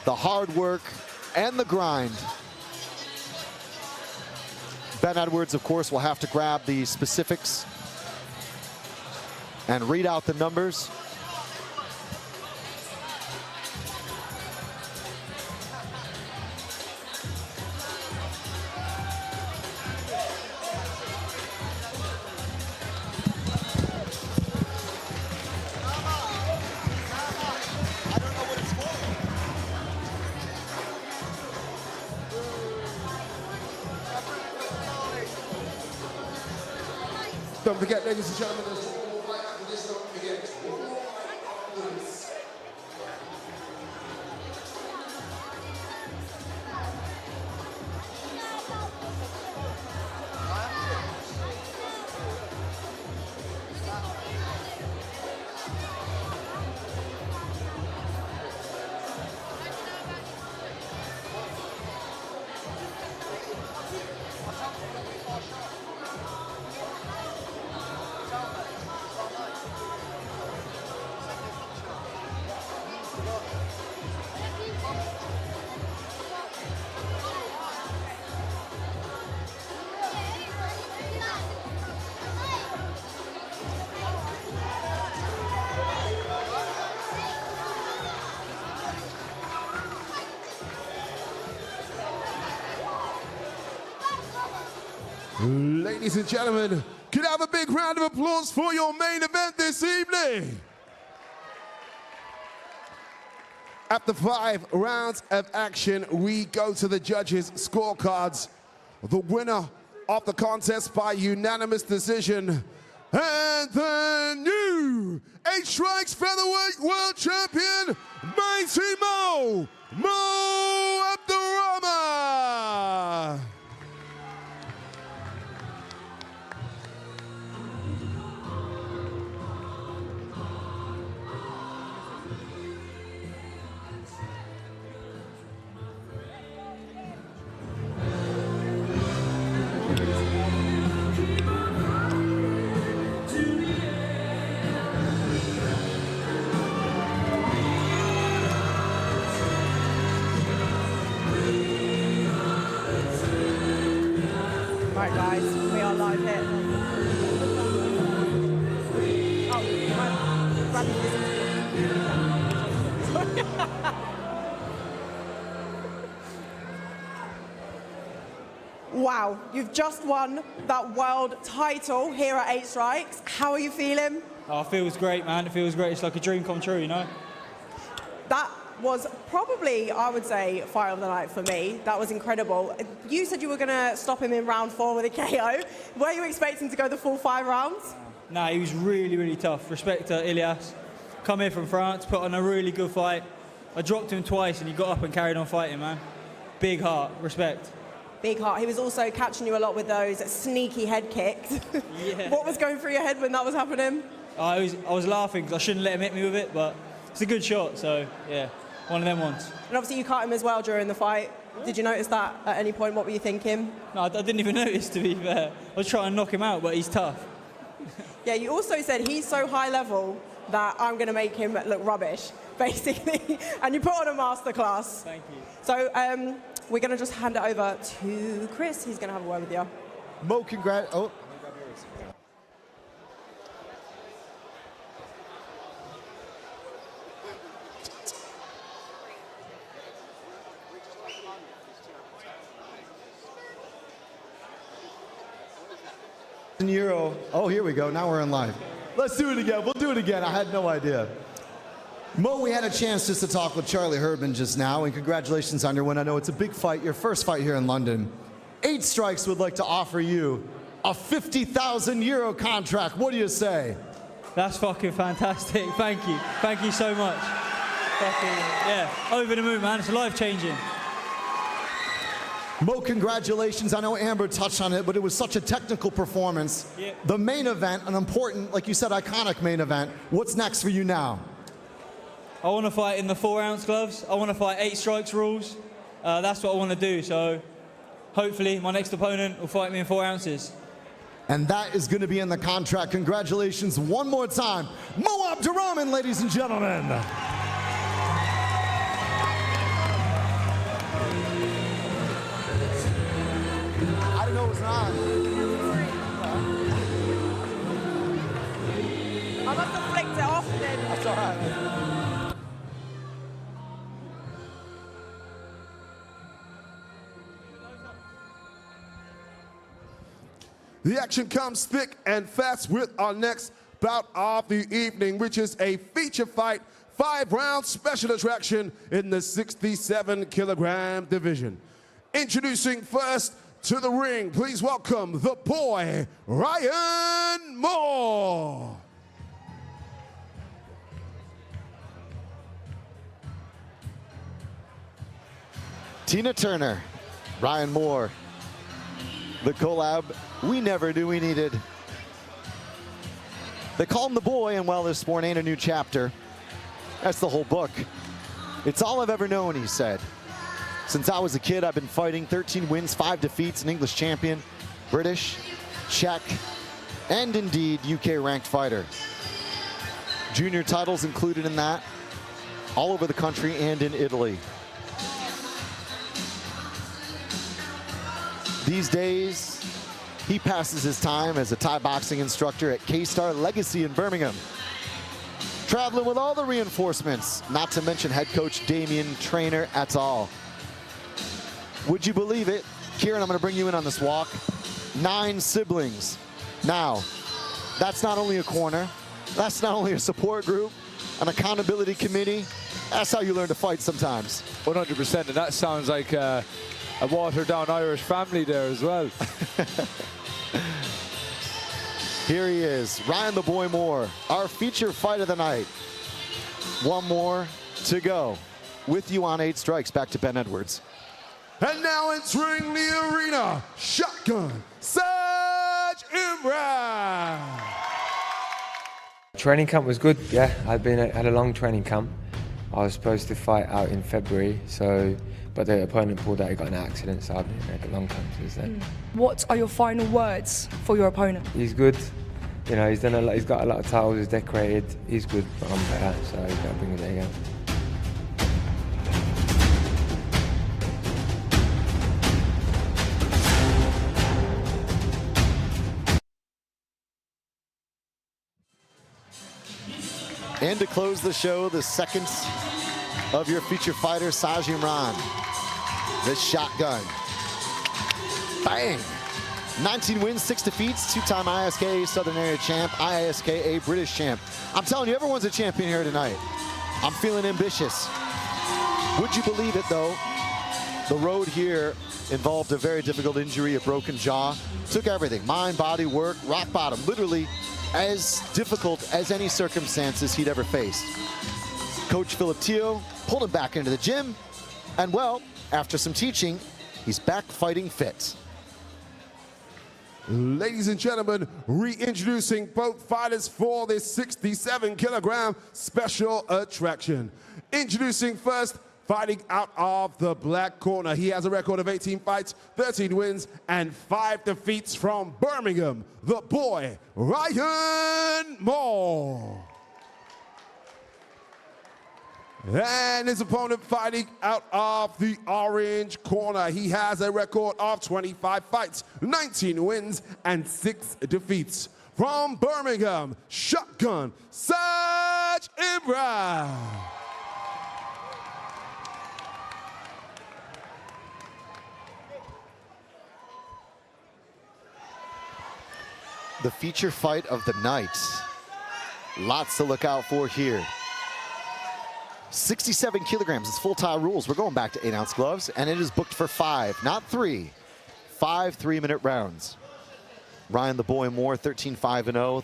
The hard work and the grind. Ben Edwards, of course, will have to grab the specifics and read out the numbers. Don't forget, ladies and gentlemen, there's one more fight after this. Don't forget. Ladies and gentlemen, can I have a big round of applause for your main event this evening? After 5 rounds of action, we go to the judges' scorecards. The winner of the contest by unanimous decision, and the new 8 strikes featherweight world champion, Mighty Mo Abdurahman. Right, guys, we are live here. Oh, grab your Wow, you've just won that world title here at 8 Strikes. How are you feeling? Oh, it feels great, man. It feels great. It's like a dream come true, you know? That was probably, I would say, fight of the night for me. That was incredible. You said you were going to stop him in round 4 with a KO. Were you expecting to go the full 5 rounds? Nah, he was really, really tough. Respect to Ilias. Come here from France, put on a really good fight. I dropped him twice and he got up and carried on fighting, man. Big heart, respect. Big heart. He was also catching you a lot with those sneaky head kicks. Yeah. What was going through your head when that was happening? I was laughing because I shouldn't let him hit me with it, but it's a good shot, so yeah, one of them ones. And obviously you caught him as well during the fight. Did you notice that at any point? What were you thinking? No, I didn't even notice, to be fair. I was trying to knock him out, but he's tough. Yeah, you also said he's so high level that I'm going to make him look rubbish, basically. And you put on a masterclass. Thank you. So we're going to just hand it over to Chris. He's going to have a word with you. Mo, oh. Euro. Oh, here we go. Now we're in live. Let's do it again. We'll do it again. I had no idea. Mo, we had a chance just to talk with Charlie Herdman just now, and congratulations on your win. I know it's a big fight, your first fight here in London. 8 Strikes would like to offer you a 50,000 euro contract. What do you say? That's fucking fantastic. Thank you. Thank you so much. Fucking, yeah, over the moon, man. It's life-changing. Mo, congratulations. I know Amber touched on it, but it was such a technical performance. Yeah. The main event, an important, like you said, iconic main event. What's next for you now? I want to fight in the 4-ounce gloves. I want to fight 8 strikes rules. That's what I want to do. So hopefully my next opponent will fight me in 4 ounces. And that is going to be in the contract. Congratulations one more time. Mo Abdurahman, ladies and gentlemen. I didn't know it was on. I must have flicked it off then. That's all right. The action comes thick and fast with our next bout of the evening, which is a feature fight, 5-round special attraction in the 67-kilogram division. Introducing first to the ring, please welcome the boy, Ryan Moore. Tina Turner, Ryan Moore, the collab we never knew we needed. They call him the boy, and well, this sport ain't a new chapter. That's the whole book. It's all I've ever known, he said. Since I was a kid, I've been fighting 13 wins, 5 defeats, an English champion, British, Czech, and indeed UK ranked fighter. Junior titles included in that, all over the country and in Italy. These days, he passes his time as a Thai boxing instructor at K-Star Legacy in Birmingham. Traveling with all the reinforcements, not to mention head coach Damien, trainer et al. Would you believe it? Kieran, I'm going to bring you in on this walk. 9 siblings. Now, that's not only a corner, that's not only a support group, an accountability committee. That's how you learn to fight sometimes. 100%, and that sounds like a watered-down Irish family there as well. Here he is, Ryan the Boy Moore, our feature fight of the night. One more to go. With you on 8 Strikes, back to Ben Edwards. And now entering the arena, Shotgun, Saj Imran. Training camp was good, yeah. Had a long training camp. I was supposed to fight out in February, but the opponent pulled out, he got in an accident, so I've been in a long time since then. What are your final words for your opponent? He's good, you know, he's got a lot of titles, he's decorated, he's good, but I'm better, so he's got to bring it again. And to close the show, the second of your feature fighters, Saj Imran. This shotgun. Bang! 19 wins, 6 defeats, 2-time ISKA Southern Area champ, ISKA British champ. I'm telling you, everyone's a champion here tonight. I'm feeling ambitious. Would you believe it, though? The road here involved a very difficult injury, a broken jaw. Took everything, mind, body, work, rock bottom. Literally as difficult as any circumstances he'd ever faced. Coach Philip Teo pulled him back into the gym, and well, after some teaching, he's back fighting fit. Ladies and gentlemen, reintroducing both fighters for this 67-kilogram special attraction. Introducing first, fighting out of the black corner. He has a record of 18 fights, 13 wins, and 5 defeats from Birmingham. The boy, Ryan Moore. And his opponent fighting out of the orange corner. He has a record of 25 fights, 19 wins, and 6 defeats. From Birmingham, Shotgun, Saj Imran. The feature fight of the night. Lots to look out for here. 67 kilograms, it's full tie rules. We're going back to 8-ounce gloves, and it is booked for 5, not 3. 5 3-minute rounds. Ryan the Boy Moore, 13-5-0,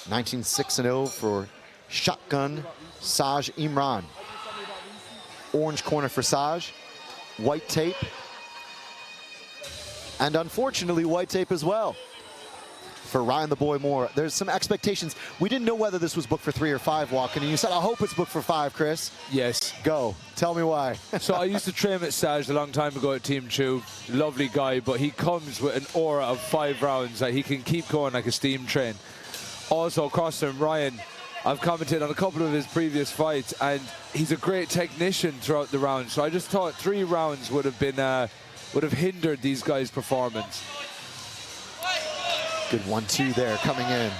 19-6-0 for Shotgun Saj Imran. Orange corner for Saj, white tape, and unfortunately white tape as well for Ryan the Boy Moore. There's some expectations. We didn't know whether this was booked for 3 or 5 walking, and you said, I hope it's booked for 5, Chris. Yes. Go. Tell me why. So I used to train with Saj a long time ago at Team 2. Lovely guy, but he comes with an aura of 5 rounds that he can keep going like a steam train. Also, across from Ryan, I've commented on a couple of his previous fights, and he's a great technician throughout the rounds. So I just thought 3 rounds would have hindered these guys' performance. Good 1-2 there coming in.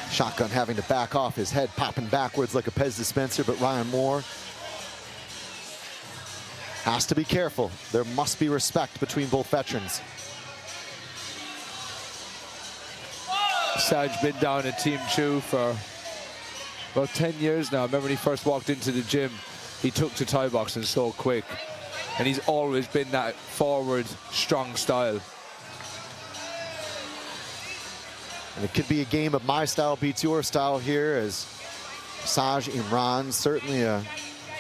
Shotgun having to back off, his head popping backwards like a Pez dispenser, but Ryan Moore has to be careful. There must be respect between both veterans. Saj been down at Team 2 for about 10 years now. I remember when he first walked into the gym, he took to Thai boxing so quick. And he's always been that forward, strong style. And it could be a game of my style beats your style here, as Saj Imran, certainly a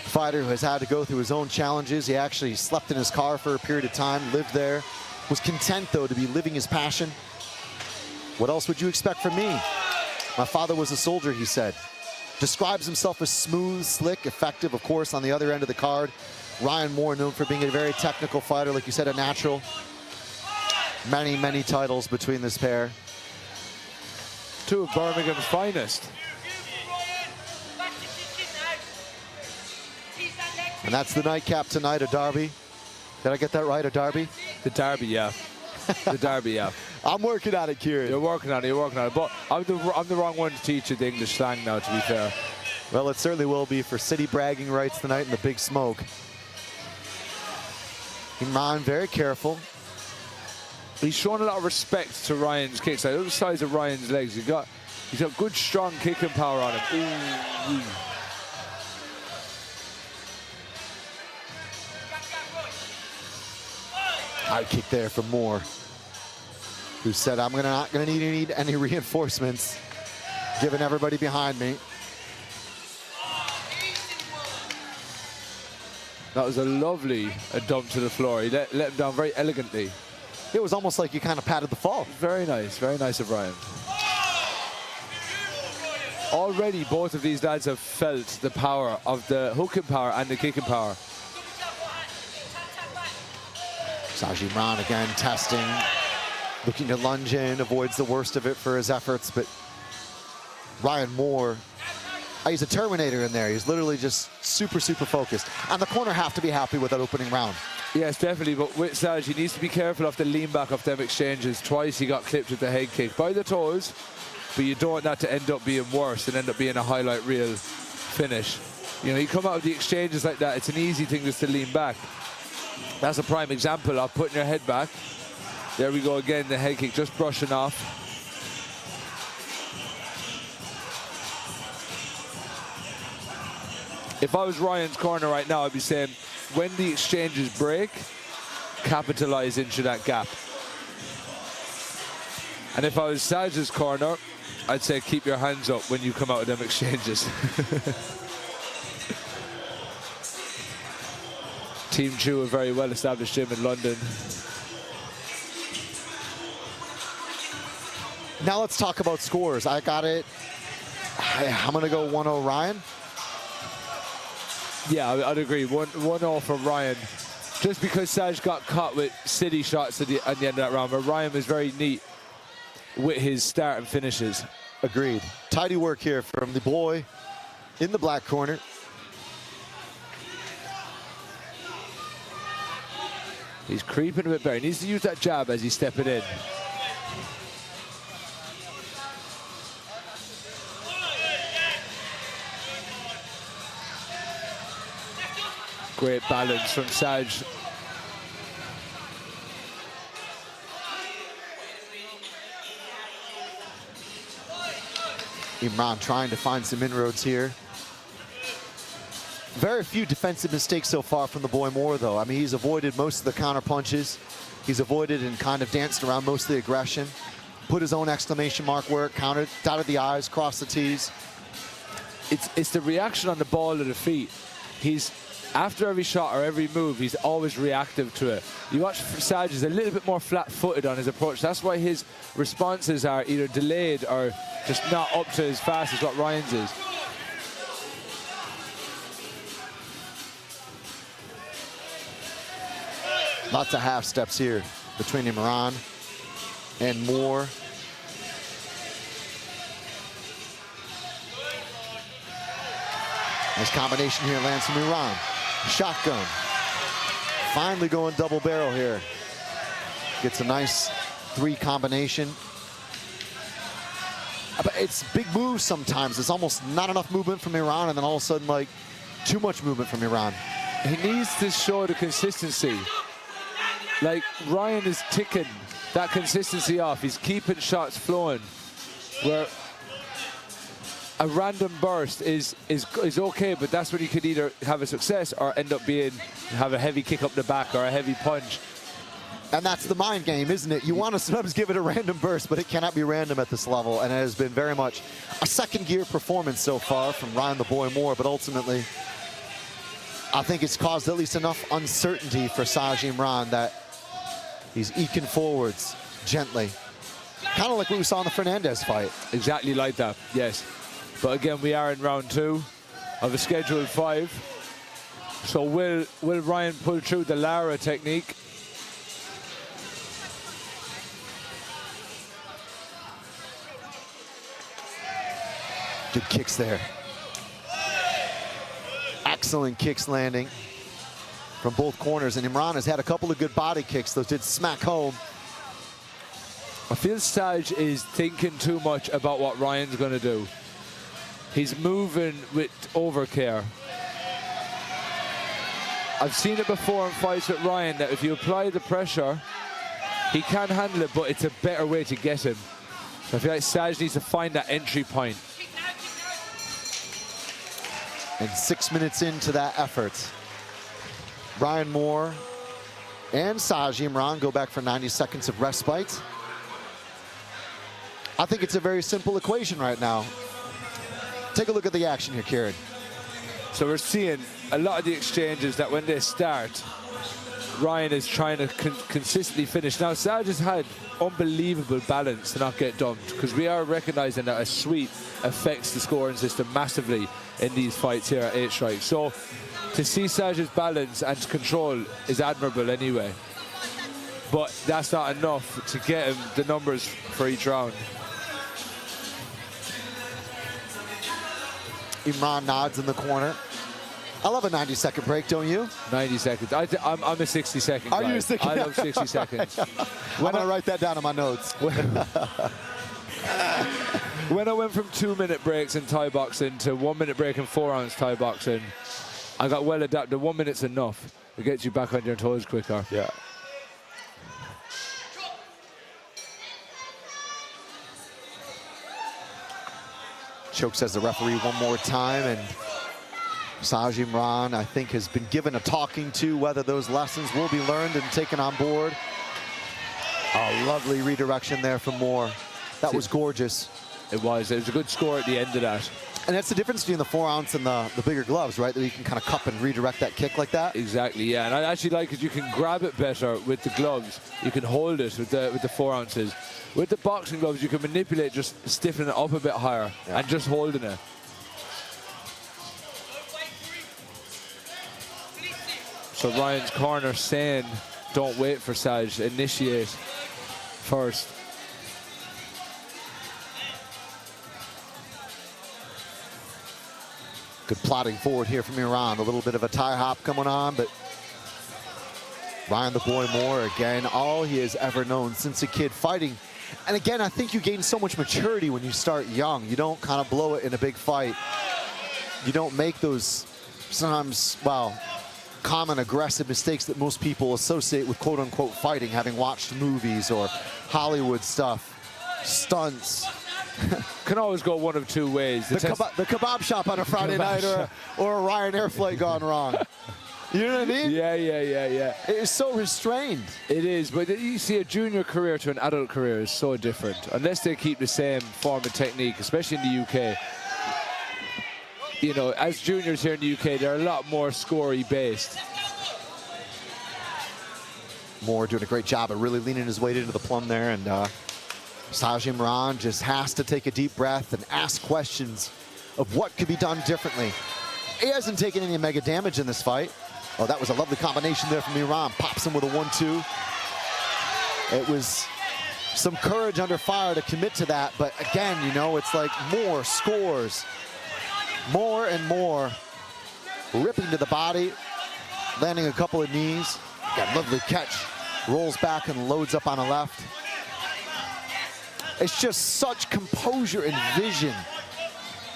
fighter who has had to go through his own challenges. He actually slept in his car for a period of time, lived there, was content though to be living his passion. What else would you expect from me? My father was a soldier, he said. Describes himself as smooth, slick, effective, of course, on the other end of the card. Ryan Moore, known for being a very technical fighter, like you said, a natural. Many, many titles between this pair. 2 of Birmingham's finest. And that's the nightcap tonight, a derby. Did I get that right, a derby? The derby, yeah. The derby, yeah. I'm working on it, Kieran. You're working on it, But I'm the wrong one to teach you the English slang now, to be fair. Well, it certainly will be for city bragging rights tonight in the Big Smoke. Imran very careful. he's shown a lot of respect to Ryan's kicks. Like, look at the size of Ryan's legs. He's got good, strong kicking power on him. Ooh. High kick there from Moore, who said, I'm not going to need any reinforcements, given everybody behind me. That was a lovely dump to the floor. He let him down very elegantly. It was almost like you kind of patted the fall. Very nice of Ryan. Already, both of these lads have felt the power of the hooking power and the kicking power. Sajid Imran again testing, looking to lunge in, avoids the worst of it for his efforts, but Ryan Moore, he's a Terminator in there. He's literally just super, super focused. And the corner have to be happy with that opening round. Yes, definitely, but with Saj, he needs to be careful of the lean back of them exchanges. Twice he got clipped with the head kick by the toes, but you don't want that to end up being worse and end up being a highlight reel finish. You know, you come out of the exchanges like that, it's an easy thing just to lean back. That's a prime example of putting your head back. There we go again, the head kick just brushing off. If I was Ryan's corner right now, I'd be saying, when the exchanges break, capitalize into that gap. And if I was Saj's corner, I'd say keep your hands up when you come out of them exchanges. Team Chu, a very well-established gym in London. Now let's talk about scores. I got it. I'm going to go 1-0 Ryan. Yeah, I'd agree. 1-0 for Ryan. Just because Saj got caught with city shots at the end of that round, but Ryan was very neat with his start and finishes. Agreed. Tidy work here from the boy in the black corner. He's creeping a bit better. He needs to use that jab as he's stepping in. Great balance from Saj. Imran trying to find some inroads here. Very few defensive mistakes so far from the boy Moore, though. I mean, he's avoided most of the counter punches. He's avoided and kind of danced around most of the aggression. Put his own exclamation mark where it counted, dotted the I's, crossed the T's. It's the reaction on the ball of the feet. He's, after every shot or every move, he's always reactive to it. You watch Saj is a little bit more flat-footed on his approach. That's why his responses are either delayed or just not up to as fast as what Ryan's is. Lots of half steps here between Imran and Moore. Nice combination here lands from Imran. Shotgun. Finally going double barrel here. Gets a nice 3 combination. But it's big moves sometimes. It's almost not enough movement from Imran, and then all of a sudden, like, too much movement from Imran. He needs to show the consistency. Like, Ryan is ticking that consistency off. He's keeping shots flowing. Where a random burst is okay, but that's when you could either have a success or end up have a heavy kick up the back or a heavy punch. And that's the mind game, isn't it? You want to sometimes give it a random burst, but it cannot be random at this level. And it has been very much a second gear performance so far from Ryan the Boy Moore, but ultimately, I think it's caused at least enough uncertainty for Saj Imran that he's eking forwards gently. Kind of like what we saw in the Fernandez fight. Exactly like that, yes. But again, we are in round 2 of a scheduled 5. So will Ryan pull through the Lara technique? Good kicks there. Excellent kicks landing from both corners. And Imran has had a couple of good body kicks. Those did smack home. I feel Saj is thinking too much about what Ryan's going to do. He's moving with overcare. I've seen it before in fights with Ryan that if you apply the pressure, He can handle it, but it's a better way to get him. So I feel like Saj needs to find that entry point. And 6 minutes into that effort, Ryan Moore and Saj Imran go back for 90 seconds of respite. I think it's a very simple equation right now. Take a look at the action here, Kieran. So we're seeing a lot of the exchanges that when they start, Ryan is trying to consistently finish. Now, Saj has had unbelievable balance to not get dumped, because we are recognizing that a sweep affects the scoring system massively in these fights here at 8 strikes. So to see Saj's balance and control is admirable anyway. But that's not enough to get him the numbers for each round. Imran nods in the corner. I love a 90-second break, don't you? 90 seconds. I'm a 60-second guy. Are you thinking? I love 60 seconds. I'm going to write that down in my notes. When I went from 2-minute breaks in Thai boxing to 1-minute break in 4-ounce Thai boxing, I got well adapted. 1 minute's enough. It gets you back on your toes quicker. Yeah. Chokes as the referee one more time, and Saj Imran, I think, has been given a talking to. Whether those lessons will be learned and taken on board. A lovely redirection there from Moore. That was gorgeous. It was. It was a good score at the end of that. And that's the difference between the 4-ounce and the bigger gloves, right? That you can kind of cup and redirect that kick like that. Exactly, yeah. And I actually like it. You can grab it better with the gloves. You can hold it with the 4 ounces. With the boxing gloves, you can manipulate, just stiffening it up a bit higher and just holding it. So Ryan's corner saying, don't wait for Saj, initiate first. Good plotting forward here from Iran. A little bit of a tie hop coming on, but Ryan the Boy Moore, again, all he has ever known since a kid, fighting. And again, I think you gain so much maturity when you start young. You don't kind of blow it in a big fight. You don't make those sometimes, well, common aggressive mistakes that most people associate with quote-unquote fighting, having watched movies or Hollywood stuff, stunts. Can always go one of two ways. The kebab shop on a Friday night, or a Ryanair flight gone wrong. You know what I mean? Yeah. It is so restrained. It is, but you see a junior career to an adult career is so different. Unless they keep the same form of technique, especially in the UK. You know, as juniors here in the UK, they're a lot more scorey based. Moore doing a great job of really leaning his weight into the plum there, and Saj Imran just has to take a deep breath and ask questions of what could be done differently. He hasn't taken any mega damage in this fight. Oh, that was a lovely combination there from Iran. Pops him with a 1-2. It was some courage under fire to commit to that, but again, you know, it's like Moore scores. More and more ripping to the body, landing a couple of knees. Got a lovely catch, rolls back and loads up on the left. It's just such composure and vision.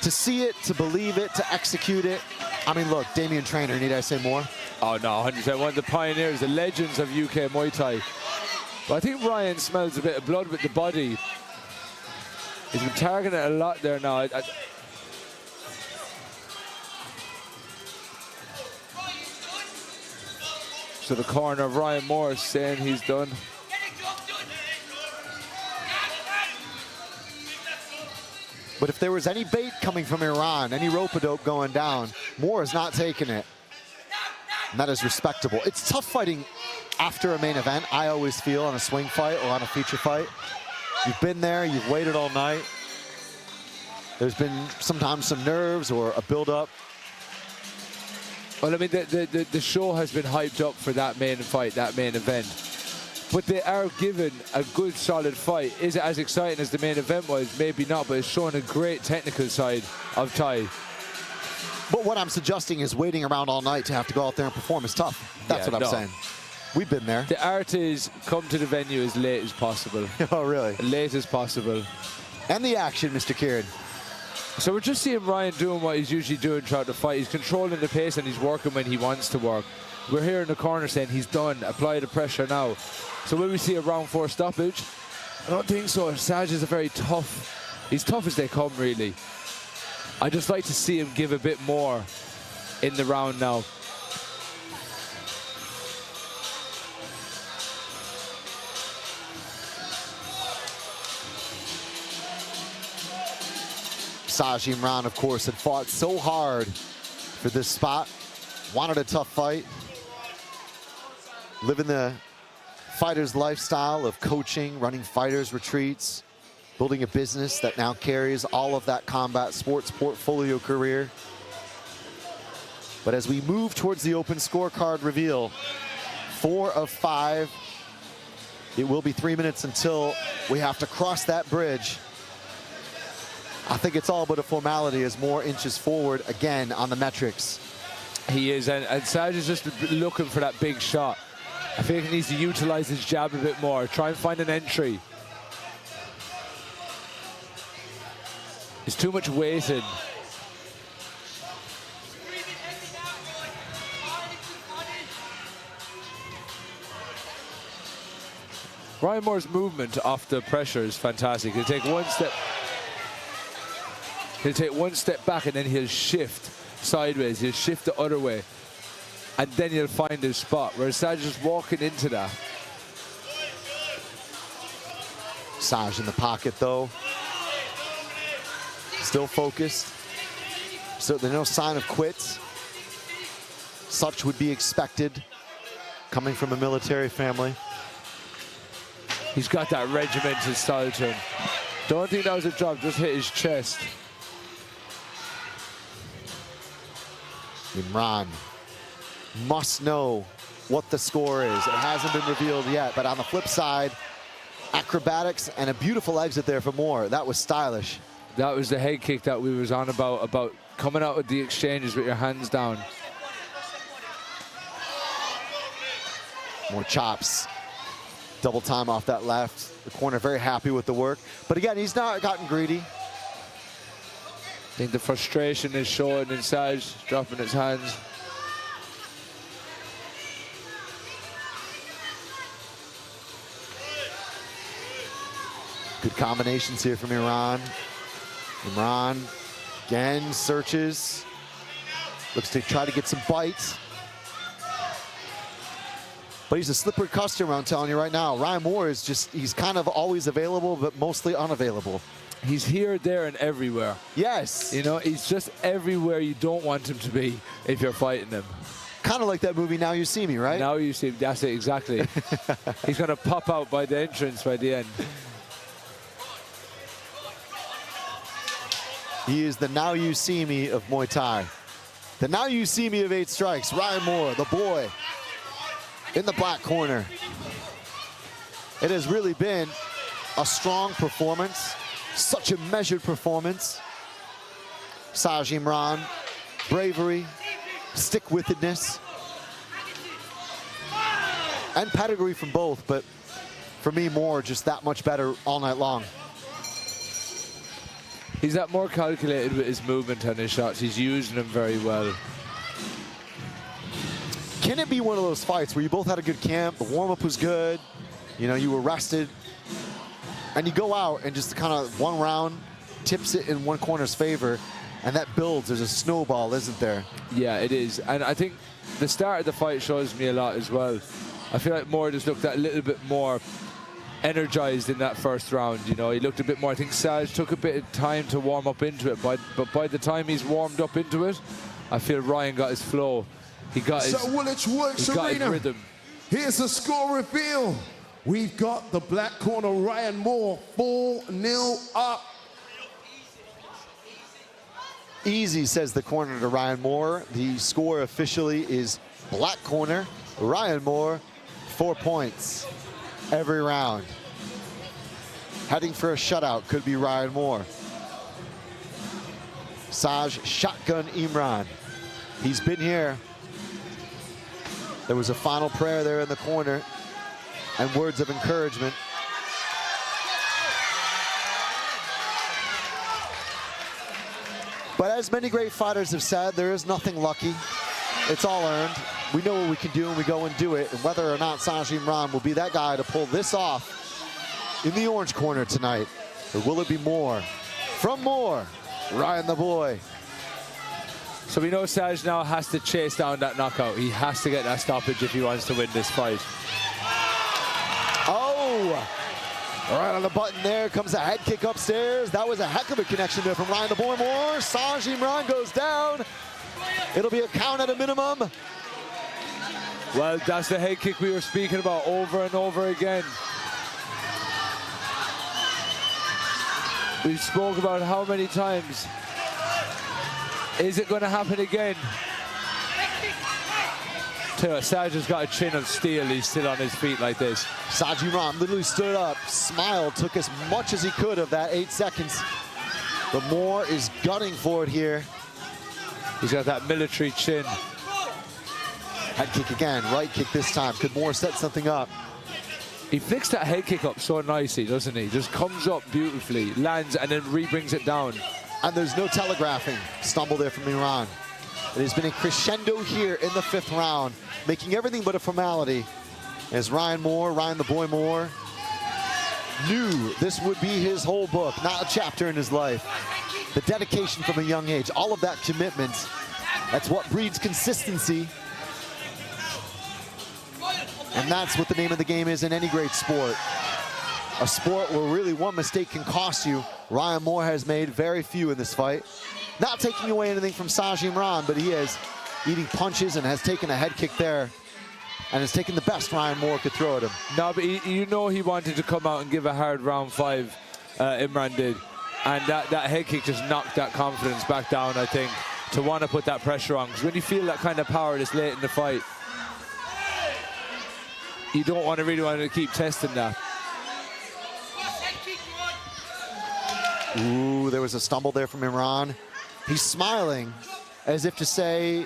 To see it, to believe it, to execute it. I mean, look, Damian Traynor, need I say more? Oh, no, 100%. One of the pioneers, the legends of UK Muay Thai. But I think Ryan smells a bit of blood with the body. He's been targeting it a lot there now. So the corner of Ryan Moore saying he's done. But if there was any bait coming from Iran, any rope-a-dope going down, Moore is not taking it. And that is respectable. It's tough fighting after a main event, I always feel, on a swing fight or on a feature fight. You've been there, you've waited all night. There's been sometimes some nerves or a build-up. Well, I mean, the show has been hyped up for that main fight, that main event. But they are given a good, solid fight. Is it as exciting as the main event was? Maybe not, but it's showing a great technical side of Thai. But what I'm suggesting is waiting around all night to have to go out there and perform is tough. That's what I'm saying. We've been there. The art is come to the venue as late as possible. Oh, really? Late as possible. And the action, Mr. Kieran. So we're just seeing Ryan doing what he's usually doing throughout the fight. He's controlling the pace and he's working when he wants to work. We're here in the corner saying he's done, apply the pressure now. So will we see a round 4 stoppage? I don't think so. Saj is a very tough, he's tough as they come really. I just like to see him give a bit more in the round now. Saj Imran, of course, had fought so hard for this spot. Wanted a tough fight. Living the fighter's lifestyle of coaching, running fighters retreats, building a business that now carries all of that combat sports portfolio career. But as we move towards the open scorecard reveal, 4 of 5. It will be 3 minutes until we have to cross that bridge. I think it's all but a formality as Moore inches forward again on the metrics. He is, and Saj is just looking for that big shot. I think he needs to utilize his jab a bit more, try and find an entry. There's too much waiting. Ryan Moore's movement off the pressure is fantastic. He'll take one step. He'll take one step back and then he'll shift sideways. He'll shift the other way. And then he'll find his spot. Whereas Saj is walking into that. Saj in the pocket though. Still focused. So there's no sign of quits. Such would be expected coming from a military family. He's got that regimented style to him. Don't think that was a drop, just hit his chest. Imran must know what the score is. It hasn't been revealed yet, but on the flip side, acrobatics and a beautiful exit there for Moore. That was stylish. That was the head kick that we was on about coming out with the exchanges with your hands down. More chops. Double time off that left. The corner very happy with the work. But again, he's not gotten greedy. I think the frustration is showing in Saj, dropping his hands. Good combinations here from Imran. Imran again searches. Looks to try to get some bites. But he's a slippery customer, I'm telling you right now. Ryan Moore is just, he's kind of always available, but mostly unavailable. He's here, there, and everywhere. Yes. You know, he's just everywhere you don't want him to be if you're fighting him. Kind of like that movie, Now You See Me, right? Now You See Me, that's it, exactly. He's going to pop out by the entrance by the end. He is the Now You See Me of Muay Thai. The Now You See Me of 8 strikes. Ryan Moore, the boy, in the black corner. It has really been a strong performance. Such a measured performance. Saj Imran, bravery, stick-withedness, and pedigree from both, but for me, Moore just that much better all night long. He's that more calculated with his movement and his shots. He's using them very well. Can it be one of those fights where you both had a good camp, the warm-up was good, you know, you were rested, and you go out and just kind of one round tips it in one corner's favor, and that builds. There's a snowball, isn't there? Yeah, it is. And I think the start of the fight shows me a lot as well. I feel like Moore just looked a little bit more energized in that first round. You know, he looked a bit more. I think Saj took a bit of time to warm up into it, but by the time he's warmed up into it, I feel Ryan got his flow. He got his, Woolwich Works he got Arena. his rhythm. Here's the score reveal. We've got the black corner, Ryan Moore, 4-0 up. Easy, says the corner to Ryan Moore. The score officially is black corner, Ryan Moore, 4 points every round. Heading for a shutout could be Ryan Moore. Saj shotgun Imran. He's been here. There was a final prayer there in the corner and words of encouragement. But as many great fighters have said, there is nothing lucky. It's all earned. We know what we can do, and we go and do it. And whether or not Saji Imran will be that guy to pull this off in the orange corner tonight, or will it be Moore? From Moore, Ryan the boy. So we know Saj now has to chase down that knockout. He has to get that stoppage if he wants to win this fight. Oh! Right on the button there comes a head kick upstairs. That was a heck of a connection there from Ryan the boy Moore. Saj Imran goes down. It'll be a count at a minimum. Well, that's the head kick we were speaking about over and over again. We've spoke about how many times. Is it going to happen again? Tell you what, Saj has got a chin of steel. He's still on his feet like this. Saji Imran literally stood up, smiled, took as much as he could of that 8 seconds. But Moore is gunning for it here. He's got that military chin. Head kick again, right kick this time. Could Moore set something up? He flicks that head kick up so nicely, doesn't he? Just comes up beautifully, lands, and then re-brings it down. And there's no telegraphing. Stumble there from Iran. It has been a crescendo here in the 5th round, making everything but a formality. As Ryan the boy Moore, knew this would be his whole book, not a chapter in his life. The dedication from a young age, all of that commitment, that's what breeds consistency. And that's what the name of the game is in any great sport. A sport where really one mistake can cost you. Ryan Moore has made very few in this fight. Not taking away anything from Saji Imran, but he is eating punches and has taken a head kick there and has taken the best Ryan Moore could throw at him. No, but you know he wanted to come out and give a hard round 5, Imran did. And that head kick just knocked that confidence back down, I think, to want to put that pressure on. Because when you feel that kind of power this late in the fight, you don't really want to keep testing that. Ooh, there was a stumble there from Imran. He's smiling as if to say,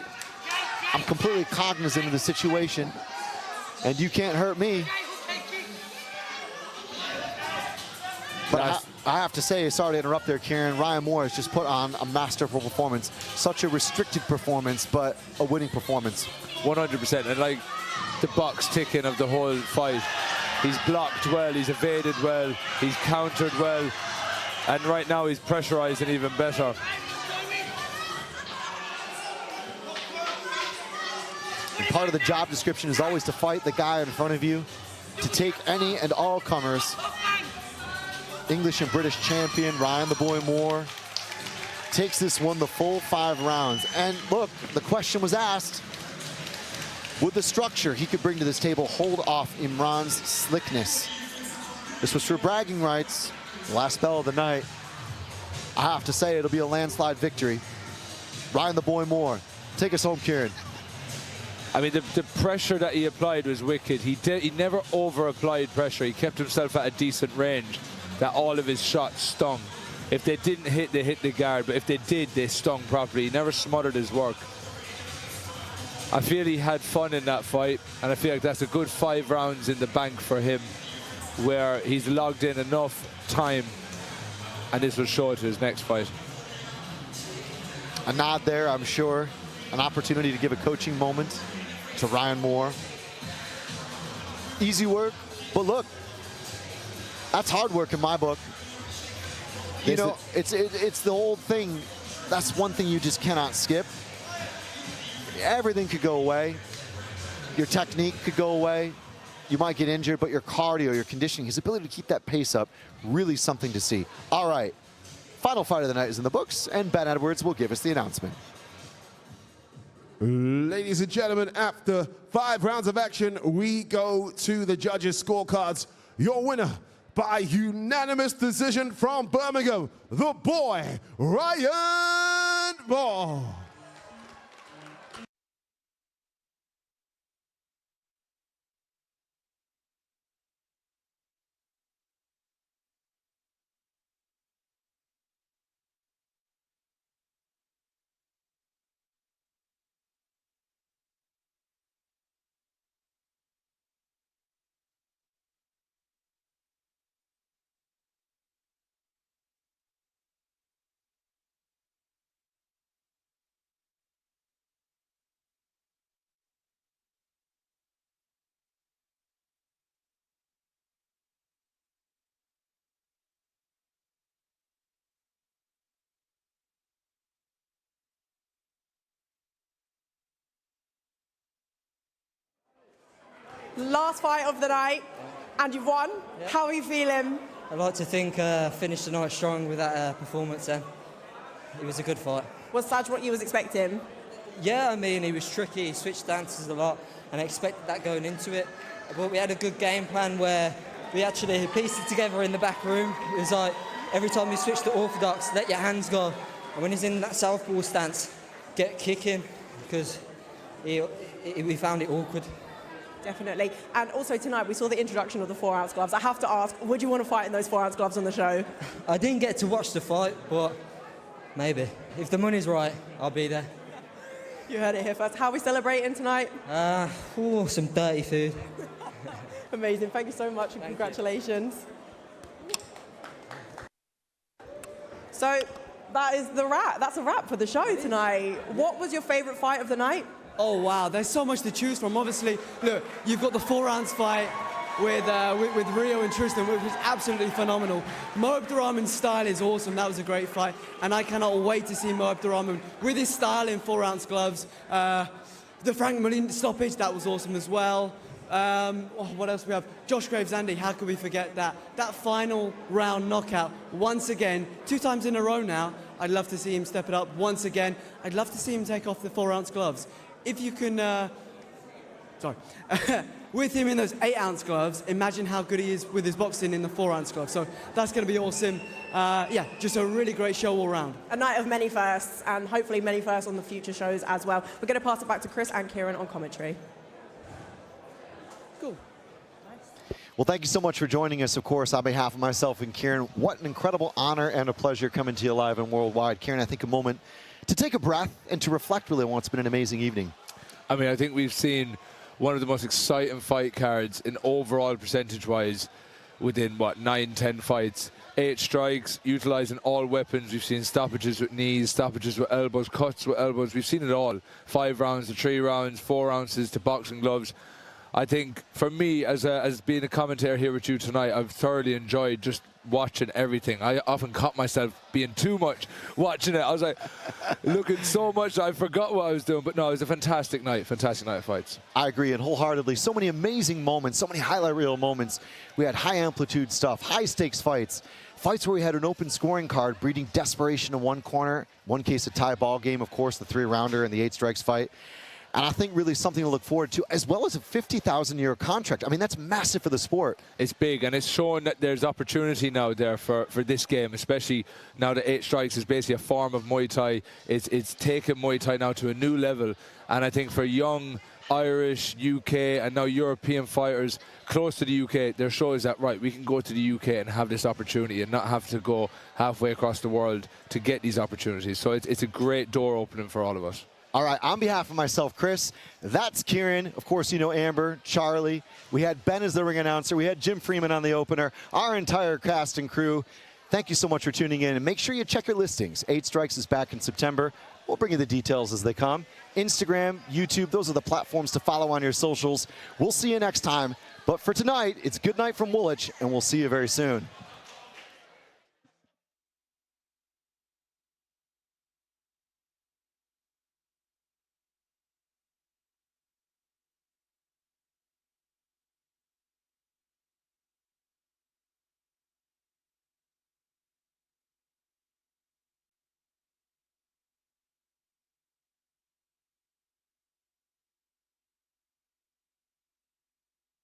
I'm completely cognizant of the situation and you can't hurt me. But I have to say, sorry to interrupt there, Kieran, Ryan Moore has just put on a masterful performance. Such a restricted performance, but a winning performance. 100%, and like the box ticking of the whole fight. He's blocked well, he's evaded well, he's countered well, and right now he's pressurizing even better. And part of the job description is always to fight the guy in front of you, to take any and all comers. English and British champion Ryan the boy Moore takes this one the full 5 rounds. And look, the question was asked, would the structure he could bring to this table hold off Imran's slickness? This was for bragging rights, last bell of the night. I have to say it'll be a landslide victory. Ryan the boy Moore, take us home, Kieran. I mean, the pressure that he applied was wicked. He never over-applied pressure. He kept himself at a decent range, that all of his shots stung. If they didn't hit, they hit the guard, but if they did, they stung properly. He never smothered his work. I feel he had fun in that fight, and I feel like that's a good 5 rounds in the bank for him, where he's logged in enough time, and this will show to his next fight. A nod there, I'm sure. An opportunity to give a coaching moment to Ryan Moore. Easy work, but look, that's hard work in my book. You know, it's the whole thing. That's one thing you just cannot skip. Everything could go away. Your technique could go away. You might get injured, but your cardio, your conditioning, his ability to keep that pace up, really something to see. All right, final fight of the night is in the books, and Ben Edwards will give us the announcement. Ladies and gentlemen, after 5 rounds of action, we go to the judges' scorecards. Your winner by unanimous decision from Birmingham, the boy, Ryan Moore. Last fight of the night, and you've won. Yeah. How are you feeling? I'd like to think finished the night strong with that performance then. It was a good fight. Was Saj what you was expecting? Yeah, I mean, he was tricky, he switched stances a lot, and I expected that going into it. But we had a good game plan where we actually pieced it together in the back room. It was like, every time you switch to orthodox, let your hands go. And when he's in that southpaw stance, get kicking, because we found it awkward. Definitely. And also tonight, we saw the introduction of the 4-ounce gloves. I have to ask, would you want to fight in those 4-ounce gloves on the show? I didn't get to watch the fight, but maybe. If the money's right, I'll be there. You heard it here first. How are we celebrating tonight? Some dirty food. Amazing. Thank you so much and congratulations. So that is the wrap. That's a wrap for the show tonight. What was your favourite fight of the night? Oh, wow, there's so much to choose from. Obviously, look, you've got the 4-ounce fight with Rio and Tristan, which was absolutely phenomenal. Mo Abdurahman's style is awesome. That was a great fight. And I cannot wait to see Mo Abdurahman with his style in 4-ounce gloves. The Frank Molina stoppage, that was awesome as well. What else do we have? Josh Graves, Andy, how could we forget that? That final round knockout, once again, 2 times in a row now. I'd love to see him step it up once again. I'd love to see him take off the 4-ounce gloves. If you can, with him in those 8-ounce gloves, imagine how good he is with his boxing in the 4-ounce gloves. So that's going to be awesome. Yeah, just a really great show all round. A night of many firsts, and hopefully many firsts on the future shows as well. We're going to pass it back to Chris and Kieran on commentary. Cool. Well, thank you so much for joining us, of course, on behalf of myself and Kieran. What an incredible honor and a pleasure coming to you live and worldwide. Kieran, I think a moment to take a breath and to reflect really on what's been an amazing evening. I mean, I think we've seen one of the most exciting fight cards in overall percentage-wise within, 9-10 fights. 8 strikes, utilising all weapons. We've seen stoppages with knees, stoppages with elbows, cuts with elbows. We've seen it all. 5 rounds to 3 rounds, 4 ounces to boxing gloves. I think for me, as being a commentator here with you tonight, I've thoroughly enjoyed just watching everything. I often caught myself being too much watching it. I was like looking so much that I forgot what I was doing. But no, it was a fantastic night of fights. I agree, and wholeheartedly. So many amazing moments, so many highlight reel moments. We had high amplitude stuff, high stakes fights. Fights where we had an open scoring card, breeding desperation in one corner. One case, a tie ball game, of course, the 3-rounder and the 8 strikes fight. And I think really something to look forward to, as well as a €50,000 contract. I mean, that's massive for the sport. It's big, and it's showing that there's opportunity now there for this game, especially now that 8 strikes is basically a form of Muay Thai. It's taken Muay Thai now to a new level. And I think for young Irish, UK, and now European fighters close to the UK, there shows that, right, we can go to the UK and have this opportunity and not have to go halfway across the world to get these opportunities. So it's a great door opening for all of us. All right, on behalf of myself, Chris, that's Kieran. Of course, you know Amber, Charlie. We had Ben as the ring announcer. We had Jim Freeman on the opener. Our entire cast and crew. Thank you so much for tuning in. And make sure you check your listings. 8 Strikes is back in September. We'll bring you the details as they come. Instagram, YouTube, those are the platforms to follow on your socials. We'll see you next time. But for tonight, it's good night from Woolwich, and we'll see you very soon.